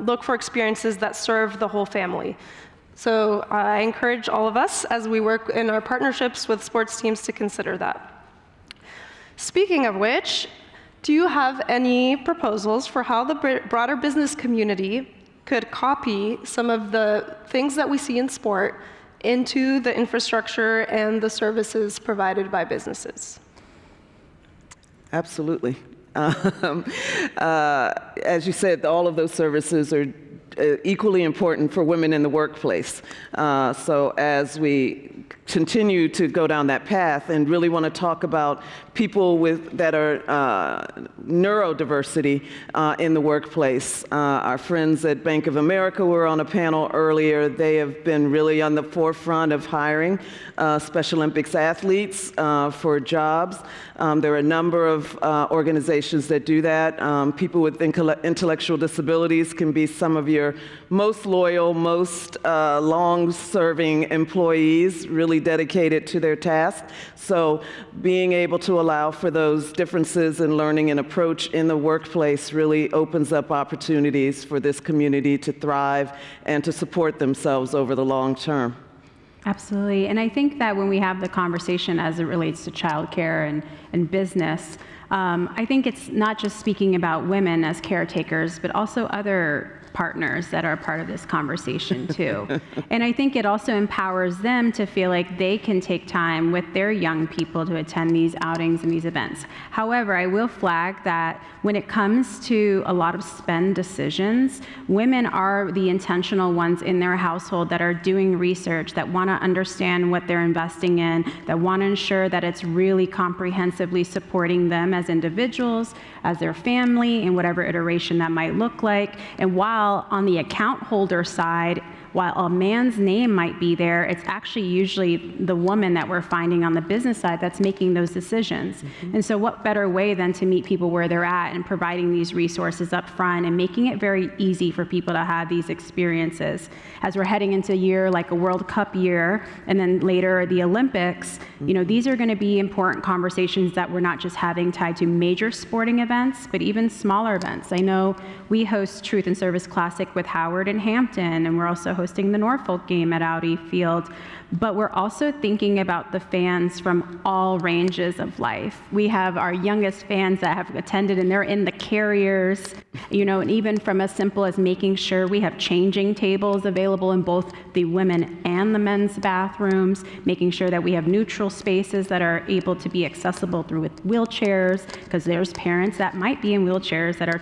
Speaker 12: look for experiences that serve the whole family. So I encourage all of us as we work in our partnerships with sports teams to consider that. Speaking of which, do you have any proposals for how the broader business community could copy some of the things that we see in sport into the infrastructure and the services provided by businesses?
Speaker 13: Absolutely. As you said, all of those services are equally important for women in the workplace. So as we continue to go down that path and really want to talk about people that are neurodiversity in the workplace. Our friends at Bank of America were on a panel earlier. They have been really on the forefront of hiring Special Olympics athletes for jobs. There are a number of organizations that do that. People with intellectual disabilities can be some of your most loyal, most long-serving employees, really dedicated to their task. So being able to allow for those differences in learning and approach in the workplace really opens up opportunities for this community to thrive and to support themselves over the long term.
Speaker 14: Absolutely. And I think that when we have the conversation as it relates to childcare and business, I think it's not just speaking about women as caretakers, but also other partners that are part of this conversation too. And I think it also empowers them to feel like they can take time with their young people to attend these outings and these events. However, I will flag that when it comes to a lot of spend decisions, women are the intentional ones in their household that are doing research, that want to understand what they're investing in, that want to ensure that it's really comprehensively supporting them as individuals, as their family, in whatever iteration that might look like. And while on the account holder side, while a man's name might be there, it's actually usually the woman that we're finding on the business side that's making those decisions. And so what better way than to meet people where they're at and providing these resources up front and making it very easy for people to have these experiences. As we're heading into a year like a World Cup year, and then later the Olympics, you know, these are gonna be important conversations that we're not just having tied to major sporting events, but even smaller events. I know we host Truth and Service Classic with Howard in Hampton, and we're also hosting the Norfolk game at Audi Field. But we're also thinking about the fans from all ranges of life. We have our youngest fans that have attended, and they're in the carriers, you know, and even from as simple as making sure we have changing tables available in both the women and the men's bathrooms, making sure that we have neutral spaces that are able to be accessible through with wheelchairs, because there's parents that might be in wheelchairs that are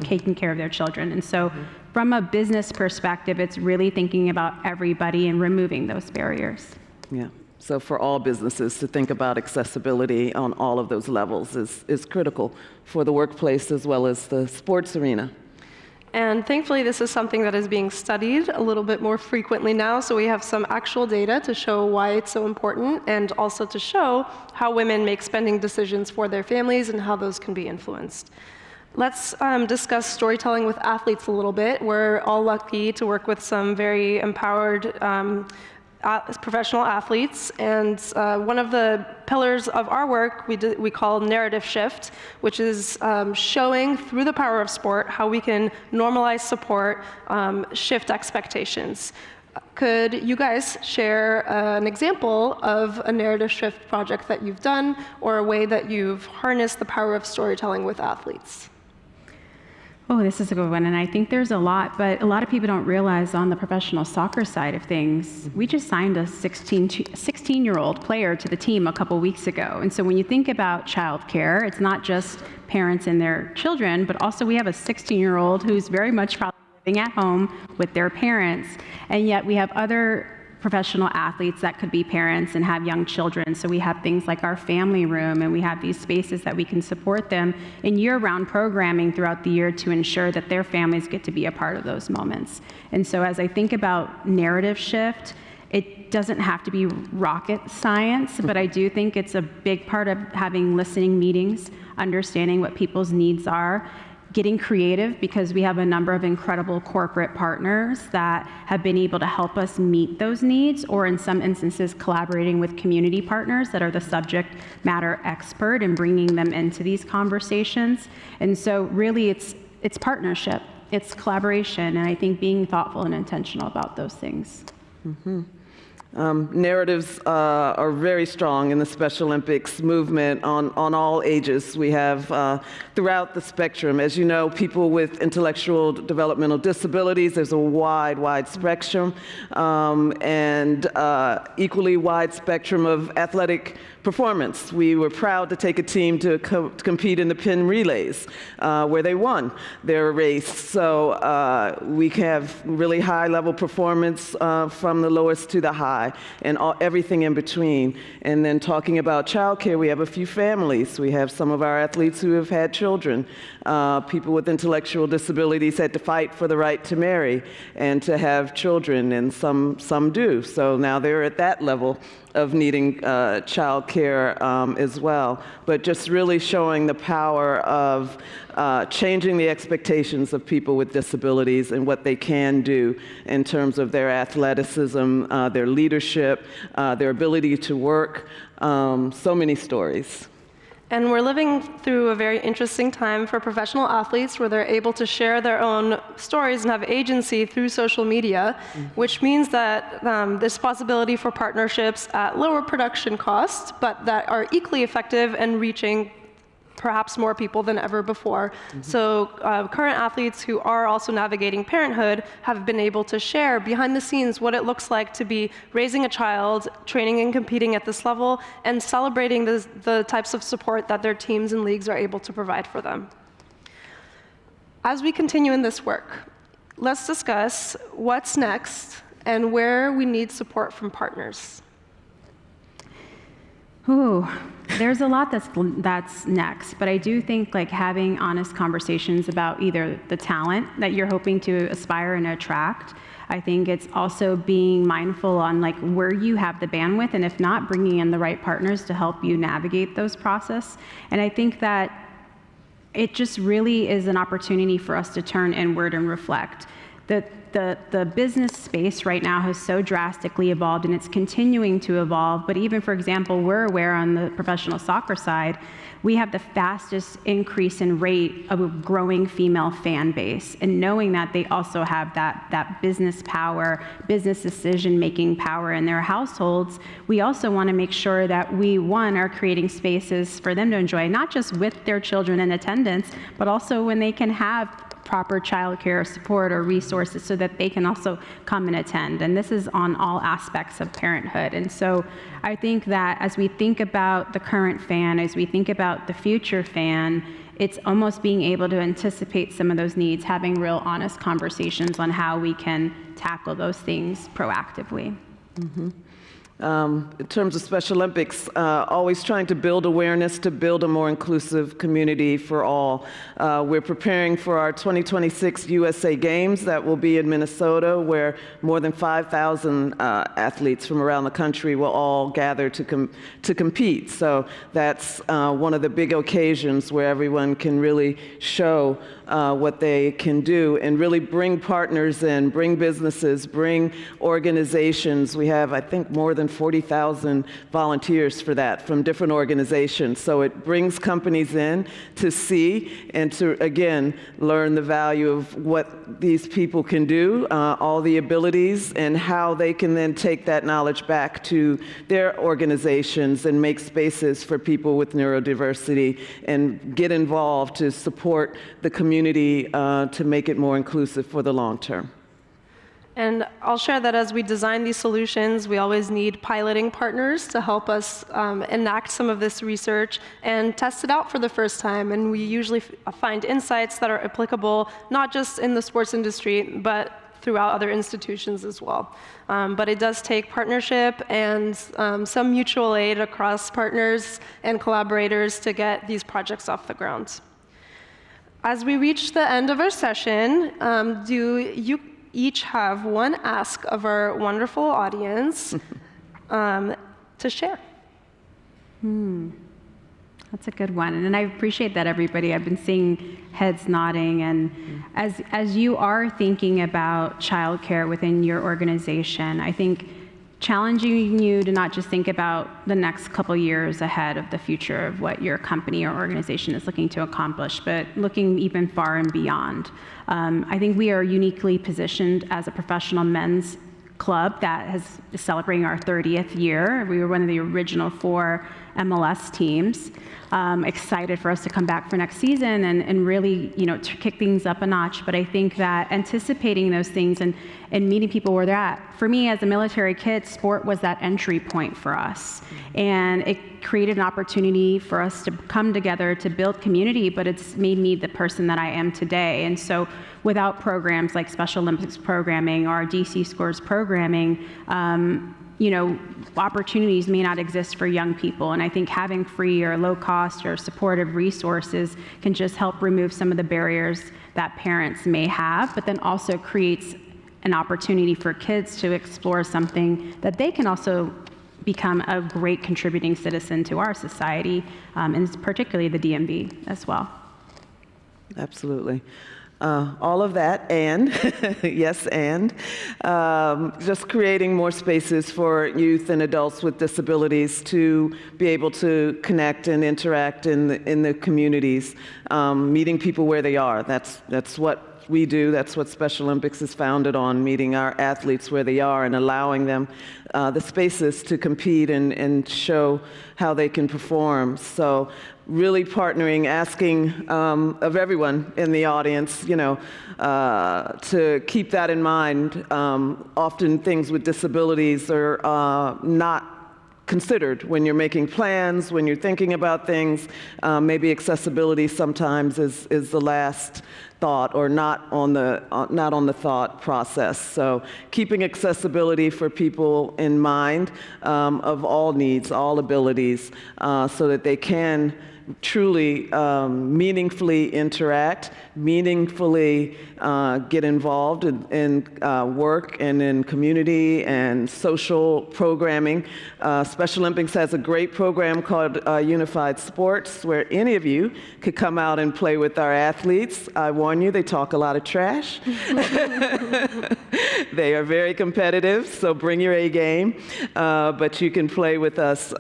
Speaker 14: taking care of their children. And so from a business perspective, it's really thinking about everybody and removing those barriers.
Speaker 13: Yeah. So for all businesses to think about accessibility on all of those levels is critical for the workplace as well as the sports arena.
Speaker 12: And thankfully, this is something that is being studied a little bit more frequently now, so we have some actual data to show why it's so important, and also to show how women make spending decisions for their families and how those can be influenced. Let's discuss storytelling with athletes a little bit. We're all lucky to work with some very empowered professional athletes, and one of the pillars of our work we call narrative shift, which is showing through the power of sport how we can normalize support, shift expectations. Could you guys share an example of a narrative shift project that you've done, or a way that you've harnessed the power of storytelling with athletes?
Speaker 14: Oh, this is a good one, and I think there's a lot, but a lot of people don't realize on the professional soccer side of things, we just signed a 16-year-old player to the team a couple weeks ago. And so when you think about childcare, it's not just parents and their children, but also we have a 16-year-old who's very much probably living at home with their parents, and yet we have other professional athletes that could be parents and have young children. So we have things like our family room, and we have these spaces that we can support them in year-round programming throughout the year to ensure that their families get to be a part of those moments. And so as I think about narrative shift, it doesn't have to be rocket science, but I do think it's a big part of having listening meetings, understanding what people's needs are, getting creative, because we have a number of incredible corporate partners that have been able to help us meet those needs, or in some instances collaborating with community partners that are the subject matter expert and bringing them into these conversations. And so really it's partnership, it's collaboration, and I think being thoughtful and intentional about those things.
Speaker 13: Mm-hmm. Narratives are very strong in the Special Olympics movement on all ages. We have throughout the spectrum, as you know, people with intellectual developmental disabilities. There's a wide spectrum, and equally wide spectrum of athletic performance. We were proud to take a team to compete in the pin relays, where they won their race. So we have really high-level performance from the lowest to the high, and everything in between. And then talking about childcare, we have a few families. We have some of our athletes who have had children. People with intellectual disabilities had to fight for the right to marry and to have children, and some do. So now they're at that level of needing child care as well. But just really showing the power of changing the expectations of people with disabilities and what they can do in terms of their athleticism, their leadership, their ability to work. So many stories.
Speaker 12: And we're living through a very interesting time for professional athletes where they're able to share their own stories and have agency through social media, which means that there's possibility for partnerships at lower production costs, but that are equally effective and reaching perhaps more people than ever before. So current athletes who are also navigating parenthood have been able to share behind the scenes what it looks like to be raising a child, training and competing at this level, and celebrating the types of support that their teams and leagues are able to provide for them. As we continue in this work, let's discuss what's next and where we need support from partners.
Speaker 14: Ooh, there's a lot that's next, but I do think like having honest conversations about either the talent that you're hoping to aspire and attract. I think it's also being mindful on like where you have the bandwidth, and if not, bringing in the right partners to help you navigate those processes. And I think that it just really is an opportunity for us to turn inward and reflect. The business space right now has so drastically evolved, and it's continuing to evolve. But even, for example, we're aware on the professional soccer side, we have the fastest increase in rate of a growing female fan base. And knowing that they also have that business power, business decision-making power in their households, we also want to make sure that we, one, are creating spaces for them to enjoy, not just with their children in attendance, but also when they can have proper childcare support or resources so that they can also come and attend. And this is on all aspects of parenthood. And so I think that as we think about the current fan, as we think about the future fan, it's almost being able to anticipate some of those needs, having real honest conversations on how we can tackle those things proactively.
Speaker 13: In terms of Special Olympics, always trying to build awareness to build a more inclusive community for all. We're preparing for our 2026 USA Games that will be in Minnesota, where more than 5,000 athletes from around the country will all gather to compete. So that's one of the big occasions where everyone can really show what they can do and really bring partners in, bring businesses, bring organizations. We have, I think, more than 40,000 volunteers for that from different organizations. So it brings companies in to see and to, again, learn the value of what these people can do, all the abilities, and how they can then take that knowledge back to their organizations and make spaces for people with neurodiversity and get involved to support the community to make it more inclusive for the long term.
Speaker 12: And I'll share that as we design these solutions, we always need piloting partners to help us enact some of this research and test it out for the first time. And we usually find insights that are applicable, not just in the sports industry, but throughout other institutions as well. But it does take partnership and some mutual aid across partners and collaborators to get these projects off the ground. As we reach the end of our session, do you each have one ask of our wonderful audience to share?
Speaker 14: That's a good one, and I appreciate that, everybody. I've been seeing heads nodding, and as you are thinking about childcare within your organization, I think challenging you to not just think about the next couple years ahead of the future of what your company or organization is looking to accomplish, but looking even far and beyond. I think we are uniquely positioned as a professional men's club that is celebrating our 30th year. We were one of the original 4 MLS teams. Excited for us to come back for next season and really, to kick things up a notch. But I think that anticipating those things and meeting people where they're at. For me, as a military kid, sport was that entry point for us. And it created an opportunity for us to come together to build community, but it's made me the person that I am today. And so without programs like Special Olympics programming or DC Scores programming, opportunities may not exist for young people. And I think having free or low cost or supportive resources can just help remove some of the barriers that parents may have, but then also creates an opportunity for kids to explore something that they can also become a great contributing citizen to our society, and particularly the DMV as well.
Speaker 13: Absolutely. All of that, and yes, and just creating more spaces for youth and adults with disabilities to be able to connect and interact in the communities, meeting people where they are. That's what we do. That's what Special Olympics is founded on, meeting our athletes where they are and allowing them the spaces to compete and show how they can perform. So really partnering, asking of everyone in the audience, to keep that in mind. Often things with disabilities are not considered when you're making plans, when you're thinking about things. Maybe accessibility sometimes is the last thought, or not on the thought process. So keeping accessibility for people in mind, of all needs, all abilities, so that they can truly meaningfully interact, meaningfully get involved in work and in community and social programming. Special Olympics has a great program called Unified Sports, where any of you could come out and play with our athletes. I warn you, they talk a lot of trash. They are very competitive, so bring your A game. But you can play with us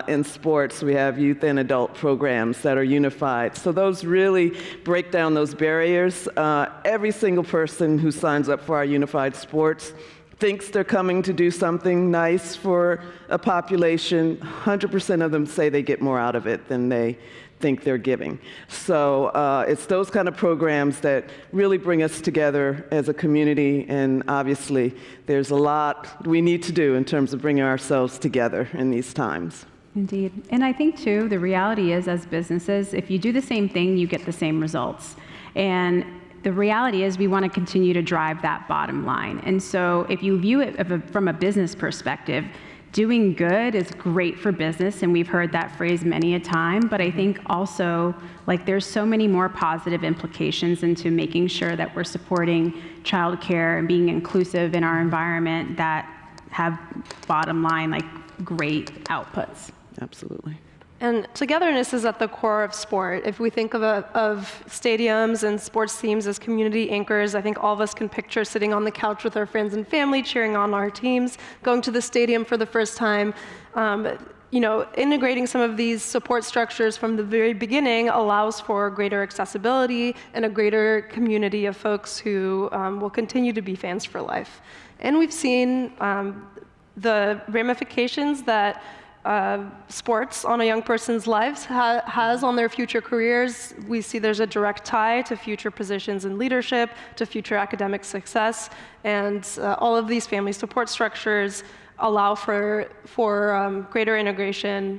Speaker 13: in sports. We have youth and adult programs that are unified. So those really break down those barriers. Every single person who signs up for our unified sports thinks they're coming to do something nice for a population. 100% of them say they get more out of it than they think they're giving. So it's those kind of programs that really bring us together as a community, and obviously there's a lot we need to do in terms of bringing ourselves together in these times.
Speaker 14: Indeed. And I think, too, the reality is, as businesses, if you do the same thing, you get the same results. And the reality is we want to continue to drive that bottom line. And so if you view it from a business perspective, doing good is great for business, and we've heard that phrase many a time, but I think also, there's so many more positive implications into making sure that we're supporting childcare and being inclusive in our environment that have bottom line, great outputs.
Speaker 13: Absolutely.
Speaker 12: And togetherness is at the core of sport. If we think of stadiums and sports teams as community anchors, I think all of us can picture sitting on the couch with our friends and family, cheering on our teams, going to the stadium for the first time. Integrating some of these support structures from the very beginning allows for greater accessibility and a greater community of folks who will continue to be fans for life. And we've seen the ramifications that sports on a young person's lives has on their future careers. We see there's a direct tie to future positions in leadership, to future academic success, and all of these family support structures allow for greater integration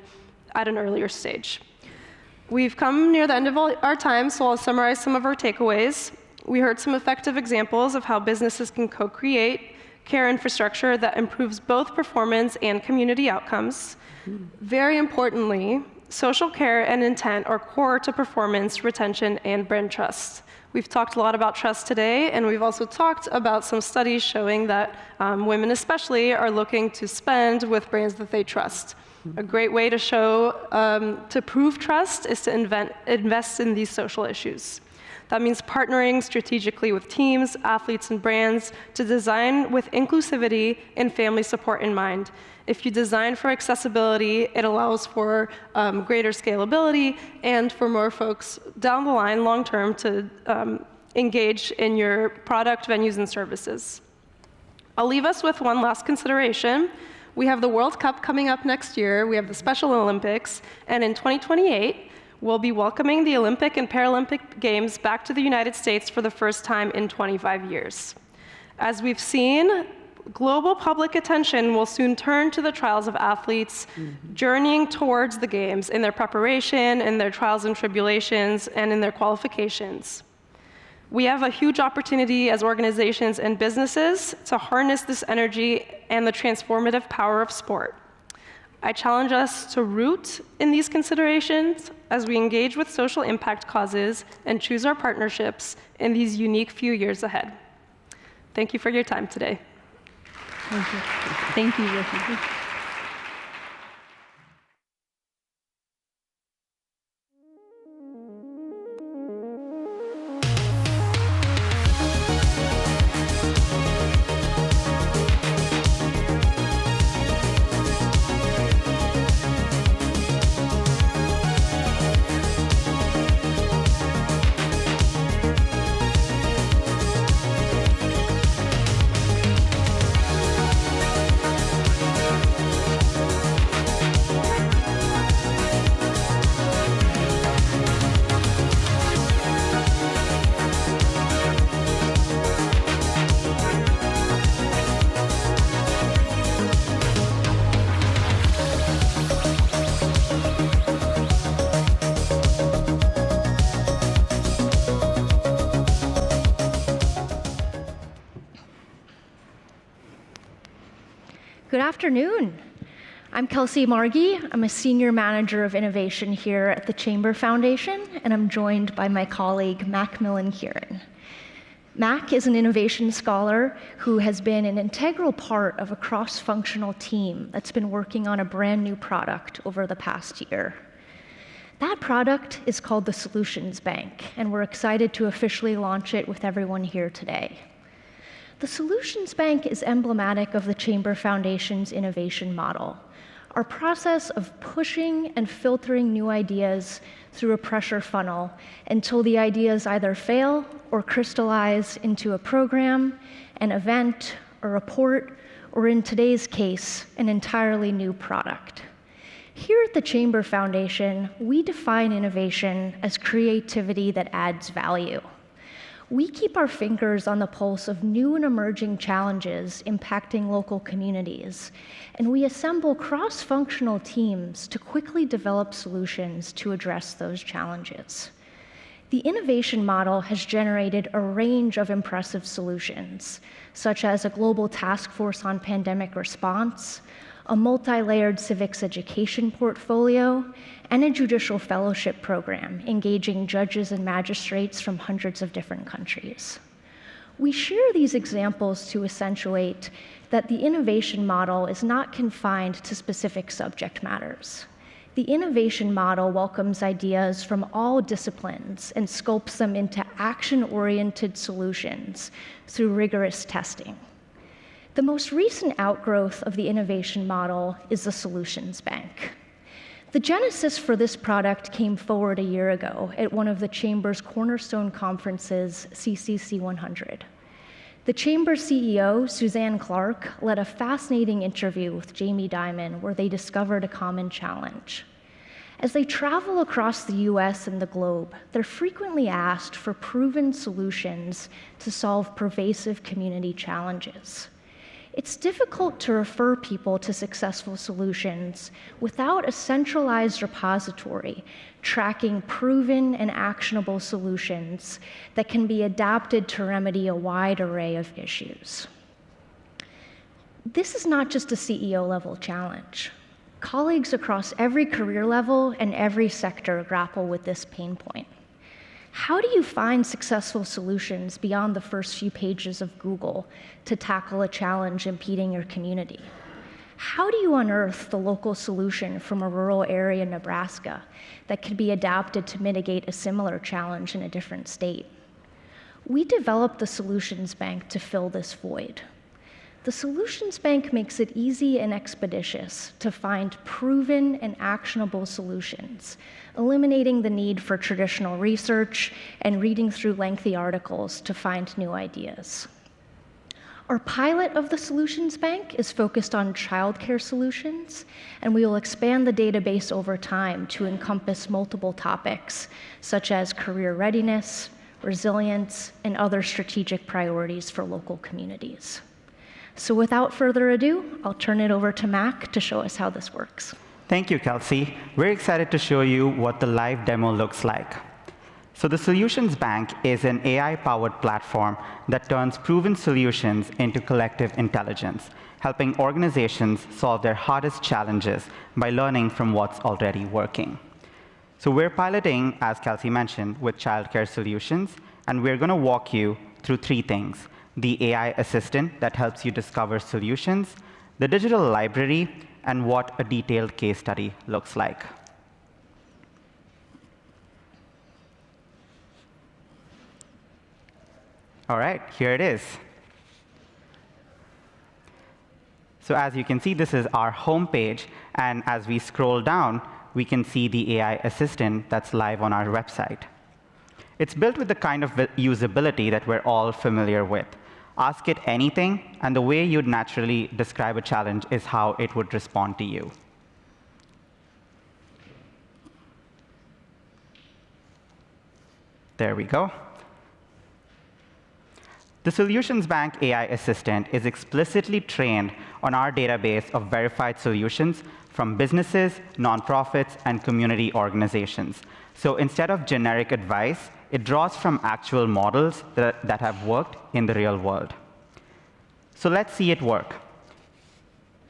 Speaker 12: at an earlier stage. We've come near the end of our time, so I'll summarize some of our takeaways. We heard some effective examples of how businesses can co-create care infrastructure that improves both performance and community outcomes. Very importantly, social care and intent are core to performance, retention, and brand trust. We've talked a lot about trust today, and we've also talked about some studies showing that women especially are looking to spend with brands that they trust. A great way to to prove trust is to invest in these social issues. That means partnering strategically with teams, athletes, and brands to design with inclusivity and family support in mind. If you design for accessibility, it allows for greater scalability and for more folks down the line, long term, to engage in your product, venues, and services. I'll leave us with one last consideration. We have the World Cup coming up next year. We have the Special Olympics. And in 2028, we'll be welcoming the Olympic and Paralympic Games back to the United States for the first time in 25 years. As we've seen, global public attention will soon turn to the trials of athletes journeying towards the Games in their preparation, in their trials and tribulations, and in their qualifications. We have a huge opportunity as organizations and businesses to harness this energy and the transformative power of sport. I challenge us to root in these considerations as we engage with social impact causes and choose our partnerships in these unique few years ahead. Thank you for your time today.
Speaker 14: Thank you. Thank you, Ricky.
Speaker 15: Good afternoon. I'm Kelsey Margie. I'm a Senior Manager of Innovation here at the Chamber Foundation, and I'm joined by my colleague, Mac Millen-Kieran. Mac is an innovation scholar who has been an integral part of a cross-functional team that's been working on a brand new product over the past year. That product is called the Solutions Bank, and we're excited to officially launch it with everyone here today. The Solutions Bank is emblematic of the Chamber Foundation's innovation model, our process of pushing and filtering new ideas through a pressure funnel until the ideas either fail or crystallize into a program, an event, a report, or in today's case, an entirely new product. Here at the Chamber Foundation, we define innovation as creativity that adds value. We keep our fingers on the pulse of new and emerging challenges impacting local communities, and we assemble cross-functional teams to quickly develop solutions to address those challenges. The innovation model has generated a range of impressive solutions, such as a global task force on pandemic response, a multi-layered civics education portfolio, and a judicial fellowship program engaging judges and magistrates from hundreds of different countries. We share these examples to accentuate that the innovation model is not confined to specific subject matters. The innovation model welcomes ideas from all disciplines and sculpts them into action-oriented solutions through rigorous testing. The most recent outgrowth of the innovation model is the Solutions Bank. The genesis for this product came forward a year ago at one of the Chamber's cornerstone conferences, CCC 100. The Chamber CEO, Suzanne Clark, led a fascinating interview with Jamie Dimon where they discovered a common challenge. As they travel across the US and the globe, they're frequently asked for proven solutions to solve pervasive community challenges. It's difficult to refer people to successful solutions without a centralized repository tracking proven and actionable solutions that can be adapted to remedy a wide array of issues. This is not just a CEO-level challenge. Colleagues across every career level and every sector grapple with this pain point. How do you find successful solutions beyond the first few pages of Google to tackle a challenge impeding your community? How do you unearth the local solution from a rural area in Nebraska that could be adapted to mitigate a similar challenge in a different state? We developed the Solutions Bank to fill this void. The Solutions Bank makes it easy and expeditious to find proven and actionable solutions, eliminating the need for traditional research and reading through lengthy articles to find new ideas. Our pilot of the Solutions Bank is focused on childcare solutions, and we will expand the database over time to encompass multiple topics, such as career readiness, resilience, and other strategic priorities for local communities. So without further ado, I'll turn it over to Mac to show us how this works.
Speaker 16: Thank you, Kelsey. We're excited to show you what the live demo looks like. So the Solutions Bank is an AI-powered platform that turns proven solutions into collective intelligence, helping organizations solve their hardest challenges by learning from what's already working. So we're piloting, as Kelsey mentioned, with childcare solutions, and we're going to walk you through three things: the AI assistant that helps you discover solutions, the digital library, and what a detailed case study looks like. All right, here it is. So as you can see, this is our home page, and as we scroll down, we can see the AI assistant that's live on our website. It's built with the kind of usability that we're all familiar with. Ask it anything, and the way you'd naturally describe a challenge is how it would respond to you. There we go. The Solutions Bank AI Assistant is explicitly trained on our database of verified solutions from businesses, nonprofits, and community organizations. So instead of generic advice, it draws from actual models that have worked in the real world. So let's see it work.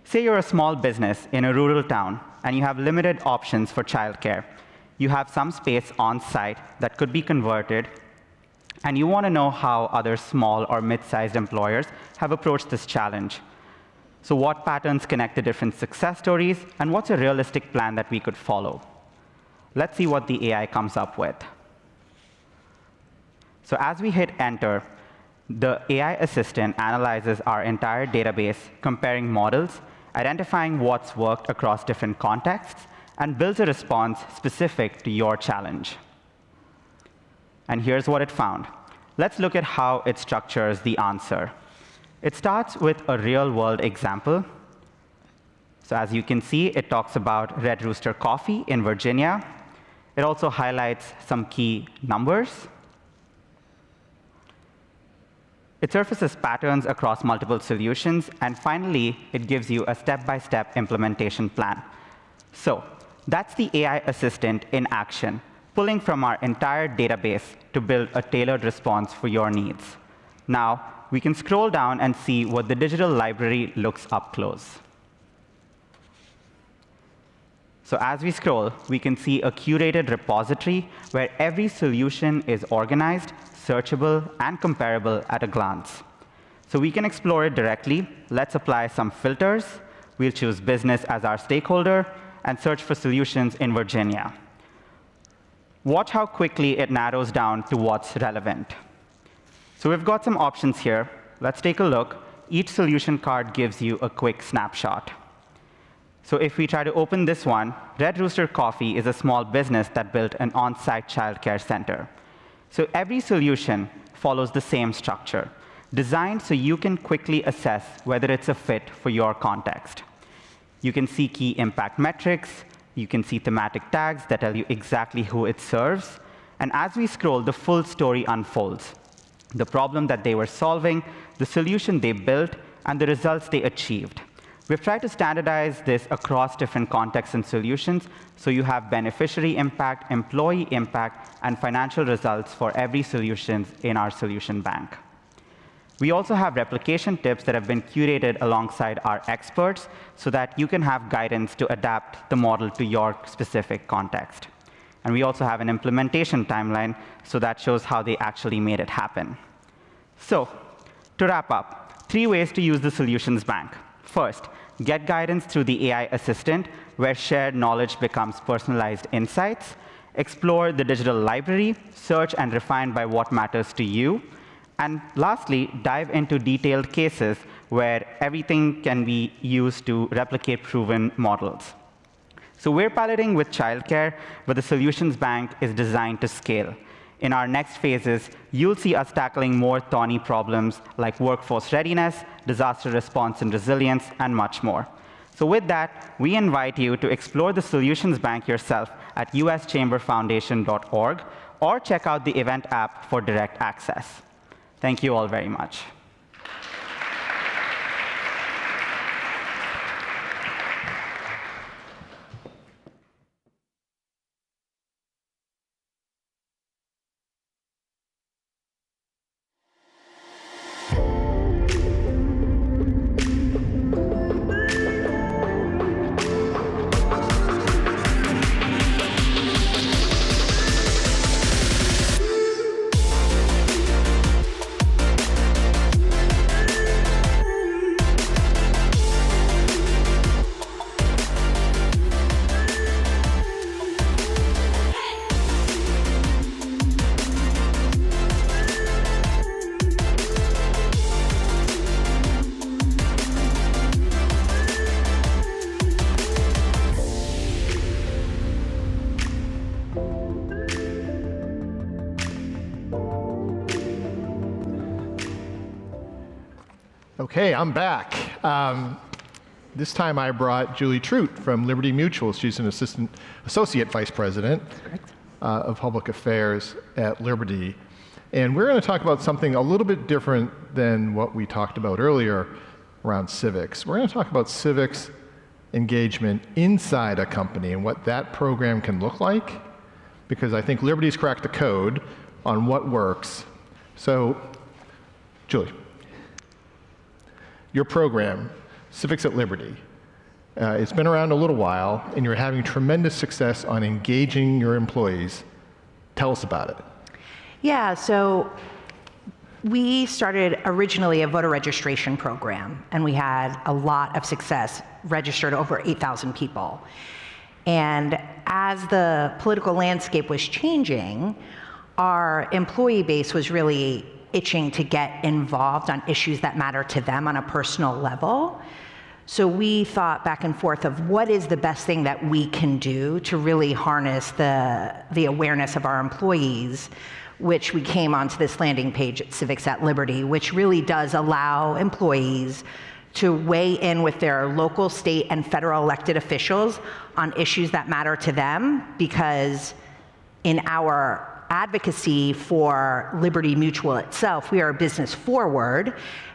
Speaker 16: Say you're a small business in a rural town and you have limited options for childcare. You have some space on site that could be converted, and you want to know how other small or mid-sized employers have approached this challenge. So what patterns connect the different success stories, and what's a realistic plan that we could follow? Let's see what the AI comes up with. So as we hit enter, the AI assistant analyzes our entire database, comparing models, identifying what's worked across different contexts, and builds a response specific to your challenge. And here's what it found. Let's look at how it structures the answer. It starts with a real-world example. So as you can see, it talks about Red Rooster Coffee in Virginia. It also highlights some key numbers. It surfaces patterns across multiple solutions. And finally, it gives you a step-by-step implementation plan. So that's the AI assistant in action, pulling from our entire database to build a tailored response for your needs. Now, we can scroll down and see what the digital library looks up close. So as we scroll, we can see a curated repository where every solution is organized, searchable, and comparable at a glance. So we can explore it directly. Let's apply some filters. We'll choose business as our stakeholder and search for solutions in Virginia. Watch how quickly it narrows down to what's relevant. So we've got some options here. Let's take a look. Each solution card gives you a quick snapshot. So if we try to open this one, Red Rooster Coffee is a small business that built an on-site childcare center. So every solution follows the same structure, designed so you can quickly assess whether it's a fit for your context. You can see key impact metrics. You can see thematic tags that tell you exactly who it serves. And as we scroll, the full story unfolds. The problem that they were solving, the solution they built, and the results they achieved. We've tried to standardize this across different contexts and solutions, so you have beneficiary impact, employee impact, and financial results for every solution in our solution bank. We also have replication tips that have been curated alongside our experts so that you can have guidance to adapt the model to your specific context. And we also have an implementation timeline, so that shows how they actually made it happen. So to wrap up, 3 ways to use the solutions bank. First, get guidance through the AI assistant, where shared knowledge becomes personalized insights. Explore the digital library, search and refine by what matters to you. And lastly, dive into detailed cases where everything can be used to replicate proven models. So we're piloting with childcare, but the solutions bank is designed to scale. In our next phases, you'll see us tackling more thorny problems like workforce readiness, disaster response and resilience, and much more. So with that, we invite you to explore the solutions bank yourself at uschamberfoundation.org, or check out the event app for direct access. Thank you all very much.
Speaker 6: Okay, I'm back. This time I brought Julie Trout from Liberty Mutual. She's an associate vice president of public affairs at Liberty. And we're going to talk about something a little bit different than what we talked about earlier around civics. We're going to talk about civics engagement inside a company and what that program can look like, because I think Liberty's cracked the code on what works. So, Julie, your program, Civics at Liberty, It's been around a little while, and you're having tremendous success on engaging your employees. Tell us about it.
Speaker 17: Yeah, so we started originally a voter registration program, and we had a lot of success, registered over 8,000 people. And as the political landscape was changing, our employee base was really itching to get involved on issues that matter to them on a personal level. So we thought back and forth of what is the best thing that we can do to really harness the awareness of our employees, which we came onto this landing page at Civics at Liberty, which really does allow employees to weigh in with their local, state, and federal elected officials on issues that matter to them, because in our advocacy for Liberty Mutual itself, we are business forward,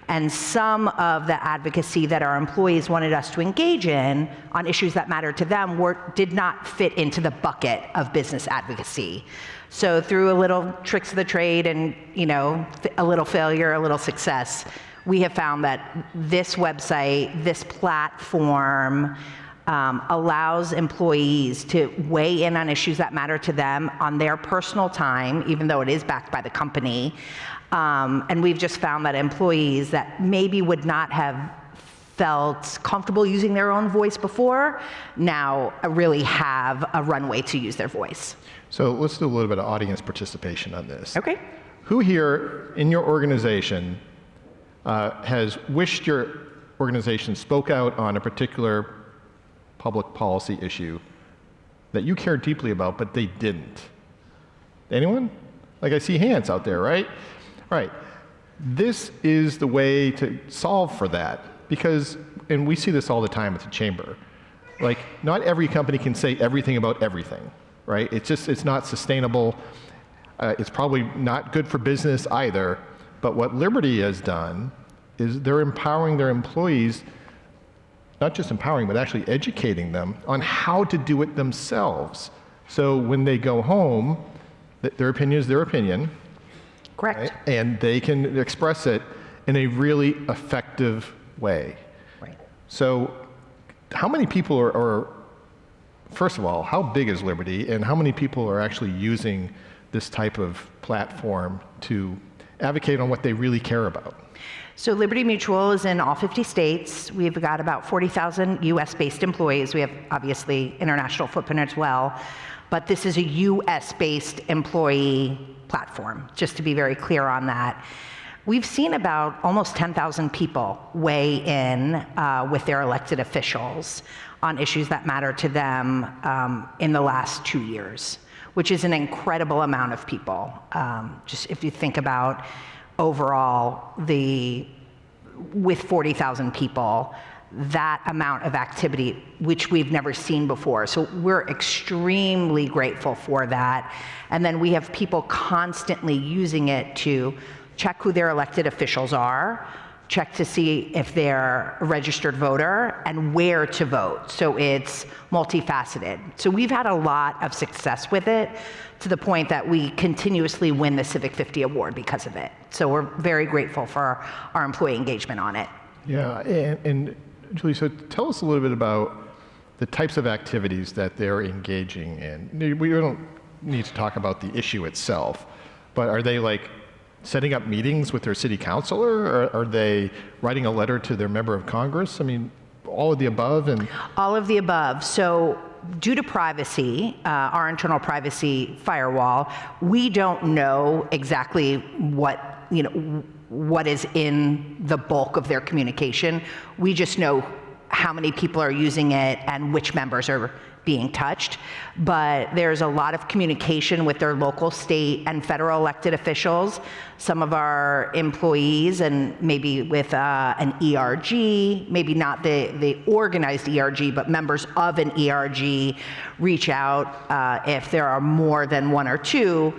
Speaker 17: and some of the advocacy that our employees wanted us to engage in on issues that matter to them did not fit into the bucket of business advocacy. So through a little tricks of the trade and a little failure, a little success, we have found that this website, this platform, allows employees to weigh in on issues that matter to them on their personal time, even though it is backed by the company. And we've just found that employees that maybe would not have felt comfortable using their own voice before now really have a runway to use their voice.
Speaker 6: So let's do a little bit of audience participation on this.
Speaker 17: Okay.
Speaker 6: Who here in your organization has wished your organization spoke out on a particular public policy issue that you care deeply about, but they didn't? Anyone? Like, I see hands out there, right? Right. This is the way to solve for that, because, and we see this all the time at the Chamber, like, not every company can say everything about everything, right? It's not sustainable. It's probably not good for business either. But what Liberty has done is they're empowering their employees, not just empowering, but actually educating them on how to do it themselves. So when they go home, their opinion is their opinion.
Speaker 17: Correct.
Speaker 6: Right? And they can express it in a really effective way.
Speaker 17: Right.
Speaker 6: So how many people are, first of all, how big is Liberty, and how many people are actually using this type of platform to advocate on what they really care about?
Speaker 17: So Liberty Mutual is in all 50 states. We've got about 40,000 US-based employees. We have obviously international footprint as well, but this is a US-based employee platform, just to be very clear on that. We've seen about almost 10,000 people weigh in with their elected officials on issues that matter to them in the last 2 years, which is an incredible amount of people. Just if you think about overall, with 40,000 people, that amount of activity, which we've never seen before. So we're extremely grateful for that. And then we have people constantly using it to check who their elected officials are, check to see if they're a registered voter, and where to vote. So it's multifaceted. So we've had a lot of success with it, to the point that we continuously win the Civic 50 award because of it. So we're very grateful for our employee engagement on it.
Speaker 6: Yeah, and Julie, so tell us a little bit about the types of activities that they're engaging in. We don't need to talk about the issue itself, but are they like setting up meetings with their city councilor, or are they writing a letter to their member of Congress? I mean, all of the above? And
Speaker 17: all of the above. So due to privacy, our internal privacy firewall, we don't know exactly what is in the bulk of their communication. We just know how many people are using it and which members are being touched. But there's a lot of communication with their local, state, and federal elected officials. Some of our employees, and maybe with an ERG, maybe not the organized ERG, but members of an ERG, reach out if there are more than one or two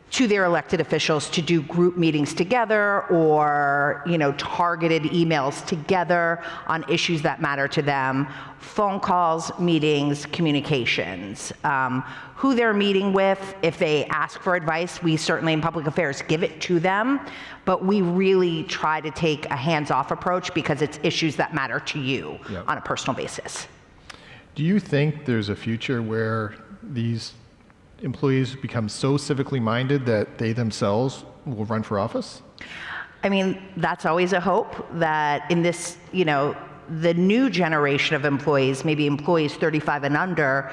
Speaker 17: to their elected officials to do group meetings together, or targeted emails together on issues that matter to them, phone calls, meetings, communications. Who they're meeting with, if they ask for advice, we certainly in public affairs give it to them, but we really try to take a hands-off approach because it's issues that matter to you on a personal basis.
Speaker 6: Do you think there's a future where these employees become so civically minded that they themselves will run for office?
Speaker 17: I mean, that's always a hope that in this, the new generation of employees, maybe employees 35 and under,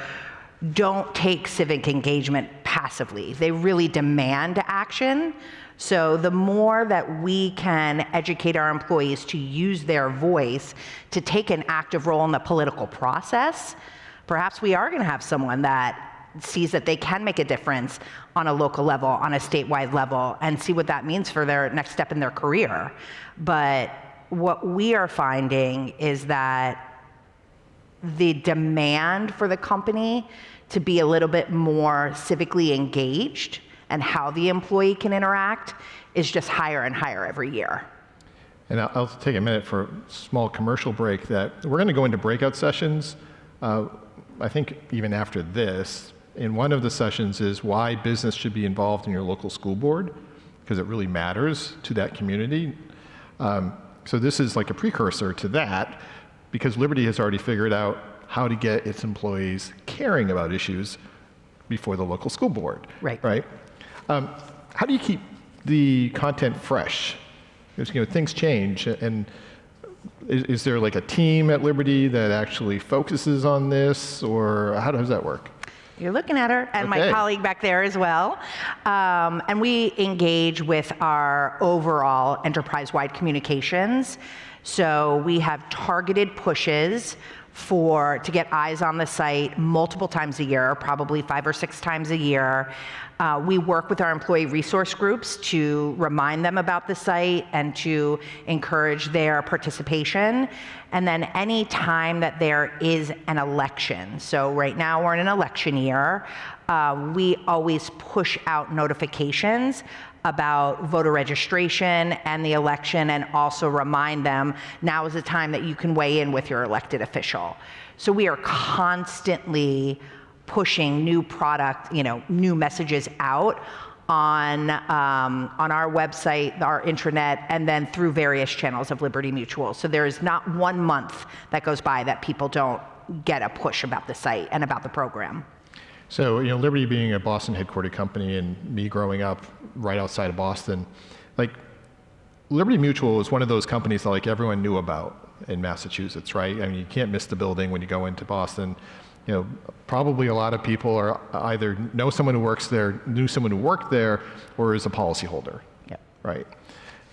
Speaker 17: don't take civic engagement passively. They really demand action. So the more that we can educate our employees to use their voice to take an active role in the political process, perhaps we are going to have someone that sees that they can make a difference on a local level, on a statewide level, and see what that means for their next step in their career. But what we are finding is that the demand for the company to be a little bit more civically engaged and how the employee can interact is just higher and higher every year.
Speaker 6: And I'll take a minute for a small commercial break that we're going to go into breakout sessions, I think even after this. And one of the sessions is why business should be involved in your local school board, because it really matters to that community. So this is like a precursor to that, because Liberty has already figured out how to get its employees caring about issues before the local school board. Right? How do you keep the content fresh? Because things change, and is there like a team at Liberty that actually focuses on this, or how does that work?
Speaker 17: You're looking at her, and my colleague back there as well. And we engage with our overall enterprise-wide communications. So we have targeted pushes to get eyes on the site multiple times a year, probably 5 or 6 times a year. We work with our employee resource groups to remind them about the site and to encourage their participation. And then any time that there is an election, so right now we're in an election year, we always push out notifications about voter registration and the election, and also remind them now is the time that you can weigh in with your elected official. So we are constantly pushing new product, new messages out on our website, our intranet, and then through various channels of Liberty Mutual. So there is not one month that goes by that people don't get a push about the site and about the program.
Speaker 6: So, Liberty being a Boston headquartered company and me growing up right outside of Boston, Liberty Mutual was one of those companies that everyone knew about in Massachusetts, right? I mean, you can't miss the building when you go into Boston. Probably a lot of people are either know someone who works there, knew someone who worked there, or is a policyholder.
Speaker 17: Yep.
Speaker 6: Right.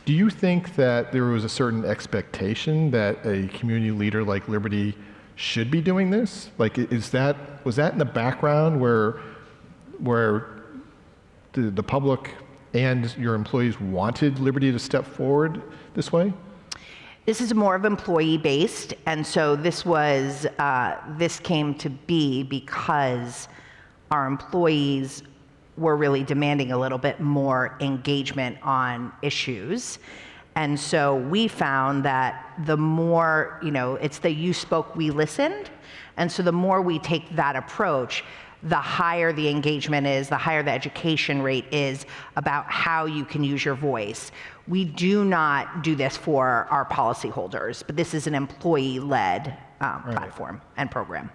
Speaker 6: Do you think that there was a certain expectation that a community leader like Liberty should be doing this? Was that in the background where the public and your employees wanted Liberty to step forward this way?
Speaker 17: This is more of employee-based, and so this came to be because our employees were really demanding a little bit more engagement on issues. And so we found that the more, it's the you spoke, we listened. And so the more we take that approach, the higher the engagement is, the higher the education rate is about how you can use your voice. We do not do this for our policyholders, but this is an employee-led platform and program.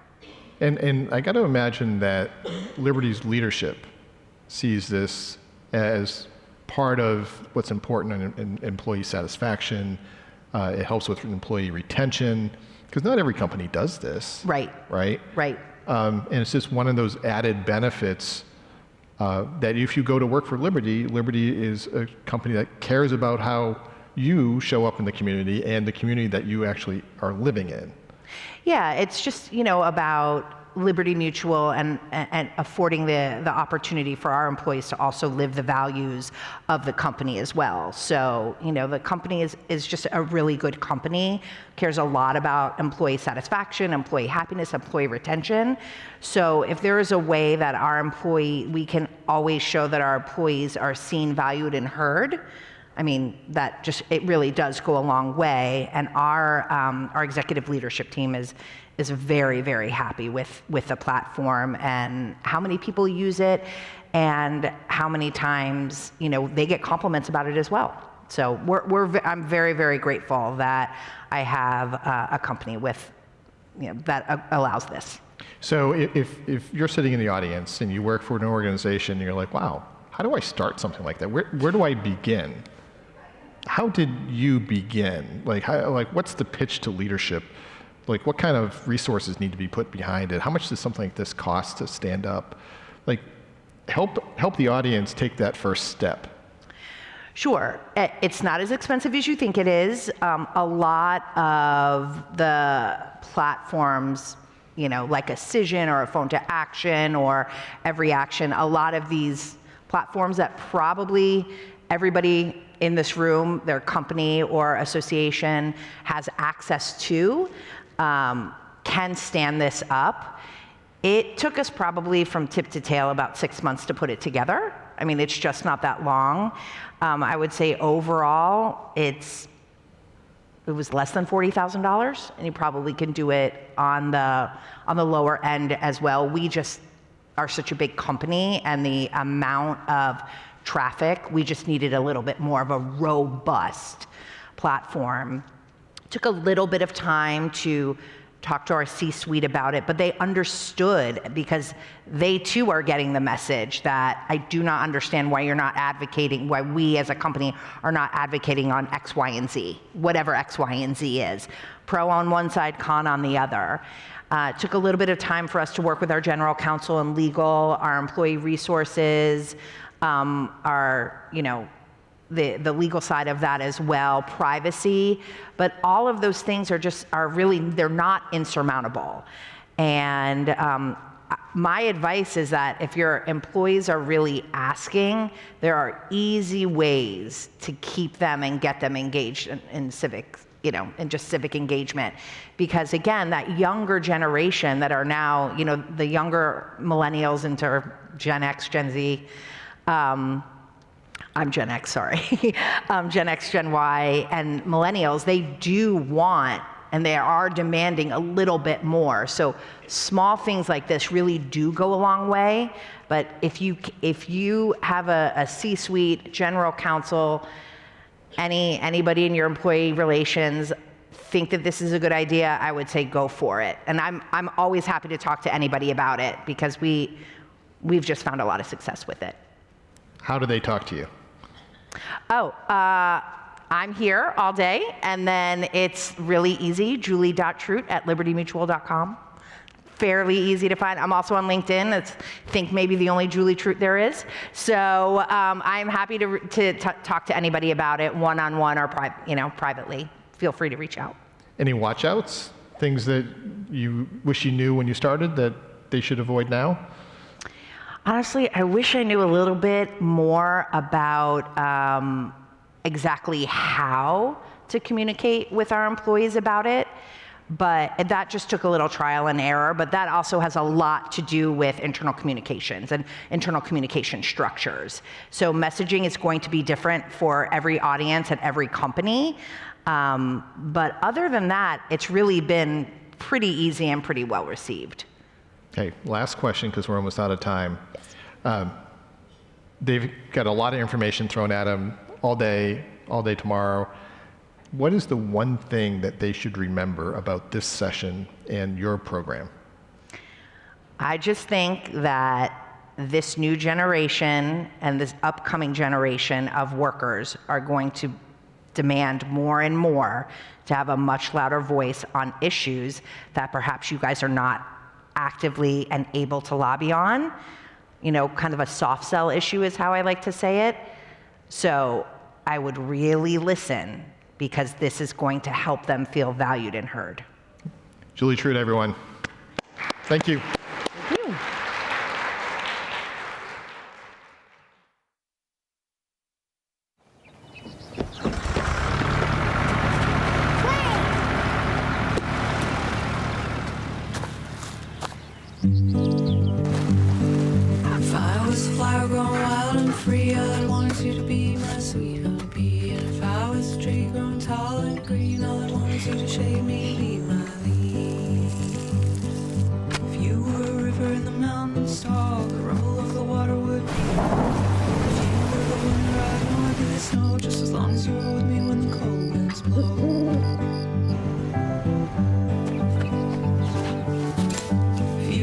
Speaker 6: And I got to imagine that Liberty's leadership sees this as part of what's important in employee satisfaction. It helps with employee retention, because not every company does this.
Speaker 17: Right.
Speaker 6: And it's just one of those added benefits that if you go to work for Liberty, Liberty is a company that cares about how you show up in the community and the community that you actually are living in.
Speaker 17: Yeah, it's just, about Liberty Mutual and affording the opportunity for our employees to also live the values of the company as well. So, the company is just a really good company, cares a lot about employee satisfaction, employee happiness, employee retention. So if there is a way that we can always show that our employees are seen, valued, and heard, it really does go a long way. And our executive leadership team is very, very happy with the platform and how many people use it and how many times, they get compliments about it as well. So I'm very, very grateful that I have a company with, that allows this.
Speaker 6: So if you're sitting in the audience and you work for an organization and you're like, wow, how do I start something like that? Where do I begin? How did you begin? Like what's the pitch to leadership? Like what kind of resources need to be put behind it? How much does something like this cost to stand up? Like help the audience take that first step.
Speaker 17: Sure. It's not as expensive as you think it is. A lot of the platforms, like a Cision or a Phone to Action or Every Action, a lot of these platforms that probably everybody in this room, their company or association has access to, can stand this up. It took us probably from tip to tail about 6 months to put it together. I mean, it's just not that long. I would say overall, it was less than $40,000, and you probably can do it on the lower end as well. We just are such a big company, and the amount of traffic, we just needed a little bit more of a robust platform. It took a little bit of time to talk to our C-suite about it, but they understood because they too are getting the message that I do not understand why you're not advocating, why we as a company are not advocating on X, Y, and Z, whatever X, Y, and Z is. Pro on one side, con on the other. It took a little bit of time for us to work with our general counsel and legal, our employee resources, the legal side of that as well, privacy, but all of those things they're not insurmountable. And my advice is that if your employees are really asking, there are easy ways to keep them and get them engaged in civics, in just civic engagement. Because again, that younger generation that are now, the younger millennials into Gen X, Gen Z, I'm Gen X, sorry. Gen X, Gen Y, and millennials, they do want, and they are demanding a little bit more. So small things like this really do go a long way. But if you have a C-suite, general counsel, anybody in your employee relations think that this is a good idea, I would say go for it. And I'm always happy to talk to anybody about it because we've just found a lot of success with it.
Speaker 6: How do they talk to you?
Speaker 17: I'm here all day, and then it's really easy, julie.trout@libertymutual.com. Fairly easy to find. I'm also on LinkedIn. I think maybe the only Julie Trout there is. So I'm happy to talk to anybody about it one-on-one or privately. Feel free to reach out.
Speaker 6: Any watch-outs? Things that you wish you knew when you started that they should avoid now?
Speaker 17: Honestly, I wish I knew a little bit more about exactly how to communicate with our employees about it, but that just took a little trial and error, but that also has a lot to do with internal communications and internal communication structures. So messaging is going to be different for every audience at every company, but other than that, it's really been pretty easy and pretty well received.
Speaker 6: Okay, last question, because we're almost out of time. They've got a lot of information thrown at them all day tomorrow. What is the one thing that they should remember about this session and your program?
Speaker 17: I just think that this new generation and this upcoming generation of workers are going to demand more and more to have a much louder voice on issues that perhaps you guys are not actively and able to lobby on. Kind of a soft sell issue is how I like to say it. So I would really listen because this is going to help them feel valued and heard.
Speaker 6: Julie Trout, everyone. Thank you.
Speaker 17: Thank you.
Speaker 18: If I was a flower growing wild and free, I'd want you to be my sweet honeybee. And if I was a tree growing tall and green, all I wanted you to shade me, be my leaves. If you were a river in the mountains tall, the rumble of the water would be. If you were the wind, I'd want to be the snow, just as long as you were with me when the cold winds blow. If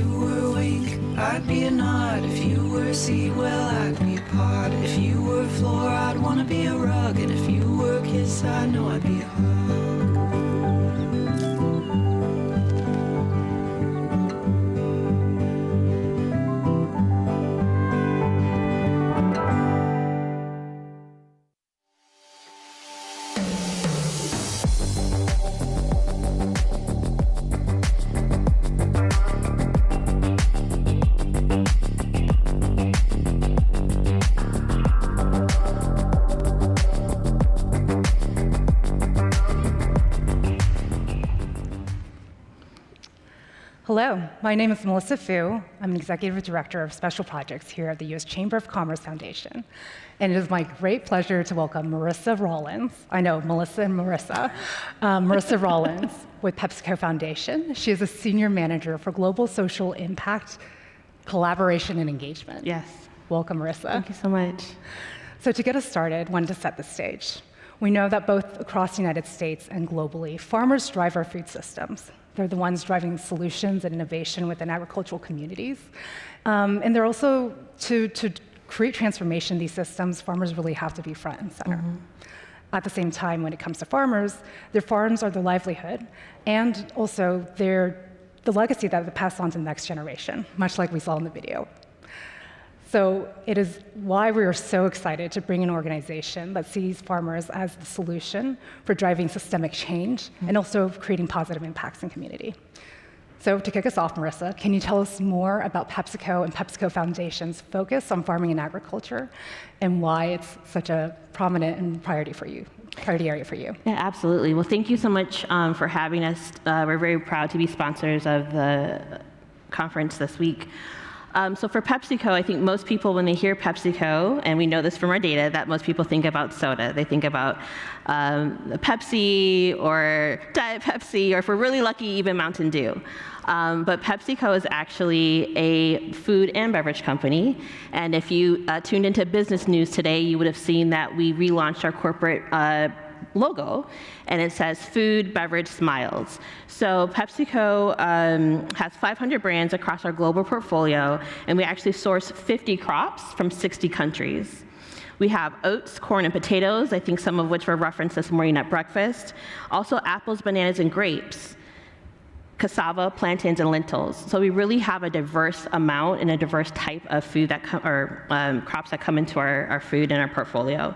Speaker 18: I'd be a nod. If you were a seed, well, I'd be a pod. If you were a floor, I'd want to be a rug. And if you were a kiss, I know I'd be a hug.
Speaker 19: Hello, my name is Melissa Fu. I'm an Executive Director of Special Projects here at the U.S. Chamber of Commerce Foundation. And it is my great pleasure to welcome Marissa Rollins. I know, Melissa and Marissa. Marissa Rollins with PepsiCo Foundation. She is a Senior Manager for Global Social Impact, Collaboration, and Engagement.
Speaker 20: Yes.
Speaker 19: Welcome, Marissa.
Speaker 20: Thank you so much.
Speaker 19: So to get us started, I wanted to set the stage. We know that both across the United States and globally, farmers drive our food systems. They're the ones driving solutions and innovation within agricultural communities. And they're also, to create transformation in these systems, farmers really have to be front and center. At the same time, when it comes to farmers, their farms are their livelihood, and also they're the legacy that they pass on to the next generation, much like we saw in the video. So it is why we are so excited to bring an organization that sees farmers as the solution for driving systemic change and also creating positive impacts in community. So to kick us off, Marissa, can you tell us more about PepsiCo and PepsiCo Foundation's focus on farming and agriculture and why it's such a prominent and priority area for you?
Speaker 20: Yeah, absolutely. Well, thank you so much for having us. We're very proud to be sponsors of the conference this week. So for PepsiCo, I think most people, when they hear PepsiCo, and we know this from our data, that most people think about soda. They think about Pepsi or Diet Pepsi, or if we're really lucky, even Mountain Dew. But PepsiCo is actually a food and beverage company. And if you tuned into business news today, you would have seen that we relaunched our corporate logo, and it says Food, Beverage, Smiles. So PepsiCo has 500 brands across our global portfolio, and we actually source 50 crops from 60 countries. We have oats, corn, and potatoes, I think some of which were referenced this morning at breakfast. Also apples, bananas, and grapes. Cassava, plantains, and lentils. So we really have a diverse amount and a diverse type of food that crops that come into our food and our portfolio.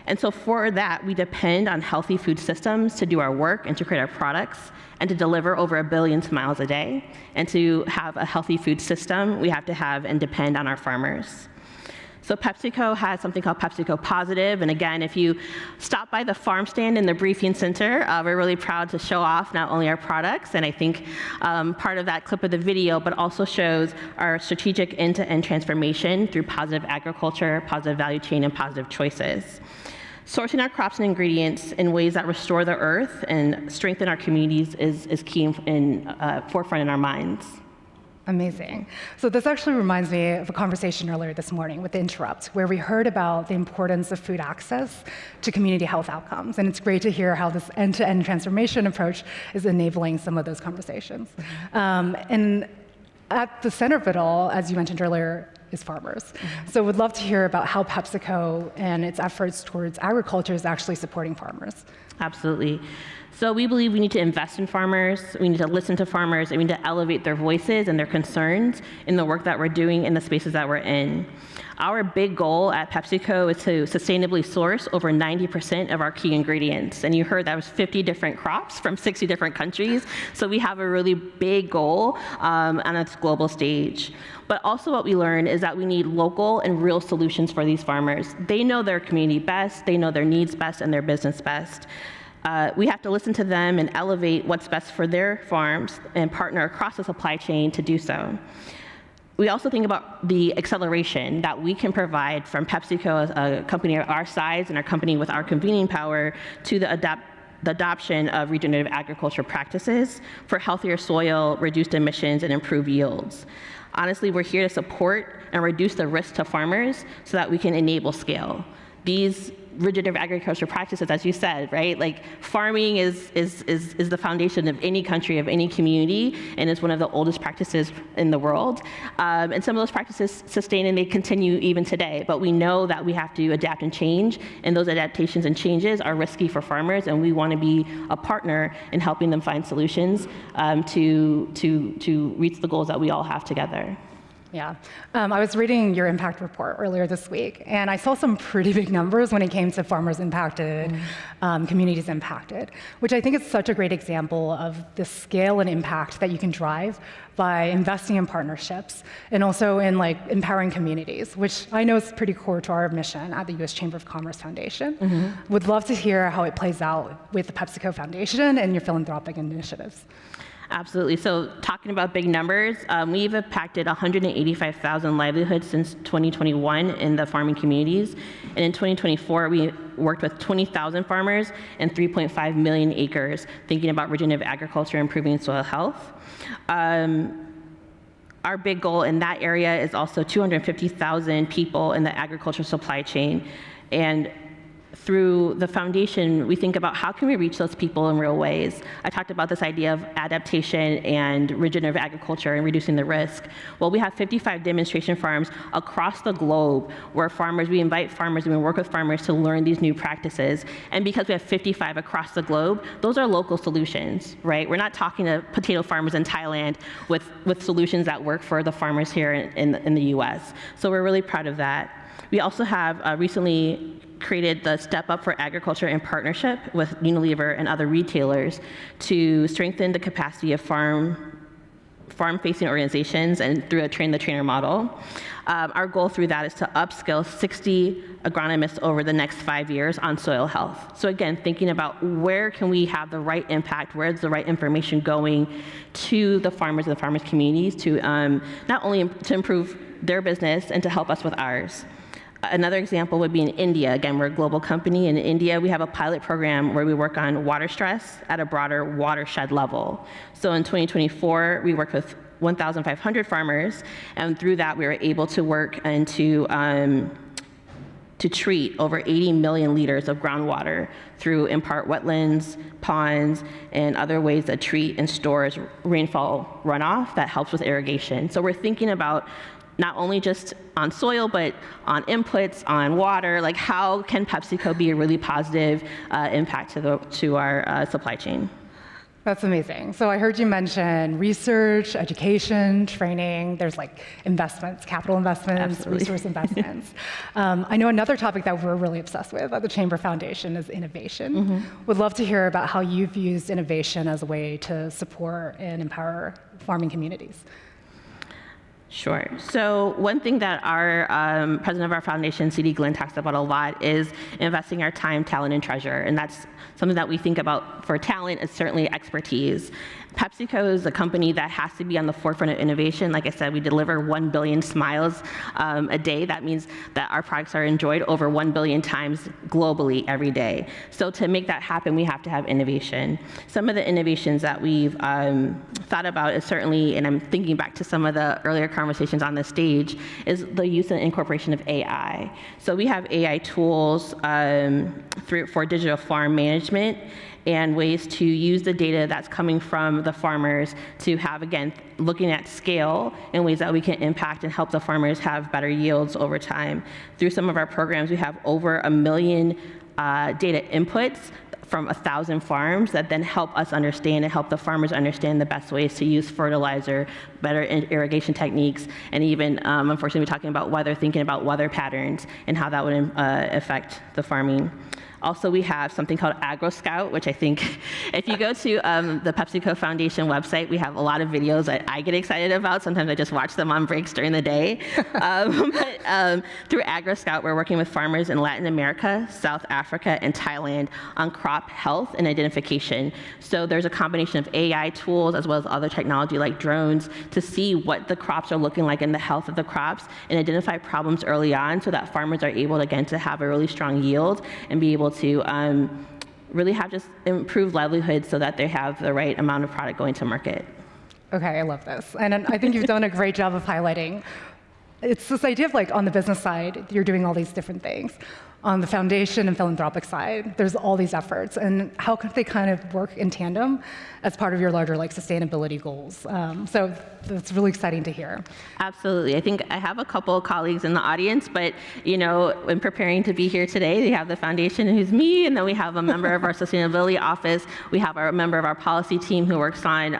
Speaker 20: And so for that, we depend on healthy food systems to do our work and to create our products and to deliver over 1 billion smiles a day. And to have a healthy food system, we have to have and depend on our farmers. So PepsiCo has something called PepsiCo Positive. And again, if you stop by the farm stand in the briefing center, we're really proud to show off not only our products, and I think part of that clip of the video, but also shows our strategic end-to-end transformation through positive agriculture, positive value chain, and positive choices. Sourcing our crops and ingredients in ways that restore the earth and strengthen our communities is key in forefront in our minds.
Speaker 19: Amazing. So this actually reminds me of a conversation earlier this morning with Interrupt, where we heard about the importance of food access to community health outcomes. And it's great to hear how this end-to-end transformation approach is enabling some of those conversations. And at the center of it all, as you mentioned earlier, is farmers. So would love to hear about how PepsiCo and its efforts towards agriculture is actually supporting farmers.
Speaker 20: Absolutely. So we believe we need to invest in farmers, we need to listen to farmers, and we need to elevate their voices and their concerns in the work that we're doing in the spaces that we're in. Our big goal at PepsiCo is to sustainably source over 90% of our key ingredients. And you heard that was 50 different crops from 60 different countries. So we have a really big goal on a global stage. But also what we learned is that we need local and real solutions for these farmers. They know their community best, they know their needs best, and their business best. We have to listen to them and elevate what's best for their farms and partner across the supply chain to do so. We also think about the acceleration that we can provide from PepsiCo, a company of our size and a company with our convening power, to the adoption of regenerative agriculture practices for healthier soil, reduced emissions, and improved yields. Honestly, we're here to support and reduce the risk to farmers so that we can enable scale. these regenerative agriculture practices, as you said, right? Like farming is the foundation of any country, of any community, and is one of the oldest practices in the world. And some of those practices sustain and they continue even today. But we know that we have to adapt and change, and those adaptations and changes are risky for farmers, and we want to be a partner in helping them find solutions to reach the goals that we all have together.
Speaker 19: Yeah. I was reading your impact report earlier this week, and I saw some pretty big numbers when it came to farmers impacted, communities impacted, which I think is such a great example of the scale and impact that you can drive by investing in partnerships and also in like empowering communities, which I know is pretty core to our mission at the U.S. Chamber of Commerce Foundation. Would love to hear how it plays out with the PepsiCo Foundation and your philanthropic initiatives.
Speaker 20: Absolutely. So talking about big numbers, we've impacted 185,000 livelihoods since 2021 in the farming communities. And in 2024, we worked with 20,000 farmers and 3.5 million acres, thinking about regenerative agriculture, improving soil health. Our big goal in that area is also 250,000 people in the agricultural supply chain. And through the foundation, we think about how can we reach those people in real ways. I talked about this idea of adaptation and regenerative agriculture and reducing the risk. Well, we have 55 demonstration farms across the globe where we invite farmers and we work with farmers to learn these new practices. And because we have 55 across the globe, those are local solutions, right? We're not talking to potato farmers in Thailand with solutions that work for the farmers here in the US. So we're really proud of that. We also have recently created the Step Up for Agriculture in partnership with Unilever and other retailers to strengthen the capacity of farm-facing organizations and through a train-the-trainer model. Our goal through that is to upskill 60 agronomists over the next 5 years on soil health. So again, thinking about where can we have the right impact, where's the right information going to the farmers and the farmers' communities to not only to improve their business and to help us with ours. Another example would be in India. Again, we're a global company. In India, we have a pilot program where we work on water stress at a broader watershed level. So in 2024, we worked with 1,500 farmers, and through that, we were able to work and to treat over 80 million liters of groundwater through, in part, wetlands, ponds, and other ways that treat and stores rainfall runoff that helps with irrigation. So we're thinking about not only just on soil, but on inputs, on water, like how can PepsiCo be a really positive impact to our supply chain?
Speaker 19: That's amazing. So I heard you mention research, education, training. There's like investments, capital investments,
Speaker 20: Absolutely.
Speaker 19: Resource investments. I know another topic that we're really obsessed with at the Chamber Foundation is innovation. Would love to hear about how you've used innovation as a way to support and empower farming communities.
Speaker 20: Sure. So one thing that our president of our foundation, C.D. Glenn, talks about a lot is investing our time, talent, and treasure. And that's something that we think about for talent is certainly expertise. PepsiCo is a company that has to be on the forefront of innovation. Like I said, we deliver 1 billion smiles a day. That means that our products are enjoyed over 1 billion times globally every day. So to make that happen, we have to have innovation. Some of the innovations that we've thought about is certainly, and I'm thinking back to some of the earlier conversations on the stage, is the use and incorporation of AI. So we have AI tools for digital farm management and ways to use the data that's coming from the farmers to have, again, looking at scale and ways that we can impact and help the farmers have better yields over time. Through some of our programs, we have over 1 million data inputs from 1,000 farms that then help us understand and help the farmers understand the best ways to use fertilizer, better irrigation techniques, and even, unfortunately, we're talking about weather, thinking about weather patterns and how that would affect the farming. Also, we have something called AgroScout, which I think if you go to the PepsiCo Foundation website, we have a lot of videos that I get excited about. Sometimes I just watch them on breaks during the day. But through AgroScout, we're working with farmers in Latin America, South Africa, and Thailand on crop health and identification. So there's a combination of AI tools as well as other technology like drones to see what the crops are looking like and the health of the crops and identify problems early on so that farmers are able, again, to have a really strong yield and be able to really have just improved livelihoods so that they have the right amount of product going to market.
Speaker 19: Okay, I love this. And I think you've done a great job of highlighting. It's this idea of like on the business side, you're doing all these different things. on the foundation and philanthropic side, there's all these efforts, and how could they kind of work in tandem as part of your larger like sustainability goals? So that's really exciting to hear.
Speaker 20: Absolutely. I think I have a couple of colleagues in the audience, but you know, when preparing to be here today, we have the foundation, who's me, and then we have a member of our sustainability office. We have a member of our policy team who works on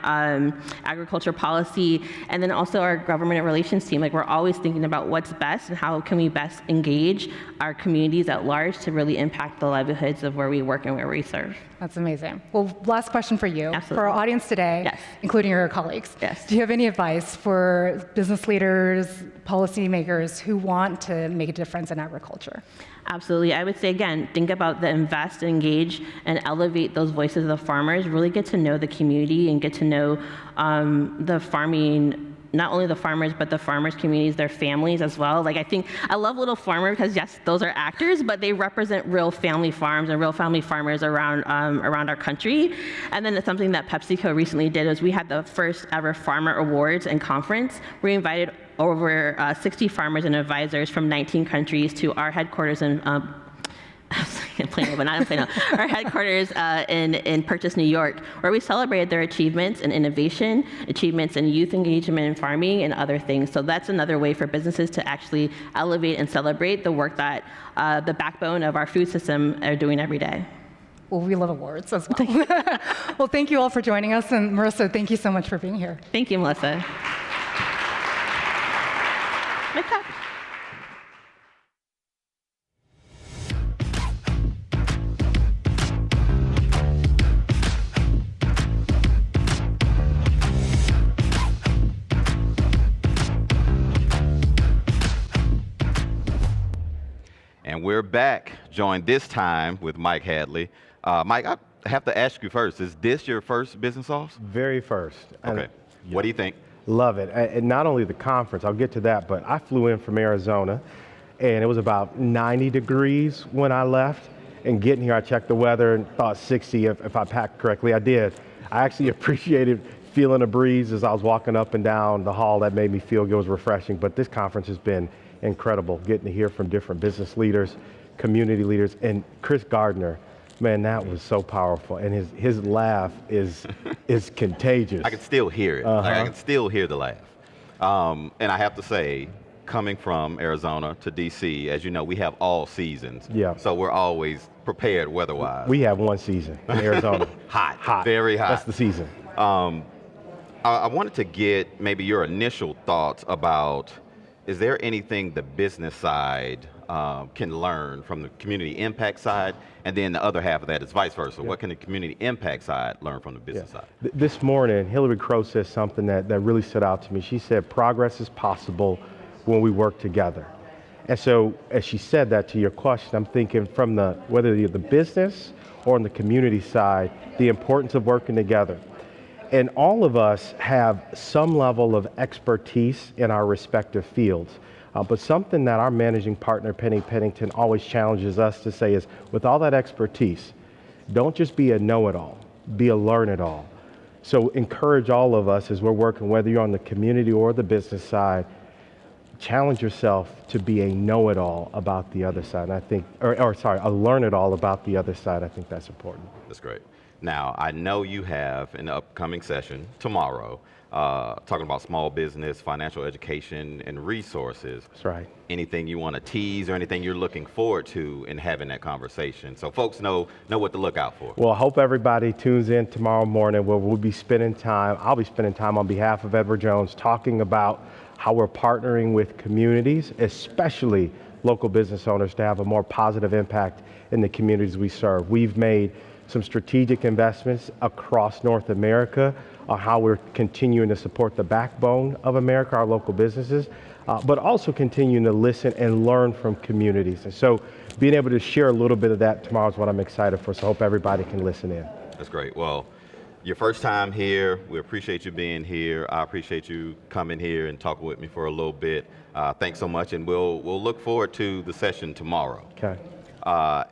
Speaker 20: agriculture policy, and then also our government relations team. Like, we're always thinking about what's best and how can we best engage our communities at large to really impact the livelihoods of where we work and where we serve.
Speaker 19: That's amazing. Well, last question for you.
Speaker 20: Absolutely.
Speaker 19: For our audience today,
Speaker 20: yes,
Speaker 19: including your colleagues,
Speaker 20: yes,
Speaker 19: do you have any advice for business leaders, policymakers who want to make a difference in agriculture?
Speaker 20: Absolutely. I would say, again, think about the invest, engage, and elevate those voices of the farmers. Really get to know the community and get to know the farming, not only the farmers, but the farmers' communities, their families as well. Like, I think, I love Little Farmer because, yes, those are actors, but they represent real family farms and real family farmers around our country. And then it's something that PepsiCo recently did is we had the first ever Farmer Awards and conference. We invited over 60 farmers and advisors from 19 countries to our headquarters in our headquarters in Purchase, New York, where we celebrated their achievements in innovation, achievements in youth engagement in farming, and other things. So that's another way for businesses to actually elevate and celebrate the work that the backbone of our food system are doing every day.
Speaker 19: Well, we love awards as well. Well, thank you all for joining us, and Marissa, thank you so much for being here.
Speaker 20: Thank you, Melissa.
Speaker 8: And we're back, joined this time with Mike Hadley. Mike, I have to ask you first, is this your first business office?
Speaker 21: Very first.
Speaker 8: Okay. What do you think?
Speaker 21: Love it. And not only the conference, I'll get to that, but I flew in from Arizona, and it was about 90 degrees when I left. And getting here, I checked the weather and thought 60 if I packed correctly. I did. I actually appreciated feeling a breeze as I was walking up and down the hall. That made me feel good. It was refreshing. But this conference has been incredible, getting to hear from different business leaders, community leaders, and Chris Gardner. Man, that was so powerful, and his laugh is contagious.
Speaker 8: I can still hear it. Like, I can still hear the laugh. And I have to say, coming from Arizona to DC, as you know, we have all seasons.
Speaker 21: Yeah.
Speaker 8: So we're always prepared weather-wise.
Speaker 21: We have one season in Arizona.
Speaker 8: Hot. Very hot.
Speaker 21: That's the season.
Speaker 8: I wanted to get maybe your initial thoughts about, is there anything the business side can learn from the community impact side? And then the other half of that is vice versa. Yeah. What can the community impact side learn from the business side?
Speaker 21: This morning, Hillary Crow said something that really stood out to me. She said, progress is possible when we work together. And so as she said that, to your question, I'm thinking from whether you're the business or on the community side, the importance of working together. And all of us have some level of expertise in our respective fields. But something that our managing partner, Penny Pennington, always challenges us to say is, with all that expertise, don't just be a know-it-all, be a learn-it-all. So encourage all of us as we're working, whether you're on the community or the business side, challenge yourself to be a know-it-all about the other side. And I think, a learn-it-all about the other side. I think that's important.
Speaker 8: That's great. Now, I know you have an upcoming session tomorrow talking about small business, financial education, and resources.
Speaker 21: That's right.
Speaker 8: Anything you want to tease or anything you're looking forward to in having that conversation, so folks know what to look out for?
Speaker 21: Well, I hope everybody tunes in tomorrow morning where I'll be spending time on behalf of Edward Jones talking about how we're partnering with communities, especially local business owners, to have a more positive impact in the communities we serve. We've made some strategic investments across North America on how we're continuing to support the backbone of America, our local businesses, but also continuing to listen and learn from communities. And so being able to share a little bit of that tomorrow is what I'm excited for, so I hope everybody can listen in.
Speaker 8: That's great. Well, your first time here, we appreciate you being here. I appreciate you coming here and talking with me for a little bit. Thanks so much, and we'll look forward to the session tomorrow.
Speaker 21: Okay.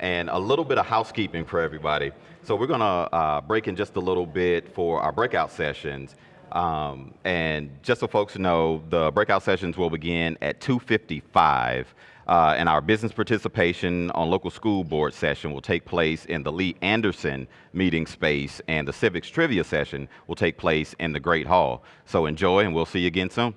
Speaker 8: And a little bit of housekeeping for everybody. So we're gonna break in just a little bit for our breakout sessions. And just so folks know, the breakout sessions will begin at 2:55. And our business participation on local school board session will take place in the Lee Anderson meeting space, and the Civics Trivia session will take place in the Great Hall. So enjoy, and we'll see you again soon.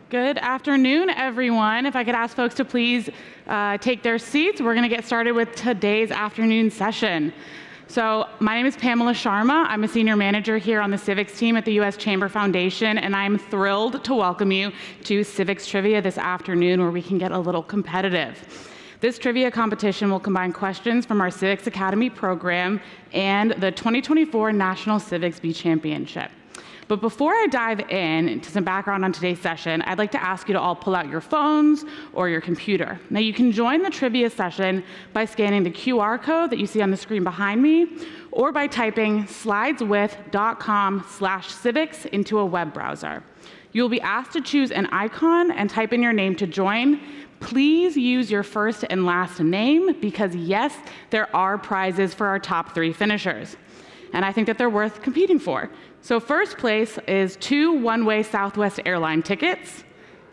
Speaker 4: Good afternoon, everyone. If I could ask folks to please take their seats, we're going to get started with today's afternoon session. So my name is Pamela Sharma. I'm a senior manager here on the Civics team at the U.S. Chamber Foundation, and I'm thrilled to welcome you to Civics Trivia this afternoon, where we can get a little competitive. This trivia competition will combine questions from our Civics Academy program and the 2024 National Civics Bee Championship. But before I dive into some background on today's session, I'd like to ask you to all pull out your phones or your computer. Now, you can join the trivia session by scanning the QR code that you see on the screen behind me, or by typing slideswith.com/civics into a web browser. You'll be asked to choose an icon and type in your name to join. Please use your first and last name, because yes, there are prizes for our top 3 finishers. And I think that they're worth competing for. So first place is 2 one-way Southwest airline tickets.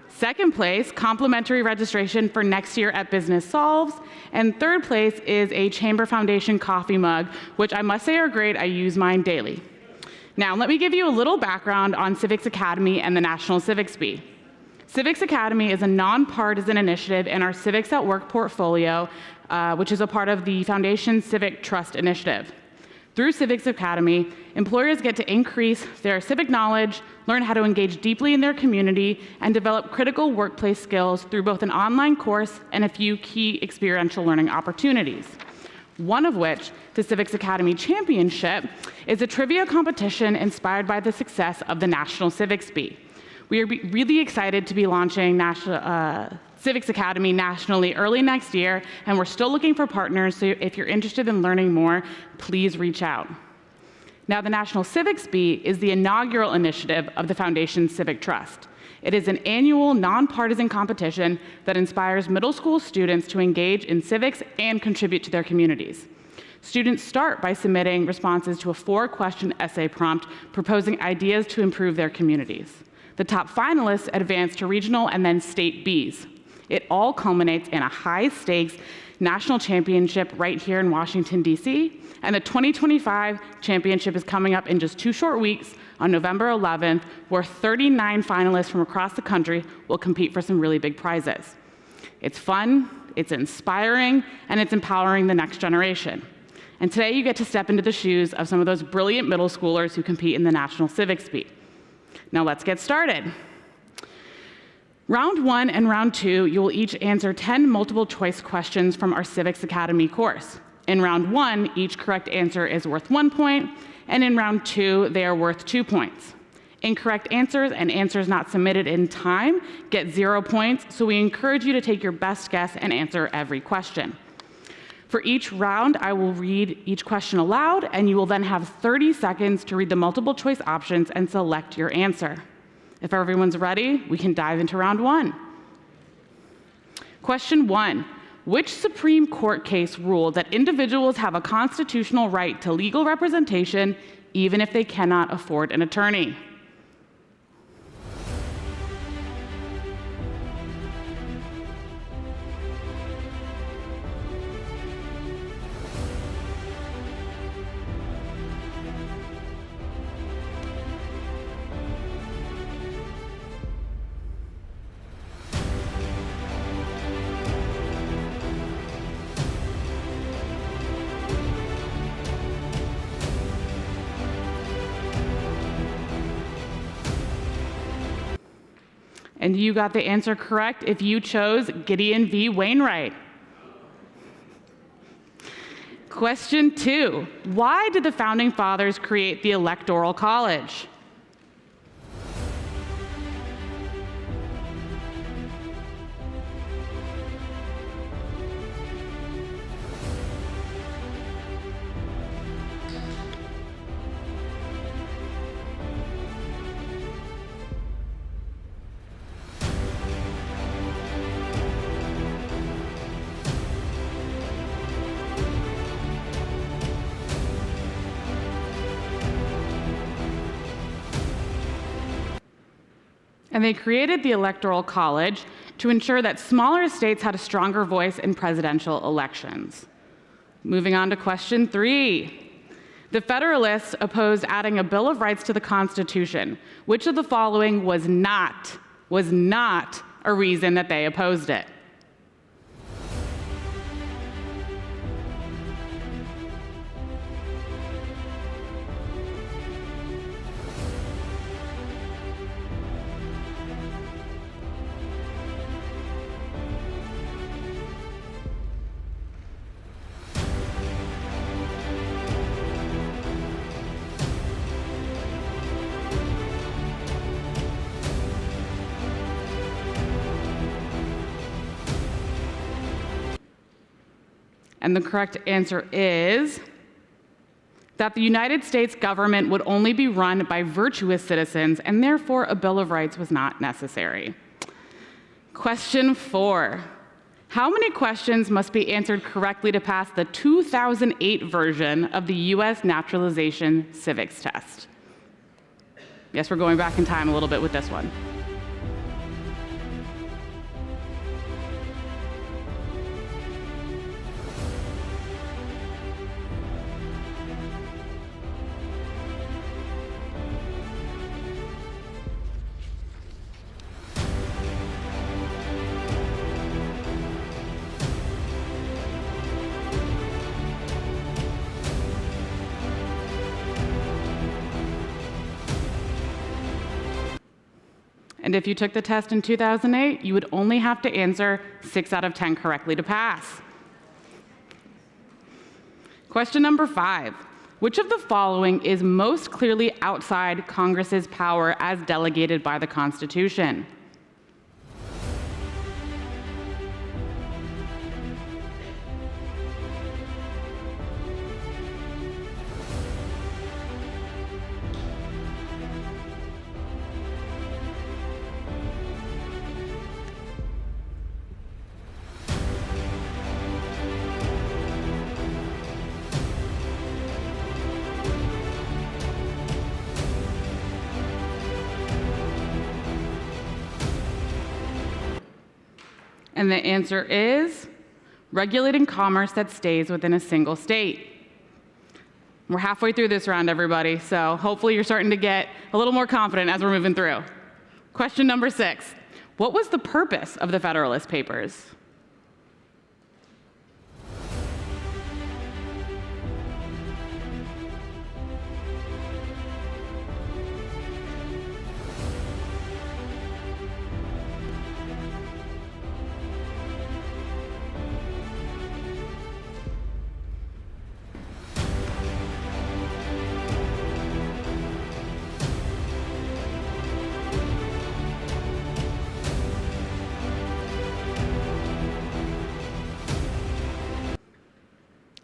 Speaker 4: Second place, complimentary registration for next year at Business Solves. And third place is a Chamber Foundation coffee mug, which I must say are great. I use mine daily. Now, let me give you a little background on Civics Academy and the National Civics Bee. Civics Academy is a nonpartisan initiative in our Civics at Work portfolio, which is a part of the Foundation's Civic Trust Initiative. Through Civics Academy, employers get to increase their civic knowledge, learn how to engage deeply in their community, and develop critical workplace skills through both an online course and a few key experiential learning opportunities. One of which, the Civics Academy Championship, is a trivia competition inspired by the success of the National Civics Bee. We are really excited to be launching Civics Academy nationally early next year, and we're still looking for partners, so if you're interested in learning more, please reach out. Now, the National Civics Bee is the inaugural initiative of the Foundation's Civic Trust. It is an annual, nonpartisan competition that inspires middle school students to engage in civics and contribute to their communities. Students start by submitting responses to a 4-question essay prompt proposing ideas to improve their communities. The top finalists advance to regional and then state Bs. It all culminates in a high-stakes national championship right here in Washington, D.C., and the 2025 championship is coming up in just 2 short weeks on November 11th, where 39 finalists from across the country will compete for some really big prizes. It's fun, it's inspiring, and it's empowering the next generation. And today you get to step into the shoes of some of those brilliant middle schoolers who compete in the National Civics Bee. Now let's get started. Round 1 and round 2, you will each answer 10 multiple choice questions from our Civics Academy course. In round 1, each correct answer is worth 1 point, and in round 2, they are worth 2 points. Incorrect answers and answers not submitted in time get 0 points, so we encourage you to take your best guess and answer every question. For each round, I will read each question aloud, and you will then have 30 seconds to read the multiple choice options and select your answer. If everyone's ready, we can dive into round 1. Question 1. Which Supreme Court case ruled that individuals have a constitutional right to legal representation even if they cannot afford an attorney? And you got the answer correct if you chose Gideon v. Wainwright. Question 2. Why did the Founding Fathers create the Electoral College? And they created the Electoral College to ensure that smaller states had a stronger voice in presidential elections. Moving on to question 3. The Federalists opposed adding a Bill of Rights to the Constitution. Which of the following was not was not a reason that they opposed it. And the correct answer is that the United States government would only be run by virtuous citizens, and therefore a Bill of Rights was not necessary. Question 4. How many questions must be answered correctly to pass the 2008 version of the U.S. Naturalization Civics Test? Yes, we're going back in time a little bit with this one. And if you took the test in 2008, you would only have to answer 6 out of 10 correctly to pass. Question number 5. Which of the following is most clearly outside Congress's power as delegated by the Constitution? And the answer is regulating commerce that stays within a single state. We're halfway through this round, everybody, so hopefully you're starting to get a little more confident as we're moving through. Question number 6. What was the purpose of the Federalist Papers?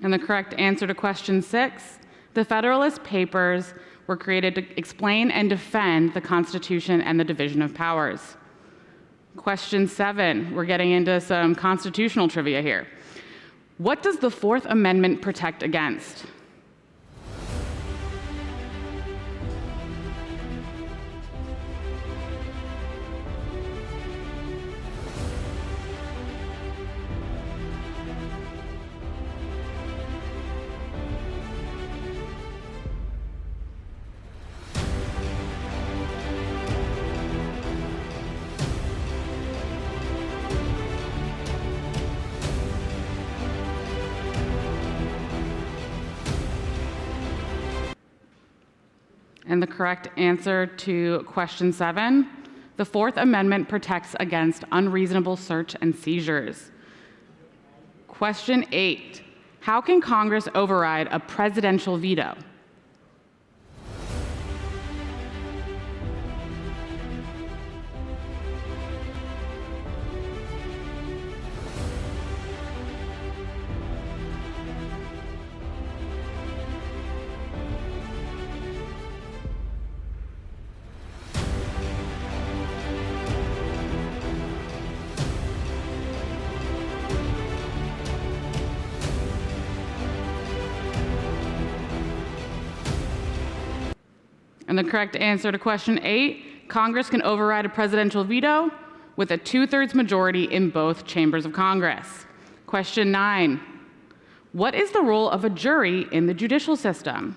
Speaker 4: And the correct answer to question 6, the Federalist Papers were created to explain and defend the Constitution and the division of powers. Question 7, we're getting into some constitutional trivia here. What does the Fourth Amendment protect against? And the correct answer to question 7, the Fourth Amendment protects against unreasonable search and seizures. Question 8, how can Congress override a presidential veto? And the correct answer to question 8, Congress can override a presidential veto with a 2/3 majority in both chambers of Congress. Question 9, what is the role of a jury in the judicial system?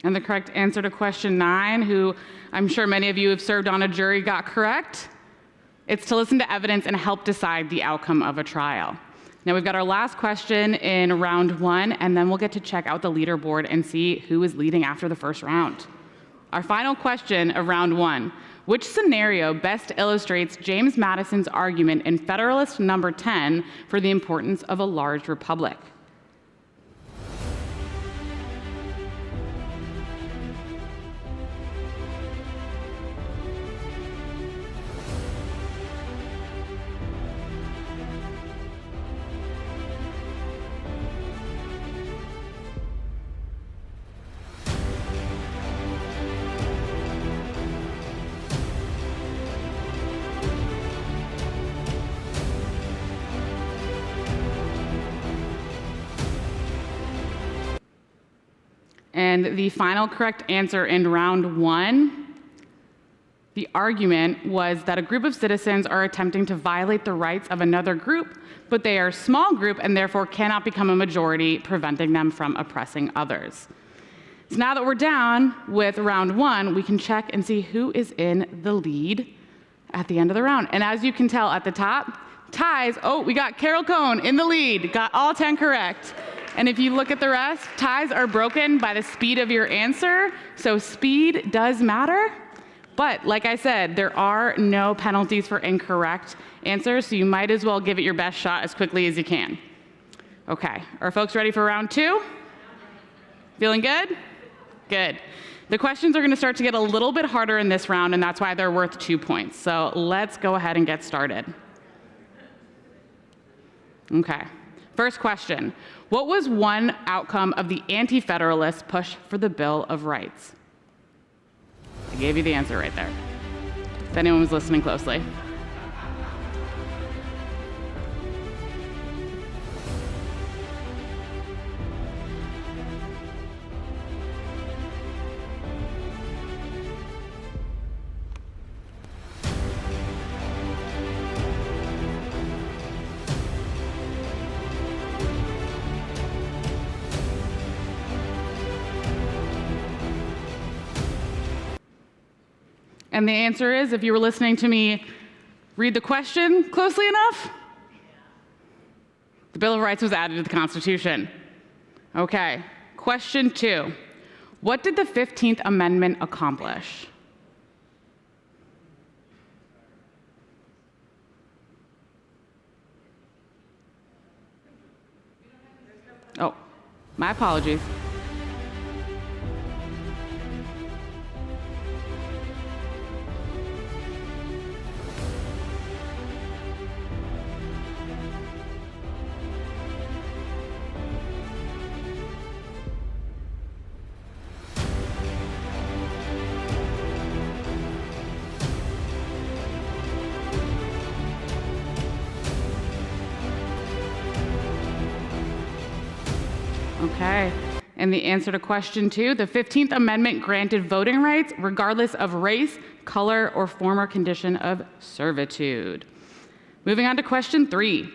Speaker 4: And the correct answer to question 9, who I'm sure many of you have served on a jury, got correct. It's to listen to evidence and help decide the outcome of a trial. Now we've got our last question in round 1, and then we'll get to check out the leaderboard and see who is leading after the first round. Our final question of round 1. Which scenario best illustrates James Madison's argument in Federalist Number 10 for the importance of a large republic? And the final correct answer in round 1, the argument was that a group of citizens are attempting to violate the rights of another group, but they are a small group and therefore cannot become a majority, preventing them from oppressing others. So now that we're down with round 1, we can check and see who is in the lead at the end of the round. And as you can tell at the top, ties. Oh, we got Carol Cohn in the lead, got all 10 correct. And if you look at the rest, ties are broken by the speed of your answer, so speed does matter. But like I said, there are no penalties for incorrect answers, so you might as well give it your best shot as quickly as you can. Okay, are folks ready for round 2? Feeling good? Good. The questions are gonna start to get a little bit harder in this round, and that's why they're worth 2 points. So let's go ahead and get started. Okay, first question. What was one outcome of the Anti-Federalist push for the Bill of Rights? I gave you the answer right there, if anyone was listening closely. And the answer is, if you were listening to me read the question closely enough, the Bill of Rights was added to the Constitution. Okay, question 2. What did the 15th Amendment accomplish? Oh, my apologies. Okay, and the answer to question 2, the 15th Amendment granted voting rights regardless of race, color, or former condition of servitude. Moving on to question 3.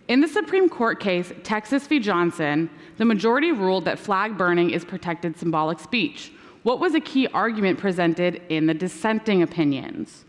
Speaker 4: In the Supreme Court case, Texas v. Johnson, the majority ruled that flag burning is protected symbolic speech. What was a key argument presented in the dissenting opinions?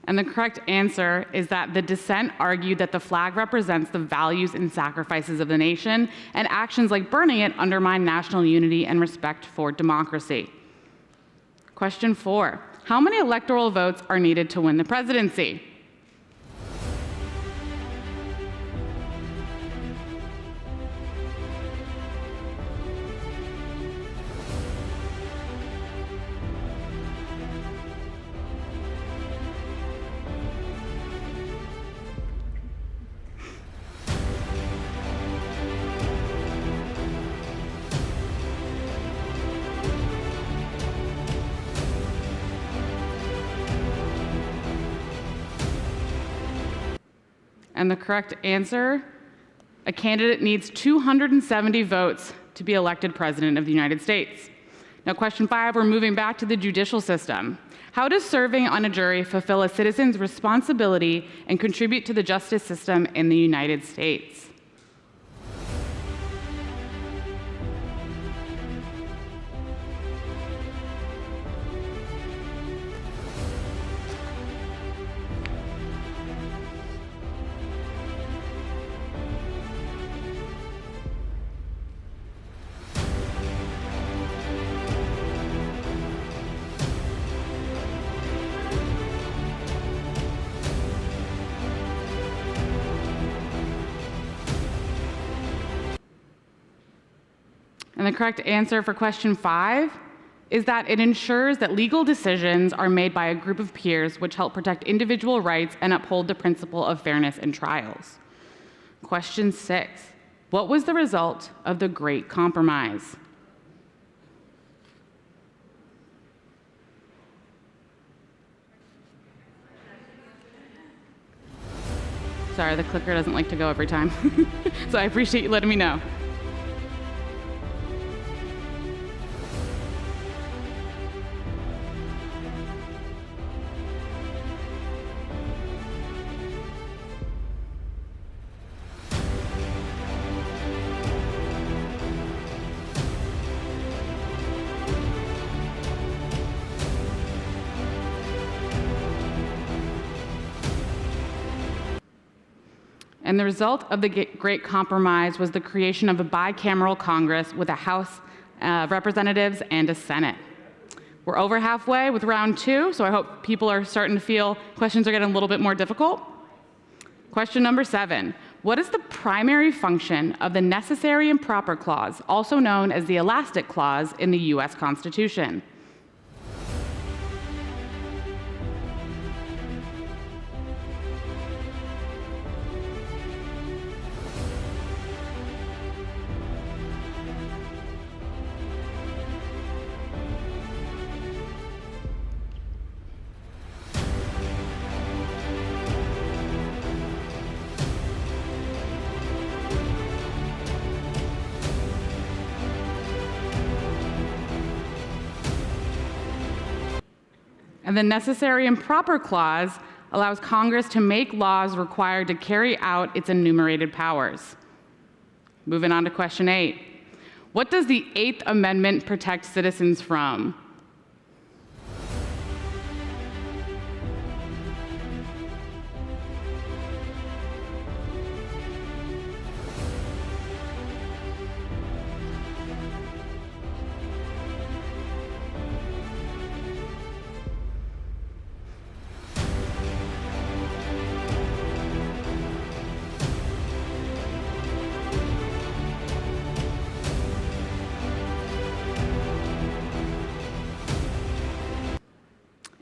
Speaker 4: And the correct answer is that the dissent argued that the flag represents the values and sacrifices of the nation, and actions like burning it undermine national unity and respect for democracy. Question 4. How many electoral votes are needed to win the presidency? And the correct answer, a candidate needs 270 votes to be elected President of the United States. Now, question 5, we're moving back to the judicial system. How does serving on a jury fulfill a citizen's responsibility and contribute to the justice system in the United States? And the correct answer for question 5 is that it ensures that legal decisions are made by a group of peers which help protect individual rights and uphold the principle of fairness in trials. Question 6, what was the result of the Great Compromise? Sorry, the clicker doesn't like to go every time. So I appreciate you letting me know. And the result of the Great Compromise was the creation of a bicameral Congress with a House of Representatives and a Senate. We're over halfway with round 2, so I hope people are starting to feel questions are getting a little bit more difficult. Question number 7. What is the primary function of the Necessary and Proper Clause, also known as the Elastic Clause, in the U.S. Constitution? And the Necessary and Proper Clause allows Congress to make laws required to carry out its enumerated powers. Moving on to question 8. What does the 8th Amendment protect citizens from?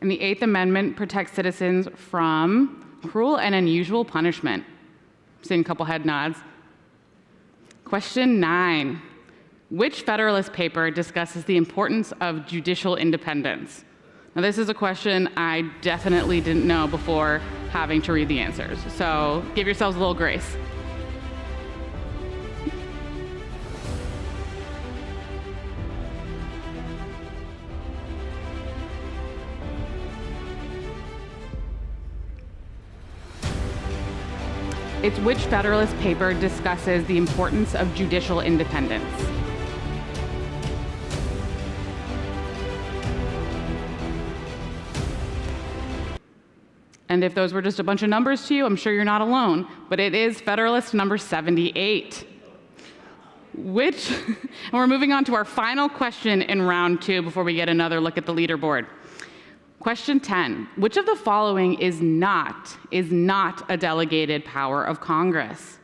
Speaker 4: And the 8th Amendment protects citizens from cruel and unusual punishment. I'm seeing a couple head nods. Question 9. Which Federalist paper discusses the importance of judicial independence? Now, this is a question I definitely didn't know before having to read the answers, so give yourselves a little grace. It's which Federalist paper discusses the importance of judicial independence? And if those were just a bunch of numbers to you, I'm sure you're not alone, but it is Federalist number 78. And we're moving on to our final question in round 2 before we get another look at the leaderboard. Question 10, which of the following is not a delegated power of Congress?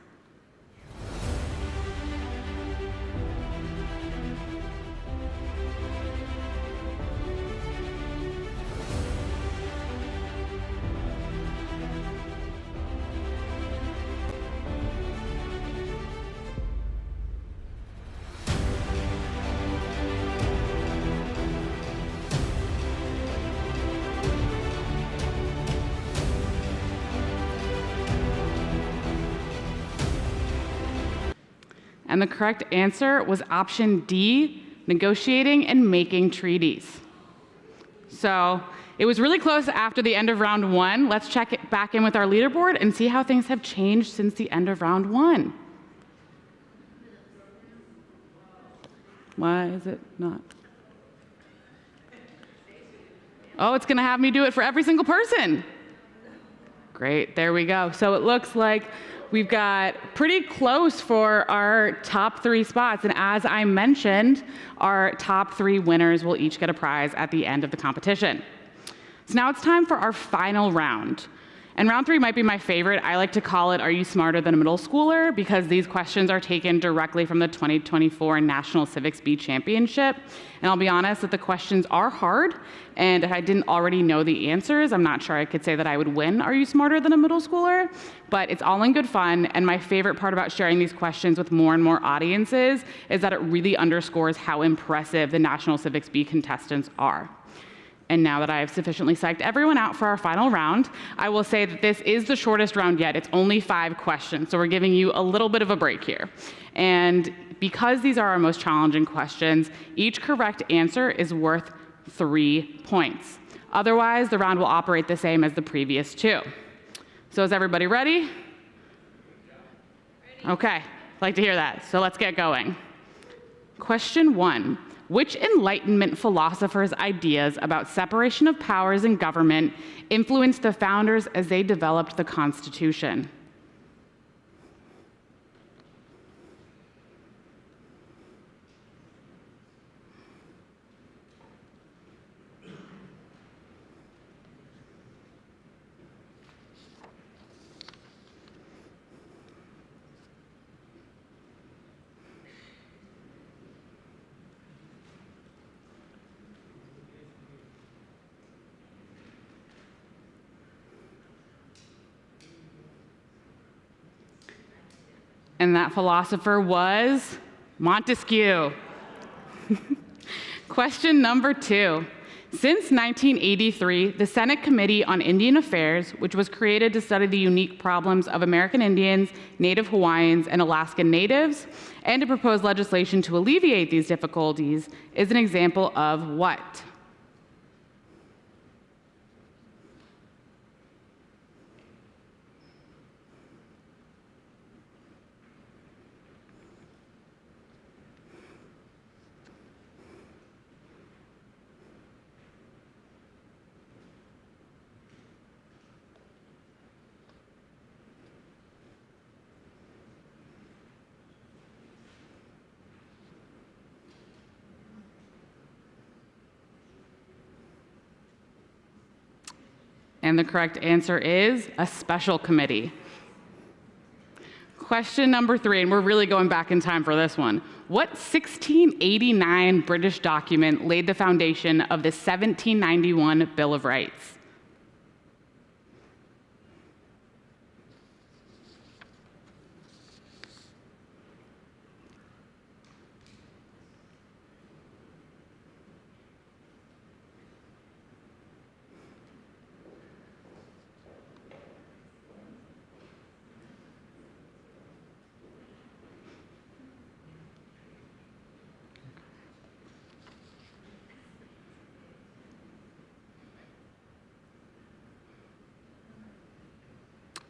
Speaker 4: And the correct answer was option D, negotiating and making treaties. So it was really close after the end of round 1. Let's check it back in with our leaderboard and see how things have changed since the end of round 1. Why is it not? Oh, it's going to have me do it for every single person. Great, there we go. So it looks like we've got pretty close for our top 3 spots. And as I mentioned, our top 3 winners will each get a prize at the end of the competition. So now it's time for our final round. And round 3 might be my favorite. I like to call it, Are You Smarter Than a Middle Schooler? Because these questions are taken directly from the 2024 National Civics Bee Championship. And I'll be honest that the questions are hard. And if I didn't already know the answers, I'm not sure I could say that I would win Are You Smarter Than a Middle Schooler? But it's all in good fun. And my favorite part about sharing these questions with more and more audiences is that it really underscores how impressive the National Civics Bee contestants are. And now that I have sufficiently psyched everyone out for our final round, I will say that this is the shortest round yet. It's only 5 questions, so we're giving you a little bit of a break here. And because these are our most challenging questions, each correct answer is worth 3 points. Otherwise, the round will operate the same as the previous 2. So is everybody ready? Okay, I'd like to hear that. So let's get going. Question 1. Which Enlightenment philosopher's ideas about separation of powers in government influenced the founders as they developed the Constitution? And that philosopher was Montesquieu. Question number 2. Since 1983, the Senate Committee on Indian Affairs, which was created to study the unique problems of American Indians, Native Hawaiians, and Alaskan Natives, and to propose legislation to alleviate these difficulties, is an example of what? And the correct answer is a special committee. Question number 3, and we're really going back in time for this one. What 1689 British document laid the foundation of the 1791 Bill of Rights?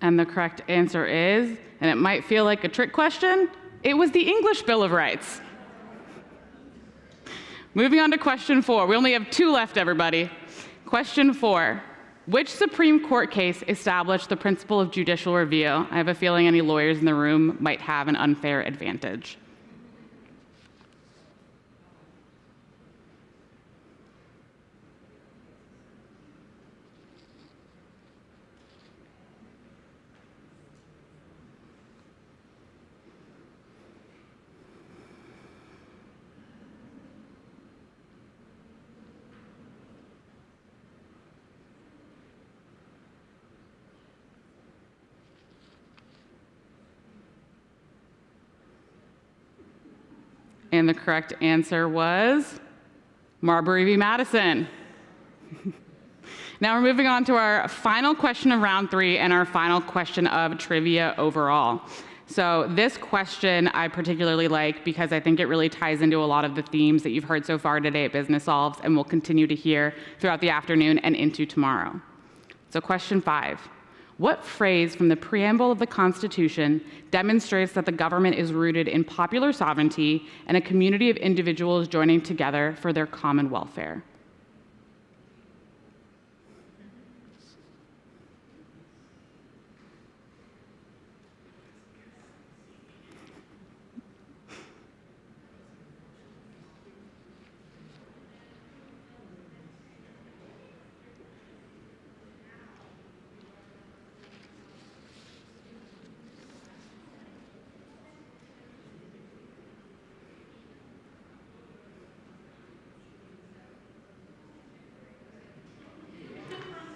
Speaker 4: And the correct answer is, and it might feel like a trick question, it was the English Bill of Rights. Moving on to question 4. We only have 2 left, everybody. Question 4. Which Supreme Court case established the principle of judicial review? I have a feeling any lawyers in the room might have an unfair advantage. And the correct answer was Marbury v. Madison. Now we're moving on to our final question of round 3 and our final question of trivia overall. So this question I particularly like because I think it really ties into a lot of the themes that you've heard so far today at Business Solves and will continue to hear throughout the afternoon and into tomorrow. So question 5. What phrase from the preamble of the Constitution demonstrates that the government is rooted in popular sovereignty and a community of individuals joining together for their common welfare?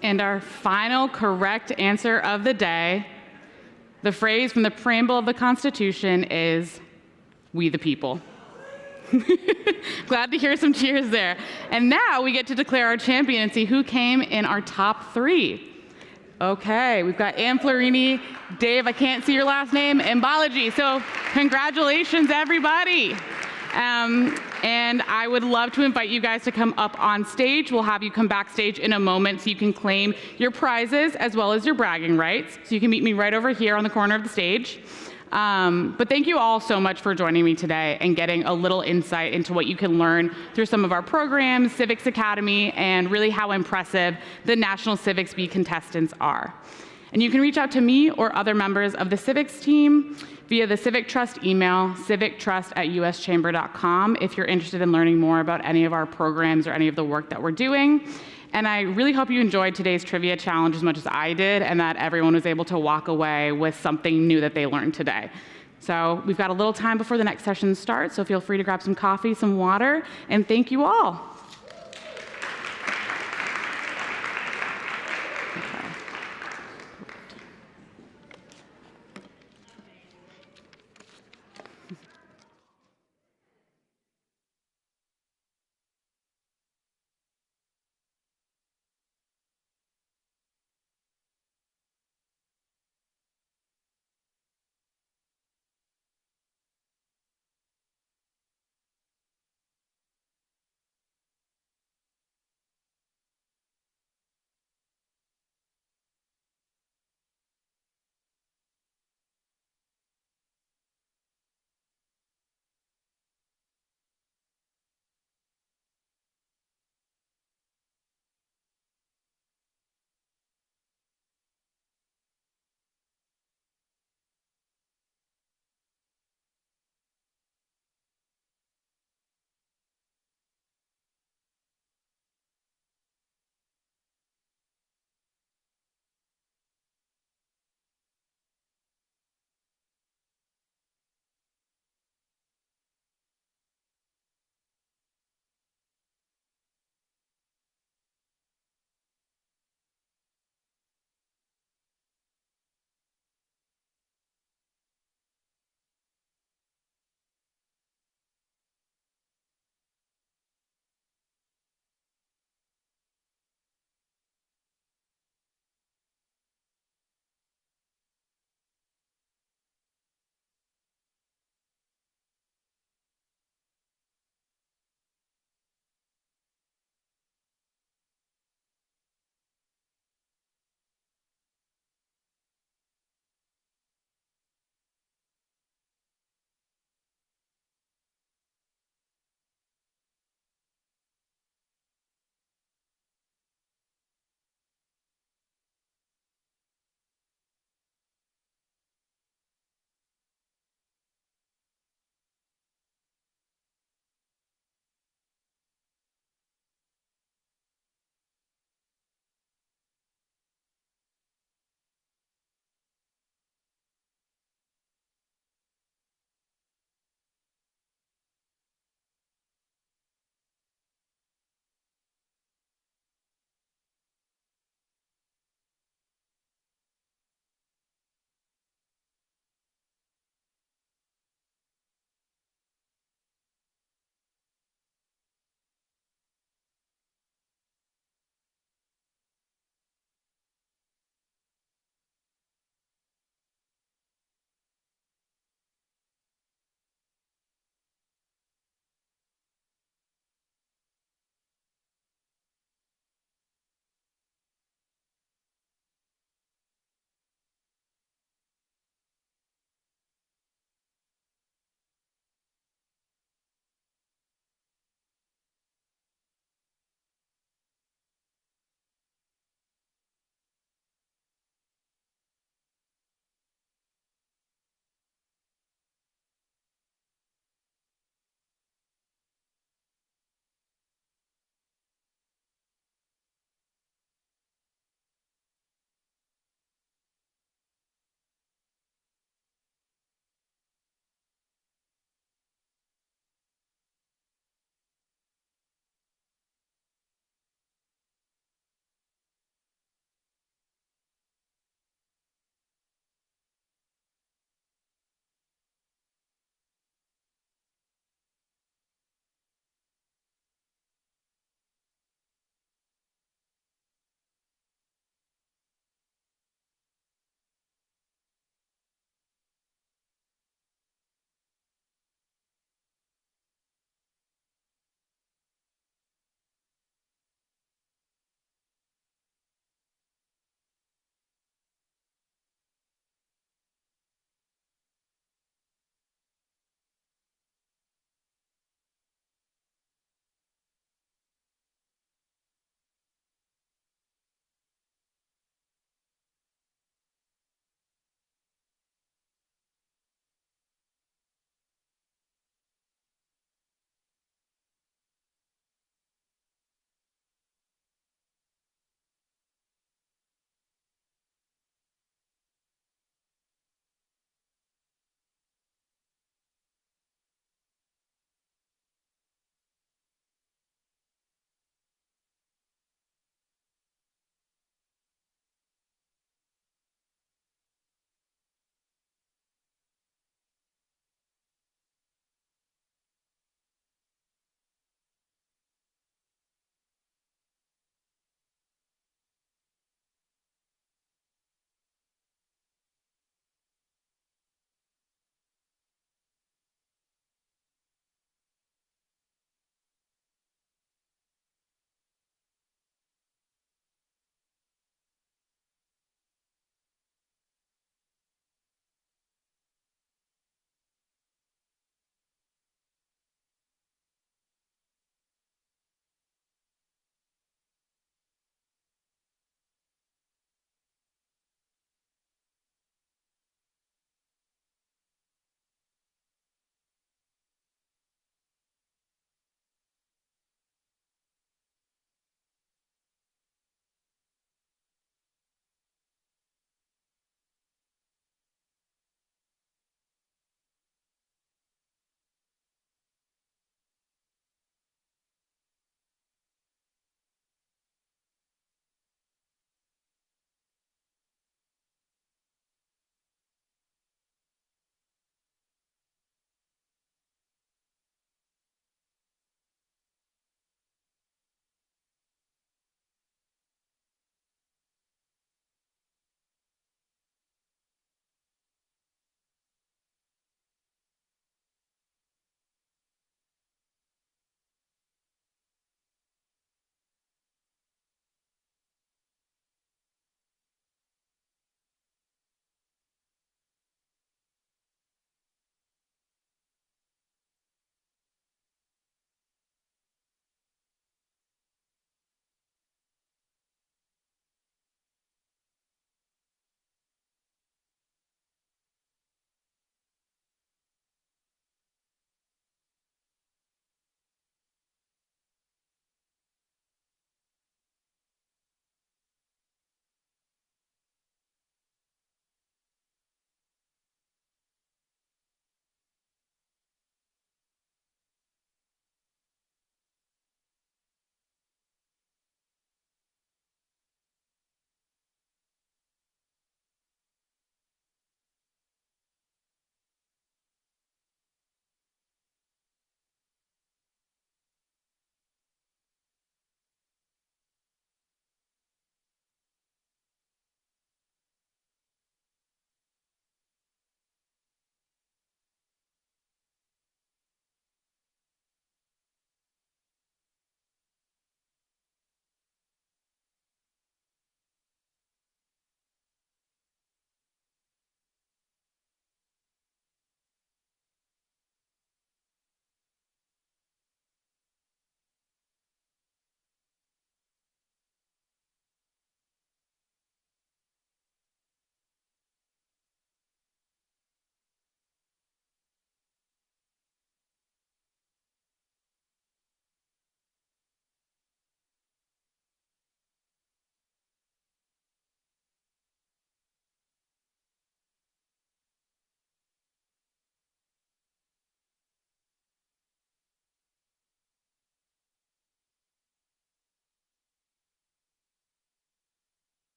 Speaker 4: And our final correct answer of the day, the phrase from the preamble of the Constitution is, "We the people." Glad to hear some cheers there. And now we get to declare our champion and see who came in our top 3. Okay, we've got Ann Florini, Dave, I can't see your last name, and Balaji. So congratulations, everybody. And I would love to invite you guys to come up on stage. We'll have you come backstage in a moment so you can claim your prizes as well as your bragging rights. So you can meet me right over here on the corner of the stage. But thank you all so much for joining me today and getting a little insight into what you can learn through some of our programs, Civics Academy, and really how impressive the National Civics Bee contestants are. And you can reach out to me or other members of the Civics team via the Civic Trust email, civictrust@uschamber.com, if you're interested in learning more about any of our programs or any of the work that we're doing. And I really hope you enjoyed today's trivia challenge as much as I did, and that everyone was able to walk away with something new that they learned today. So we've got a little time before the next session starts, so feel free to grab some coffee, some water, and thank you all.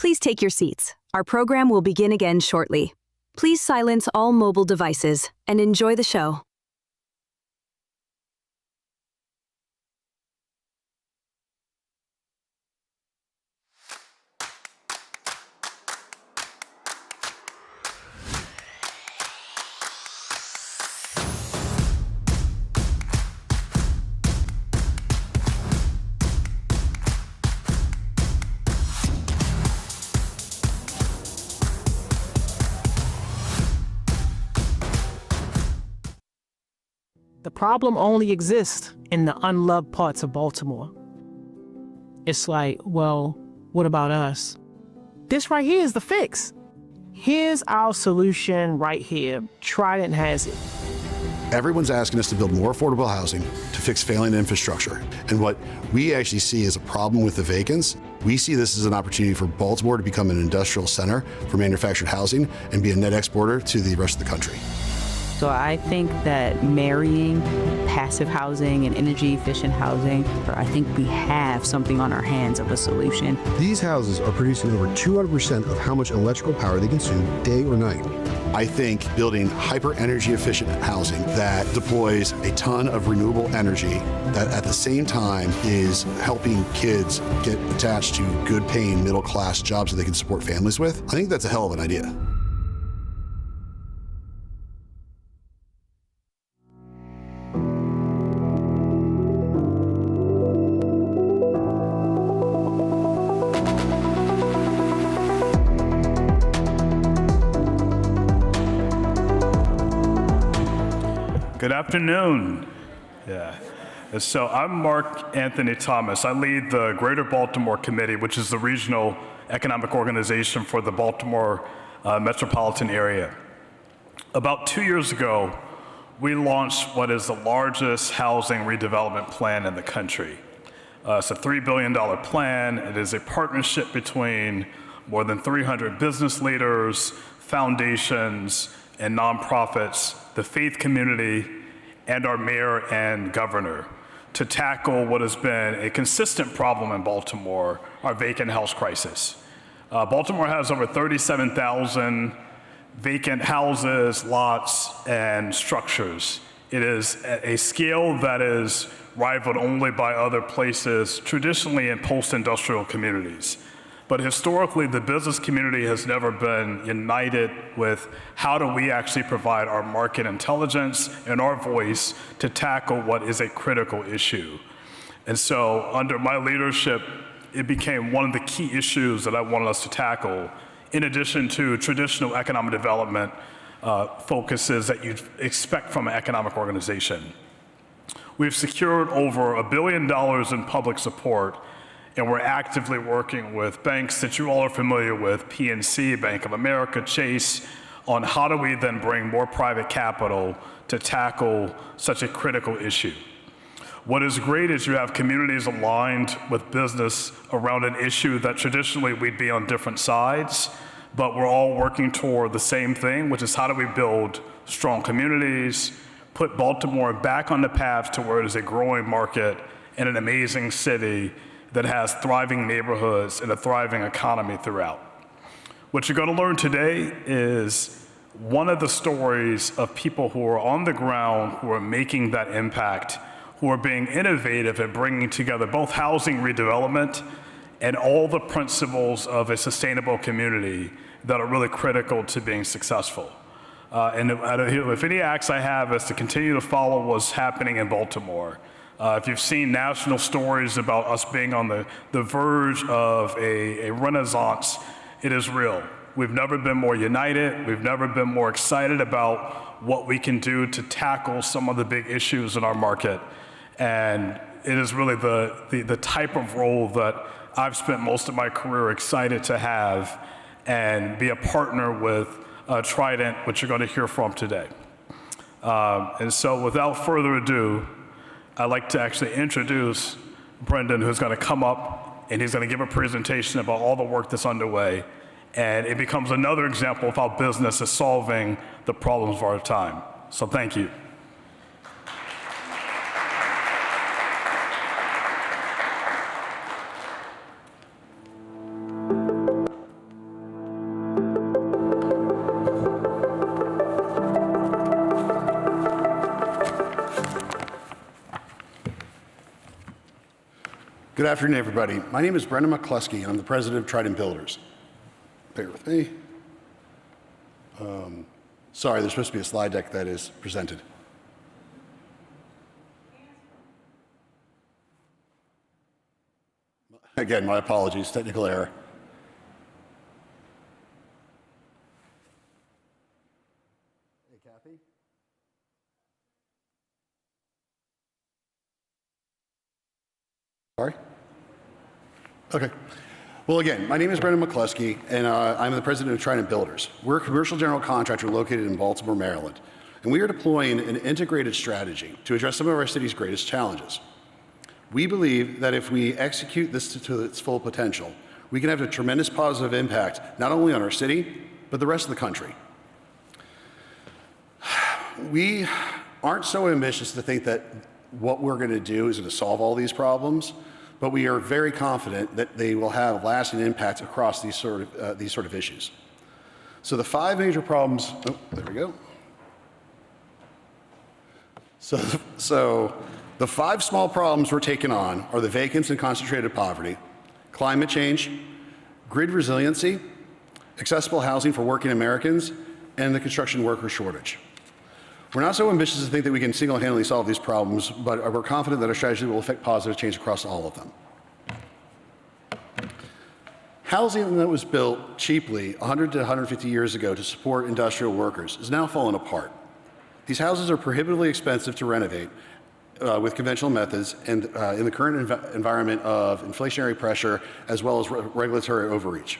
Speaker 10: Please take your seats. Our program will begin again shortly. Please silence all mobile devices and enjoy the show.
Speaker 3: The problem only exists in the unloved parts of Baltimore. It's like, well, what about us? This right here is the fix. Here's our solution right here. Trident has it.
Speaker 22: Everyone's asking us to build more affordable housing to fix failing infrastructure. And what we actually see as a problem with the vacants, we see this as an opportunity for Baltimore to become an industrial center for manufactured housing and be a net exporter to the rest of the country.
Speaker 23: So I think that marrying passive housing and energy efficient housing, I think we have something on our hands of a solution.
Speaker 24: These houses are producing over 200% of how much electrical power they consume day or night.
Speaker 22: I think building hyper energy efficient housing that deploys a ton of renewable energy that at the same time is helping kids get attached to good paying middle class jobs that they can support families with, I think that's a hell of an idea.
Speaker 25: Good afternoon. Yeah. So I'm Mark Anthony Thomas. I lead the Greater Baltimore Committee, which is the regional economic organization for the Baltimore metropolitan area. About 2 years ago, we launched what is the largest housing redevelopment plan in the country. It's a $3 billion plan. It is a partnership between more than 300 business leaders, foundations, and nonprofits, the faith community, and our mayor and governor to tackle what has been a consistent problem in Baltimore, our vacant house crisis. Baltimore has over 37,000 vacant houses, lots, and structures. It is at a scale that is rivaled only by other places, traditionally in post-industrial communities. But historically, the business community has never been united with how do we actually provide our market intelligence and our voice to tackle what is a critical issue. And so under my leadership, it became one of the key issues that I wanted us to tackle, in addition to traditional economic development focuses that you'd expect from an economic organization. We've secured over $1 billion in public support, and we're actively working with banks that you all are familiar with, PNC, Bank of America, Chase, on how do we then bring more private capital to tackle such a critical issue. What is great is you have communities aligned with business around an issue that traditionally we'd be on different sides, but we're all working toward the same thing, which is how do we build strong communities, put Baltimore back on the path to where it is a growing market and an amazing city that has thriving neighborhoods and a thriving economy throughout. What you're going to learn today is one of the stories of people who are on the ground, who are making that impact, who are being innovative at bringing together both housing redevelopment and all the principles of a sustainable community that are really critical to being successful. And if any acts I have is to continue to follow what's happening in Baltimore. If you've seen national stories about us being on the verge of a renaissance, it is real. We've never been more united. We've never been more excited about what we can do to tackle some of the big issues in our market. And it is really the type of role that I've spent most of my career excited to have and be a partner with Trident, which you're going to hear from today. And so without further ado, I'd like to actually introduce Brendan, who's going to come up and he's going to give a presentation about all the work that's underway. And it becomes another example of how business is solving the problems of our time. So thank you.
Speaker 22: Good afternoon, everybody. My name is Brendan McCluskey, and I'm the president of Trident Builders. Bear with me. Sorry, there's supposed to be a slide deck that is presented. Again, my apologies, technical error. Hey, Kathy? Sorry? Okay. Well, again, my name is Brendan McCluskey, and I'm the president of Trident Builders. We're a commercial general contractor located in Baltimore, Maryland, and we are deploying an integrated strategy to address some of our city's greatest challenges. We believe that if we execute this to its full potential, we can have a tremendous positive impact, not only on our city, but the rest of the country. We aren't so ambitious to think that what we're going to do is going to solve all these problems, but we are very confident that they will have lasting impact across these sort of issues. So the 5 major problems, oh, there we go. So the 5 small problems we're taking on are the vacants and concentrated poverty, climate change, grid resiliency, accessible housing for working Americans, and the construction worker shortage. We're not so ambitious to think that we can single-handedly solve these problems, but we're confident that our strategy will affect positive change across all of them. Housing that was built cheaply 100 to 150 years ago to support industrial workers is now falling apart. These houses are prohibitively expensive to renovate with conventional methods and in the current environment of inflationary pressure as well as regulatory overreach.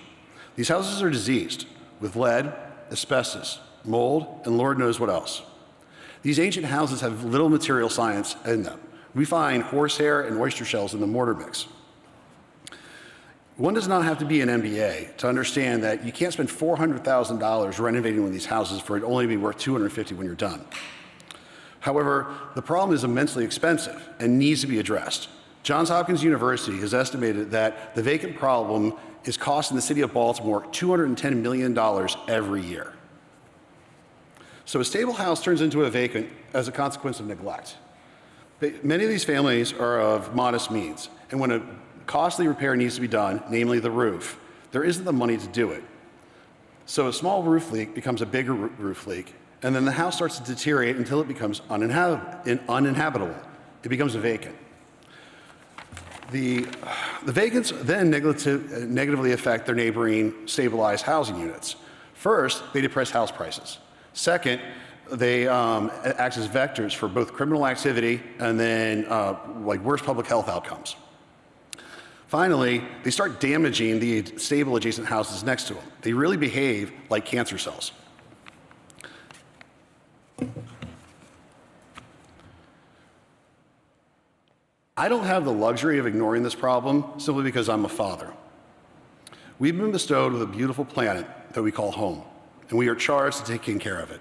Speaker 22: These houses are diseased with lead, asbestos, mold, and Lord knows what else. These ancient houses have little material science in them. We find horsehair and oyster shells in the mortar mix. One does not have to be an MBA to understand that you can't spend $400,000 renovating one of these houses for it only to be worth $250 when you're done. However, the problem is immensely expensive and needs to be addressed. Johns Hopkins University has estimated that the vacant problem is costing the city of Baltimore $210 million every year. So a stable house turns into a vacant as a consequence of neglect. Many of these families are of modest means, and when a costly repair needs to be done, namely the roof, there isn't the money to do it. So a small roof leak becomes a bigger roof leak, and then the house starts to deteriorate until it becomes uninhabitable. It becomes a vacant. The vacants then negatively affect their neighboring stabilized housing units. First, they depress house prices. Second, they act as vectors for both criminal activity and then like worse public health outcomes. Finally, they start damaging the stable adjacent houses next to them. They really behave like cancer cells. I don't have the luxury of ignoring this problem simply because I'm a father. We've been bestowed with a beautiful planet that we call home, and we are charged to taking care of it.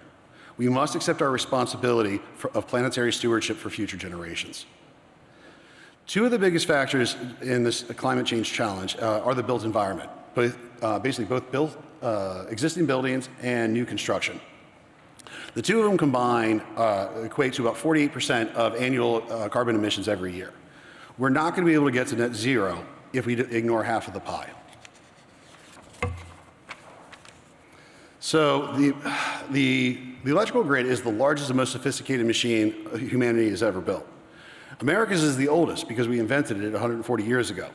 Speaker 22: We must accept our responsibility of planetary stewardship for future generations. Two of the biggest factors in this climate change challenge are the built environment, basically both existing buildings and new construction. The two of them combined equate to about 48% of annual carbon emissions every year. We're not going to be able to get to net zero if we ignore half of the pie. So the electrical grid is the largest and most sophisticated machine humanity has ever built. America's is the oldest because we invented it 140 years ago.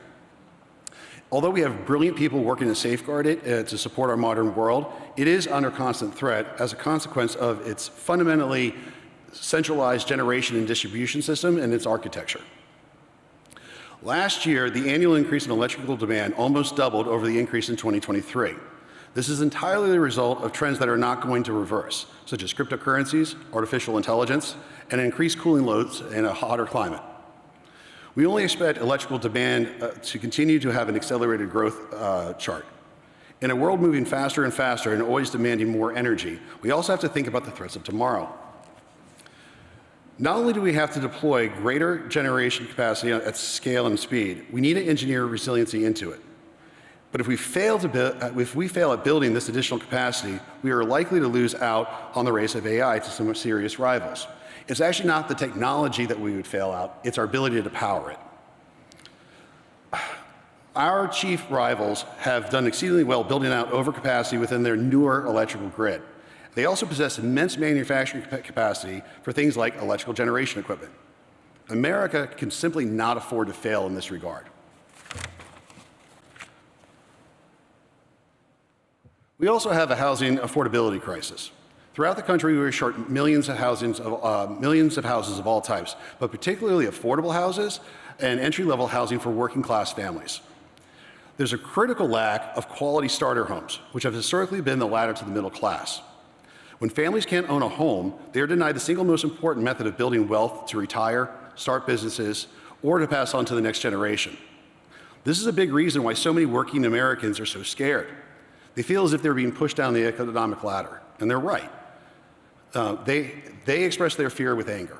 Speaker 22: Although we have brilliant people working to safeguard it to support our modern world, it is under constant threat as a consequence of its fundamentally centralized generation and distribution system and its architecture. Last year, the annual increase in electrical demand almost doubled over the increase in 2023. This is entirely the result of trends that are not going to reverse, such as cryptocurrencies, artificial intelligence, and increased cooling loads in a hotter climate. We only expect electrical demand to continue to have an accelerated growth chart. In a world moving faster and faster and always demanding more energy, we also have to think about the threats of tomorrow. Not only do we have to deploy greater generation capacity at scale and speed, we need to engineer resiliency into it. But if we fail at building this additional capacity, we are likely to lose out on the race of AI to some serious rivals. It's actually not the technology that we would fail out, it's our ability to power it. Our chief rivals have done exceedingly well building out overcapacity within their newer electrical grid. They also possess immense manufacturing capacity for things like electrical generation equipment. America can simply not afford to fail in this regard. We also have a housing affordability crisis. Throughout the country, we are short millions of houses of all types, but particularly affordable houses and entry-level housing for working-class families. There's a critical lack of quality starter homes, which have historically been the ladder to the middle class. When families can't own a home, they are denied the single most important method of building wealth to retire, start businesses, or to pass on to the next generation. This is a big reason why so many working Americans are so scared. They feel as if they're being pushed down the economic ladder, and they're right. They express their fear with anger.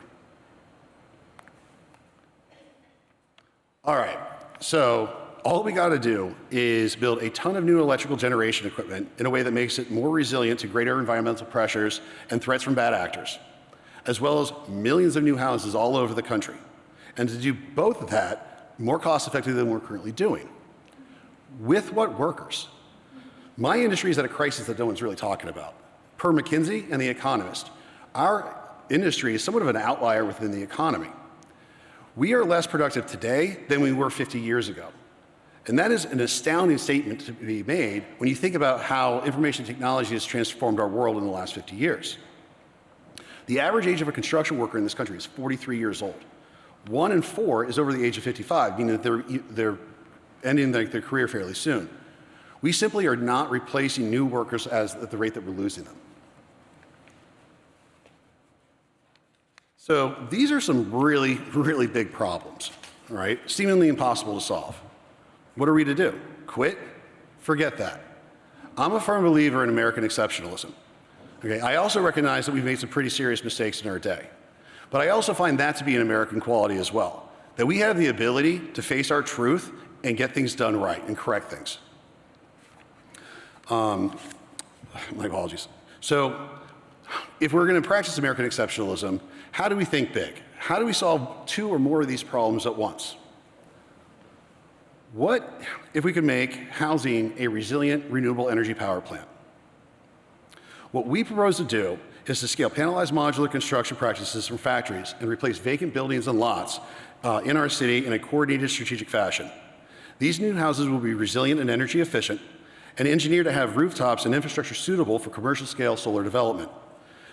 Speaker 22: All right, so all we got to do is build a ton of new electrical generation equipment in a way that makes it more resilient to greater environmental pressures and threats from bad actors, as well as millions of new houses all over the country. And to do both of that more cost effectively than we're currently doing. With what workers? My industry is at a crisis that no one's really talking about. Per McKinsey and The Economist, our industry is somewhat of an outlier within the economy. We are less productive today than we were 50 years ago. And that is an astounding statement to be made when you think about how information technology has transformed our world in the last 50 years. The average age of a construction worker in this country is 43 years old. 1 in 4 is over the age of 55, meaning that they're ending their career fairly soon. We simply are not replacing new workers at the rate that we're losing them. So these are some really, really big problems, all right? Seemingly impossible to solve. What are we to do? Quit? Forget that. I'm a firm believer in American exceptionalism. Okay, I also recognize that we've made some pretty serious mistakes in our day. But I also find that to be an American quality as well, that we have the ability to face our truth and get things done right and correct things. My apologies. So if we're going to practice American exceptionalism, how do we think big? How do we solve 2 or more of these problems at once? What if we could make housing a resilient, renewable energy power plant? What we propose to do is to scale panelized modular construction practices from factories and replace vacant buildings and lots in our city in a coordinated, strategic fashion. These new houses will be resilient and energy efficient and engineered to have rooftops and infrastructure suitable for commercial scale solar development.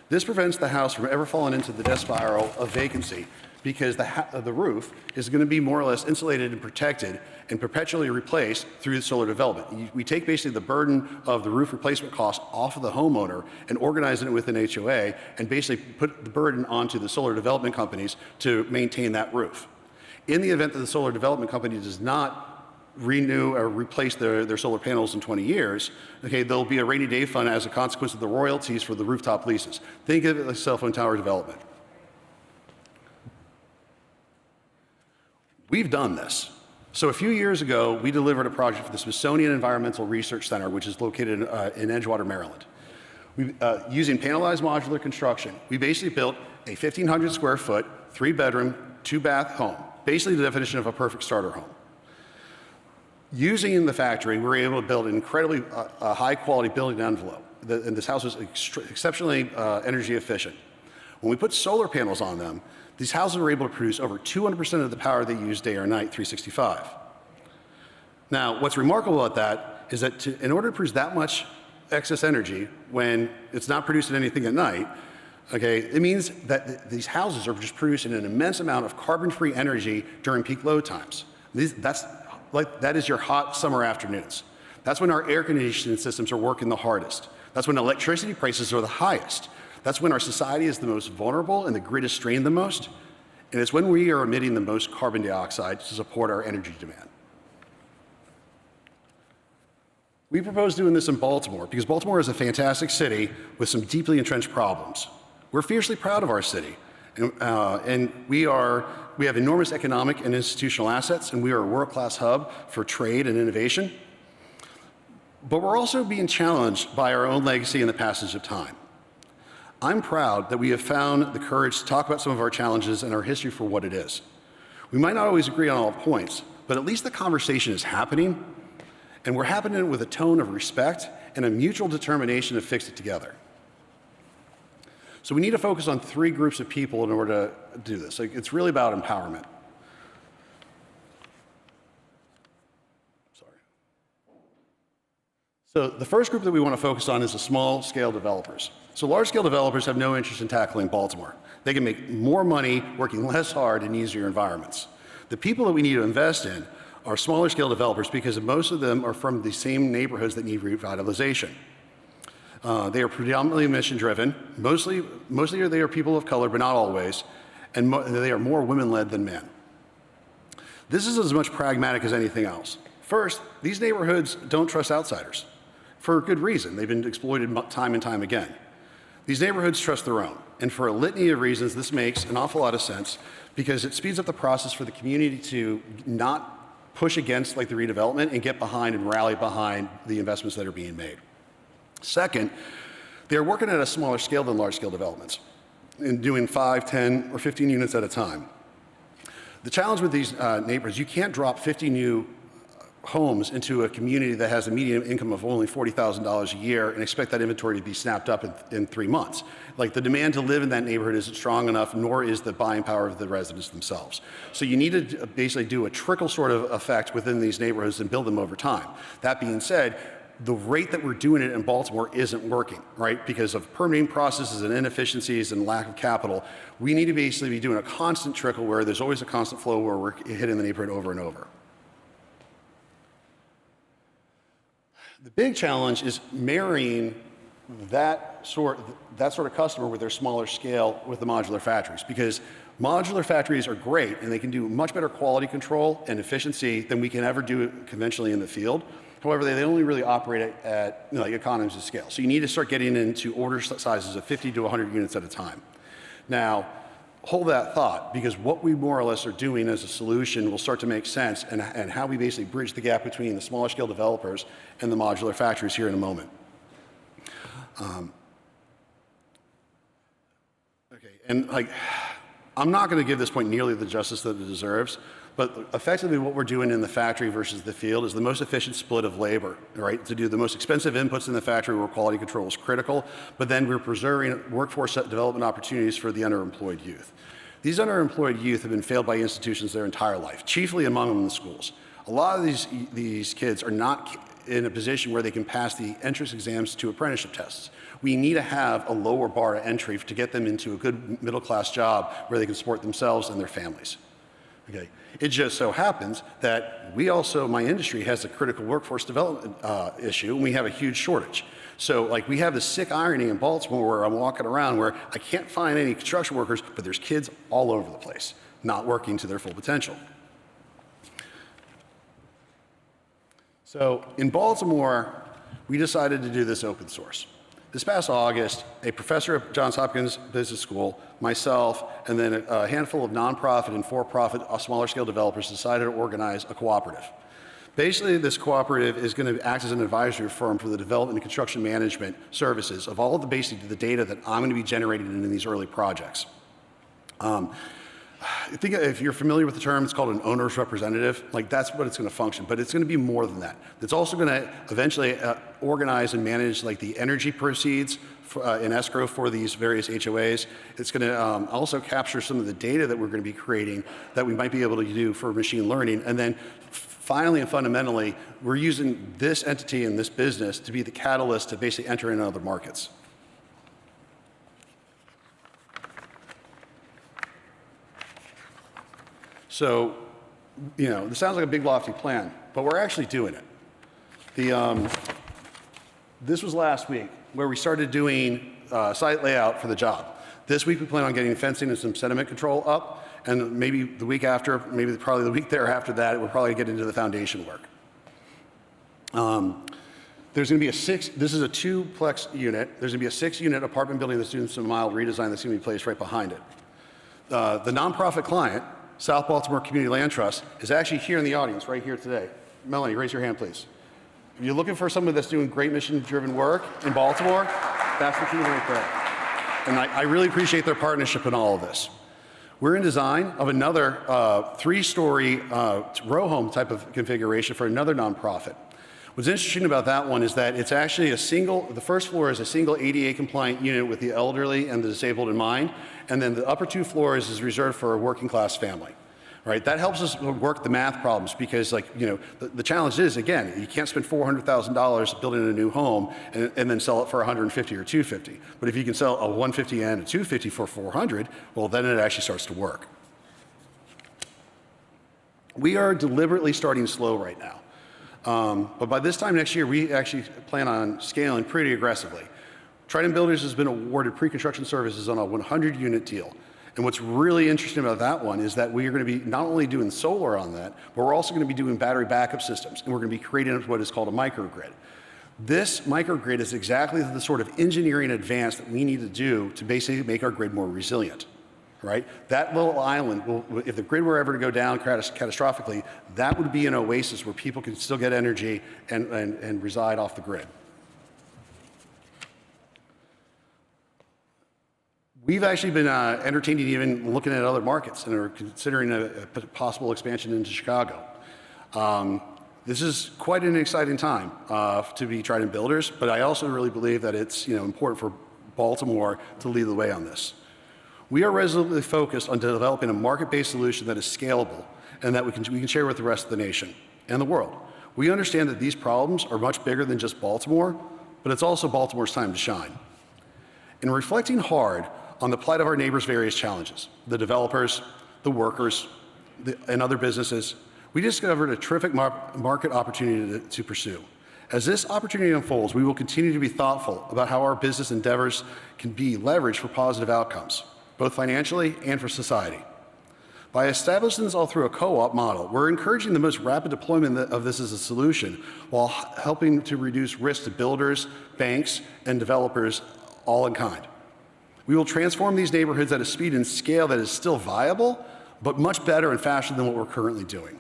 Speaker 22: This prevents the house from ever falling into the death spiral of vacancy because the roof is going to be more or less insulated and protected and perpetually replaced through the solar development. We take basically the burden of the roof replacement cost off of the homeowner and organize it with an HOA and basically put the burden onto the solar development companies to maintain that roof. In the event that the solar development company does not renew or replace their solar panels in 20 years, okay, there'll be a rainy day fund as a consequence of the royalties for the rooftop leases. Think of it like cell phone tower development. We've done this. So a few years ago, we delivered a project for the Smithsonian Environmental Research Center, which is located in Edgewater, Maryland. Using panelized modular construction, we basically built a 1,500 square foot, 3-bedroom, 2-bath home, basically the definition of a perfect starter home. Using in the factory, we were able to build an incredibly high-quality building envelope, and this house was exceptionally energy efficient. When we put solar panels on them, these houses were able to produce over 200% of the power they use day or night, 365. Now, what's remarkable about that is that in order to produce that much excess energy when it's not producing anything at night, okay, it means that these houses are just producing an immense amount of carbon-free energy during peak load times. That is your hot summer afternoons. That's when our air conditioning systems are working the hardest. That's when electricity prices are the highest. That's when our society is the most vulnerable and the grid is strained the most. And it's when we are emitting the most carbon dioxide to support our energy demand. We propose doing this in Baltimore because Baltimore is a fantastic city with some deeply entrenched problems. We're fiercely proud of our city. And we have enormous economic and institutional assets, and we are a world-class hub for trade and innovation. But we're also being challenged by our own legacy and the passage of time. I'm proud that we have found the courage to talk about some of our challenges and our history for what it is. We might not always agree on all points, but at least the conversation is happening, and we're happening with a tone of respect and a mutual determination to fix it together. So we need to focus on 3 groups of people in order to do this. Like, it's really about empowerment. So the first group that we want to focus on is the small-scale developers. So large-scale developers have no interest in tackling Baltimore. They can make more money working less hard in easier environments. The people that we need to invest in are smaller-scale developers because most of them are from the same neighborhoods that need revitalization. They are predominantly mission-driven. Mostly they are people of color, but not always, and they are more women-led than men. This is as much pragmatic as anything else. First, these neighborhoods don't trust outsiders. For good reason. They've been exploited time and time again. These neighborhoods trust their own, and for a litany of reasons, this makes an awful lot of sense because it speeds up the process for the community to not push against like the redevelopment and get behind and rally behind the investments that are being made. Second, they're working at a smaller scale than large-scale developments and doing 5, 10, or 15 units at a time. The challenge with these neighborhoods, you can't drop 50 new homes into a community that has a median income of only $40,000 a year and expect that inventory to be snapped up in 3 months. Like, the demand to live in that neighborhood isn't strong enough, nor is the buying power of the residents themselves. So you need to basically do a trickle sort of effect within these neighborhoods and build them over time. That being said, the rate that we're doing it in Baltimore isn't working, right? Because of permitting processes and inefficiencies and lack of capital, we need to basically be doing a constant trickle where there's always a constant flow where we're hitting the neighborhood over and over. The big challenge is marrying that sort of customer with their smaller scale with the modular factories, because modular factories are great and they can do much better quality control and efficiency than we can ever do conventionally in the field. However, they only really operate at like economies of scale. So you need to start getting into order sizes of 50 to 100 units at a time. Now, hold that thought, because what we more or less are doing as a solution will start to make sense, and how we basically bridge the gap between the smaller scale developers and the modular factories here in a moment. Okay, and like, I'm not going to give this point nearly the justice that it deserves, but effectively what we're doing in the factory versus the field is the most efficient split of labor, right? To do the most expensive inputs in the factory where quality control is critical, but then we're preserving workforce development opportunities for the underemployed youth. These underemployed youth have been failed by institutions their entire life, chiefly among them in the schools. A lot of these kids are not in a position where they can pass the entrance exams to apprenticeship tests. We need to have a lower bar of entry to get them into a good middle-class job where they can support themselves and their families. Okay. It just so happens that we also, my industry, has a critical workforce development issue, and we have a huge shortage. So like, we have this sick irony in Baltimore where I'm walking around where I can't find any construction workers, but there's kids all over the place, not working to their full potential. So in Baltimore, we decided to do this open source. This past August, a professor at Johns Hopkins Business School, myself, and then a handful of nonprofit and for-profit smaller scale developers decided to organize a cooperative. Basically, this cooperative is going to act as an advisory firm for the development and construction management services of all of the data that I'm going to be generating in these early projects. I think if you're familiar with the term, it's called an owner's representative. Like, that's what it's going to function, but it's going to be more than that. It's also going to eventually organize and manage like the energy proceeds in escrow for these various HOAs. It's going to also capture some of the data that we're going to be creating that we might be able to do for machine learning. And then finally and fundamentally, we're using this entity and this business to be the catalyst to basically enter into other markets. So, you know, this sounds like a big lofty plan, but we're actually doing it. This was last week where we started doing site layout for the job. This week we plan on getting fencing and some sediment control up, and maybe the week after, probably the week thereafter that, we'll probably get into the foundation work. There's going to be this is a 2-plex unit. There's going to be a 6-unit apartment building that's doing some mild redesign that's going to be placed right behind it. The nonprofit client, South Baltimore Community Land Trust, is actually here in the audience right here today. Melanie, raise your hand, please. If you're looking for somebody that's doing great mission-driven work in Baltimore, that's the team right there. And I really appreciate their partnership in all of this. We're in design of another 3-story row home type of configuration for another nonprofit. What's interesting about that one is that it's actually the first floor is a single ADA compliant unit with the elderly and the disabled in mind, and then the upper 2 floors is reserved for a working class family. Right? That helps us work the math problems because, the challenge is, again, you can't spend $400,000 building a new home and then sell it for $150 or $250. But if you can sell a $150 and a $250 for $400, well, then it actually starts to work. We are deliberately starting slow right now. But by this time next year, we actually plan on scaling pretty aggressively. Trident Builders has been awarded pre-construction services on a 100-unit deal. And what's really interesting about that one is that we are going to be not only doing solar on that, but we're also going to be doing battery backup systems. And we're going to be creating what is called a microgrid. This microgrid is exactly the sort of engineering advance that we need to do to basically make our grid more resilient. Right? That little island, if the grid were ever to go down catastrophically, that would be an oasis where people can still get energy and reside off the grid. We've actually been entertaining even looking at other markets and are considering a possible expansion into Chicago. This is quite an exciting time to be Trident Builders, but I also really believe that it's important for Baltimore to lead the way on this. We are resolutely focused on developing a market-based solution that is scalable and that we can share with the rest of the nation and the world. We understand that these problems are much bigger than just Baltimore, but it's also Baltimore's time to shine. In reflecting hard on the plight of our neighbors' various challenges, the developers, the workers, and other businesses, we discovered a terrific market opportunity to pursue. As this opportunity unfolds, we will continue to be thoughtful about how our business endeavors can be leveraged for positive outcomes, both financially and for society. By establishing this all through a co-op model, we're encouraging the most rapid deployment of this as a solution while helping to reduce risk to builders, banks, and developers all in kind. We will transform these neighborhoods at a speed and scale that is still viable, but much better and faster than what we're currently doing.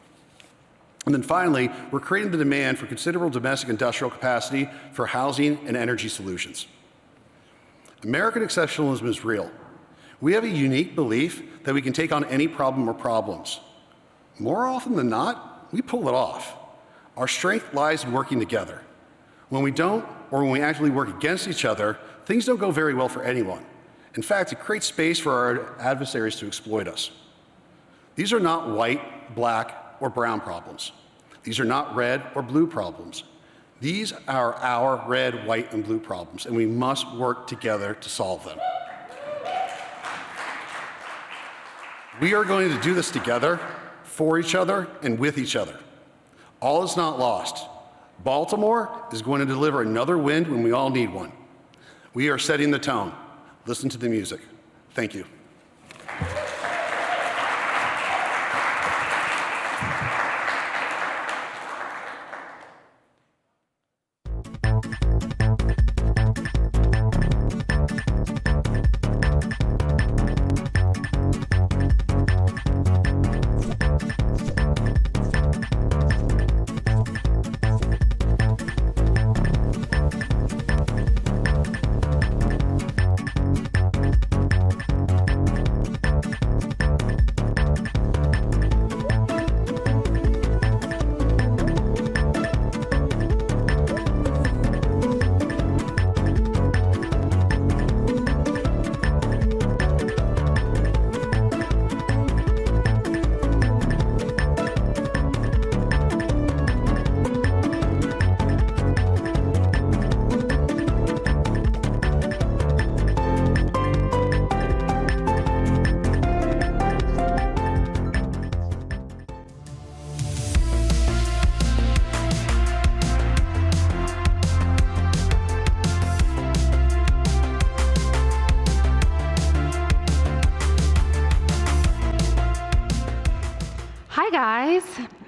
Speaker 22: And then finally, we're creating the demand for considerable domestic industrial capacity for housing and energy solutions. American exceptionalism is real. We have a unique belief that we can take on any problem or problems. More often than not, we pull it off. Our strength lies in working together. When we don't, or when we actually work against each other, things don't go very well for anyone. In fact, it creates space for our adversaries to exploit us. These are not white, black, or brown problems. These are not red or blue problems. These are our red, white, and blue problems, and we must work together to solve them. We are going to do this together, for each other, and with each other. All is not lost. Baltimore is going to deliver another win when we all need one. We are setting the tone. Listen to the music. Thank you.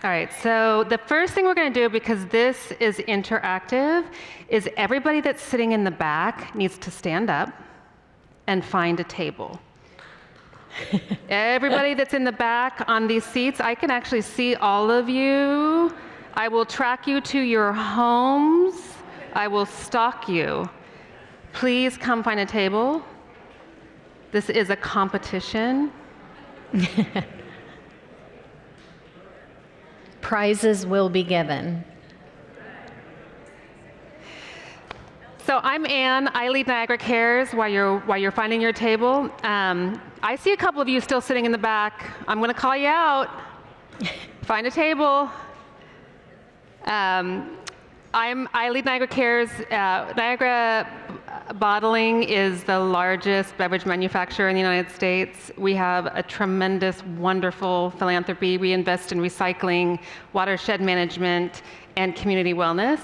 Speaker 1: All right, so the first thing we're going to do, because this is interactive, is everybody that's sitting in the back needs to stand up and find a table. Everybody that's in the back on these seats, I can actually see all of you. I will track you to your homes. I will stalk you. Please come find a table. This is a competition.
Speaker 2: Prizes will be given.
Speaker 1: So I'm Anne. I lead Niagara Cares while you're finding your table. I see a couple of you still sitting in the back. I'm going to call you out. Find a table. I lead Niagara Cares. Niagara Bottling is the largest beverage manufacturer in the United States. We have a tremendous, wonderful philanthropy. We invest in recycling, watershed management, and community wellness.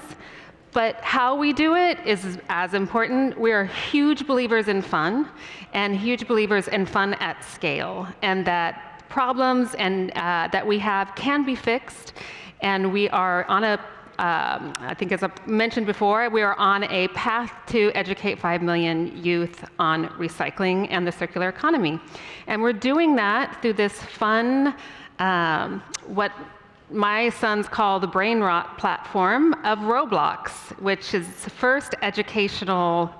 Speaker 1: But how we do it is as important. We are huge believers in fun, and huge believers in fun at scale, and that problems and that we have can be fixed. And we are on a I think as I mentioned before, we are on a path to educate 5 million youth on recycling and the circular economy. And we're doing that through this fun, what my sons call the brain rot platform of Roblox, which is the first educational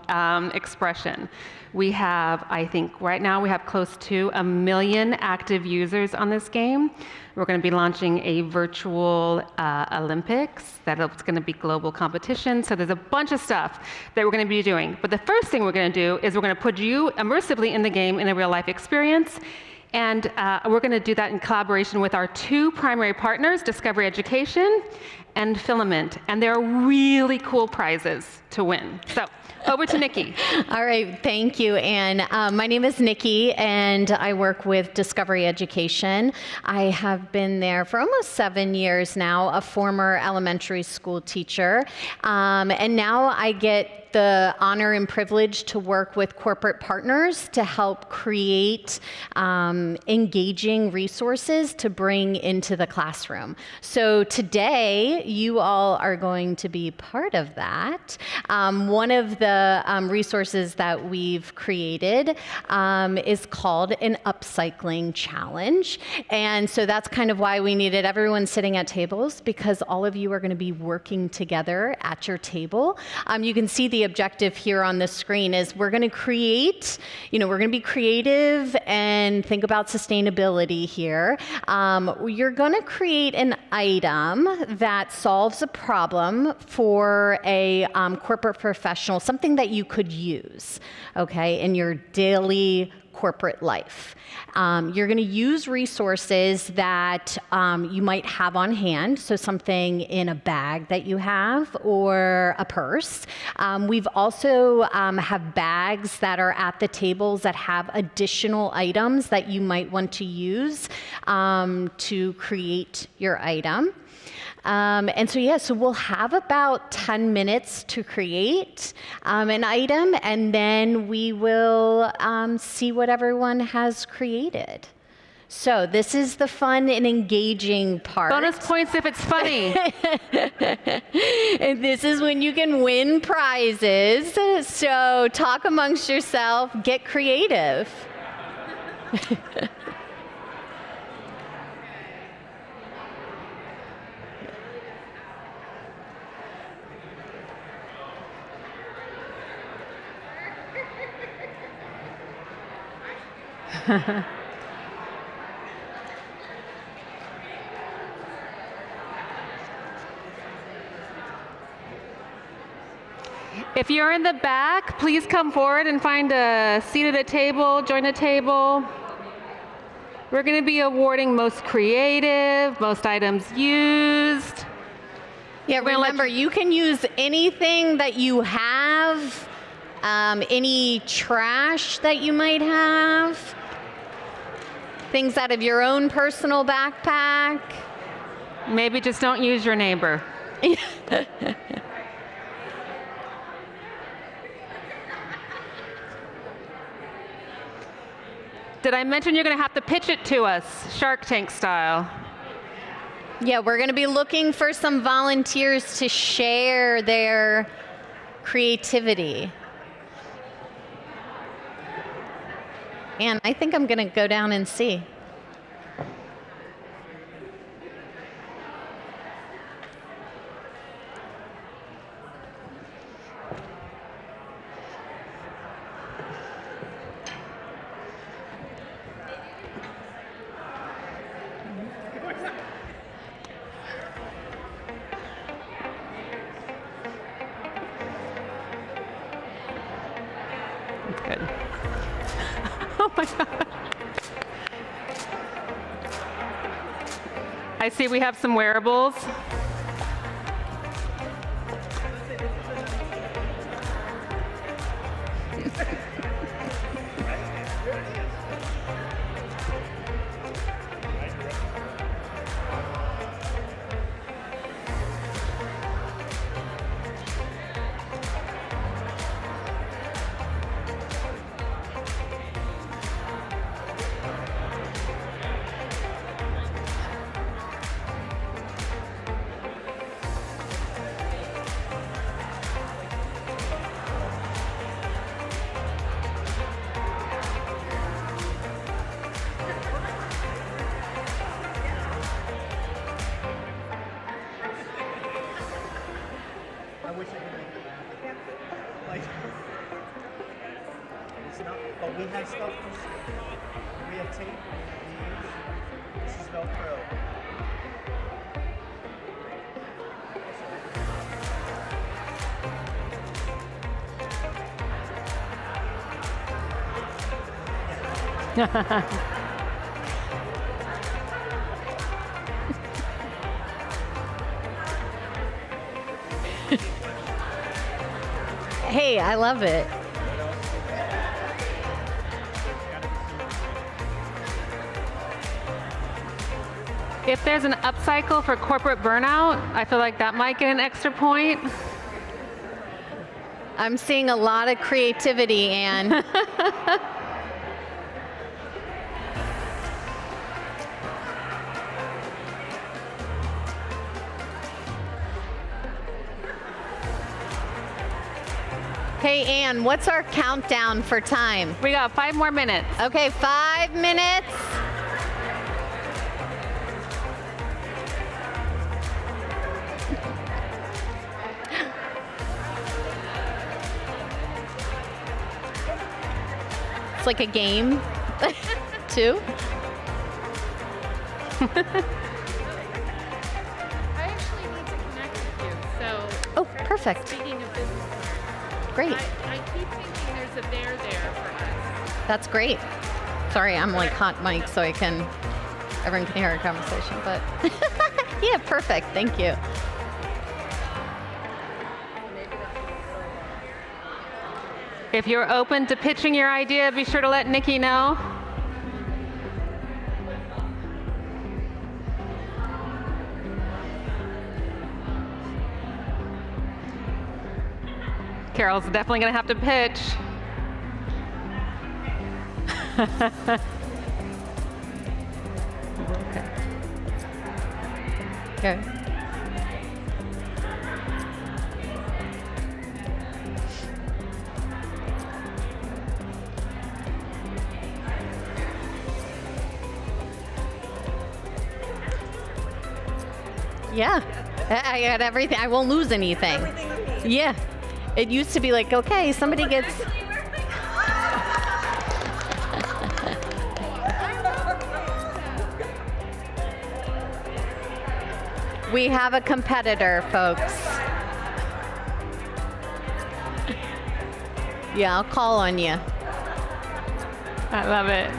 Speaker 1: expression. We have, I think right now we have close to 1 million active users on this game. We're going to be launching a virtual Olympics that's going to be global competition. So there's a bunch of stuff that we're going to be doing. But the first thing we're going to do is we're going to put you immersively in the game in a real life experience. And we're going to do that in collaboration with our 2 primary partners, Discovery Education and Filament. And there are really cool prizes to win. So over to Nikki.
Speaker 2: All right, thank you, Anne. My name is Nikki, and I work with Discovery Education. I have been there for almost 7 years now, a former elementary school teacher. And now I get the honor and privilege to work with corporate partners to help create engaging resources to bring into the classroom. So today, you all are going to be part of that. One of the resources that we've created is called an upcycling challenge. And so that's kind of why we needed everyone sitting at tables, because all of you are going to be working together at your table. You can see the objective here on the screen is we're going to create, we're going to be creative and think about sustainability here. You're going to create an item that solves a problem for a corporate professional, something that you could use, okay, in your daily corporate life. You're going to use resources that you might have on hand, so something in a bag that you have or a purse. We've also have bags that are at the tables that have additional items that you might want to use to create your item. And so we'll have about 10 minutes to create an item, and then we will see what everyone has created. So this is the fun and engaging part.
Speaker 1: Bonus points if it's funny.
Speaker 2: And this is when you can win prizes. So talk amongst yourself, get creative.
Speaker 1: If you're in the back, please come forward and find a seat at a table, join a table. We're going to be awarding most creative, most items used.
Speaker 2: Yeah, remember, you can use anything that you have, any trash that you might have, things out of your own personal backpack.
Speaker 1: Maybe just don't use your neighbor. Did I mention you're going to have to pitch it to us, Shark Tank style?
Speaker 2: Yeah, we're going to be looking for some volunteers to share their creativity. And I think I'm going to go down and see.
Speaker 1: my God. I see we have some wearables.
Speaker 5: But we have stuff. We have tape. This is Velcro.
Speaker 2: Hey, I love it.
Speaker 1: If there's an upcycle for corporate burnout, I feel like that might get an extra point.
Speaker 2: I'm seeing a lot of creativity, Anne. Hey, Anne, what's our countdown for time?
Speaker 1: We got 5 more minutes.
Speaker 2: Okay, 5 minutes. It's like a game, too.
Speaker 1: I actually need to connect with you, so.
Speaker 2: Oh, perfect.
Speaker 1: Speaking of business,
Speaker 2: Great.
Speaker 1: I keep thinking there's a there for us.
Speaker 2: That's great. Sorry, I'm like hot mic so everyone can hear our conversation, but yeah, perfect. Thank you.
Speaker 1: If you're open to pitching your idea, be sure to let Nikki know. Carol's definitely going to have to pitch.
Speaker 2: Okay. Yeah, I got everything. I won't lose anything. Yeah, it used to be like, okay, somebody gets. We have a competitor, folks. Yeah, I'll call on you.
Speaker 1: I love it.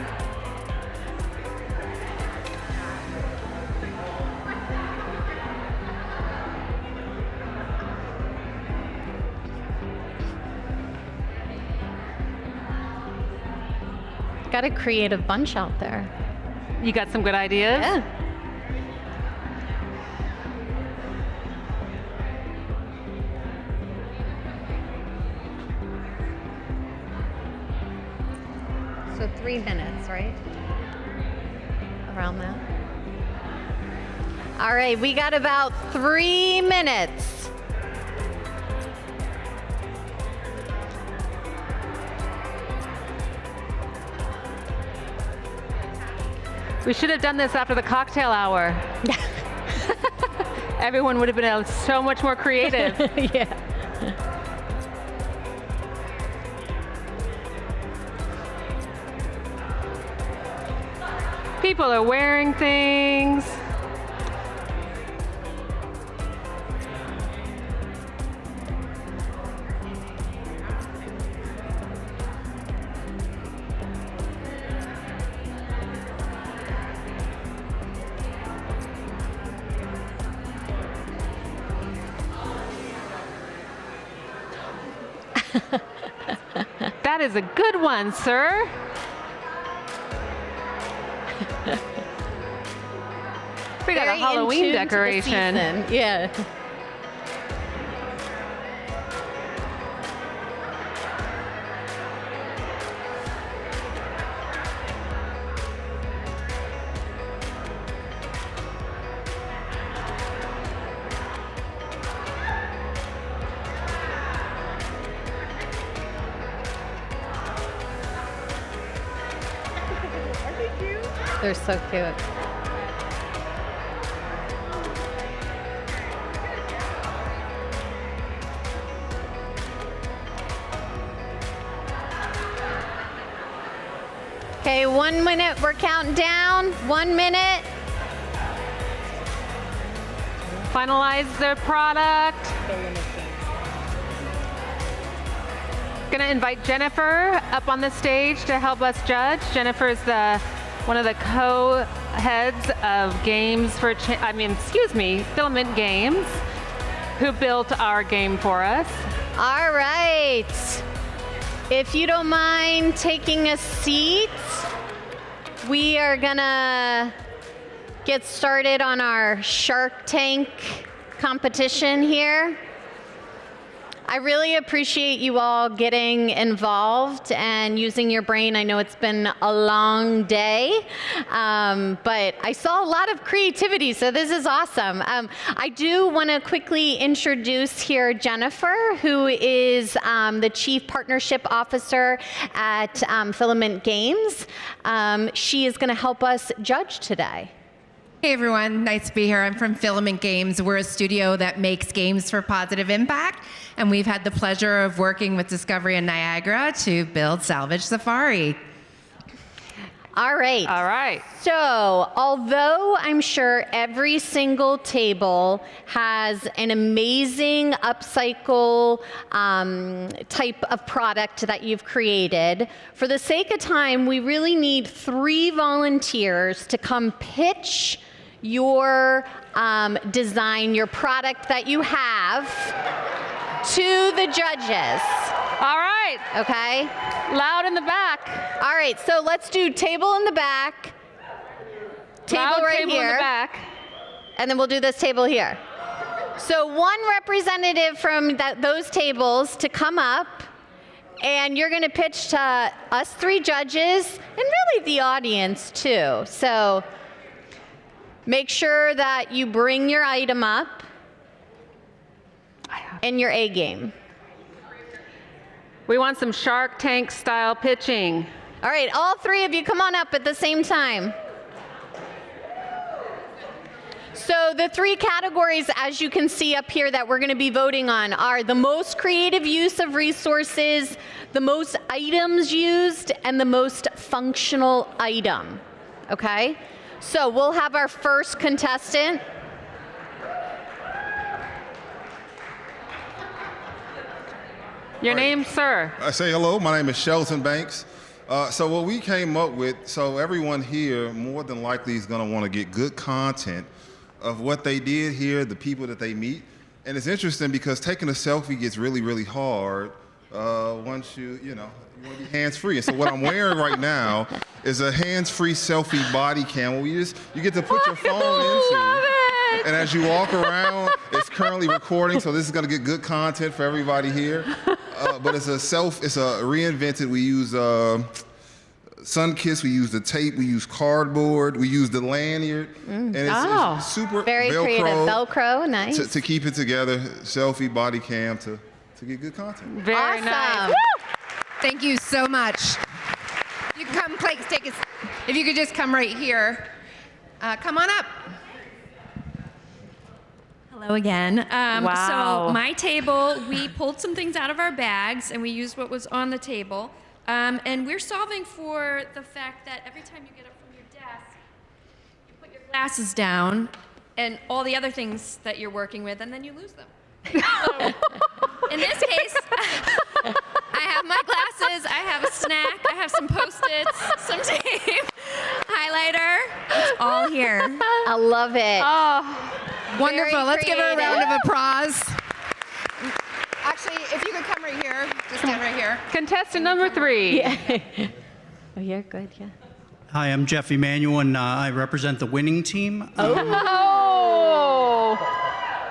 Speaker 2: Got a creative bunch out there.
Speaker 1: You got some good ideas?
Speaker 2: Yeah. So 3 minutes, right? Around that. All right, we got about 3 minutes.
Speaker 1: We should have done this after the cocktail hour. Everyone would have been so much more creative.
Speaker 2: Yeah.
Speaker 1: People are wearing things. That is a good one, sir. We got a
Speaker 2: Very in
Speaker 1: Halloween
Speaker 2: tune to the
Speaker 1: decoration.
Speaker 2: season. Yeah. They're so cute. Okay, 1 minute, we're counting down. 1 minute.
Speaker 1: Finalize their product. Gonna invite Jennifer up on the stage to help us judge. Jennifer is one of the co-heads of games for, Filament Games, who built our game for us.
Speaker 2: All right. If you don't mind taking a seat, we are gonna get started on our Shark Tank competition here. I really appreciate you all getting involved and using your brain. I know it's been a long day, but I saw a lot of creativity, so this is awesome. I do want to quickly introduce here Jennifer, who is the Chief Partnership Officer at Filament Games. She is going to help us judge today.
Speaker 7: Hey everyone, nice to be here. I'm from Filament Games. We're a studio that makes games for positive impact, and we've had the pleasure of working with Discovery and Niagara to build Salvage Safari.
Speaker 2: All right.
Speaker 1: All right.
Speaker 2: So, although I'm sure every single table has an amazing upcycle type of product that you've created, for the sake of time, we really need 3 volunteers to come pitch your design, your product that you have, to the judges.
Speaker 1: All right.
Speaker 2: Okay.
Speaker 1: Loud in the back.
Speaker 2: All right, so let's do table in the back, table
Speaker 1: Loud
Speaker 2: right
Speaker 1: table
Speaker 2: here,
Speaker 1: in the back.
Speaker 2: and then we'll do this table here. So one representative from those tables to come up, and you're going to pitch to us 3 judges, and really the audience too. So make sure that you bring your item up and your A game.
Speaker 1: We want some Shark Tank style pitching.
Speaker 2: All right, all 3 of you come on up at the same time. So the 3 categories, as you can see up here, that we're going to be voting on are the most creative use of resources, the most items used, and the most functional item. Okay? So we'll have our first contestant.
Speaker 1: Your name, sir?
Speaker 9: I say hello. My name is Shelton Banks. So what we came up with, so everyone here more than likely is going to want to get good content of what they did here, the people that they meet. And it's interesting because taking a selfie gets really, really hard once you want to be hands-free. And so what I'm wearing right now is a hands-free selfie body cam where you get to put your phone into. And as you walk around, it's currently recording, so this is going to get good content for everybody here. But it's a reinvented. We use Sunkiss, we use the tape, we use cardboard, we use the lanyard, and it's super
Speaker 2: very
Speaker 9: Velcro,
Speaker 2: creative. Velcro, nice.
Speaker 9: to keep it together. Selfie, body cam to get good content.
Speaker 1: Very
Speaker 2: awesome.
Speaker 1: nice.
Speaker 7: Woo! Thank you so much. You can come take a, if you could just come right here. Come on up.
Speaker 11: Hello again.
Speaker 1: Wow.
Speaker 11: So my table, we pulled some things out of our bags and we used what was on the table. And we're solving for the fact that every time you get up from your desk, you put your glasses down and all the other things that you're working with, and then you lose them. So in this case, I have my glasses, I have a snack, I have some Post-its, some tape, highlighter. It's all here.
Speaker 2: I love it.
Speaker 1: Oh.
Speaker 7: Wonderful.
Speaker 2: Very
Speaker 7: Let's give her a
Speaker 2: creative.
Speaker 7: round of applause. Actually, if you could come right here. to stand right here.
Speaker 1: Contestant number 3.
Speaker 2: Yeah. Oh, you're good, yeah.
Speaker 12: Hi, I'm Jeff Emanuel, and I represent the winning team.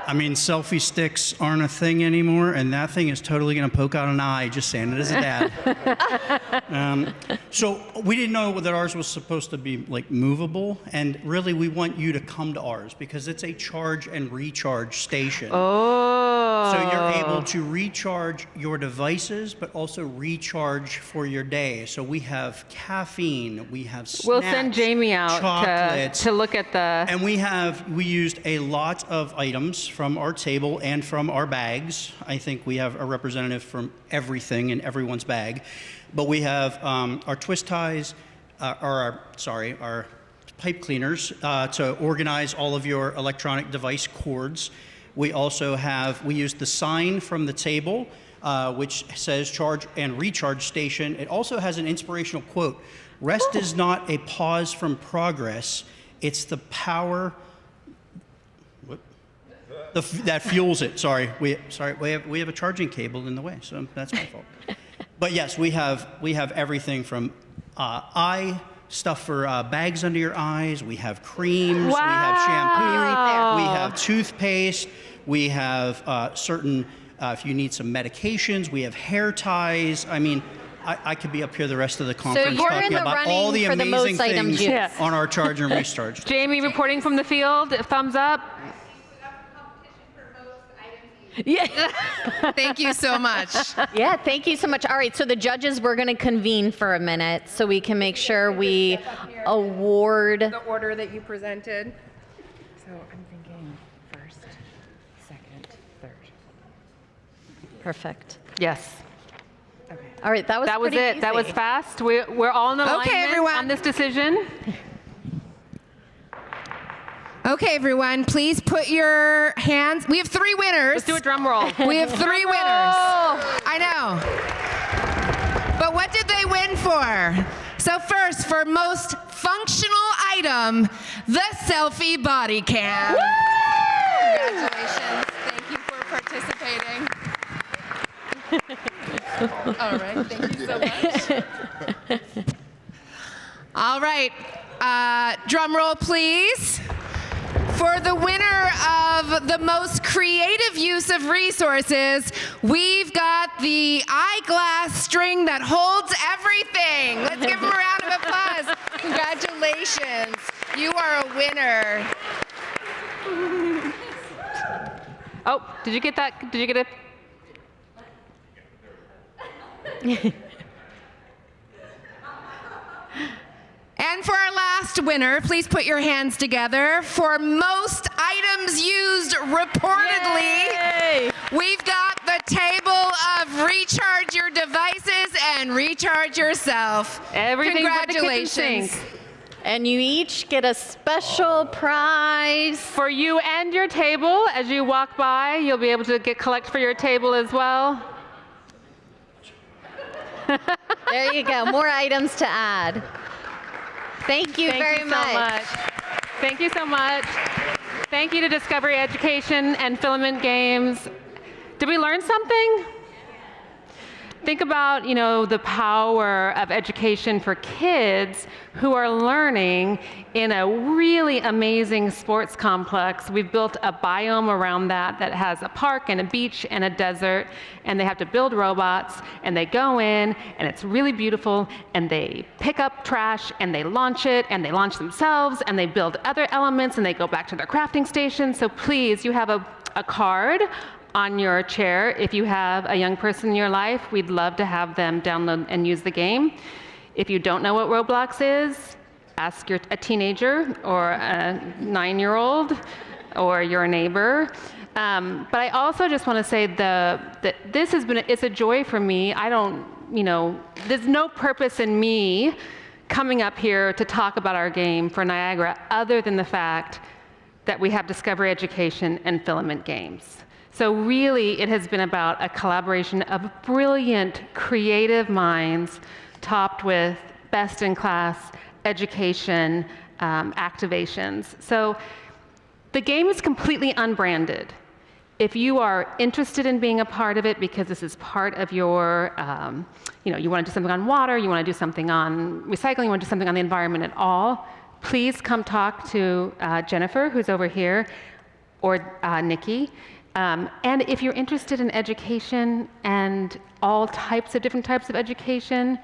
Speaker 12: I mean, selfie sticks aren't a thing anymore, and that thing is totally going to poke out an eye, just saying it as a dad. So we didn't know that ours was supposed to be like movable, and really we want you to come to ours because it's a charge and recharge station.
Speaker 1: Oh.
Speaker 12: So you're able to recharge your devices, but also recharge for your day. So we have caffeine, we have snacks,
Speaker 1: We'll send Jamie out to look at the...
Speaker 12: And we used a lot of items from our table and from our bags. I think we have a representative from everything in everyone's bag. But we have our twist ties, our pipe cleaners to organize all of your electronic device cords. We also we use the sign from the table, which says charge and recharge station. It also has an inspirational quote. Rest is not a pause from progress. It's the power that fuels it. Sorry, we have a charging cable in the way, so that's my fault. But yes, we have everything from eye stuff for bags under your eyes. We have creams. We have shampoo. We have toothpaste. We have certain. If you need some medications, we have hair ties. I mean, I could be up here the rest of the conference talking about all the amazing things on our charge and recharge.
Speaker 1: Jamie reporting from the field. Thumbs up.
Speaker 2: Yeah.
Speaker 7: Thank you so much.
Speaker 2: Yeah, thank you so much. All right, so the judges, we're going to convene for a minute so we can make sure we award
Speaker 13: the order that you presented. So I'm thinking first, second, third.
Speaker 2: Perfect.
Speaker 1: Yes.
Speaker 2: Okay. All right, that was
Speaker 1: it.
Speaker 2: Easy.
Speaker 1: That was fast. We're all in alignment on this decision.
Speaker 7: Okay, everyone, please put your hands. We have 3 winners.
Speaker 1: Let's do a drum roll.
Speaker 7: We have 3 winners. I know. But what did they win for? So first, for most functional item, the selfie body cam.
Speaker 13: Congratulations. Thank you for participating. All right, thank you so much.
Speaker 7: All right, drum roll, please. For the winner of the most creative use of resources, we've got the eyeglass string that holds everything. Let's give them a round of applause. Congratulations. You are a winner.
Speaker 1: Oh, did you get that? Did you get it?
Speaker 7: And for our last winner, please put your hands together. For most items used reportedly,
Speaker 2: Yay!
Speaker 7: We've got the table of recharge your devices and recharge yourself.
Speaker 1: Everything but the kitchen
Speaker 7: Congratulations.
Speaker 1: sink.
Speaker 2: And you each get a special prize.
Speaker 1: For you and your table, as you walk by, you'll be able to collect for your table as well.
Speaker 2: There you go, more items to add. Thank you very much.
Speaker 1: Thank you so much. Thank you to Discovery Education and Filament Games. Did we learn something? Think about, the power of education for kids who are learning in a really amazing sports complex. We've built a biome around that has a park and a beach and a desert, and they have to build robots, and they go in, and it's really beautiful, and they pick up trash, and they launch it, and they launch themselves, and they build other elements, and they go back to their crafting station. So please, you have a card on your chair. If you have a young person in your life, we'd love to have them download and use the game. If you don't know what Roblox is, ask a teenager or a 9-year-old or your neighbor. But I also just want to say that this has been, it's a joy for me. There's no purpose in me coming up here to talk about our game for Niagara other than the fact that we have Discovery Education and Filament Games. So really, it has been about a collaboration of brilliant, creative minds topped with best-in-class education activations. So the game is completely unbranded. If you are interested in being a part of it because this is part of your, you want to do something on water, you want to do something on recycling, you want to do something on the environment at all, please come talk to Jennifer, who's over here, or Nikki. And if you're interested in education and all types of different types of education,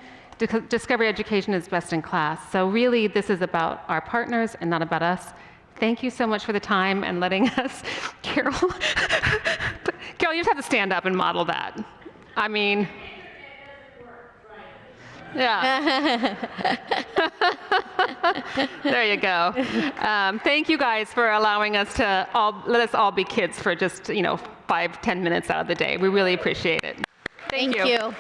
Speaker 1: Discovery Education is best in class. So really, this is about our partners and not about us. Thank you so much for the time and letting us, Carol. Carol, you just have to stand up and model that. I mean, yeah. There you go. Thank you guys for allowing us to let us all be kids for just 5-10 minutes out of the day. We really appreciate it. Thank you.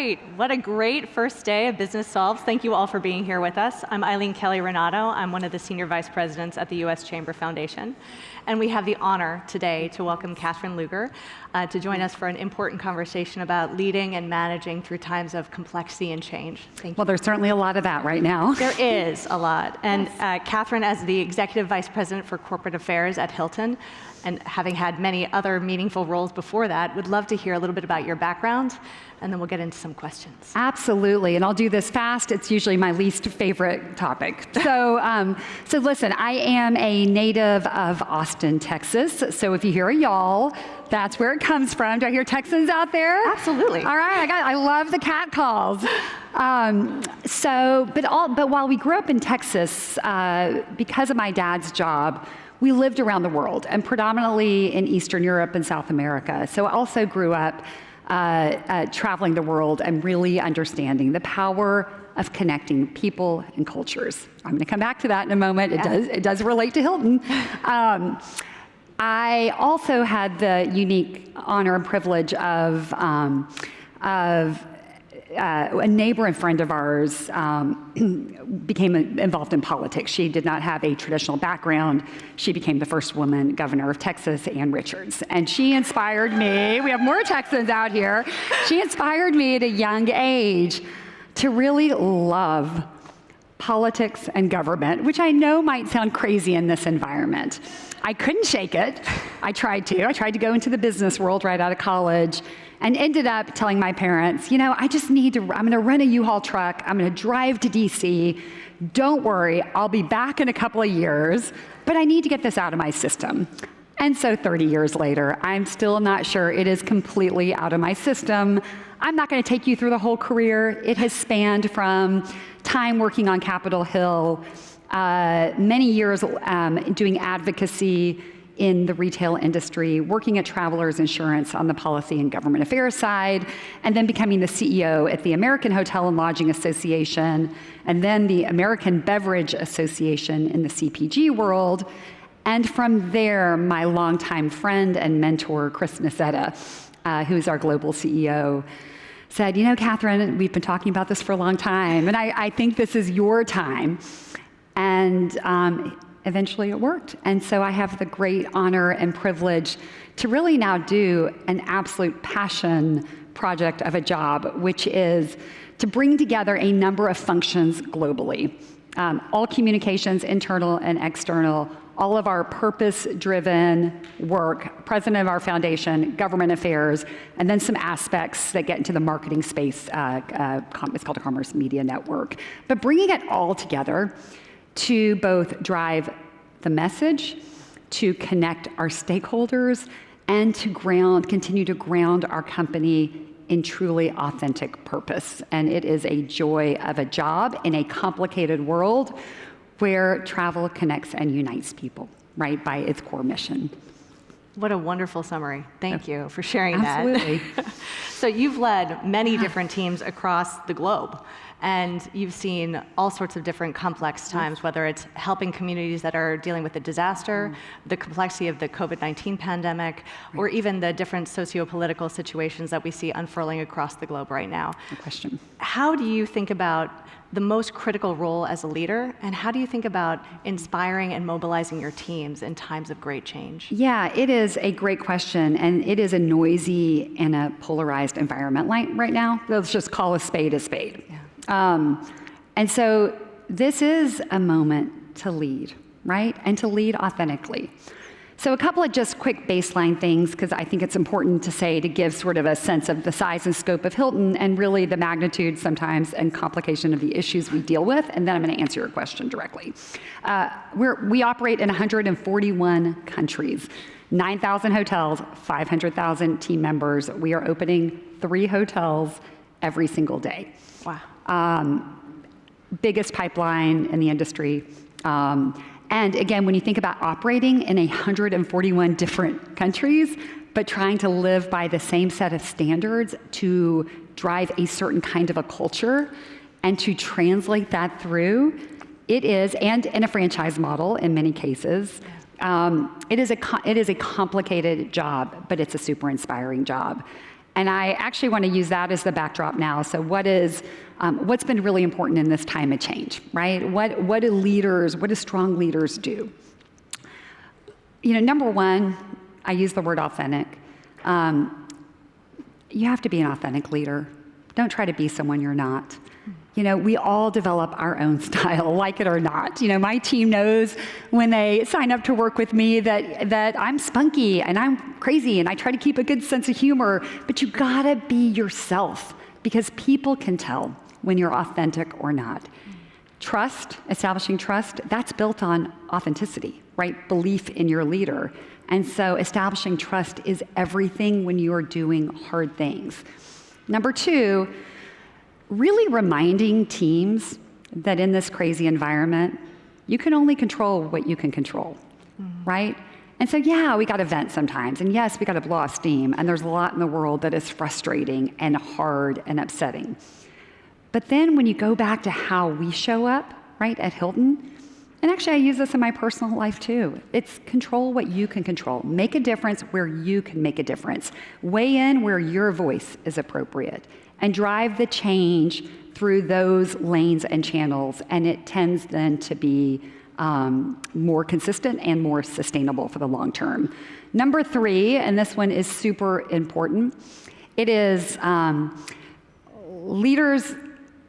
Speaker 6: right, what a great first day of Business Solves. Thank you all for being here with us. I'm Eileen Kelly-Renato. I'm one of the Senior Vice Presidents at the U.S. Chamber Foundation. And we have the honor today to welcome Catherine Luger to join us for an important conversation about leading and managing through times of complexity and change. Thank you.
Speaker 14: Well, there's certainly a lot of that right now.
Speaker 6: There is a lot. And Catherine, as the Executive Vice President for Corporate Affairs at Hilton, and having had many other meaningful roles before that, would love to hear a little bit about your background, and then we'll get into some questions.
Speaker 14: Absolutely, and I'll do this fast. It's usually my least favorite topic. So, so listen, I am a native of Austin, Texas. So if you hear a y'all, that's where it comes from. Do I hear Texans out there?
Speaker 6: Absolutely.
Speaker 14: All right, I love the cat calls. But while we grew up in Texas, because of my dad's job, we lived around the world, and predominantly in Eastern Europe and South America. So I also grew up traveling the world and really understanding the power of connecting people and cultures. I'm gonna come back to that in a moment. Yeah. It does relate to Hilton. I also had the unique honor and privilege of a neighbor and friend of ours became involved in politics. She did not have a traditional background. She became the first woman governor of Texas, Ann Richards. And she inspired me, we have more Texans out here, she inspired me at a young age to really love politics and government, which I know might sound crazy in this environment. I couldn't shake it. I tried to go into the business world right out of college, and ended up telling my parents, you know, I'm gonna rent a U-Haul truck, I'm gonna drive to DC, don't worry, I'll be back in a couple of years, but I need to get this out of my system. And so 30 years later, I'm still not sure it is completely out of my system. I'm not gonna take you through the whole career. It has spanned from time working on Capitol Hill, many years doing advocacy in the retail industry, working at Travelers Insurance on the policy and government affairs side, and then becoming the CEO at the American Hotel and Lodging Association, and then the American Beverage Association in the CPG world. And from there, my longtime friend and mentor, Chris Nassetta, who's our global CEO, said, you know, Catherine, we've been talking about this for a long time, and I think this is your time. And eventually it worked. And so I have the great honor and privilege to really now do an absolute passion project of a job, which is to bring together a number of functions globally. All communications, internal and external, all of our purpose-driven work, president of our foundation, government affairs, and then some aspects that get into the marketing space. It's called a Commerce Media Network. But bringing it all together to both drive the message, to connect our stakeholders, and to continue to ground our company in truly authentic purpose. And it is a joy of a job in a complicated world where travel connects and unites people, right, by its core mission.
Speaker 6: What a wonderful summary. Thank you for sharing
Speaker 14: Absolutely.
Speaker 6: that. So you've led many different teams across the globe. And you've seen all sorts of different complex times, whether it's helping communities that are dealing with a disaster, the complexity of the COVID-19 pandemic, or even the different socio-political situations that we see unfurling across the globe right now.
Speaker 14: No question.
Speaker 6: How do you think about the most critical role as a leader, and how do you think about inspiring and mobilizing your teams in times of great change?
Speaker 14: Yeah, it is a great question, and it is a noisy and a polarized environment right now. Let's just call a spade a spade. Yeah. And so this is a moment to lead, right? And to lead authentically. So a couple of just quick baseline things, because I think it's important to say to give sort of a sense of the size and scope of Hilton and really the magnitude sometimes and complication of the issues we deal with, and then I'm going to answer your question directly. We operate in 141 countries, 9,000 hotels, 500,000 team members. We are opening 3 hotels every single day.
Speaker 6: Wow.
Speaker 14: Biggest pipeline in the industry. And again, when you think about operating in 141 different countries, but trying to live by the same set of standards to drive a certain kind of a culture and to translate that through, it is, and in a franchise model in many cases, it is a complicated job, but it's a super inspiring job. And I actually want to use that as the backdrop now. So what's been really important in this time of change, right? What do strong leaders do? You know, number one, I use the word authentic. You have to be an authentic leader. Don't try to be someone you're not. You know, we all develop our own style, like it or not. You know, my team knows when they sign up to work with me that I'm spunky and I'm crazy and I try to keep a good sense of humor, but you gotta be yourself because people can tell when you're authentic or not. Trust, establishing trust, that's built on authenticity, right? Belief in your leader. And so establishing trust is everything when you're doing hard things. Number two, really reminding teams that in this crazy environment, you can only control what you can control, right? And so, yeah, we got to vent sometimes. And yes, we got to blow off steam. And there's a lot in the world that is frustrating and hard and upsetting. But then when you go back to how we show up, right, at Hilton, and actually I use this in my personal life too, it's control what you can control. Make a difference where you can make a difference. Weigh in where your voice is appropriate. And drive the change through those lanes and channels, and it tends then to be more consistent and more sustainable for the long term. Number three, and this one is super important, it is leaders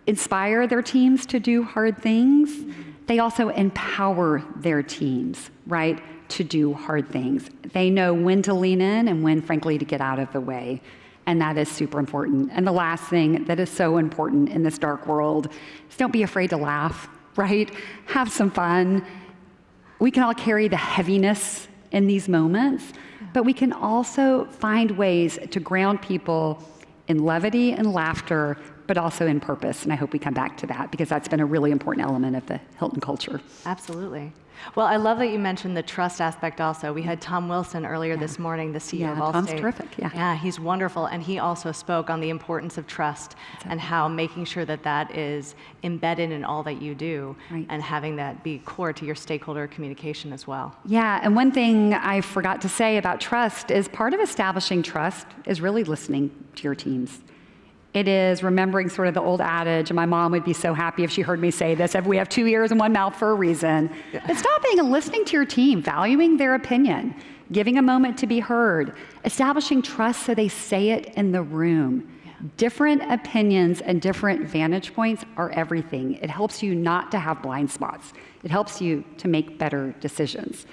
Speaker 14: inspire their teams to do hard things. They also empower their teams, right, to do hard things. They know when to lean in and when, frankly, to get out of the way. And that is super important. And the last thing that is so important in this dark world is don't be afraid to laugh, right? Have some fun. We can all carry the heaviness in these moments, but we can also find ways to ground people in levity and laughter, but also in purpose. And I hope we come back to that because that's been a really important element of the Hilton culture.
Speaker 6: Absolutely. Well, I love that you mentioned the trust aspect also. We had Tom Wilson earlier this morning, the CEO of Allstate.
Speaker 14: Tom's terrific,
Speaker 6: Yeah, he's wonderful. And he also spoke on the importance of trust and how making sure that that is embedded in all that you do and having that be core to your stakeholder communication as well.
Speaker 14: Yeah, and one thing I forgot to say about trust is part of establishing trust is really listening to your teams. It is remembering sort of the old adage, and my mom would be so happy if she heard me say this, we have 2 ears and 1 mouth for a reason. But stopping and listening to your team, valuing their opinion, giving a moment to be heard, establishing trust so they say it in the room. Different opinions and different vantage points are everything. It helps you not to have blind spots. It helps you to make better decisions.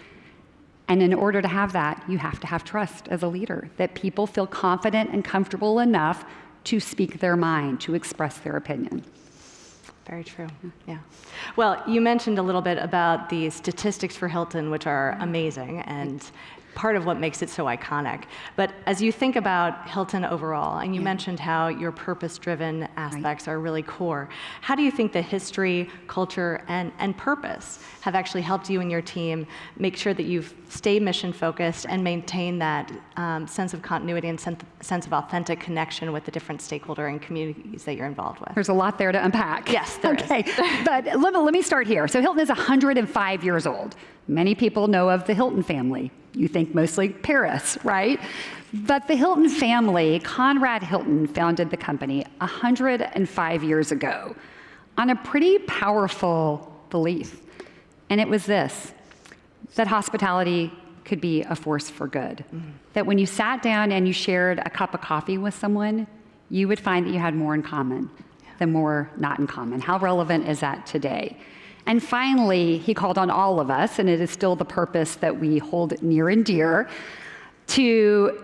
Speaker 14: And in order to have that, you have to have trust as a leader, that people feel confident and comfortable enough to speak their mind, to express their opinion.
Speaker 6: Very true, yeah. Well, you mentioned a little bit about the statistics for Hilton, which are amazing, and part of what makes it so iconic. But as you think about Hilton overall, and you mentioned how your purpose-driven aspects are really core, how do you think the history, culture, and purpose have actually helped you and your team make sure that you've stayed mission-focused and maintain that sense of continuity and sense of authentic connection with the different stakeholder and communities that you're involved with?
Speaker 14: There's a lot there to unpack.
Speaker 6: Yes, there
Speaker 14: okay.
Speaker 6: is.
Speaker 14: But let me start here. So Hilton is 105 years old. Many people know of the Hilton family. You think mostly Paris, right? But the Hilton family, Conrad Hilton, founded the company 105 years ago on a pretty powerful belief. And it was this, that hospitality could be a force for good. That when you sat down and you shared a cup of coffee with someone, you would find that you had more in common than more not in common. How relevant is that today? And finally, he called on all of us, and it is still the purpose that we hold near and dear, to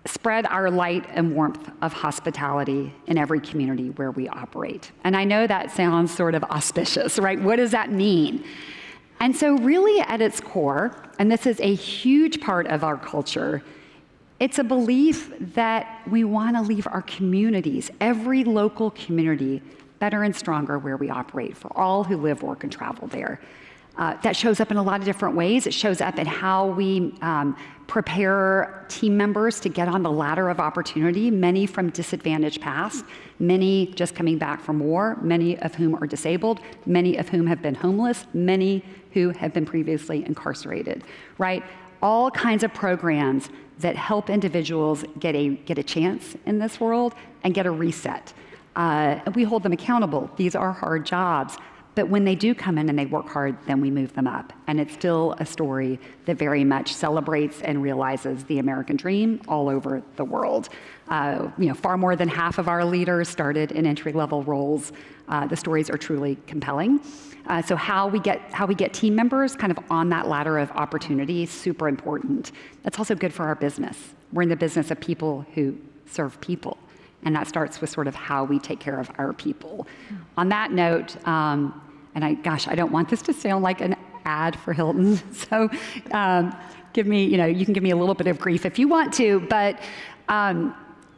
Speaker 14: spread our light and warmth of hospitality in every community where we operate. And I know that sounds sort of auspicious, right? What does that mean? And so really at its core, and this is a huge part of our culture, it's a belief that we want to leave our communities, every local community, better and stronger where we operate for all who live, work, and travel there. That shows up in a lot of different ways. It shows up in how we prepare team members to get on the ladder of opportunity, many from disadvantaged past, many just coming back from war, many of whom are disabled, many of whom have been homeless, many who have been previously incarcerated, right? All kinds of programs that help individuals get a chance in this world and get a reset. We hold them accountable. These are hard jobs. But when they do come in and they work hard, then we move them up. And it's still a story that very much celebrates and realizes the American dream all over the world. Far more than half of our leaders started in entry-level roles. The stories are truly compelling. So how we get team members kind of on that ladder of opportunity is super important. That's also good for our business. We're in the business of people who serve people. And that starts with sort of how we take care of our people. On that note, I don't want this to sound like an ad for Hilton, so you can give me a little bit of grief if you want to, but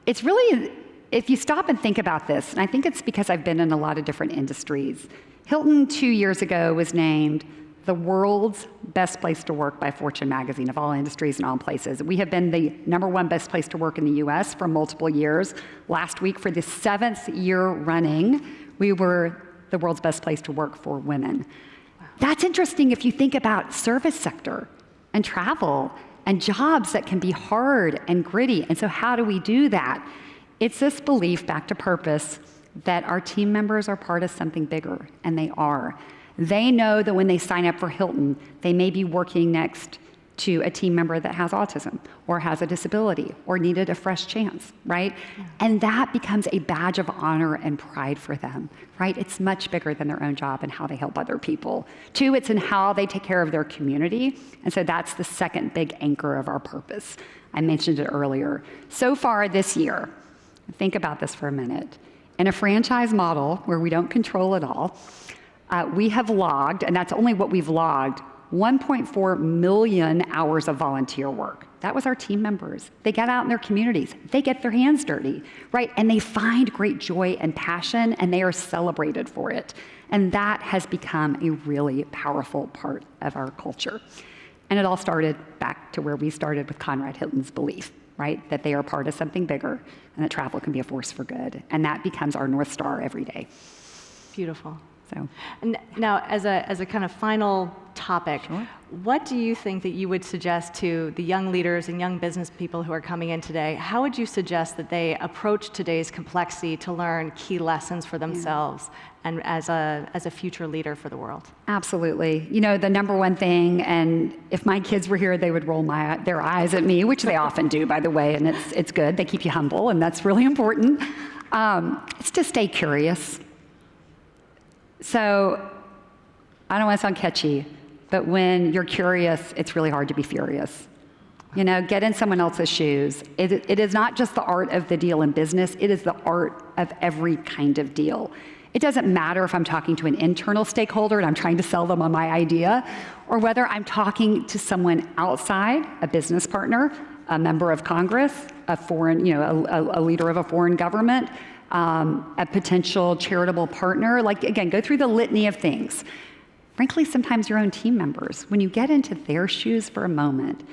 Speaker 14: it's really, if you stop and think about this, and I think it's because I've been in a lot of different industries, Hilton 2 years ago was named the world's best place to work by Fortune magazine of all industries and all places. We have been the #1 best place to work in the US for multiple years. Last week, for the 7th year running, we were the world's best place to work for women. Wow. That's interesting if you think about service sector and travel and jobs that can be hard and gritty. And so how do we do that? It's this belief, back to purpose, that our team members are part of something bigger, and they are. They know that when they sign up for Hilton, they may be working next to a team member that has autism or has a disability or needed a fresh chance, right? And that becomes a badge of honor and pride for them, right? It's much bigger than their own job and how they help other people. 2, it's in how they take care of their community. And so that's the second big anchor of our purpose. I mentioned it earlier. So far this year, think about this for a minute. In a franchise model where we don't control it all, we have logged, and that's only what we've logged, 1.4 million hours of volunteer work. That was our team members. They get out in their communities. They get their hands dirty, right? And they find great joy and passion, and they are celebrated for it. And that has become a really powerful part of our culture. And it all started back to where we started with Conrad Hilton's belief, right? That they are part of something bigger, and that travel can be a force for good. And that becomes our North Star every day.
Speaker 6: Beautiful.
Speaker 14: So.
Speaker 6: And now, as a kind of final topic, what do you think that you would suggest to the young leaders and young business people who are coming in today? How would you suggest that they approach today's complexity to learn key lessons for themselves and as a future leader for the world?
Speaker 14: Absolutely. The #1 thing, and if my kids were here, they would roll their eyes at me, which they often do, by the way, and it's good. They keep you humble, and that's really important. It's to stay curious. So I don't want to sound catchy, but when you're curious, it's really hard to be furious. Get in someone else's shoes. It is not just the art of the deal in business, it is the art of every kind of deal. It doesn't matter if I'm talking to an internal stakeholder and I'm trying to sell them on my idea, or whether I'm talking to someone outside, a business partner, a member of Congress, a foreign, a leader of a foreign government, a potential charitable partner. Like, again, go through the litany of things. Frankly, sometimes your own team members, when you get into their shoes for a moment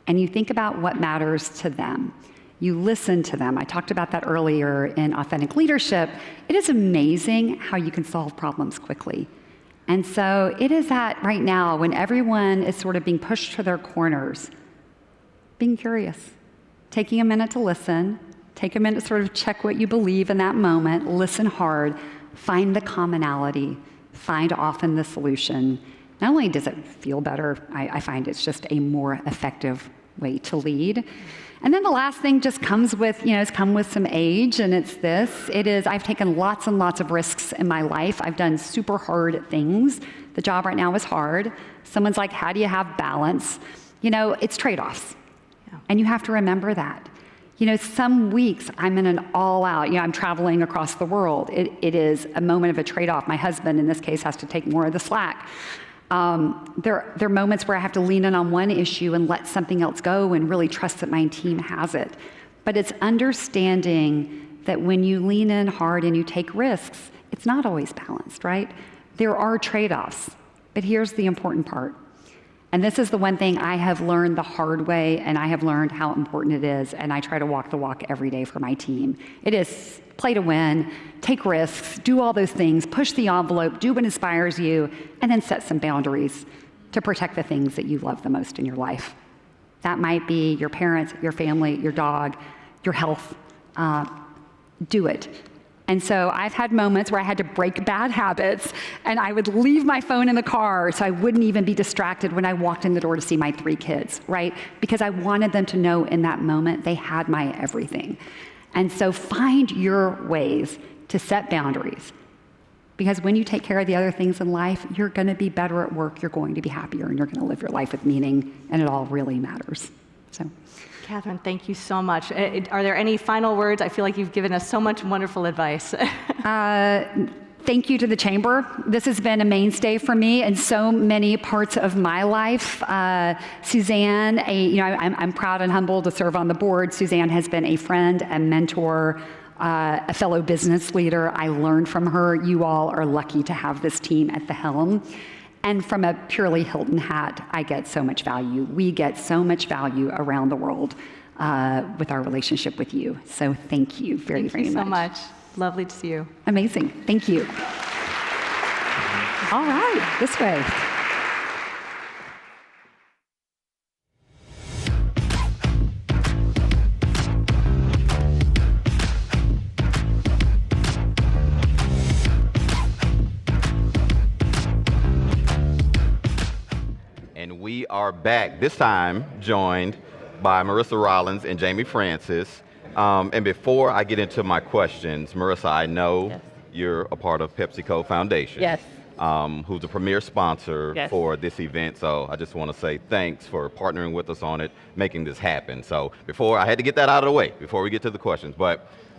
Speaker 14: and you think about what matters to them, you listen to them. I talked about that earlier in authentic leadership. It is amazing how you can solve problems quickly. And so it is that right now, when everyone is sort of being pushed to their corners, being curious, taking a minute to listen, take a minute to sort of check what you believe in that moment, listen hard, find the commonality, find often the solution. Not only does it feel better, I find it's just a more effective way to lead. And then the last thing just comes with, it's come with some age, and it's this. It is, I've taken lots and lots of risks in my life. I've done super hard things. The job right now is hard. Someone's like, how do you have balance? It's trade-offs. Yeah. And you have to remember that. Some weeks I'm in an all-out, I'm traveling across the world. It is a moment of a trade-off. My husband, in this case, has to take more of the slack. There are moments where I have to lean in on one issue and let something else go and really trust that my team has it. But it's understanding that when you lean in hard and you take risks, it's not always balanced, right? There are trade-offs. But here's the important part. And this is the one thing I have learned the hard way, and I have learned how important it is, and I try to walk the walk every day for my team. It is play to win, take risks, do all those things, push the envelope, do what inspires you, and then set some boundaries to protect the things that you love the most in your life. That might be your parents, your family, your dog, your health. Do it. And so I've had moments where I had to break bad habits, and I would leave my phone in the car so I wouldn't even be distracted when I walked in the door to see my 3 kids, right? Because I wanted them to know in that moment they had my everything. And so find your ways to set boundaries. Because when you take care of the other things in life, you're going to be better at work, you're going to be happier, and you're going to live your life with meaning, and it all really matters. So.
Speaker 6: Catherine, thank you so much. Are there any final words? I feel like you've given us so much wonderful advice.
Speaker 14: Thank you to the Chamber. This has been a mainstay for me in so many parts of my life. Suzanne, I'm proud and humbled to serve on the board. Suzanne has been a friend, a mentor, a fellow business leader. I learned from her. You all are lucky to have this team at the helm. And from a purely Hilton hat, I get so much value. We get so much value around the world with our relationship with you. So thank you very, very much.
Speaker 6: Thank you so much. Lovely to see you.
Speaker 14: Amazing. Thank you. All right, this way.
Speaker 8: And we are back, this time joined by Marissa Rollins and Jamie Francis. And before I get into my questions, Marissa, I know you're a part of PepsiCo Foundation.
Speaker 20: Yes.
Speaker 8: Who's the premier sponsor for this event. So I just want to say thanks for partnering with us on it, making this happen. So I had to get that out of the way before we get to the questions.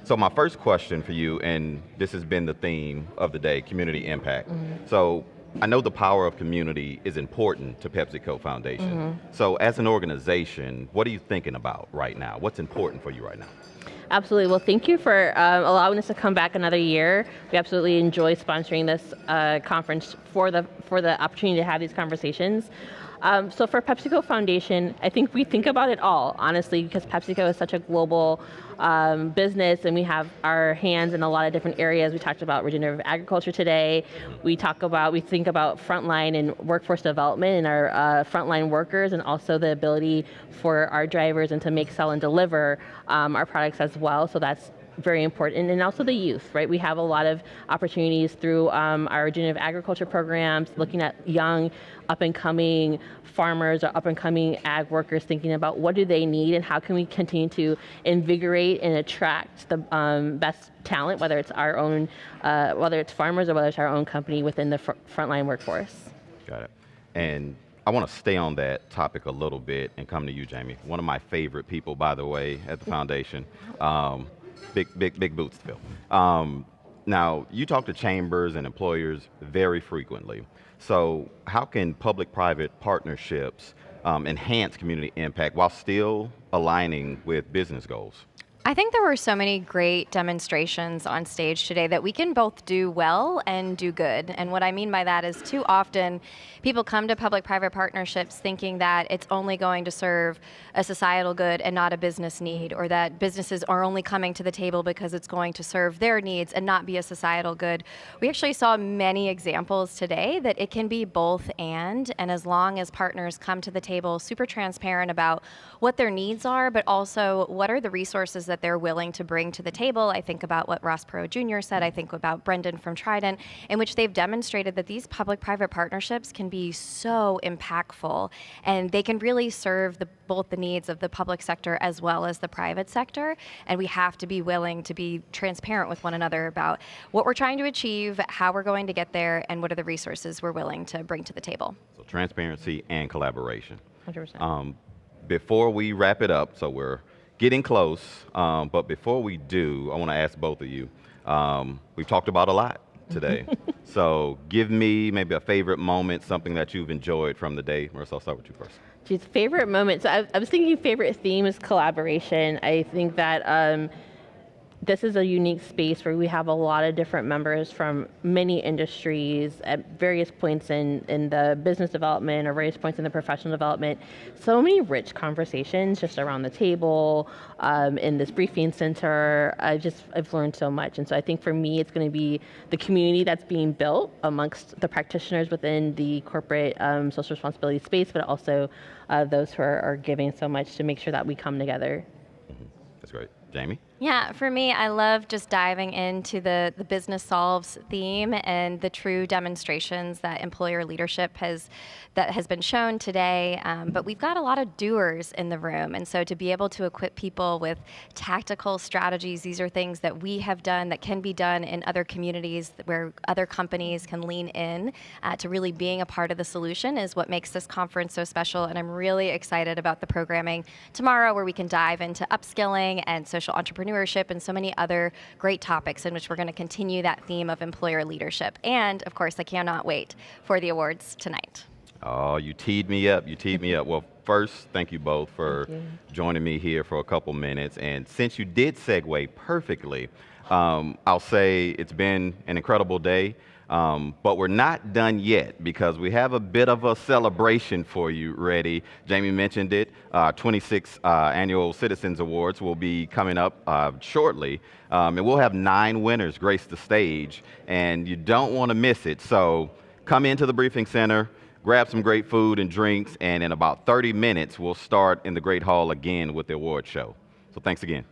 Speaker 8: So my first question for you, and this has been the theme of the day, community impact. Mm-hmm. So I know the power of community is important to PepsiCo Foundation. Mm-hmm. So as an organization, what are you thinking about right now? What's important for you right now?
Speaker 20: Absolutely. Well, thank you for allowing us to come back another year. We absolutely enjoy sponsoring this conference for the opportunity to have these conversations. So for PepsiCo Foundation, I think we think about it all, honestly, because PepsiCo is such a global business, and we have our hands in a lot of different areas. We talked about regenerative agriculture today. We think about frontline and workforce development and our frontline workers, and also the ability for our drivers and to make, sell, and deliver our products as well. So that's very important. And also the youth, right? We have a lot of opportunities through our regenerative agriculture programs, looking at young, up-and-coming farmers or up-and-coming ag workers, thinking about what do they need and how can we continue to invigorate and attract the best talent, whether it's our own, whether it's farmers or whether it's our own company within the frontline workforce.
Speaker 8: Got it. And I want to stay on that topic a little bit and come to you, Jamie. One of my favorite people, by the way, at the foundation. Big boots to fill. Now, you talk to chambers and employers very frequently. So how can public-private partnerships enhance community impact while still aligning with business goals?
Speaker 15: I think there were so many great demonstrations on stage today that we can both do well and do good. And what I mean by that is too often people come to public-private partnerships thinking that it's only going to serve a societal good and not a business need, or that businesses are only coming to the table because it's going to serve their needs and not be a societal good. We actually saw many examples today that it can be both and as long as partners come to the table super transparent about what their needs are, but also what are the resources that they're willing to bring to the table. I think about what Ross Perot Jr. said, I think about Brendan from Trident, in which they've demonstrated that these public-private partnerships can be so impactful, and they can really serve both the needs of the public sector as well as the private sector, and we have to be willing to be transparent with one another about what we're trying to achieve, how we're going to get there, and what are the resources we're willing to bring to the table.
Speaker 8: So transparency and collaboration.
Speaker 15: 100%.
Speaker 8: Before we wrap it up, so we're getting close, but before we do, I want to ask both of you. We've talked about a lot today. So give me maybe a favorite moment, something that you've enjoyed from the day. Marissa, I'll start with you first.
Speaker 20: Geez, favorite moment. So I was thinking favorite theme is collaboration. I think that this is a unique space where we have a lot of different members from many industries at various points in the business development or various points in the professional development. So many rich conversations just around the table, in this briefing center. I've learned so much. And so I think for me, it's going to be the community that's being built amongst the practitioners within the corporate social responsibility space, but also those who are giving so much to make sure that we come together.
Speaker 8: That's great. Jamie?
Speaker 15: Yeah, for me, I love just diving into the business solves theme and the true demonstrations that employer leadership has been shown today. But we've got a lot of doers in the room, and so to be able to equip people with tactical strategies, these are things that we have done that can be done in other communities where other companies can lean in to really being a part of the solution is what makes this conference so special. And I'm really excited about the programming tomorrow, where we can dive into upskilling and social entrepreneurship and so many other great topics in which we're going to continue that theme of employer leadership. And of course, I cannot wait for the awards tonight.
Speaker 8: Oh, you teed me up. You teed me up. Well, first, thank you both for joining me here for a couple minutes. And since you did segue perfectly, I'll say it's been an incredible day. But we're not done yet because we have a bit of a celebration for you ready. Jamie mentioned it. 26th Annual Citizens Awards will be coming up shortly. And we'll have 9 winners grace the stage. And you don't want to miss it. So come into the briefing center, grab some great food and drinks, and in about 30 minutes, we'll start in the Great Hall again with the award show. So thanks again.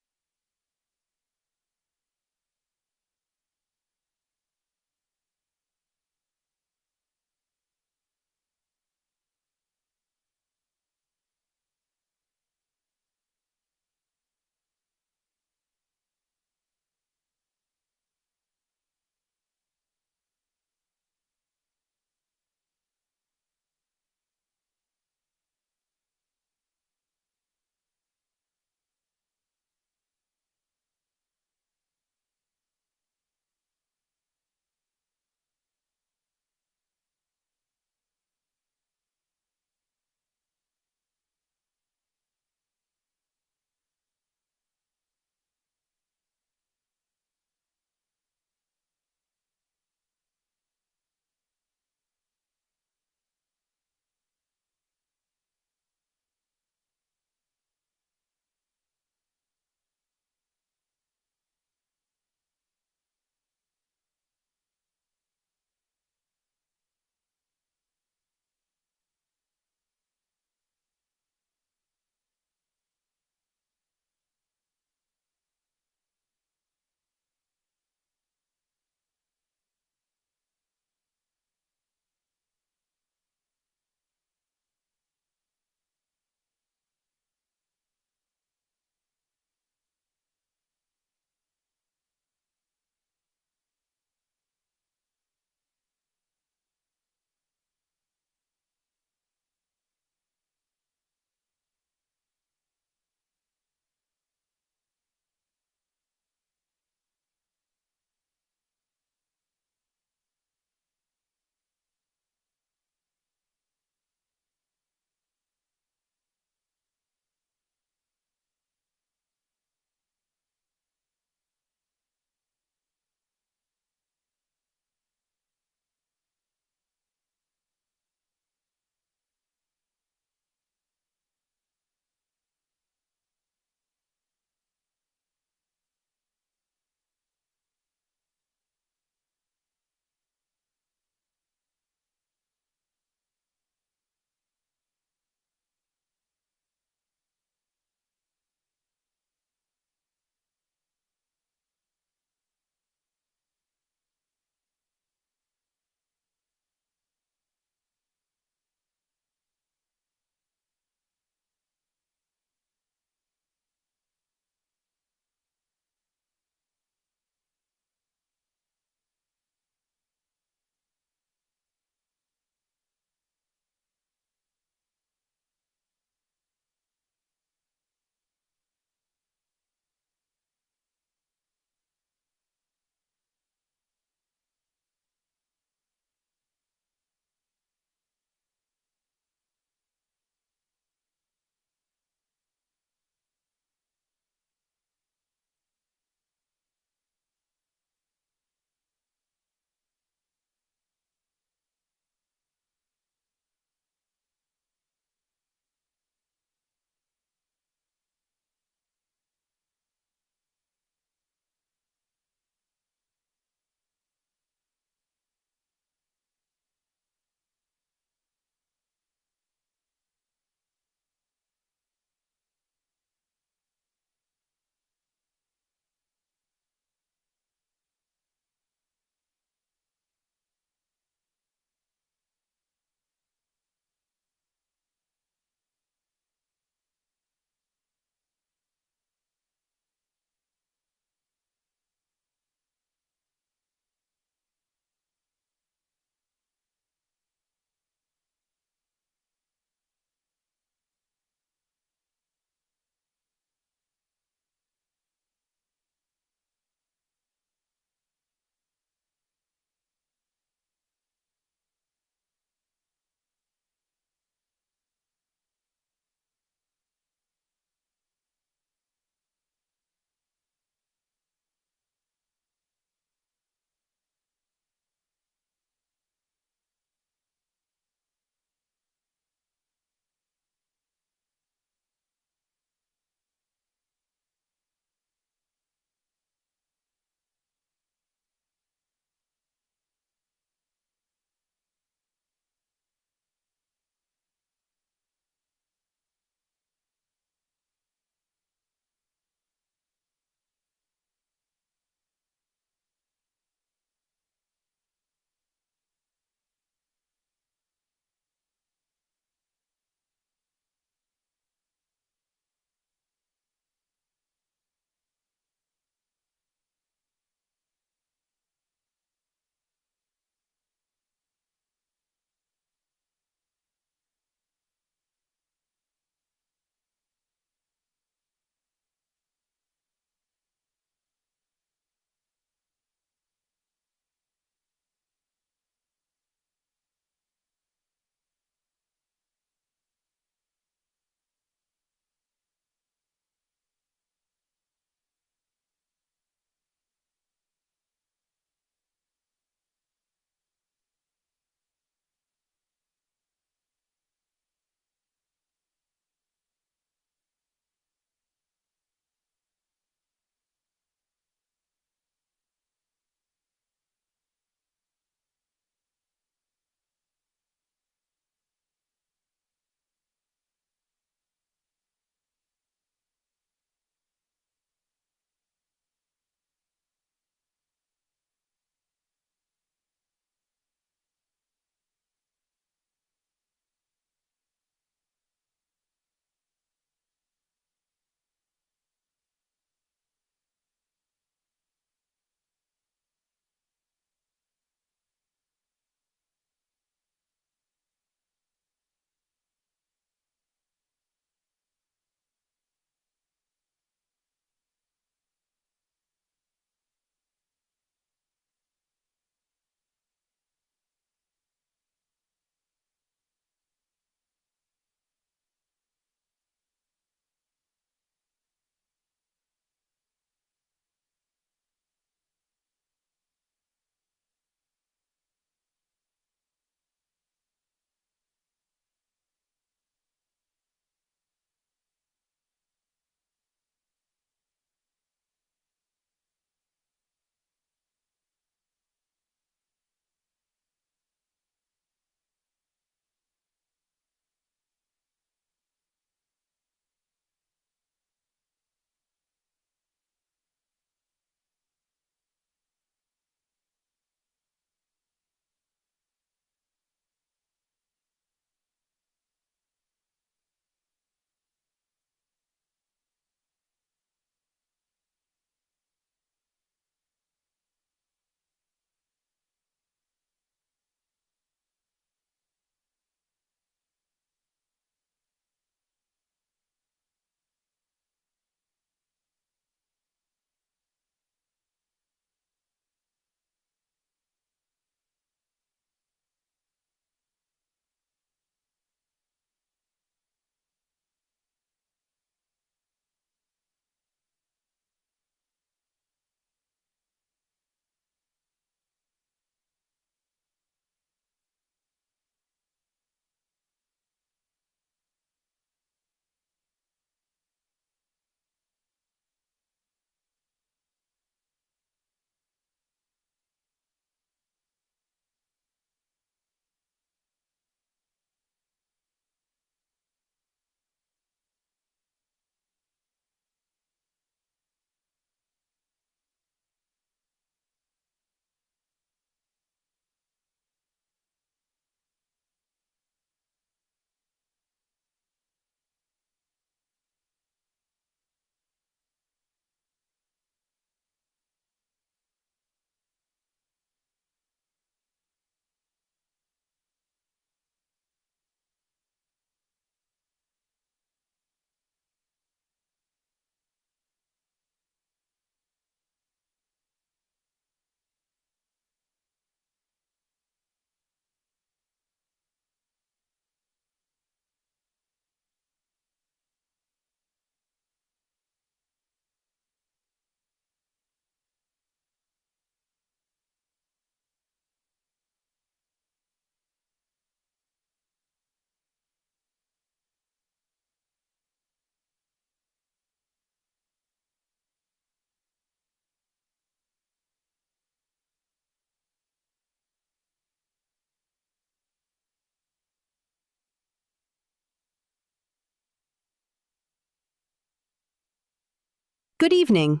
Speaker 10: Good evening.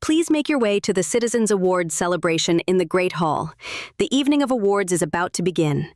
Speaker 10: Please make your way to the Citizens Awards celebration in the Great Hall. The evening of awards is about to begin.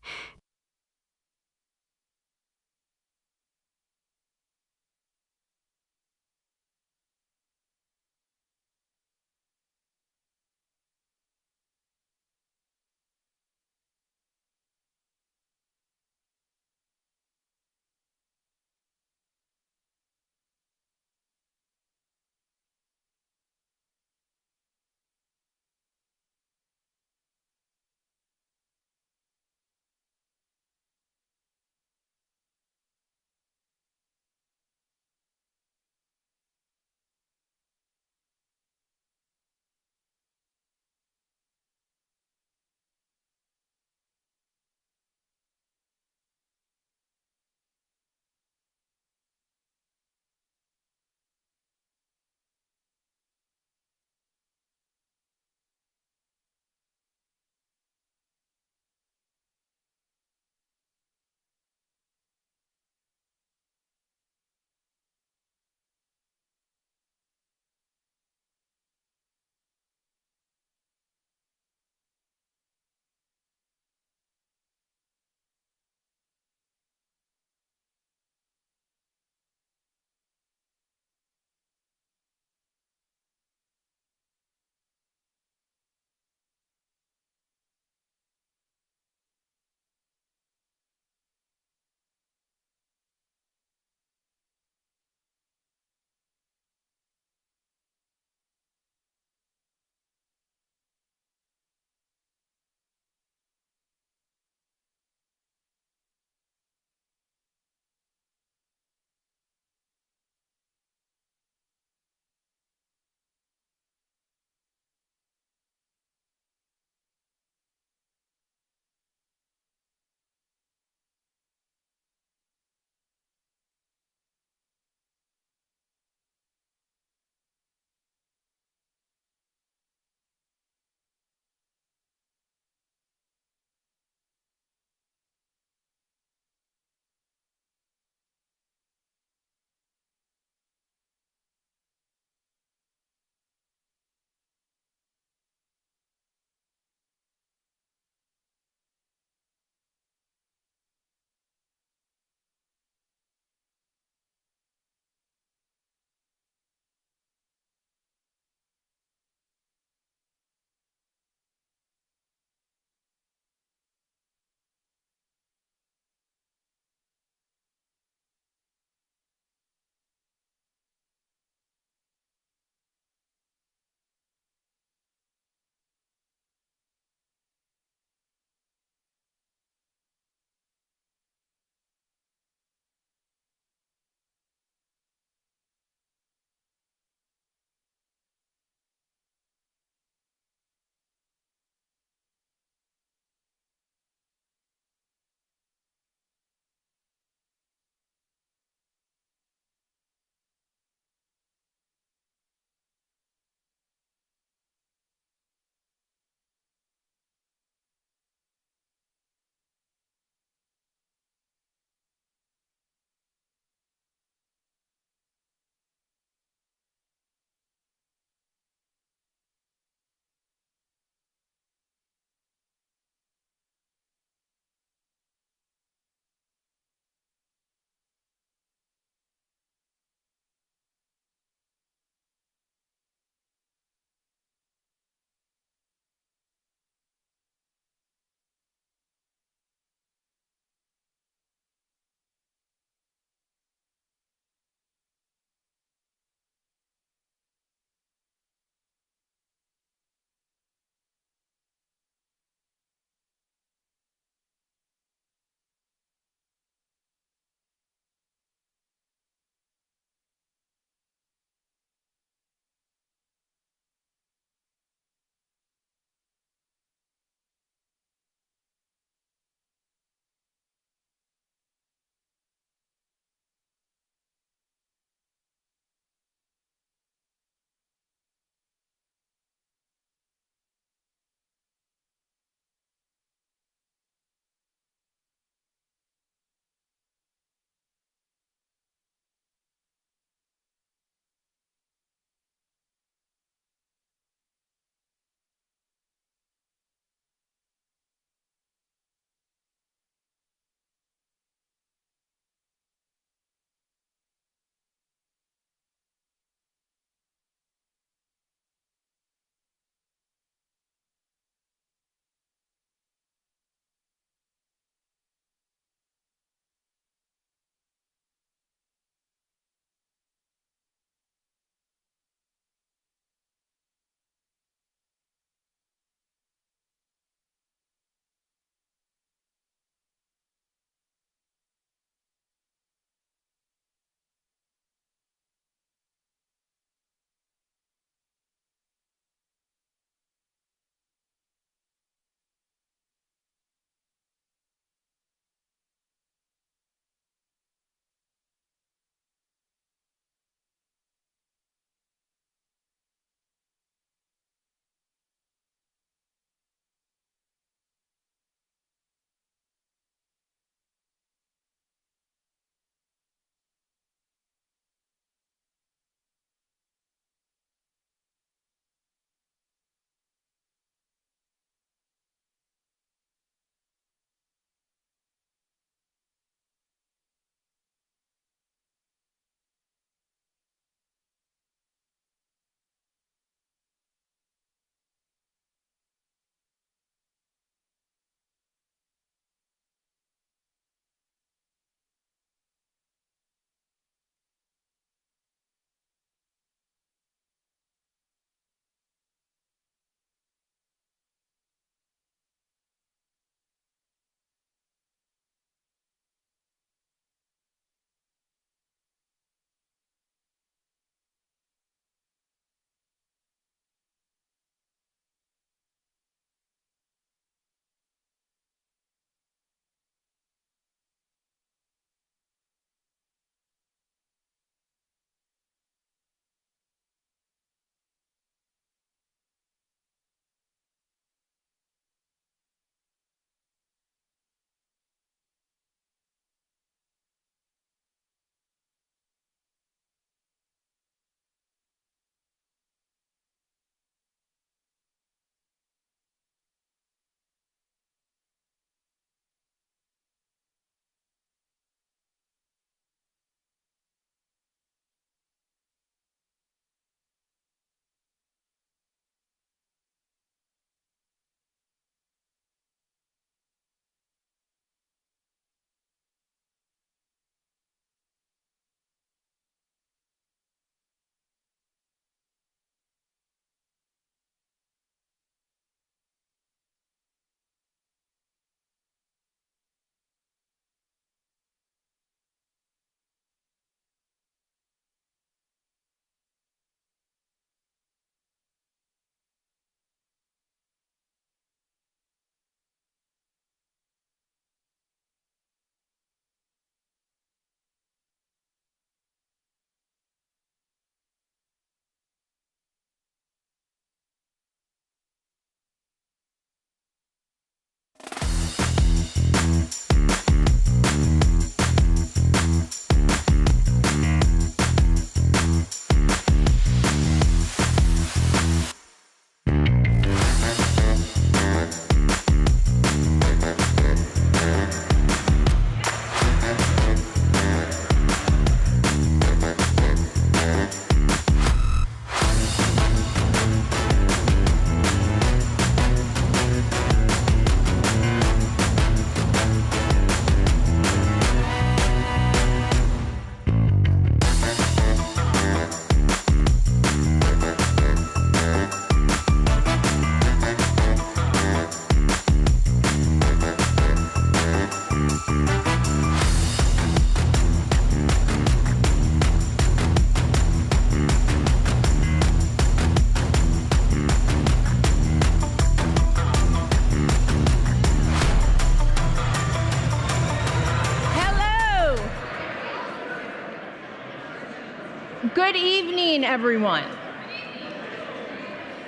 Speaker 16: Good evening, everyone.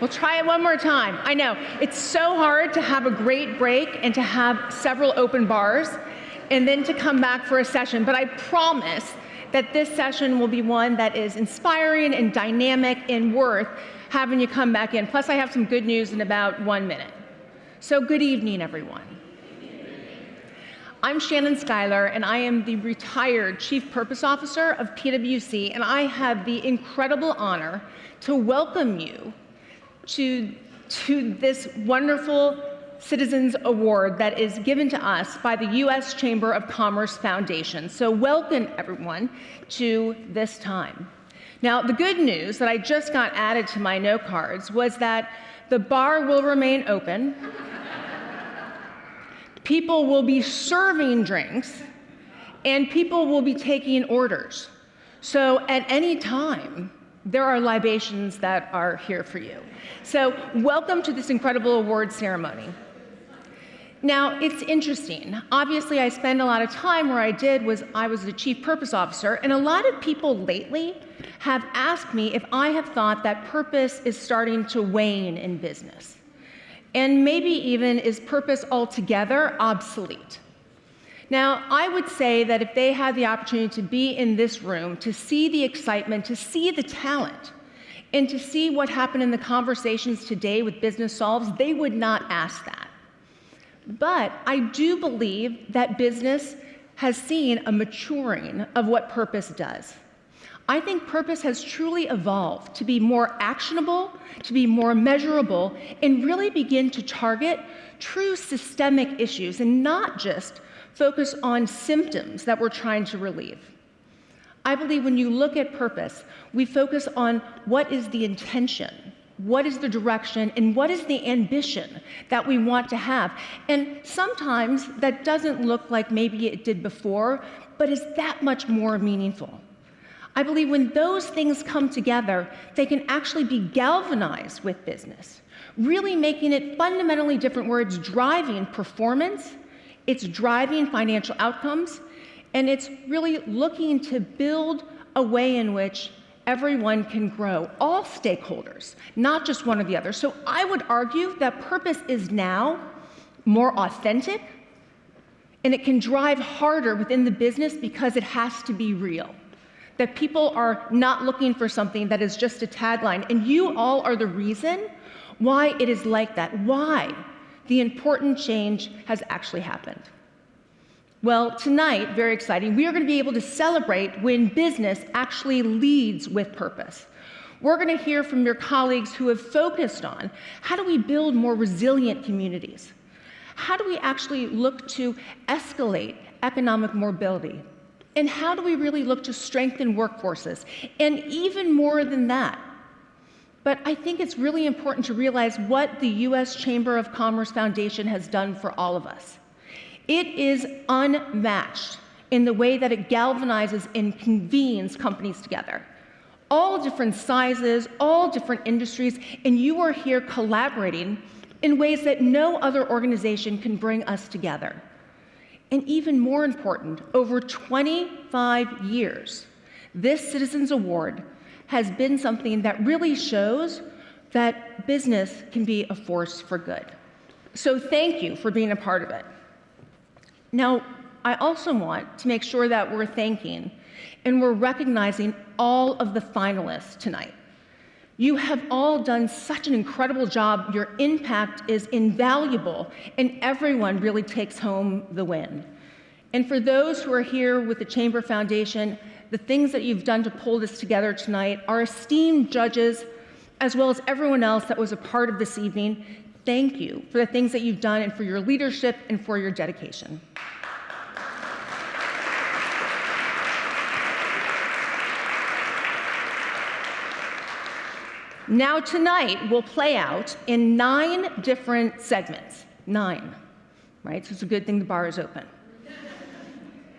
Speaker 16: We'll try it one more time. I know, it's so hard to have a great break and to have several open bars and then to come back for a session, but I promise that this session will be one that is inspiring and dynamic and worth having you come back in. Plus, I have some good news in about 1 minute. So good evening, everyone. I'm Shannon Schuyler, and I am the retired Chief Purpose Officer of PwC, and I have the incredible honor to welcome you to this wonderful Citizens Award that is given to us by the U.S. Chamber of Commerce Foundation. So welcome, everyone, to this time. Now, the good news that I just got added to my note cards was that the bar will remain open. People will be serving drinks, and people will be taking orders. So at any time, there are libations that are here for you. So welcome to this incredible award ceremony. Now, it's interesting. Obviously, I spend a lot of time where I was the Chief Purpose Officer, and a lot of people lately have asked me if I have thought that purpose is starting to wane in business. And maybe even is purpose altogether obsolete. Now, I would say that if they had the opportunity to be in this room, to see the excitement, to see the talent, and to see what happened in the conversations today with Business Solves, they would not ask that. But I do believe that business has seen a maturing of what purpose does. I think purpose has truly evolved to be more actionable, to be more measurable, and really begin to target true systemic issues and not just focus on symptoms that we're trying to relieve. I believe when you look at purpose, we focus on what is the intention, what is the direction, and what is the ambition that we want to have. And sometimes that doesn't look like maybe it did before, but is that much more meaningful. I believe when those things come together, they can actually be galvanized with business, really making it fundamentally different where it's driving performance, it's driving financial outcomes, and it's really looking to build a way in which everyone can grow, all stakeholders, not just one or the other. So I would argue that purpose is now more authentic, and it can drive harder within the business because it has to be real. That people are not looking for something that is just a tagline. And you all are the reason why it is like that, why the important change has actually happened. Well, tonight, very exciting, we are going to be able to celebrate when business actually leads with purpose. We're going to hear from your colleagues who have focused on how do we build more resilient communities? How do we actually look to escalate economic mobility? And how do we really look to strengthen workforces? And even more than that. But I think it's really important to realize what the U.S. Chamber of Commerce Foundation has done for all of us. It is unmatched in the way that it galvanizes and convenes companies together. All different sizes, all different industries, and you are here collaborating in ways that no other organization can bring us together. And even more important, over 25 years, this Citizens Award has been something that really shows that business can be a force for good. So thank you for being a part of it. Now, I also want to make sure that we're thanking and we're recognizing all of the finalists tonight. You have all done such an incredible job. Your impact is invaluable, and everyone really takes home the win. And for those who are here with the Chamber Foundation, the things that you've done to pull this together tonight, our esteemed judges, as well as everyone else that was a part of this evening, thank you for the things that you've done and for your leadership and for your dedication. Now tonight will play out in 9 different segments. 9, right? So it's a good thing the bar is open.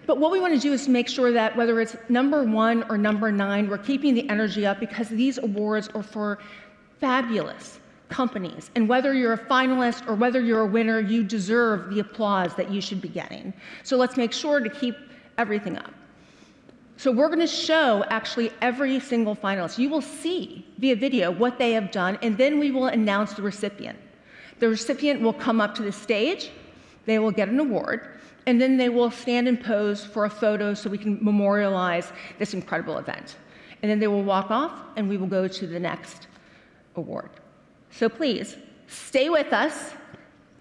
Speaker 16: But what we want to do is make sure that whether it's number 1 or number 9, we're keeping the energy up because these awards are for fabulous companies. And whether you're a finalist or whether you're a winner, you deserve the applause that you should be getting. So let's make sure to keep everything up. So we're going to show actually every single finalist. You will see via video what they have done, and then we will announce the recipient. The recipient will come up to the stage, they will get an award, and then they will stand and pose for a photo so we can memorialize this incredible event. And then they will walk off, and we will go to the next award. So please, stay with us.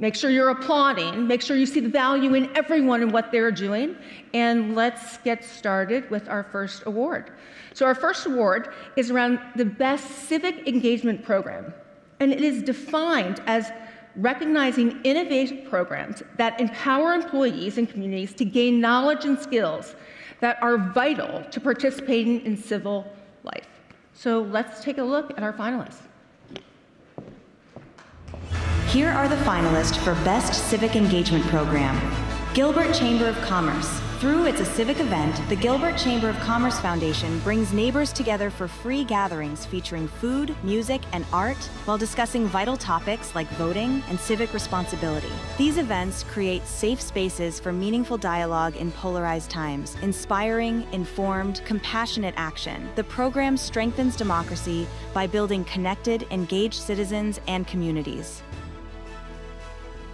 Speaker 16: Make sure you're applauding. Make sure you see the value in everyone and what they're doing. And let's get started with our first award. So our first award is around the best civic engagement program. And it is defined as recognizing innovative programs that empower employees and communities to gain knowledge and skills that are vital to participating in civil life. So let's take a look at our finalists.
Speaker 4: Here are the finalists for Best Civic Engagement Program. Gilbert Chamber of Commerce. Through It's a Civic event, the Gilbert Chamber of Commerce Foundation brings neighbors together for free gatherings featuring food, music, and art while discussing vital topics like voting and civic responsibility. These events create safe spaces for meaningful dialogue in polarized times, inspiring, informed, compassionate action. The program strengthens democracy by building connected, engaged citizens and communities.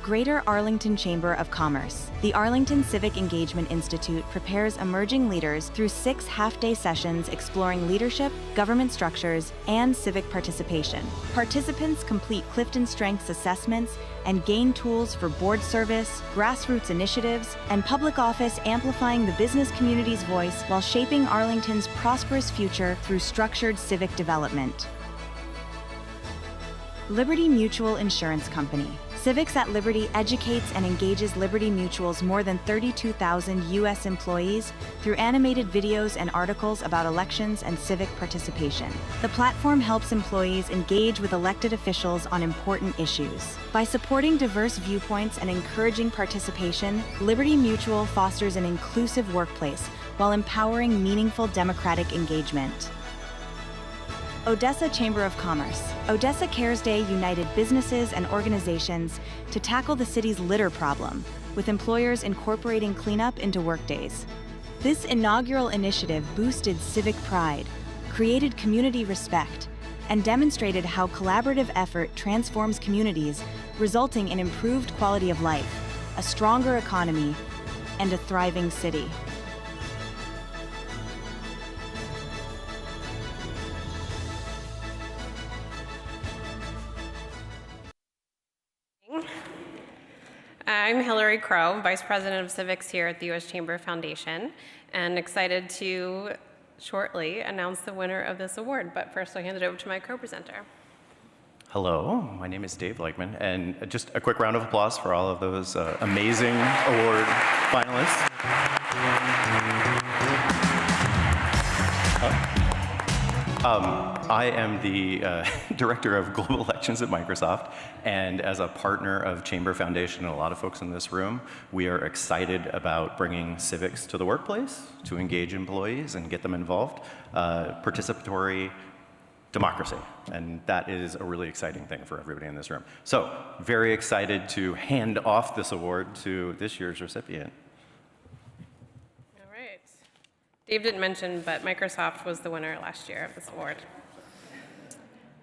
Speaker 4: Greater Arlington Chamber of Commerce. The Arlington Civic Engagement Institute prepares emerging leaders through 6 half-day sessions exploring leadership, government structures, and civic participation. Participants complete Clifton Strengths assessments and gain tools for board service, grassroots initiatives, and public office, amplifying the business community's voice while shaping Arlington's prosperous future through structured civic development. Liberty Mutual Insurance Company. Civics at Liberty educates and engages Liberty Mutual's more than 32,000 U.S. employees through animated videos and articles about elections and civic participation. The platform helps employees engage with elected officials on important issues. By supporting diverse viewpoints and encouraging participation, Liberty Mutual fosters an inclusive workplace while empowering meaningful democratic engagement. Odessa Chamber of Commerce. Odessa Cares Day united businesses and organizations to tackle the city's litter problem, with employers incorporating cleanup into workdays. This inaugural initiative boosted civic pride, created community respect, and demonstrated how collaborative effort transforms communities, resulting in improved quality of life, a stronger economy, and a thriving city.
Speaker 17: I'm Hillary Crow, Vice President of Civics here at the U.S. Chamber Foundation, and excited to shortly announce the winner of this award. But first, I'll hand it over to my co-presenter.
Speaker 18: Hello, my name is Dave Legman, and just a quick round of applause for all of those amazing award finalists. I am the Director of Global Elections at Microsoft, and as a partner of Chamber Foundation and a lot of folks in this room, we are excited about bringing civics to the workplace, to engage employees and get them involved, participatory democracy, and that is a really exciting thing for everybody in this room. So, very excited to hand off this award to this year's recipient.
Speaker 17: Dave didn't mention, but Microsoft was the winner last year of this award.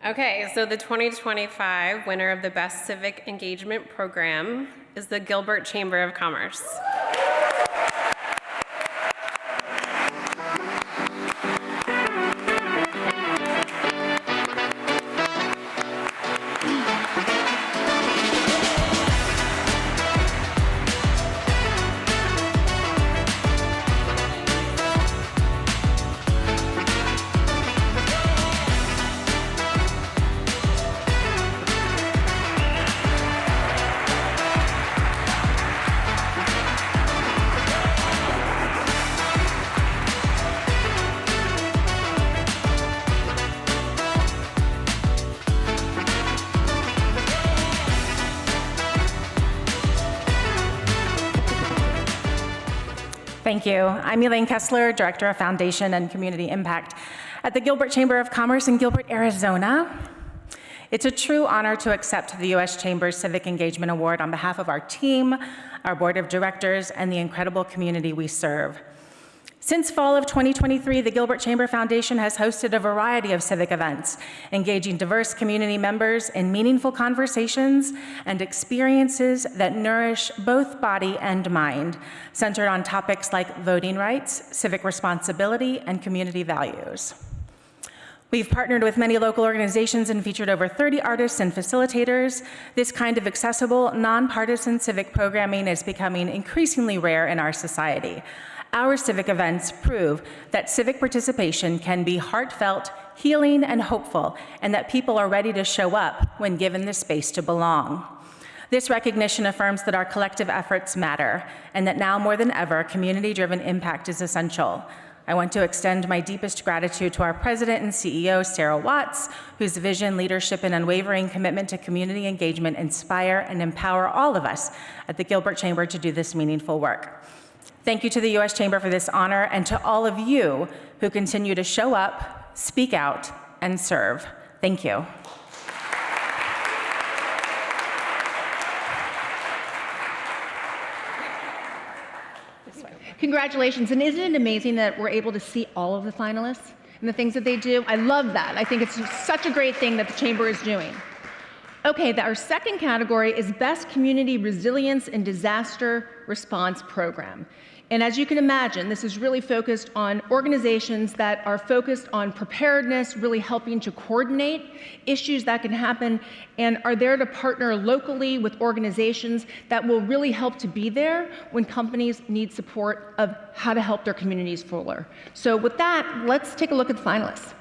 Speaker 17: Okay, so the 2025 winner of the Best Civic Engagement Program is the Gilbert Chamber of Commerce.
Speaker 19: Thank you. I'm Elaine Kessler, Director of Foundation and Community Impact at the Gilbert Chamber of Commerce in Gilbert, Arizona. It's a true honor to accept the U.S. Chamber's Civic Engagement Award on behalf of our team, our board of directors, and the incredible community we serve. Since fall of 2023, the Gilbert Chamber Foundation has hosted a variety of civic events, engaging diverse community members in meaningful conversations and experiences that nourish both body and mind, centered on topics like voting rights, civic responsibility, and community values. We've partnered with many local organizations and featured over 30 artists and facilitators. This kind of accessible, nonpartisan civic programming is becoming increasingly rare in our society. Our civic events prove that civic participation can be heartfelt, healing, and hopeful, and that people are ready to show up when given the space to belong. This recognition affirms that our collective efforts matter, and that now more than ever, community-driven impact is essential. I want to extend my deepest gratitude to our president and CEO, Sarah Watts, whose vision, leadership, and unwavering commitment to community engagement inspire and empower all of us at the Gilbert Chamber to do this meaningful work. Thank you to the U.S. Chamber for this honor, and to all of you who continue to show up, speak out, and serve. Thank you.
Speaker 16: Congratulations, and isn't it amazing that we're able to see all of the finalists and the things that they do? I love that. I think it's such a great thing that the Chamber is doing. Okay, our second category is Best Community Resilience and Disaster Response Program. And as you can imagine, this is really focused on organizations that are focused on preparedness, really helping to coordinate issues that can happen, and are there to partner locally with organizations that will really help to be there when companies need support of how to help their communities fuller. So with that, let's take a look at the finalists.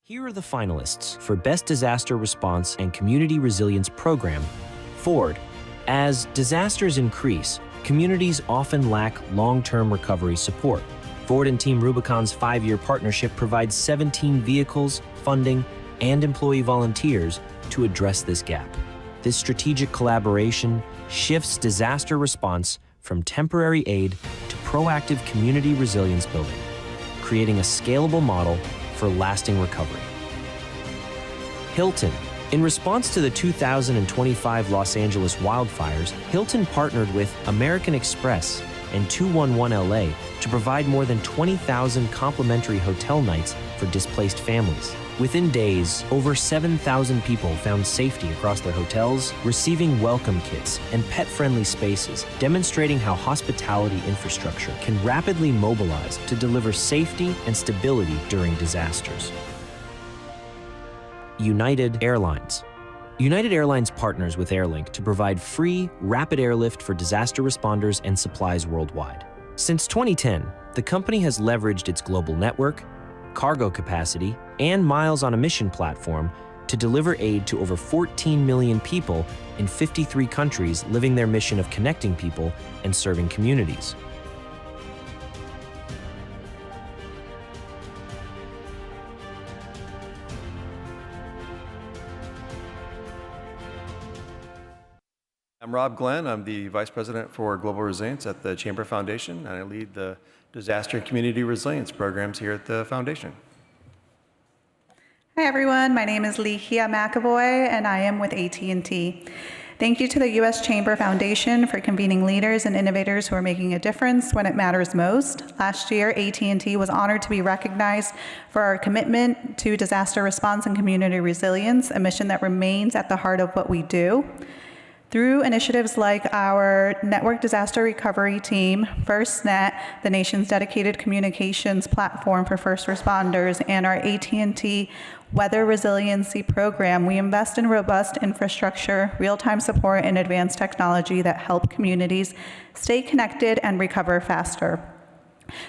Speaker 3: Here are the finalists for Best Disaster Response and Community Resilience Program. Ford. As disasters increase, communities often lack long-term recovery support. Ford and Team Rubicon's 5-year partnership provides 17 vehicles, funding, and employee volunteers to address this gap. This strategic collaboration shifts disaster response from temporary aid to proactive community resilience building, creating a scalable model for lasting recovery. Hilton. In response to the 2025 Los Angeles wildfires, Hilton partnered with American Express and 211 LA to provide more than 20,000 complimentary hotel nights for displaced families. Within days, over 7,000 people found safety across their hotels, receiving welcome kits and pet-friendly spaces, demonstrating how hospitality infrastructure can rapidly mobilize to deliver safety and stability during disasters. United Airlines. United Airlines partners with Airlink to provide free, rapid airlift for disaster responders and supplies worldwide. Since 2010, the company has leveraged its global network, cargo capacity, and miles on a mission platform to deliver aid to over 14 million people in 53 countries living their mission of connecting people and serving communities.
Speaker 21: I'm Rob Glenn. I'm the Vice President for Global Resilience at the Chamber Foundation, and I lead the Disaster and Community Resilience programs here at the Foundation.
Speaker 23: Hi everyone, my name is Lehia McAvoy and I am with AT&T. Thank you to the U.S. Chamber Foundation for convening leaders and innovators who are making a difference when it matters most. Last year, AT&T was honored to be recognized for our commitment to disaster response and community resilience, a mission that remains at the heart of what we do. Through initiatives like our Network Disaster Recovery Team, FirstNet, the nation's dedicated communications platform for first responders, and our AT&T Weather Resiliency Program, we invest in robust infrastructure, real-time support, and advanced technology that help communities stay connected and recover faster.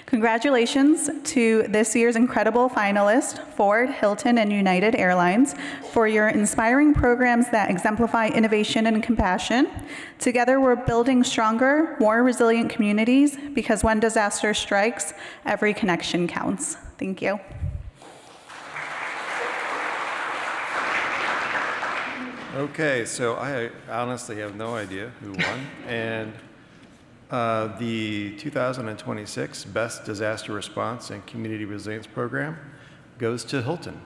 Speaker 23: Congratulations to this year's incredible finalists, Ford, Hilton, and United Airlines, for your inspiring programs that exemplify innovation and compassion. Together, we're building stronger, more resilient communities because when disaster strikes, every connection counts. Thank you.
Speaker 21: Okay, so I honestly have no idea who won. And the 2026 Best Disaster Response and Community Resilience Program goes to Hilton.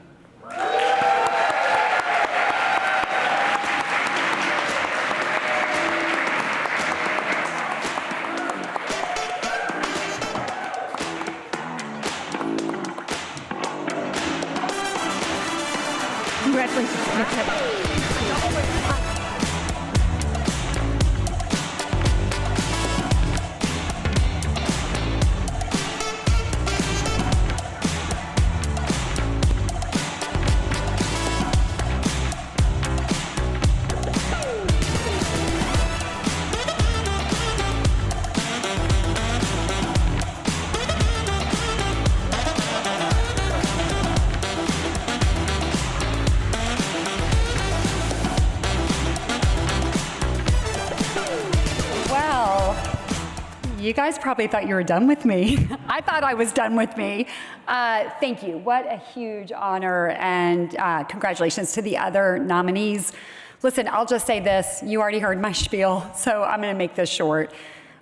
Speaker 14: You guys probably thought you were done with me. I thought I was done with me. Thank you. What a huge honor, and congratulations to the other nominees. Listen, I'll just say this. You already heard my spiel, so I'm going to make this short.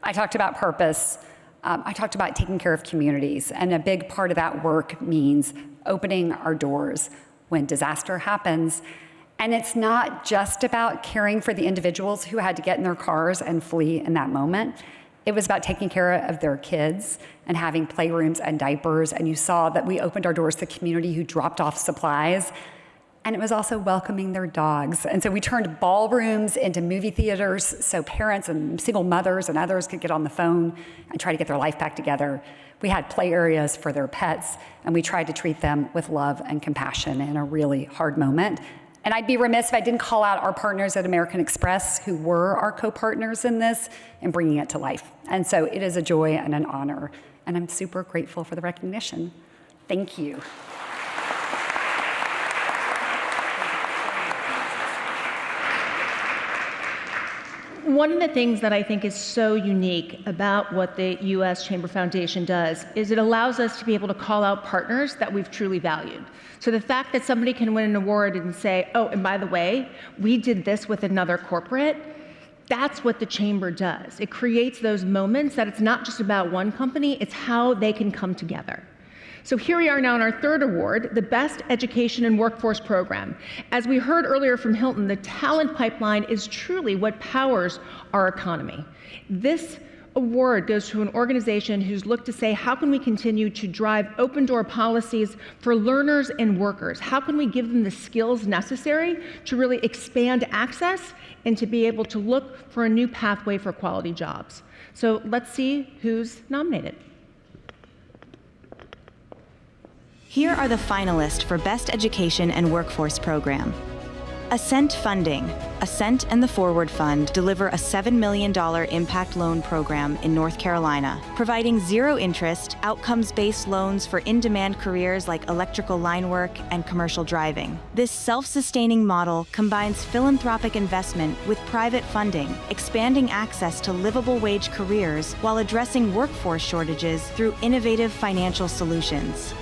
Speaker 14: I talked about purpose. I talked about taking care of communities, and a big part of that work means opening our doors when disaster happens. And it's not just about caring for the individuals who had to get in their cars and flee in that moment. It was about taking care of their kids and having playrooms and diapers. And you saw that we opened our doors to the community who dropped off supplies. And it was also welcoming their dogs. And so we turned ballrooms into movie theaters so parents and single mothers and others could get on the phone and try to get their life back together. We had play areas for their pets, and we tried to treat them with love and compassion in a really hard moment. And I'd be remiss if I didn't call out our partners at American Express, who were our co-partners in this, and bringing it to life. And so it is a joy and an honor, and I'm super grateful for the recognition. Thank you.
Speaker 16: One of the things that I think is so unique about what the U.S. Chamber Foundation does is it allows us to be able to call out partners that we've truly valued. So the fact that somebody can win an award and say, oh, and by the way, we did this with another corporate, that's what the Chamber does. It creates those moments that it's not just about one company, it's how they can come together. So here we are now in our third award, the Best Education and Workforce Program. As we heard earlier from Hilton, the talent pipeline is truly what powers our economy. This award goes to an organization who's looked to say, how can we continue to drive open door policies for learners and workers? How can we give them the skills necessary to really expand access and to be able to look for a new pathway for quality jobs? So let's see who's nominated.
Speaker 4: Here are the finalists for Best Education and Workforce Program. Ascent Funding. Ascent and the Forward Fund deliver a $7 million impact loan program in North Carolina, providing zero-interest, outcomes-based loans for in-demand careers like electrical line work and commercial driving. This self-sustaining model combines philanthropic investment with private funding, expanding access to livable wage careers while addressing workforce shortages through innovative financial solutions.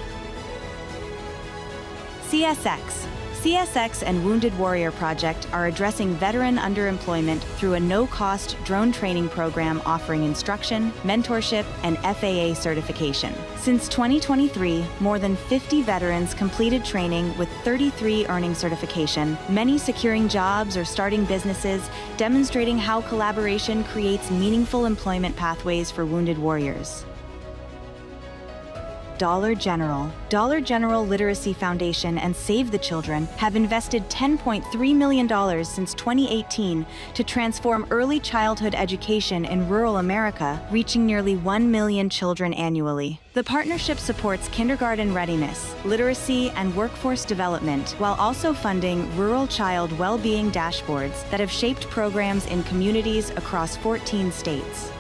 Speaker 4: CSX and Wounded Warrior Project are addressing veteran underemployment through a no-cost drone training program offering instruction, mentorship, and FAA certification. Since 2023, more than 50 veterans completed training with 33 earning certification, many securing jobs or starting businesses, demonstrating how collaboration creates meaningful employment pathways for wounded warriors. Dollar General Literacy Foundation and Save the Children have invested $10.3 million since 2018 to transform early childhood education in rural America, reaching nearly 1 million children annually. The partnership supports kindergarten readiness, literacy, and workforce development, while also funding rural child well-being dashboards that have shaped programs in communities across 14 states.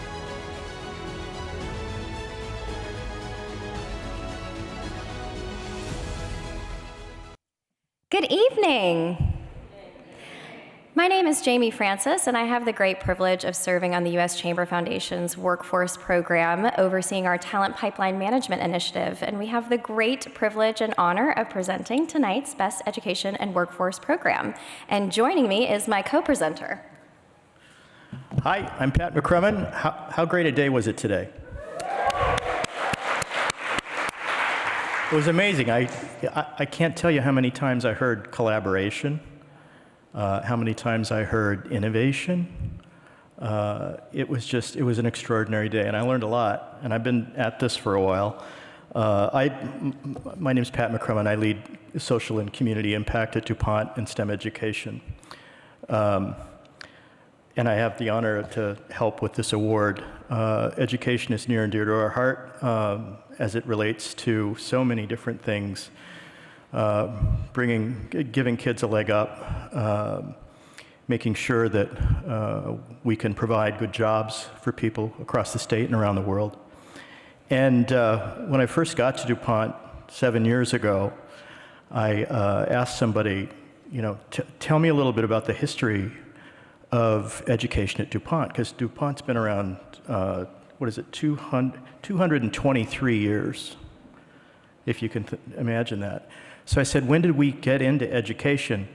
Speaker 15: Good evening. My name is Jamie Francis, and I have the great privilege of serving on the U.S. Chamber Foundation's Workforce Program, overseeing our Talent Pipeline Management Initiative. And we have the great privilege and honor of presenting tonight's Best Education and Workforce Program. And joining me is my co-presenter.
Speaker 5: Hi, I'm Pat McCrummen. How great a day was it today? It was amazing. I can't tell you how many times I heard collaboration, how many times I heard innovation. It was an extraordinary day, and I learned a lot. And I've been at this for a while. My name is Pat McCrum, and I lead social and community impact at DuPont and STEM education. And I have the honor to help with this award. Education is near and dear to our heart as it relates to so many different things, giving kids a leg up, making sure that we can provide good jobs for people across the state and around the world. And when I first got to DuPont 7 years ago, I asked somebody, tell me a little bit about the history of education at DuPont, because DuPont's been around, 223 years, if you can imagine that. So I said, when did we get into education?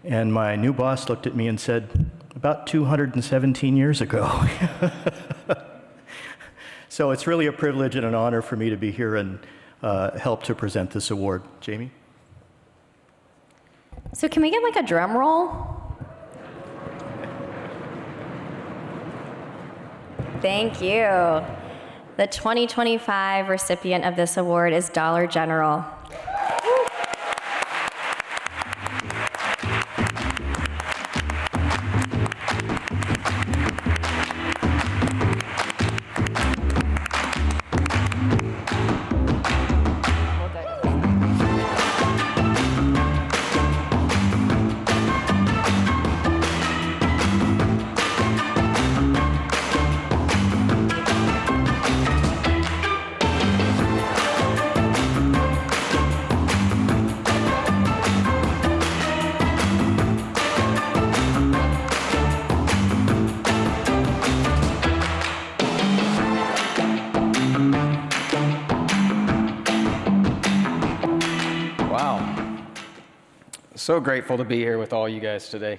Speaker 5: And my new boss looked at me and said, about 217 years ago. So it's really a privilege and an honor for me to be here and help to present this award. Jamie?
Speaker 15: So can we get like a drum roll? Thank you. The 2025 recipient of this award is Dollar General.
Speaker 9: So grateful to be here with all you guys today.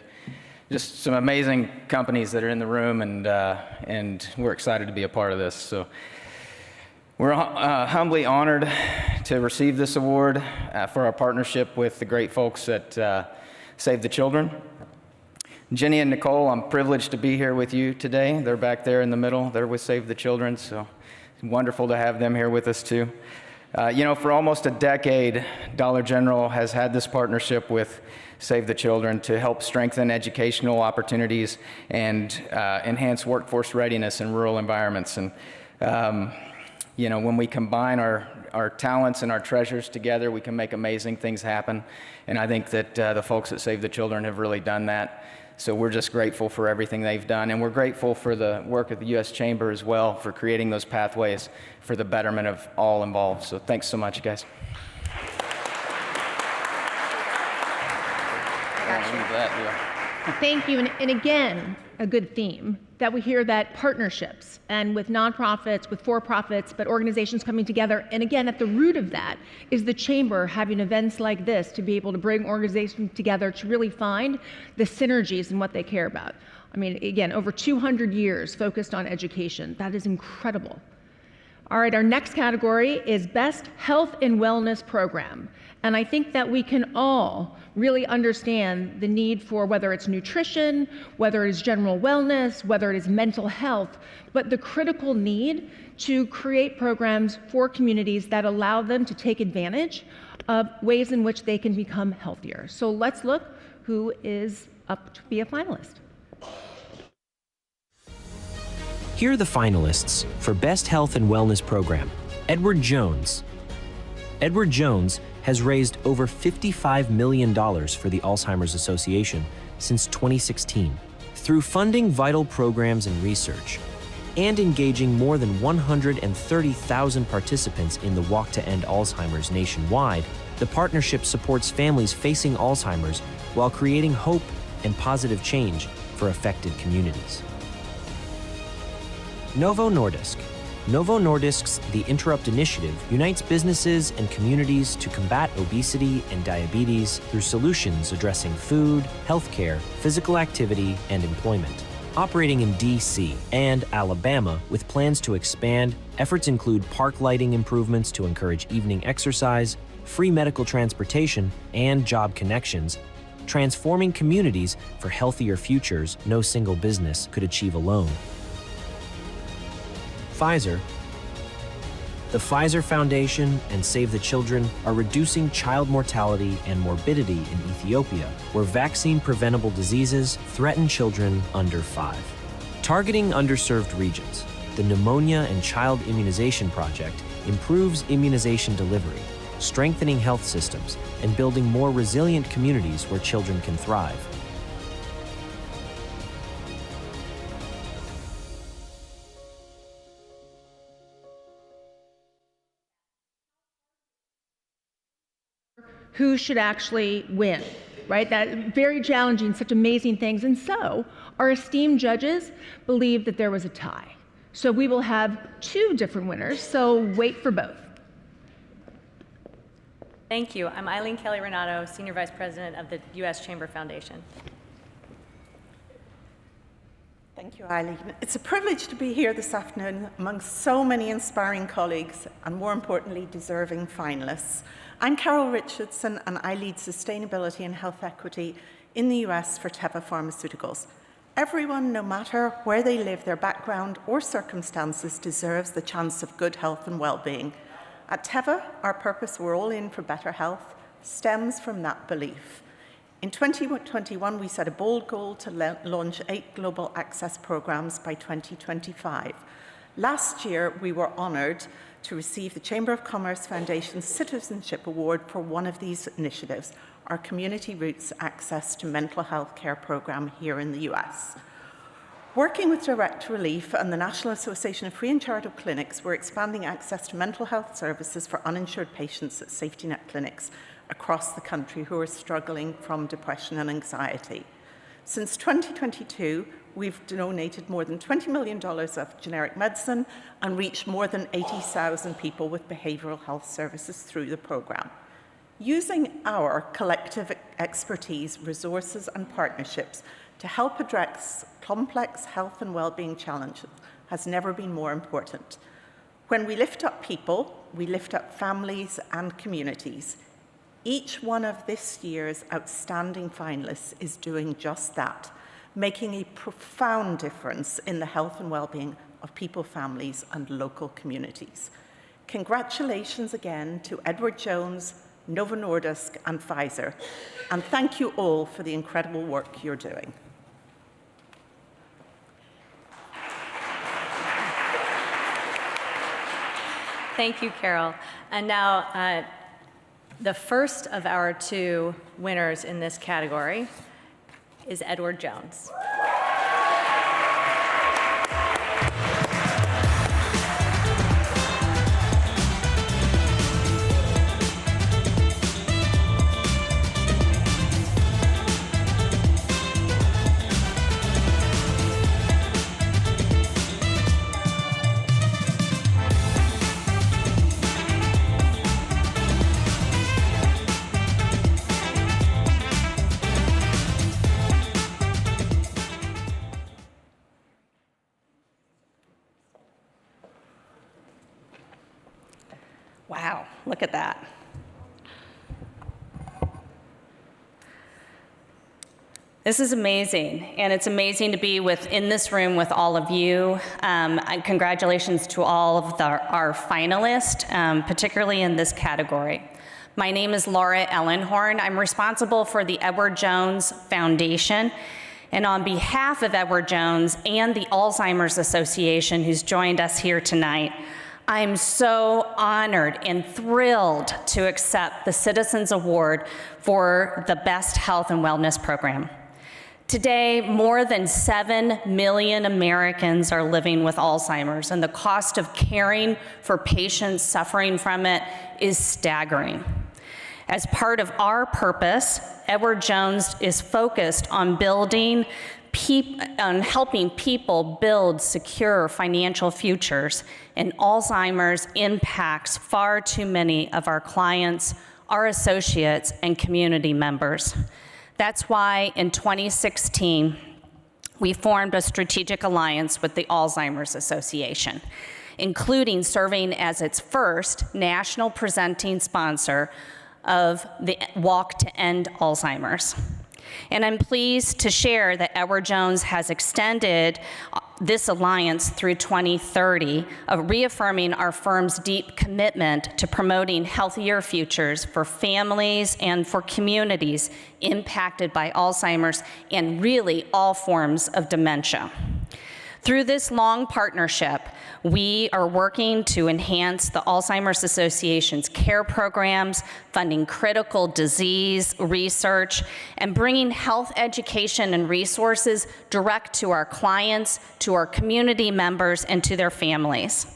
Speaker 9: Just some amazing companies that are in the room, and we're excited to be a part of this. So we're humbly honored to receive this award for our partnership with the great folks at Save the Children. Jenny and Nicole, I'm privileged to be here with you today. They're back there in the middle. They're with Save the Children, so it's wonderful to have them here with us too. For almost a decade, Dollar General has had this partnership with Save the Children to help strengthen educational opportunities and enhance workforce readiness in rural environments. And, when we combine our talents and our treasures together, we can make amazing things happen. And I think that the folks at Save the Children have really done that. So we're just grateful for everything they've done, and we're grateful for the work of the U.S. Chamber as well for creating those pathways for the betterment of all involved. So thanks so much, guys.
Speaker 16: Thank you. And again, a good theme that we hear that partnerships and with nonprofits, with for-profits, but organizations coming together. And again, at the root of that is the Chamber having events like this to be able to bring organizations together to really find the synergies in what they care about. I mean, again, over 200 years focused on education. That is incredible. All right, our next category is Best Health and Wellness Program. And I think that we can all really understand the need for whether it's nutrition, whether it is general wellness, whether it is mental health, but the critical need to create programs for communities that allow them to take advantage of ways in which they can become healthier. So let's look who is up to be a finalist.
Speaker 3: Here are the finalists for Best Health and Wellness Program. Edward Jones. Edward Jones has raised over $55 million for the Alzheimer's Association since 2016 through funding vital programs and research and engaging more than 130,000 participants in the Walk to End Alzheimer's nationwide. The partnership supports families facing Alzheimer's while creating hope and positive change for affected communities. Novo Nordisk. Novo Nordisk's The Interrupt Initiative unites businesses and communities to combat obesity and diabetes through solutions addressing food, healthcare, physical activity, and employment. Operating in D.C. and Alabama with plans to expand, efforts include park lighting improvements to encourage evening exercise, free medical transportation, and job connections, transforming communities for healthier futures no single business could achieve alone. Pfizer. The Pfizer Foundation and Save the Children are reducing child mortality and morbidity in Ethiopia, where vaccine-preventable diseases threaten children under 5. Targeting underserved regions, the Pneumonia and Child Immunization Project improves immunization delivery, strengthening health systems, and building more resilient communities where children can thrive.
Speaker 16: Who should actually win, right? That very challenging, such amazing things. And so our esteemed judges believe that there was a tie. So we will have 2 different winners, so wait for both.
Speaker 6: Thank you. I'm Eileen Kelly Renato, Senior Vice President of the U.S. Chamber Foundation.
Speaker 11: Thank you, Eileen. It's a privilege to be here this afternoon amongst so many inspiring colleagues and, more importantly, deserving finalists. I'm Carol Richardson, and I lead sustainability and health equity in the US for Teva Pharmaceuticals. Everyone, no matter where they live, their background or circumstances, deserves the chance of good health and well-being. At Teva, our purpose, "We're all in for better health," stems from that belief. In 2021, we set a bold goal to launch 8 global access programs by 2025. Last year, we were honored to receive the Chamber of Commerce Foundation's Citizenship Award for one of these initiatives, our Community Roots Access to Mental Health Care program here in the US. Working with Direct Relief and the National Association of Free and Charitable Clinics, we're expanding access to mental health services for uninsured patients at safety net clinics across the country who are struggling from depression and anxiety. Since 2022, we've donated more than $20 million of generic medicine and reached more than 80,000 people with behavioral health services through the program. Using our collective expertise, resources, and partnerships to help address complex health and well-being challenges has never been more important. When we lift up people, we lift up families and communities. Each one of this year's outstanding finalists is doing just that, making a profound difference in the health and well-being of people, families, and local communities. Congratulations again to Edward Jones, Novo Nordisk, and Pfizer, and thank you all for the incredible work you're doing.
Speaker 6: Thank you, Carol. And now, the first of our 2 winners in this category is Edward Jones.
Speaker 12: Wow, look at that. This is amazing, and it's amazing to be in this room with all of you. And congratulations to all of our finalists, particularly in this category. My name is Laura Ellenhorn. I'm responsible for the Edward Jones Foundation. And on behalf of Edward Jones and the Alzheimer's Association, who's joined us here tonight, I'm so honored and thrilled to accept the Citizens Award for the Best Health and Wellness Program. Today, more than 7 million Americans are living with Alzheimer's, and the cost of caring for patients suffering from it is staggering. As part of our purpose, Edward Jones is focused on helping people build secure financial futures, and Alzheimer's impacts far too many of our clients, our associates, and community members. That's why in 2016, we formed a strategic alliance with the Alzheimer's Association, including serving as its first national presenting sponsor of the Walk to End Alzheimer's. And I'm pleased to share that Edward Jones has extended this alliance through 2030, of reaffirming our firm's deep commitment to promoting healthier futures for families and for communities impacted by Alzheimer's and really all forms of dementia. Through this long partnership, we are working to enhance the Alzheimer's Association's care programs, funding critical disease research, and bringing health education and resources direct to our clients, to our community members, and to their families.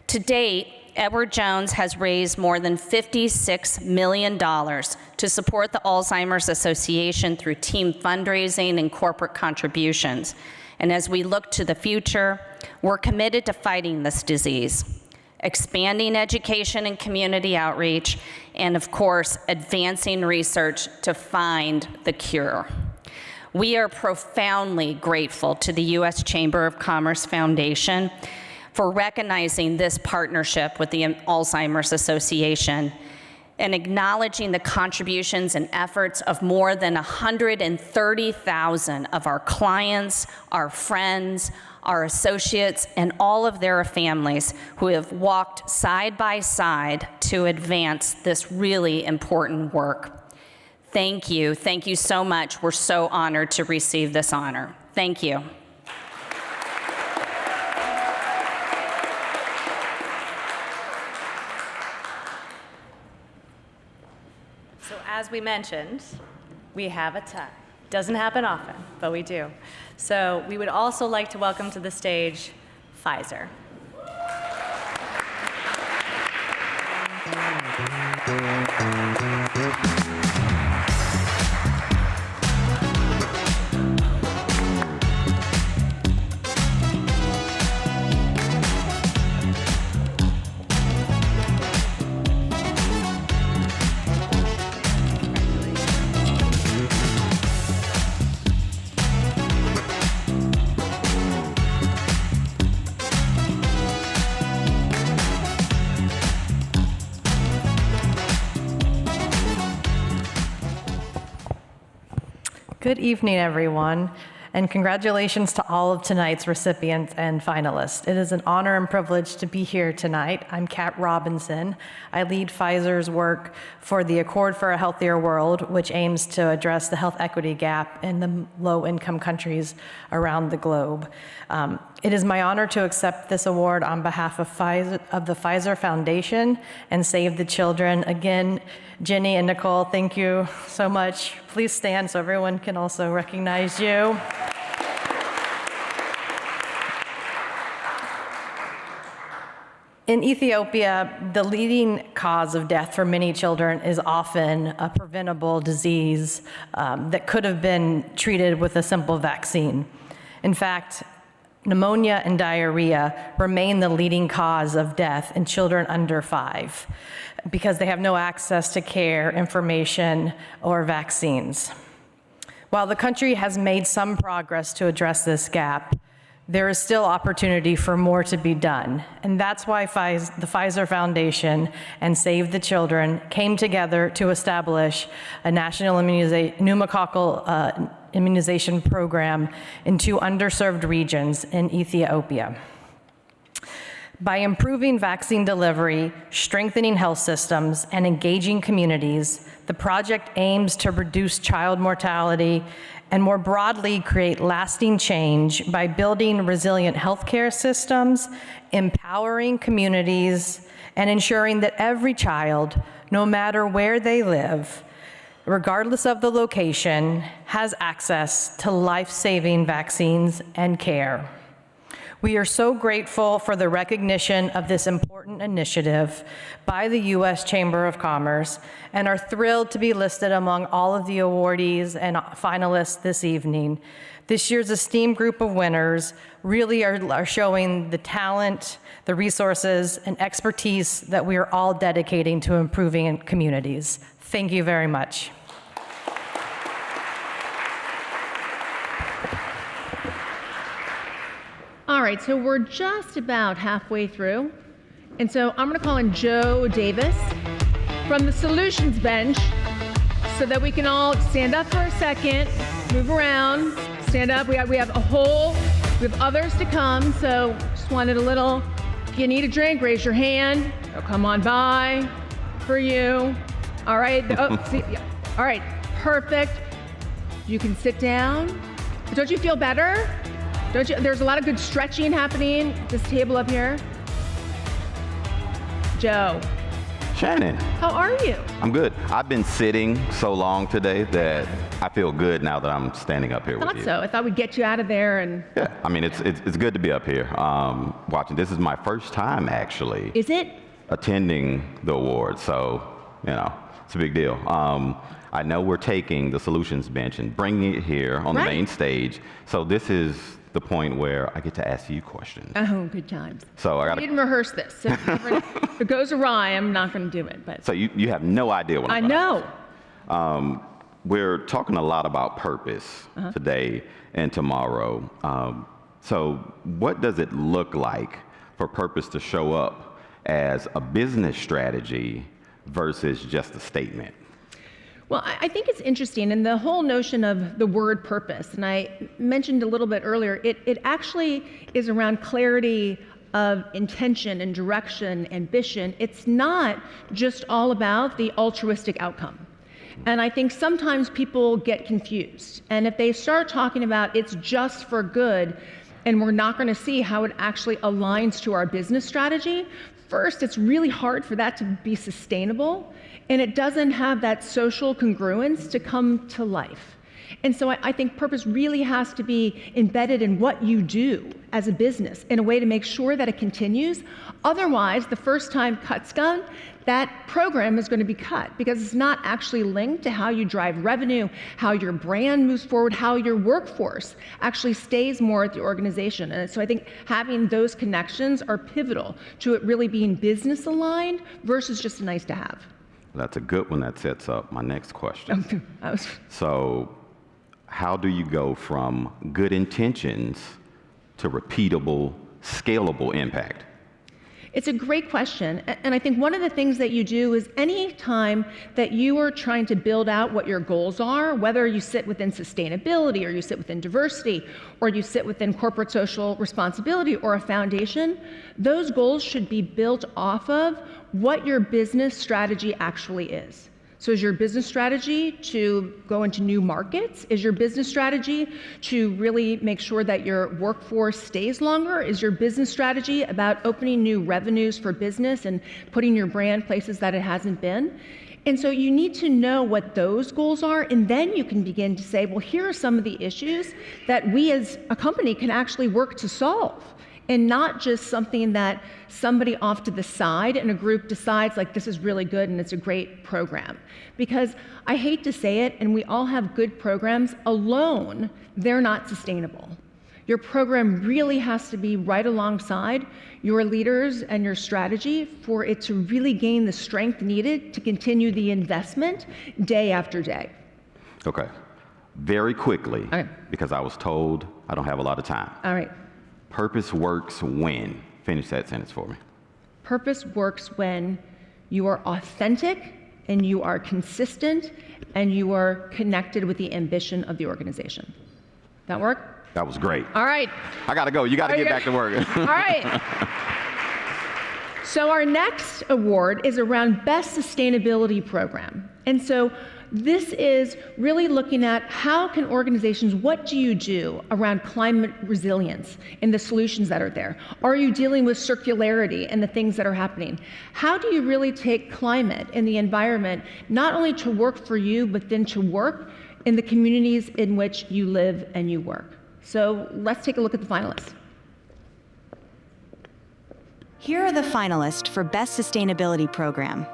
Speaker 12: To date, Edward Jones has raised more than $56 million to support the Alzheimer's Association through team fundraising and corporate contributions. And as we look to the future, we're committed to fighting this disease, expanding education and community outreach, and of course, advancing research to find the cure. We are profoundly grateful to the U.S. Chamber of Commerce Foundation for recognizing this partnership with the Alzheimer's Association and acknowledging the contributions and efforts of more than 130,000 of our clients, our friends, our associates, and all of their families who have walked side by side to advance this really important work. Thank you so much. We're so honored to receive this honor. Thank you.
Speaker 6: So as we mentioned, we have a tie. Doesn't happen often, but we do. So we would also like to welcome to the stage Pfizer.
Speaker 7: Good evening, everyone, and congratulations to all of tonight's recipients and finalists. It is an honor and privilege to be here tonight. I'm Kat Robinson. I lead Pfizer's work for the Accord for a Healthier World, which aims to address the health equity gap in the low-income countries around the globe. It is my honor to accept this award on behalf of the Pfizer Foundation and Save the Children. Again, Jenny and Nicole, thank you so much. Please stand so everyone can also recognize you. In Ethiopia, the leading cause of death for many children is often a preventable disease that could have been treated with a simple vaccine. In fact, pneumonia and diarrhea remain the leading cause of death in children under 5 because they have no access to care, information, or vaccines. While the country has made some progress to address this gap, there is still opportunity for more to be done. And that's why the Pfizer Foundation and Save the Children came together to establish a national pneumococcal immunization program in 2 underserved regions in Ethiopia. By improving vaccine delivery, strengthening health systems, and engaging communities, the project aims to reduce child mortality and more broadly create lasting change by building resilient healthcare systems, empowering communities, and ensuring that every child, no matter where they live, regardless of the location, has access to life-saving vaccines and care. We are so grateful for the recognition of this important initiative by the U.S. Chamber of Commerce and are thrilled to be listed among all of the awardees and finalists this evening. This year's esteemed group of winners really are showing the talent, the resources, and expertise that we are all dedicating to improving communities. Thank you very much.
Speaker 16: All right, so we're just about halfway through. And so I'm going to call in Joe Davis from the Solutions Bench. so that we can all stand up for a second, move around, stand up. We have others to come, so just wanted a little, if you need a drink, raise your hand. They'll come on by for you. All right, all right, perfect. You can sit down. Don't you feel better? Don't you? There's a lot of good stretching happening at this table up here. Joe.
Speaker 8: Shannon.
Speaker 16: How are you?
Speaker 8: I'm good. I've been sitting so long today that I feel good now that I'm standing up here with you.
Speaker 16: I thought we'd get you out of there and.
Speaker 8: Yeah, I mean, it's good to be up here watching. This is my first time actually.
Speaker 16: Is it?
Speaker 8: Attending the awards, so, you know, it's a big deal. I know we're taking the solutions bench and bringing it here on the main stage, so this is the point where I get to ask you questions.
Speaker 16: Oh, good times.
Speaker 8: So I
Speaker 16: didn't rehearse this. So if it goes awry, I'm not going to do it. But
Speaker 8: so you have no idea what I'm
Speaker 16: I know.
Speaker 8: We're talking a lot about purpose today and tomorrow. So what does it look like for purpose to show up as a business strategy versus just a statement?
Speaker 16: Well, I think it's interesting, and the whole notion of the word purpose, and I mentioned a little bit earlier, it actually is around clarity of intention and direction, ambition. It's not just all about the altruistic outcome. And I think sometimes people get confused. And if they start talking about it's just for good, and we're not going to see how it actually aligns to our business strategy, first, it's really hard for that to be sustainable, and it doesn't have that social congruence to come to life. And so I think purpose really has to be embedded in what you do as a business in a way to make sure that it continues. Otherwise, the first time cut's done, that program is going to be cut because it's not actually linked to how you drive revenue, how your brand moves forward, how your workforce actually stays more at the organization. And so I think having those connections are pivotal to it really being business aligned versus just a nice to have.
Speaker 8: That's a good one. That sets up my next question. So how do you go from good intentions to repeatable, scalable impact?
Speaker 16: It's a great question. And I think one of the things that you do is any time that you are trying to build out what your goals are, whether you sit within sustainability or you sit within diversity or you sit within corporate social responsibility or a foundation, those goals should be built off of what your business strategy actually is. So is your business strategy to go into new markets? Is your business strategy to really make sure that your workforce stays longer? Is your business strategy about opening new revenues for business and putting your brand places that it hasn't been? And so you need to know what those goals are, and then you can begin to say, well, here are some of the issues that we as a company can actually work to solve. And not just something that somebody off to the side in a group decides like this is really good and it's a great program. Because I hate to say it, and we all have good programs, alone, they're not sustainable. Your program really has to be right alongside your leaders and your strategy for it to really gain the strength needed to continue the investment day after day.
Speaker 8: Okay, very quickly, because I was told I don't have a lot of time.
Speaker 16: All right.
Speaker 8: Purpose works when? Finish that sentence for me.
Speaker 16: Purpose works when you are authentic and you are consistent and you are connected with the ambition of the organization. That work?
Speaker 8: That was great.
Speaker 16: All right.
Speaker 8: I gotta go. You gotta get back to work.
Speaker 16: All right. So our next award is around Best Sustainability Program. And so this is really looking at how can organizations, what do you do around climate resilience and the solutions that are there? Are you dealing with circularity and the things that are happening? How do you really take climate and the environment not only to work for you, but then to work in the communities in which you live and you work? So let's take a look at the finalists.
Speaker 4: Here are the finalists for Best Sustainability Program.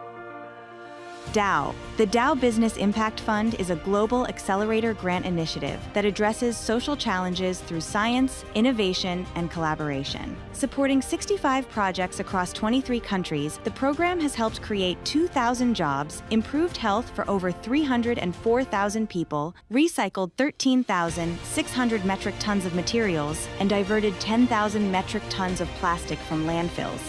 Speaker 4: DOW. The Dow Business Impact Fund is a global accelerator grant initiative that addresses social challenges through science, innovation, and collaboration. Supporting 65 projects across 23 countries, the program has helped create 2,000 jobs, improved health for over 304,000 people, recycled 13,600 metric tons of materials, and diverted 10,000 metric tons of plastic from landfills.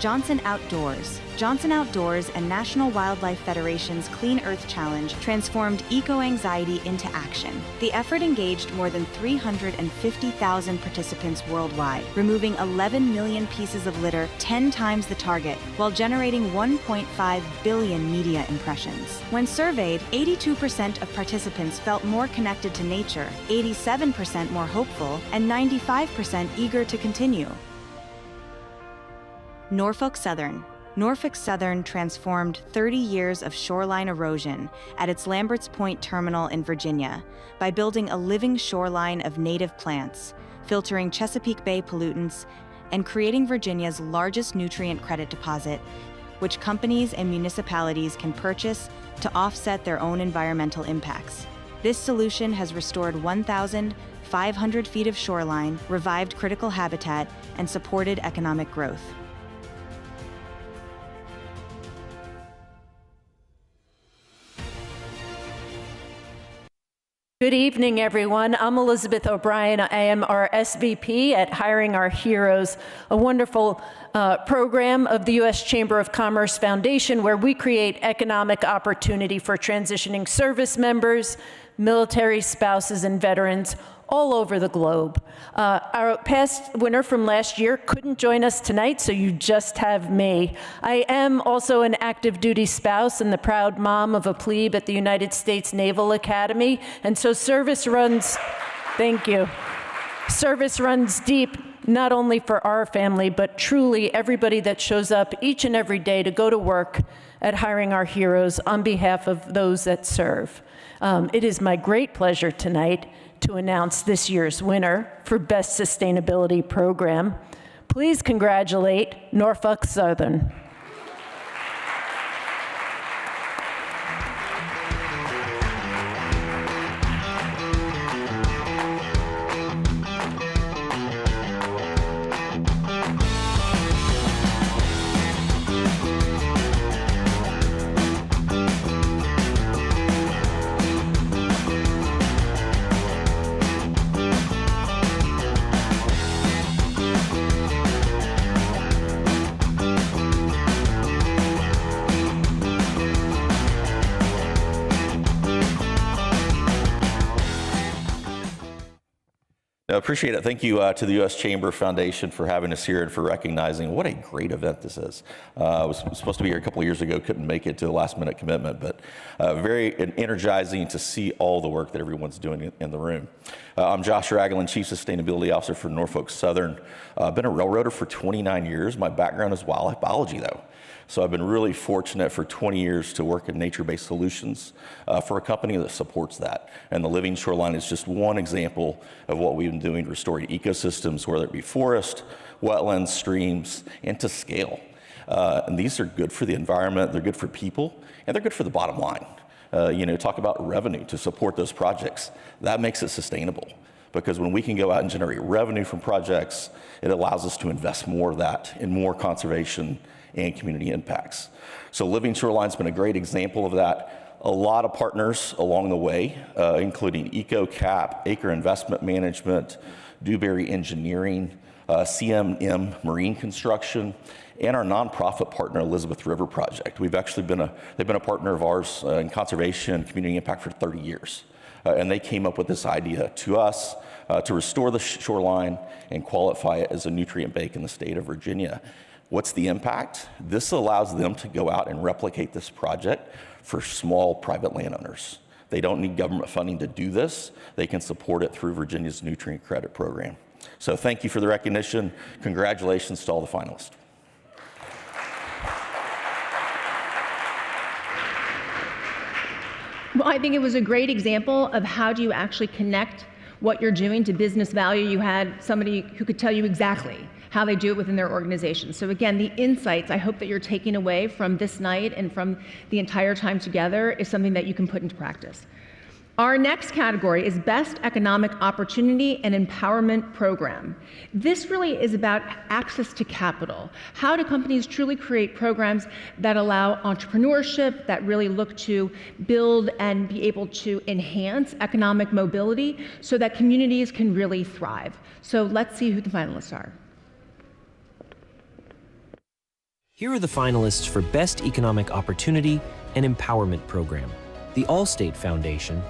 Speaker 4: Johnson Outdoors. Johnson Outdoors and National Wildlife Federation's Clean Earth Challenge transformed eco-anxiety into action. The effort engaged more than 350,000 participants worldwide, removing 11 million pieces of litter, 10 times the target, while generating 1.5 billion media impressions. When surveyed, 82% of participants felt more connected to nature, 87% more hopeful, and 95% eager to continue. Norfolk Southern. Norfolk Southern transformed 30 years of shoreline erosion at its Lamberts Point terminal in Virginia by building a living shoreline of native plants, filtering Chesapeake Bay pollutants, and creating Virginia's largest nutrient credit deposit, which companies and municipalities can purchase to offset their own environmental impacts. This solution has restored 1,500 feet of shoreline, revived critical habitat, and supported economic growth.
Speaker 2: Good evening, everyone. I'm Elizabeth O'Brien. I am our SVP at Hiring Our Heroes, a wonderful program of the U.S. Chamber of Commerce Foundation where we create economic opportunity for transitioning service members, military spouses, and veterans all over the globe. Our past winner from last year couldn't join us tonight, so you just have me. I am also an active duty spouse and the proud mom of a plebe at the United States Naval Academy, and so service runs, thank you. Service runs deep, not only for our family, but truly everybody that shows up each and every day to go to work at Hiring Our Heroes on behalf of those that serve. It is my great pleasure tonight to announce this year's winner for Best Sustainability Program. Please congratulate Norfolk Southern.
Speaker 13: I appreciate it. Thank you to the U.S. Chamber Foundation for having us here and for recognizing what a great event this is. I was supposed to be here a couple of years ago, couldn't make it to the last minute commitment, but very energizing to see all the work that everyone's doing in the room. I'm Josh Ragland, Chief Sustainability Officer for Norfolk Southern. I've been a railroader for 29 years. My background is wildlife biology, though. So I've been really fortunate for 20 years to work in nature-based solutions for a company that supports that. And the Living Shoreline is just one example of what we've been doing, restoring ecosystems, whether it be forest, wetlands, streams, and to scale. And these are good for the environment, they're good for people, and they're good for the bottom line. Talk about revenue to support those projects. That makes it sustainable. Because when we can go out and generate revenue from projects, it allows us to invest more of that in more conservation and community impacts. So Living Shoreline's been a great example of that. A lot of partners along the way, including EcoCap, Acre Investment Management, Dewberry Engineering, CMM Marine Construction, and our nonprofit partner, Elizabeth River Project. We've actually they've been a partner of ours in conservation and community impact for 30 years. And they came up with this idea to us to restore the shoreline and qualify it as a nutrient bank in the state of Virginia. What's the impact? This allows them to go out and replicate this project for small private landowners. They don't need government funding to do this. They can support it through Virginia's Nutrient Credit Program. So thank you for the recognition. Congratulations to all the finalists.
Speaker 16: Well, I think it was a great example of how do you actually connect what you're doing to business value. You had somebody who could tell you exactly how they do it within their organization. So again, the insights I hope that you're taking away from this night and from the entire time together is something that you can put into practice. Our next category is Best Economic Opportunity and Empowerment Program. This really is about access to capital. How do companies truly create programs that allow entrepreneurship, that really look to build and be able to enhance economic mobility so that communities can really thrive? So let's see who the finalists are.
Speaker 3: Here are the finalists for Best Economic Opportunity and Empowerment Program. The Allstate Foundation.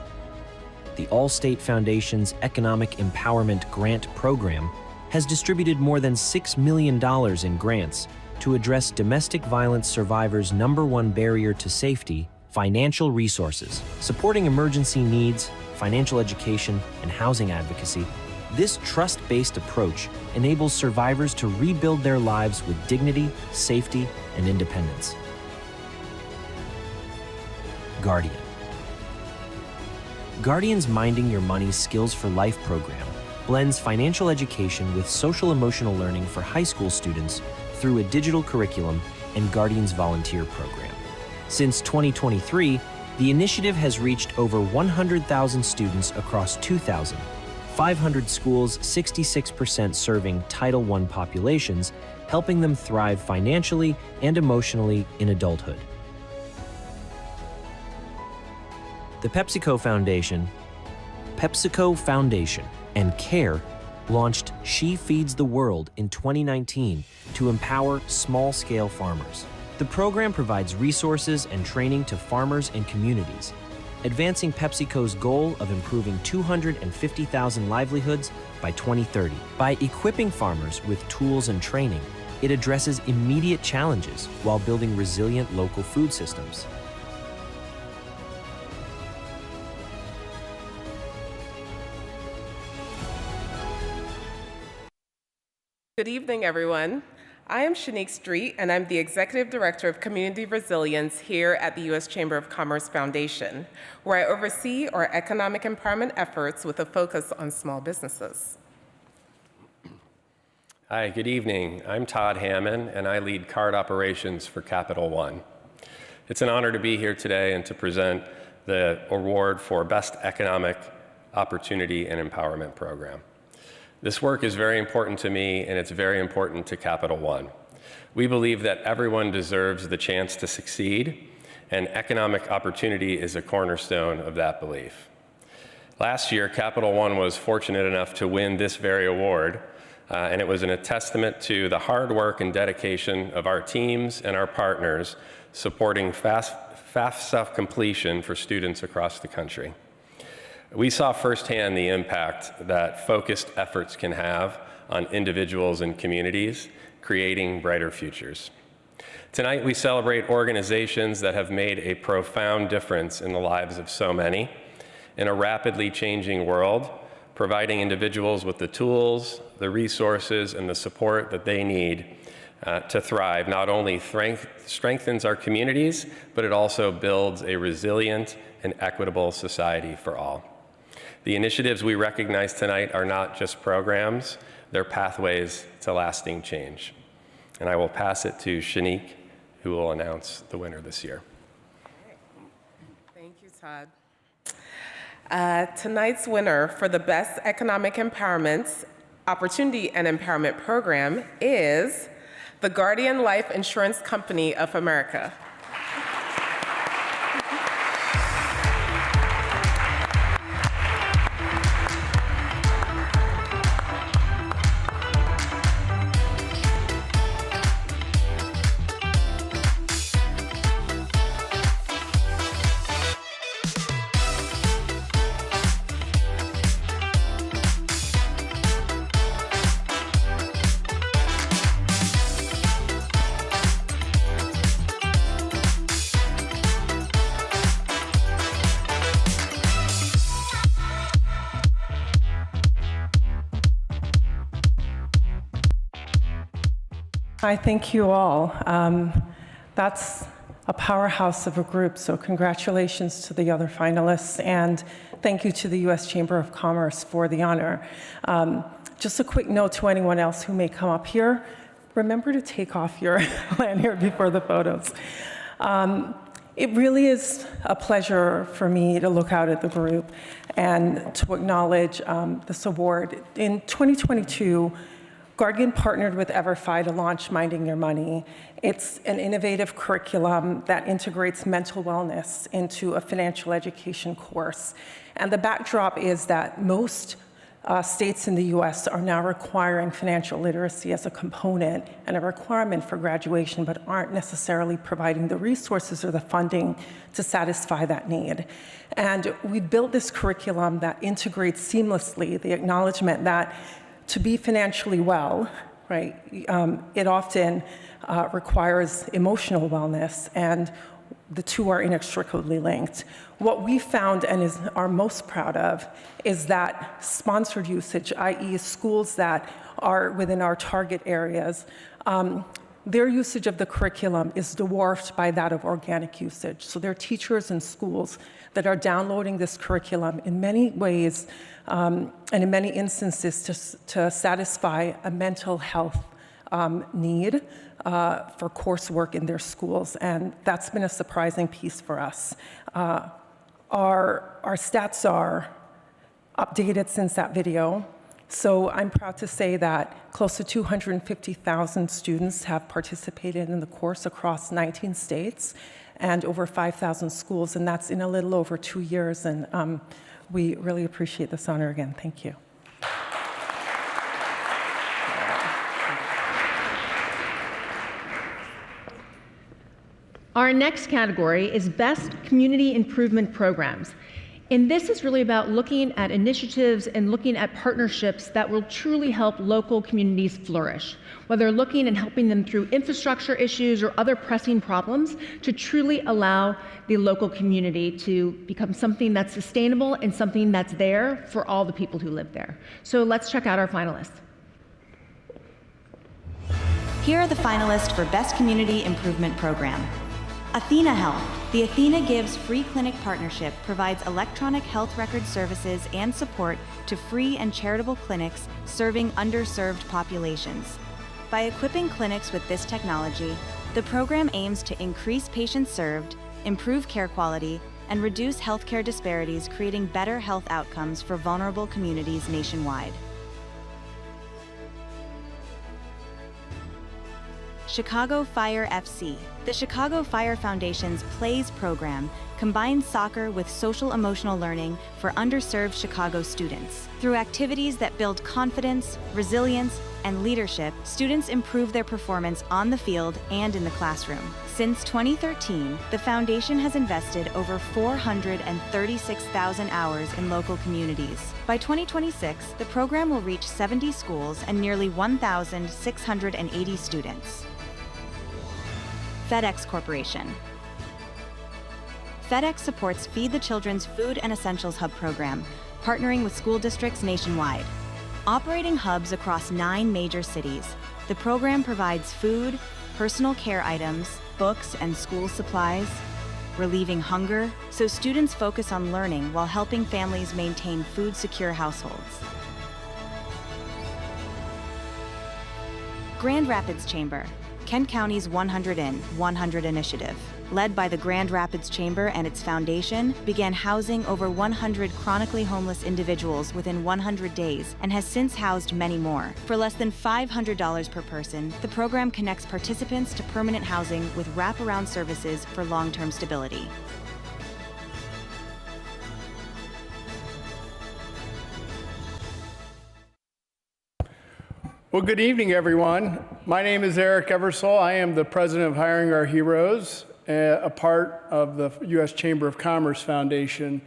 Speaker 3: The Allstate Foundation's Economic Empowerment Grant Program has distributed more than $6 million in grants to address domestic violence survivors' #1 barrier to safety, financial resources. Supporting emergency needs, financial education, and housing advocacy, this trust-based approach enables survivors to rebuild their lives with dignity, safety, and independence. Guardian. Guardian's Minding Your Money Skills for Life program blends financial education with social-emotional learning for high school students through a digital curriculum and Guardian's volunteer program. Since 2023, the initiative has reached over 100,000 students across 2,500 schools, 66% serving Title I populations, helping them thrive financially and emotionally in adulthood. The PepsiCo Foundation, and CARE launched She Feeds the World in 2019 to empower small-scale farmers. The program provides resources and training to farmers and communities, advancing PepsiCo's goal of improving 250,000 livelihoods by 2030. By equipping farmers with tools and training, it addresses immediate challenges while building resilient local food systems.
Speaker 1: Good evening, everyone. I am Shanique Street, and I'm the Executive Director of Community Resilience here at the U.S. Chamber of Commerce Foundation, where I oversee our economic empowerment efforts with a focus on small businesses.
Speaker 20: Hi, good evening. I'm Todd Hammond, and I lead card operations for Capital One. It's an honor to be here today and to present the award for Best Economic Opportunity and Empowerment Program. This work is very important to me, and it's very important to Capital One. We believe that everyone deserves the chance to succeed, and economic opportunity is a cornerstone of that belief. Last year, Capital One was fortunate enough to win this very award, and it was a testament to the hard work and dedication of our teams and our partners supporting FAFSA completion for students across the country. We saw firsthand the impact that focused efforts can have on individuals and communities, creating brighter futures. Tonight, we celebrate organizations that have made a profound difference in the lives of so many in a rapidly changing world, providing individuals with the tools, the resources, and the support that they need to thrive. Not only strengthens our communities, but it also builds a resilient and equitable society for all. The initiatives we recognize tonight are not just programs, they're pathways to lasting change. And I will pass it to Shanique, who will announce the winner this year.
Speaker 1: Thank you, Todd. Tonight's winner for the Best Economic Empowerment Opportunity and Empowerment Program is the Guardian Life Insurance Company of America.
Speaker 22: I thank you all. That's a powerhouse of a group, so congratulations to the other finalists, and thank you to the U.S. Chamber of Commerce for the honor. Just a quick note to anyone else who may come up here, remember to take off your lanyard before the photos. It really is a pleasure for me to look out at the group and to acknowledge this award. In 2022, Guardian partnered with EverFi to launch Minding Your Money. It's an innovative curriculum that integrates mental wellness into a financial education course. And the backdrop is that most states in the US are now requiring financial literacy as a component and a requirement for graduation, but aren't necessarily providing the resources or the funding to satisfy that need. And we built this curriculum that integrates seamlessly the acknowledgement that to be financially well, right, it often requires emotional wellness, and the two are inextricably linked. What we found and are most proud of is that sponsored usage, i.e. schools that are within our target areas, their usage of the curriculum is dwarfed by that of organic usage. So there are teachers and schools that are downloading this curriculum in many ways and in many instances to satisfy a mental health need for coursework in their schools, and that's been a surprising piece for us. Our stats are updated since that video, so I'm proud to say that close to 250,000 students have participated in the course across 19 states and over 5,000 schools, and that's in a little over 2 years, and we really appreciate this honor again. Thank you.
Speaker 16: Our next category is Best Community Improvement Programs. And this is really about looking at initiatives and looking at partnerships that will truly help local communities flourish, whether looking and helping them through infrastructure issues or other pressing problems to truly allow the local community to become something that's sustainable and something that's there for all the people who live there. So let's check out our finalists.
Speaker 4: Here are the finalists for Best Community Improvement Program. Athena Health. The Athena Gives Free Clinic Partnership provides electronic health record services and support to free and charitable clinics serving underserved populations. By equipping clinics with this technology, the program aims to increase patients served, improve care quality, and reduce healthcare disparities, creating better health outcomes for vulnerable communities nationwide. Chicago Fire FC. The Chicago Fire Foundation's PLAYS program combines soccer with social-emotional learning for underserved Chicago students. Through activities that build confidence, resilience, and leadership, students improve their performance on the field and in the classroom. Since 2013, the foundation has invested over 436,000 hours in local communities. By 2026, the program will reach 70 schools and nearly 1,680 students. FedEx Corporation. FedEx supports Feed the Children's Food and Essentials Hub program, partnering with school districts nationwide. Operating hubs across 9 major cities, the program provides food, personal care items, books, and school supplies, relieving hunger, so students focus on learning while helping families maintain food-secure households. Grand Rapids Chamber. Kent County's 100 in, 100 initiative, led by the Grand Rapids Chamber and its foundation, began housing over 100 chronically homeless individuals within 100 days and has since housed many more. For less than $500 per person, the program connects participants to permanent housing with wraparound services for long-term stability.
Speaker 10: Well, good evening, everyone. My name is Eric Eversole. I am the president of Hiring Our Heroes, a part of the U.S. Chamber of Commerce Foundation.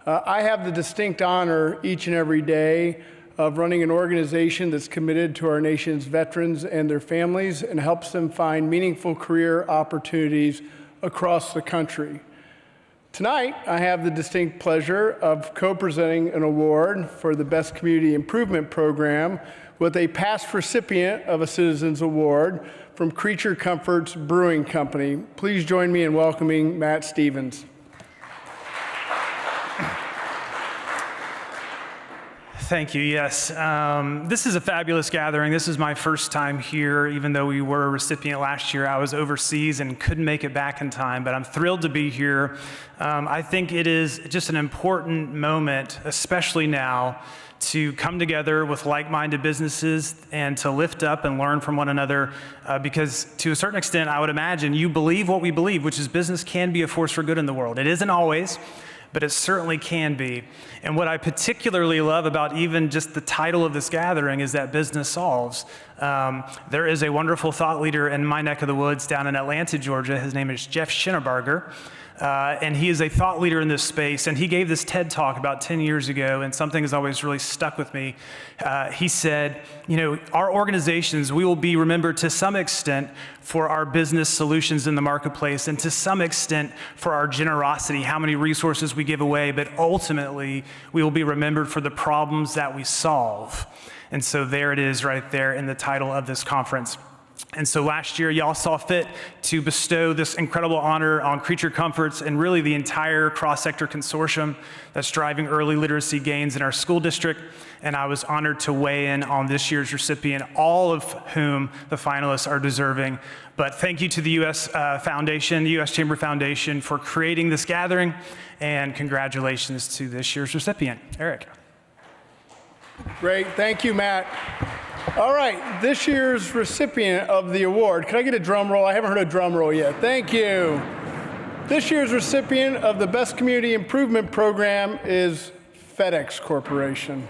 Speaker 10: I have the distinct honor each and every day of running an organization that's committed to our nation's veterans and their families and helps them find meaningful career opportunities across the country. Tonight, I have the distinct pleasure of co-presenting an award for the Best Community Improvement Program with a past recipient of a Citizens Award from Creature Comforts Brewing Company. Please join me in welcoming Matt Stevens.
Speaker 17: Thank you, yes. This is a fabulous gathering. This is my first time here, even though we were a recipient last year. I was overseas and couldn't make it back in time, but I'm thrilled to be here. I think it is just an important moment, especially now, to come together with like-minded businesses and to lift up and learn from one another because to a certain extent, I would imagine you believe what we believe, which is business can be a force for good in the world. It isn't always, but it certainly can be. And what I particularly love about even just the title of this gathering is that business solves. There is a wonderful thought leader in my neck of the woods down in Atlanta, Georgia. His name is Jeff Schinneberger. And he is a thought leader in this space, and he gave this TED Talk about 10 years ago, and something has always really stuck with me. He said, you know, our organizations, we will be remembered to some extent for our business solutions in the marketplace, and to some extent for our generosity, how many resources we give away, but ultimately we will be remembered for the problems that we solve. And so there it is right there in the title of this conference. And so last year, y'all saw fit to bestow this incredible honor on Creature Comforts and really the entire cross-sector consortium that's driving early literacy gains in our school district. And I was honored to weigh in on this year's recipient, all of whom the finalists are deserving. But thank you to the U.S. Foundation, the U.S. Chamber Foundation, for creating this gathering, and congratulations to this year's recipient. Eric.
Speaker 10: Great, thank you, Matt. All right, this year's recipient of the award, can I get a drum roll? I haven't heard a drum roll yet. Thank you. This year's recipient of the Best Community Improvement Program is FedEx Corporation.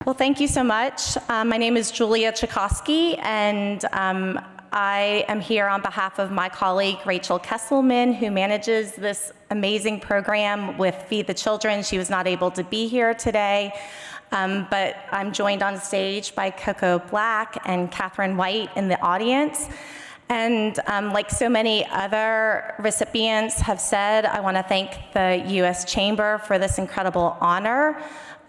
Speaker 18: Well, thank you so much. My name is Julia Tchaikovsky, and I am here on behalf of my colleague, Rachel Kesselman, who manages this amazing program with Feed the Children. She was not able to be here today, but I'm joined on stage by Coco Black and Catherine White in the audience. And like so many other recipients have said, I want to thank the U.S. Chamber for this incredible honor.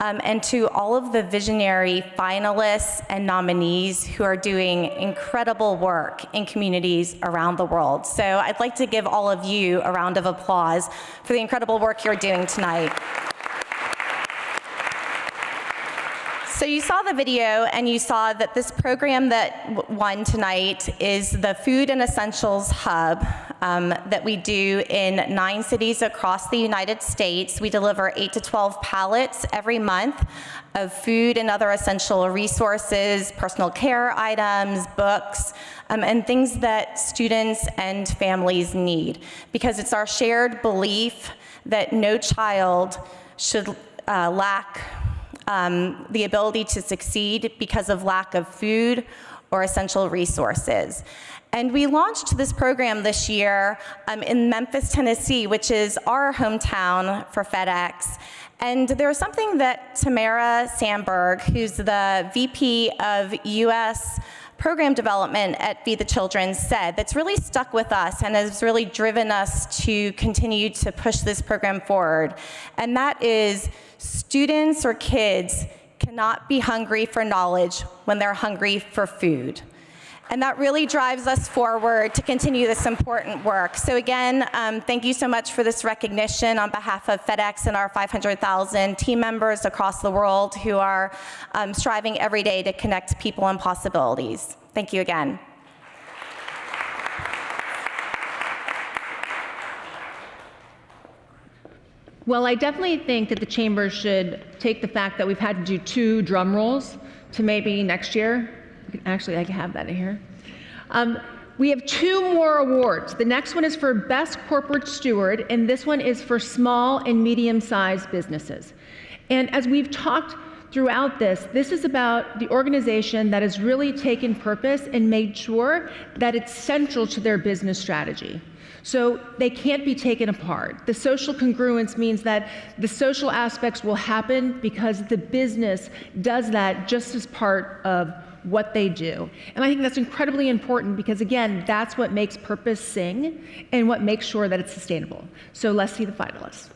Speaker 18: And to all of the visionary finalists and nominees who are doing incredible work in communities around the world. So I'd like to give all of you a round of applause for the incredible work you're doing tonight. So you saw the video and you saw that this program that won tonight is the Food and Essentials Hub that we do in 9 cities across the United States. We deliver 8 to 12 pallets every month of food and other essential resources, personal care items, books, and things that students and families need. Because it's our shared belief that no child should lack the ability to succeed because of lack of food or essential resources. And we launched this program this year in Memphis, Tennessee, which is our hometown for FedEx. And there was something that Tamara Sandberg, who's the VP of US Program Development at Feed the Children, said that's really stuck with us and has really driven us to continue to push this program forward. And that is, students or kids cannot be hungry for knowledge when they're hungry for food. And that really drives us forward to continue this important work. So again, thank you so much for this recognition on behalf of FedEx and our 500,000 team members across the world who are striving every day to connect people and possibilities. Thank you again.
Speaker 16: Well, I definitely think that the Chamber should take the fact that we've had to do 2 drum rolls to maybe next year. Actually, I can have that in here. We have 2 more awards. The next one is for Best Corporate Steward, and this one is for small and medium-sized businesses. And as we've talked throughout this is about the organization that has really taken purpose and made sure that it's central to their business strategy. So they can't be taken apart. The social congruence means that the social aspects will happen because the business does that just as part of what they do. And I think that's incredibly important because, again, that's what makes purpose sing and what makes sure that it's sustainable. So let's see the finalists.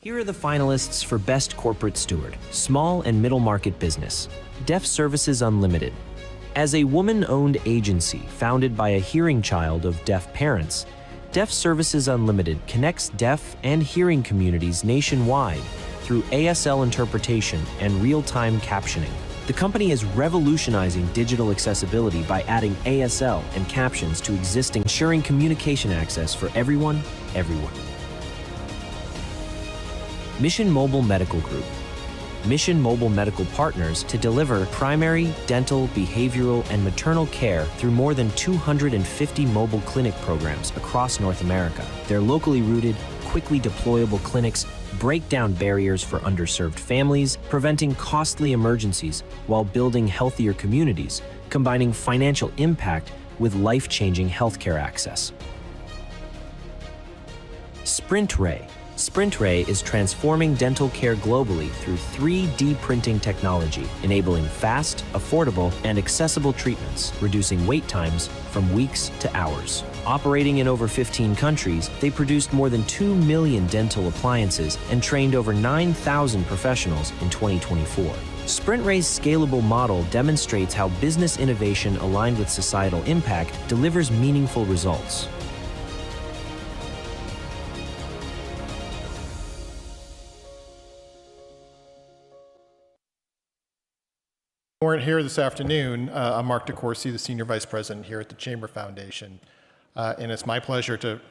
Speaker 3: Here are the finalists for Best Corporate Steward, Small and Middle Market Business, Deaf Services Unlimited. As a woman-owned agency founded by a hearing child of deaf parents, Deaf Services Unlimited connects deaf and hearing communities nationwide through ASL interpretation and real-time captioning. The company is revolutionizing digital accessibility by adding ASL and captions to existing, ensuring communication access for everyone, everywhere. Mission Mobile Medical Group. Mission Mobile Medical partners to deliver primary, dental, behavioral, and maternal care through more than 250 mobile clinic programs across North America. Their locally rooted, quickly deployable clinics break down barriers for underserved families, preventing costly emergencies while building healthier communities, combining financial impact with life-changing healthcare access. SprintRay. SprintRay is transforming dental care globally through 3D printing technology, enabling fast, affordable, and accessible treatments, reducing wait times from weeks to hours. Operating in over 15 countries, they produced more than 2 million dental appliances and trained over 9,000 professionals in 2024. SprintRay's scalable model demonstrates how business innovation aligned with societal impact delivers meaningful results.
Speaker 19: Weren't here this afternoon. I'm Mark DeCourcy, the Senior Vice President here at the Chamber Foundation. And it's my pleasure to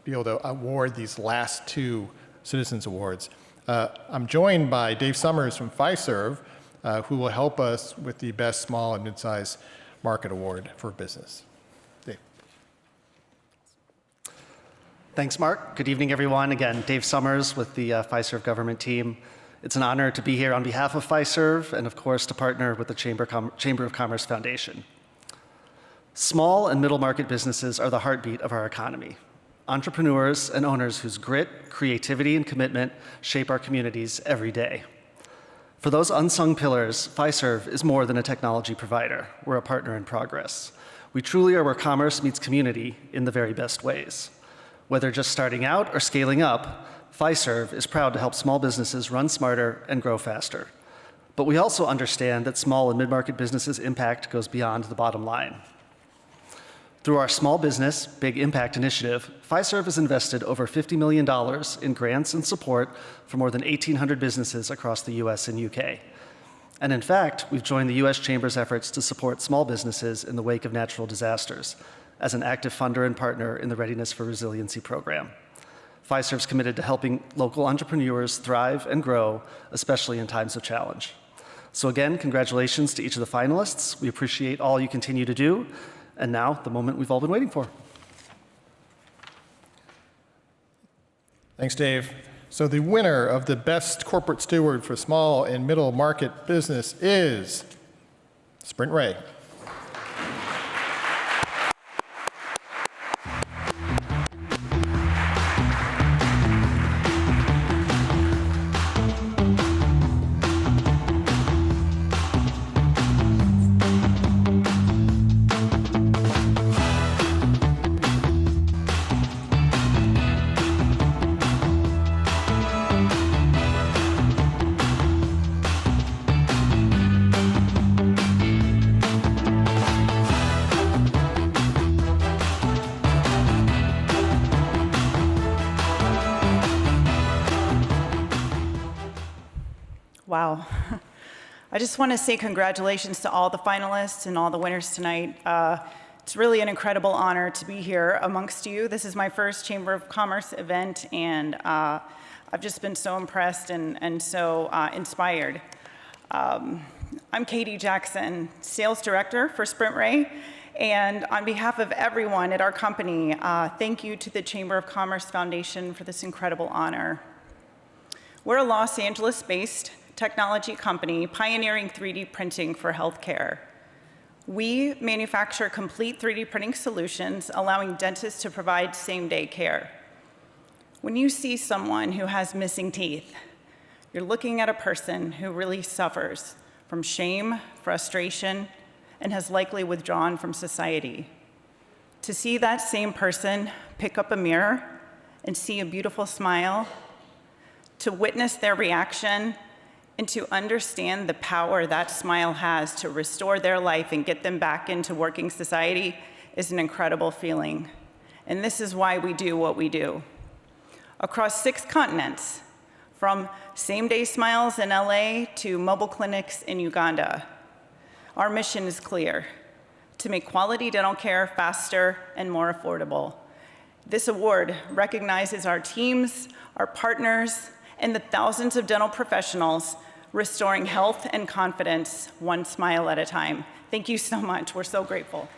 Speaker 19: be able to award these last two Citizens Awards. I'm joined by Dave Summers from Fiserv, who will help us with the Best Small and Mid-Size Market Award for Business. Dave.
Speaker 21: Thanks, Mark. Good evening, everyone. Again, Dave Summers with the Fiserv government team. It's an honor to be here on behalf of Fiserv and, of course, to partner with the Chamber of Commerce Foundation. Small and middle market businesses are the heartbeat of our economy. Entrepreneurs and owners whose grit, creativity, and commitment shape our communities every day. For those unsung pillars, Fiserv is more than a technology provider. We're a partner in progress. We truly are where commerce meets community in the very best ways. Whether just starting out or scaling up, Fiserv is proud to help small businesses run smarter and grow faster. But we also understand that small and mid-market businesses' impact goes beyond the bottom line. Through our Small Business Big Impact initiative, Fiserv has invested over $50 million in grants and support for more than 1,800 businesses across the US and UK. And in fact, we've joined the US Chamber's efforts to support small businesses in the wake of natural disasters as an active funder and partner in the Readiness for Resiliency program. Fiserv's committed to helping local entrepreneurs thrive and grow, especially in times of challenge. So again, congratulations to each of the finalists. We appreciate all you continue to do. And now, the moment we've all been waiting for.
Speaker 19: Thanks, Dave. So the winner of the Best Corporate Steward for Small and Middle Market Business is SprintRay.
Speaker 23: Wow. I just want to say congratulations to all the finalists and all the winners tonight. It's really an incredible honor to be here amongst you. This is my first Chamber of Commerce event, and I've just been so impressed and so inspired. I'm Katie Jackson, Sales Director for SprintRay, and on behalf of everyone at our company, thank you to the Chamber of Commerce Foundation for this incredible honor. We're a Los Angeles-based technology company pioneering 3D printing for healthcare. We manufacture complete 3D printing solutions, allowing dentists to provide same-day care. When you see someone who has missing teeth, you're looking at a person who really suffers from shame, frustration, and has likely withdrawn from society. To see that same person pick up a mirror and see a beautiful smile, to witness their reaction, and to understand the power that smile has to restore their life and get them back into working society is an incredible feeling. And this is why we do what we do. Across 6 continents, from same-day smiles in LA to mobile clinics in Uganda, our mission is clear: to make quality dental care faster and more affordable. This award recognizes our teams, our partners, and the thousands of dental professionals restoring health and confidence one smile at a time. Thank you so much. We're so grateful.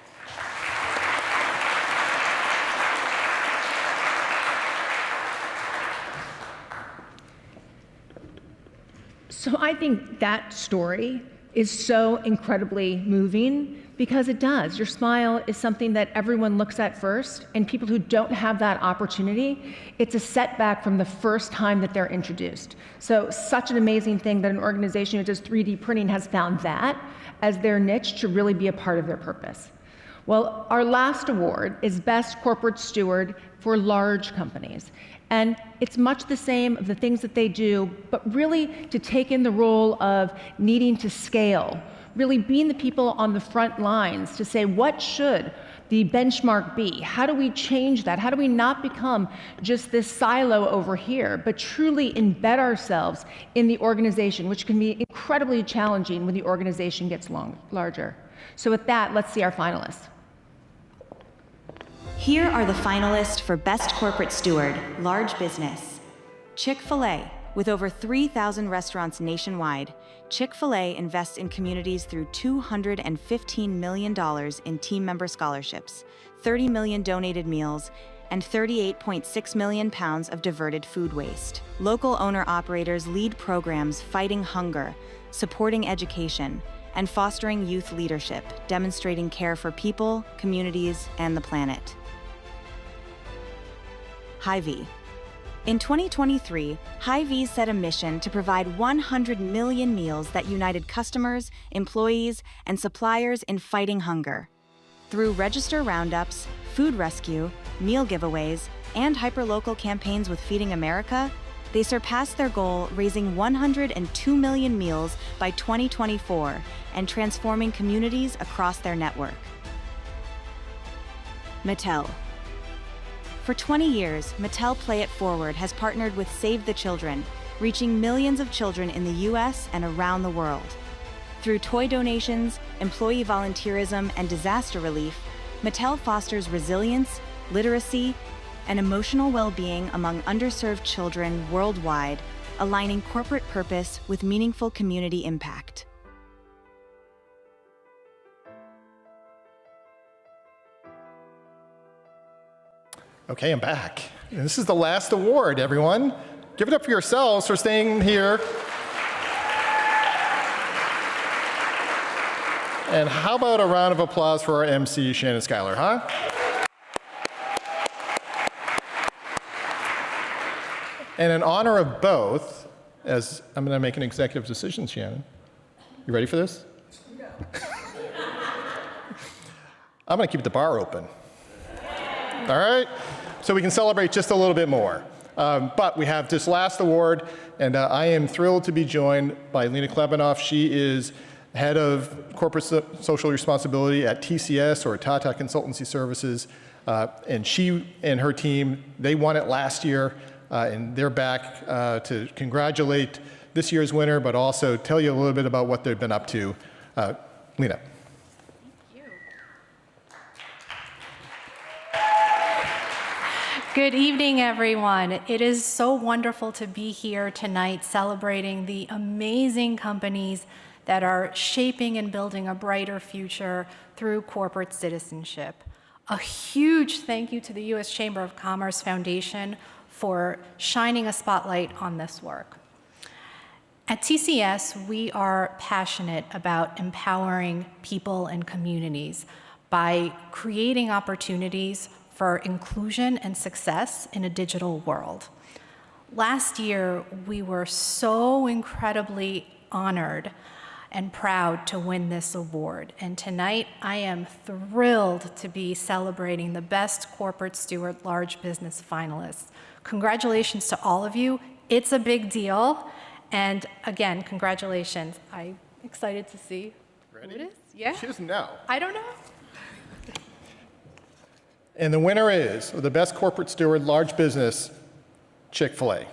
Speaker 16: So I think that story is so incredibly moving because it does. Your smile is something that everyone looks at first, and people who don't have that opportunity, it's a setback from the first time that they're introduced. So such an amazing thing that an organization who does 3D printing has found that as their niche to really be a part of their purpose. Well, our last award is Best Corporate Steward for large companies. And it's much the same of the things that they do, but really to take in the role of needing to scale, really being the people on the front lines to say, what should the benchmark be? How do we change that? How do we not become just this silo over here, but truly embed ourselves in the organization, which can be incredibly challenging when the organization gets larger. So with that, let's see our finalists.
Speaker 4: Here are the finalists for Best Corporate Steward, Large Business. Chick-fil-A. With over 3,000 restaurants nationwide, Chick-fil-A invests in communities through $215 million in team member scholarships, 30 million donated meals, and 38.6 million pounds of diverted food waste. Local owner-operators lead programs fighting hunger, supporting education, and fostering youth leadership, demonstrating care for people, communities, and the planet. Hy-Vee. In 2023, Hy-Vee set a mission to provide 100 million meals that united customers, employees, and suppliers in fighting hunger. Through register roundups, food rescue, meal giveaways, and hyperlocal campaigns with Feeding America, they surpassed their goal, raising 102 million meals by 2024 and transforming communities across their network. Mattel. For 20 years, Mattel Play It Forward has partnered with Save the Children, reaching millions of children in the U.S. and around the world. Through toy donations, employee volunteerism, and disaster relief, Mattel fosters resilience, literacy, and emotional well-being among underserved children worldwide, aligning corporate purpose with meaningful community impact.
Speaker 19: Okay, I'm back. And this is the last award, everyone. Give it up for yourselves for staying here. And how about a round of applause for our MC, Shannon Schuyler, huh? And in honor of both, as I'm going to make an executive decision, Shannon. You ready for this? Yeah. I'm going to keep the bar open. All right? So we can celebrate just a little bit more. But we have this last award, and I am thrilled to be joined by Lena Klebanoff. She is head of corporate social responsibility at TCS, or Tata Consultancy Services. And she and her team, they won it last year, and they're back to congratulate this year's winner, but also tell you a little bit about what they've been up to. Lena.
Speaker 5: Good evening, everyone. It is so wonderful to be here tonight celebrating the amazing companies that are shaping and building a brighter future through corporate citizenship. A huge thank you to the U.S. Chamber of Commerce Foundation for shining a spotlight on this work. At TCS, we are passionate about empowering people and communities by creating opportunities for inclusion and success in a digital world. Last year, we were so incredibly honored and proud to win this award. And tonight, I am thrilled to be celebrating the Best Corporate Steward Large Business finalists. Congratulations to all of you. It's a big deal. And again, congratulations. I'm excited to see who it is. Yeah?
Speaker 19: She doesn't know.
Speaker 5: I don't know.
Speaker 19: And the winner is, the Best Corporate Steward, Large Business, Chick-fil-A.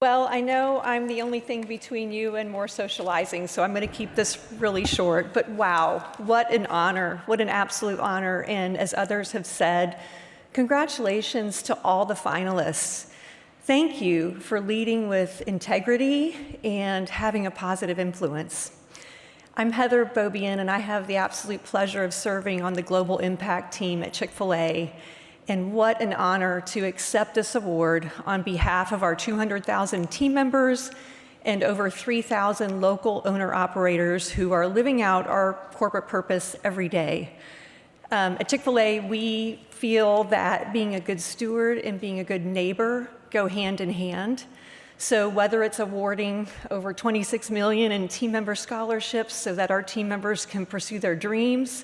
Speaker 9: Well, I know I'm the only thing between you and more socializing, so I'm going to keep this really short. But wow, what an honor, what an absolute honor. And as others have said, congratulations to all the finalists. Thank you for leading with integrity and having a positive influence. I'm Heather Bobian, and I have the absolute pleasure of serving on the Global Impact team at Chick-fil-A. And what an honor to accept this award on behalf of our 200,000 team members and over 3,000 local owner-operators who are living out our corporate purpose every day. At Chick-fil-A, we feel that being a good steward and being a good neighbor go hand in hand. So whether it's awarding over $26 million in team member scholarships so that our team members can pursue their dreams,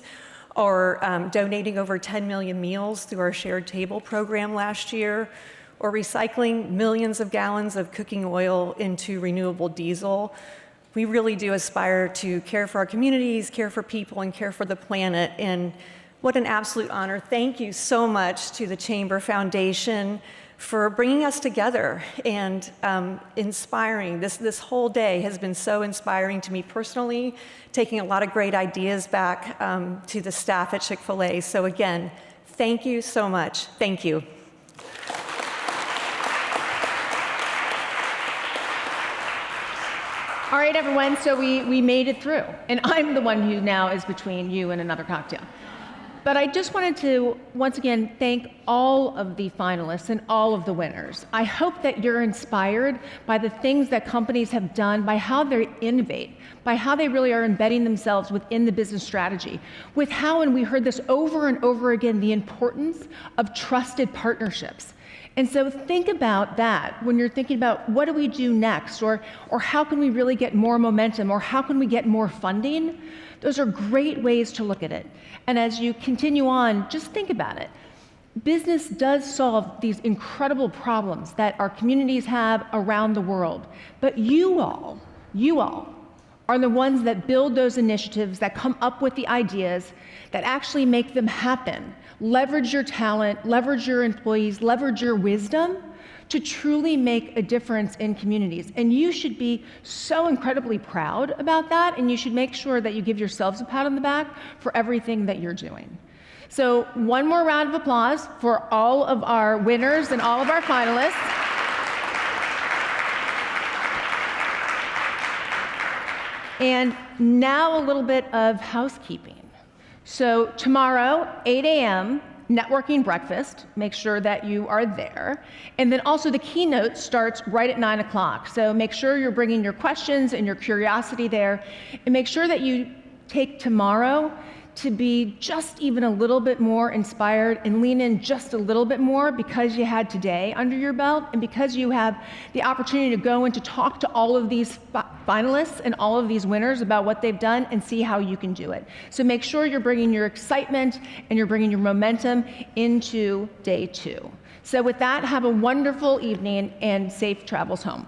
Speaker 9: or donating over 10 million meals through our Shared Table program last year, or recycling millions of gallons of cooking oil into renewable diesel. We really do aspire to care for our communities, care for people, and care for the planet. And what an absolute honor. Thank you so much to the Chamber Foundation for bringing us together and inspiring. This whole day has been so inspiring to me personally, taking a lot of great ideas back to the staff at Chick-fil-A. So again, thank you so much. Thank you.
Speaker 16: All right, everyone, so we made it through. And I'm the one who now is between you and another cocktail. But I just wanted to, once again, thank all of the finalists and all of the winners. I hope that you're inspired by the things that companies have done, by how they innovate, by how they really are embedding themselves within the business strategy, with how, and we heard this over and over again, the importance of trusted partnerships. And so think about that when you're thinking about what do we do next, or how can we really get more momentum, or how can we get more funding? Those are great ways to look at it. And as you continue on, just think about it. Business does solve these incredible problems that our communities have around the world. But you all are the ones that build those initiatives, that come up with the ideas, that actually make them happen. Leverage your talent, leverage your employees, leverage your wisdom to truly make a difference in communities. And you should be so incredibly proud about that, and you should make sure that you give yourselves a pat on the back for everything that you're doing. So one more round of applause for all of our winners and all of our finalists. And now a little bit of housekeeping. So tomorrow, 8 a.m., networking breakfast. Make sure that you are there. And then also the keynote starts right at 9 o'clock. So make sure you're bringing your questions and your curiosity there. And make sure that you take tomorrow to be just even a little bit more inspired and lean in just a little bit more because you had today under your belt and because you have the opportunity to go and to talk to all of these finalists and all of these winners about what they've done and see how you can do it. So make sure you're bringing your excitement and you're bringing your momentum into day 2. So with that, have a wonderful evening and safe travels home.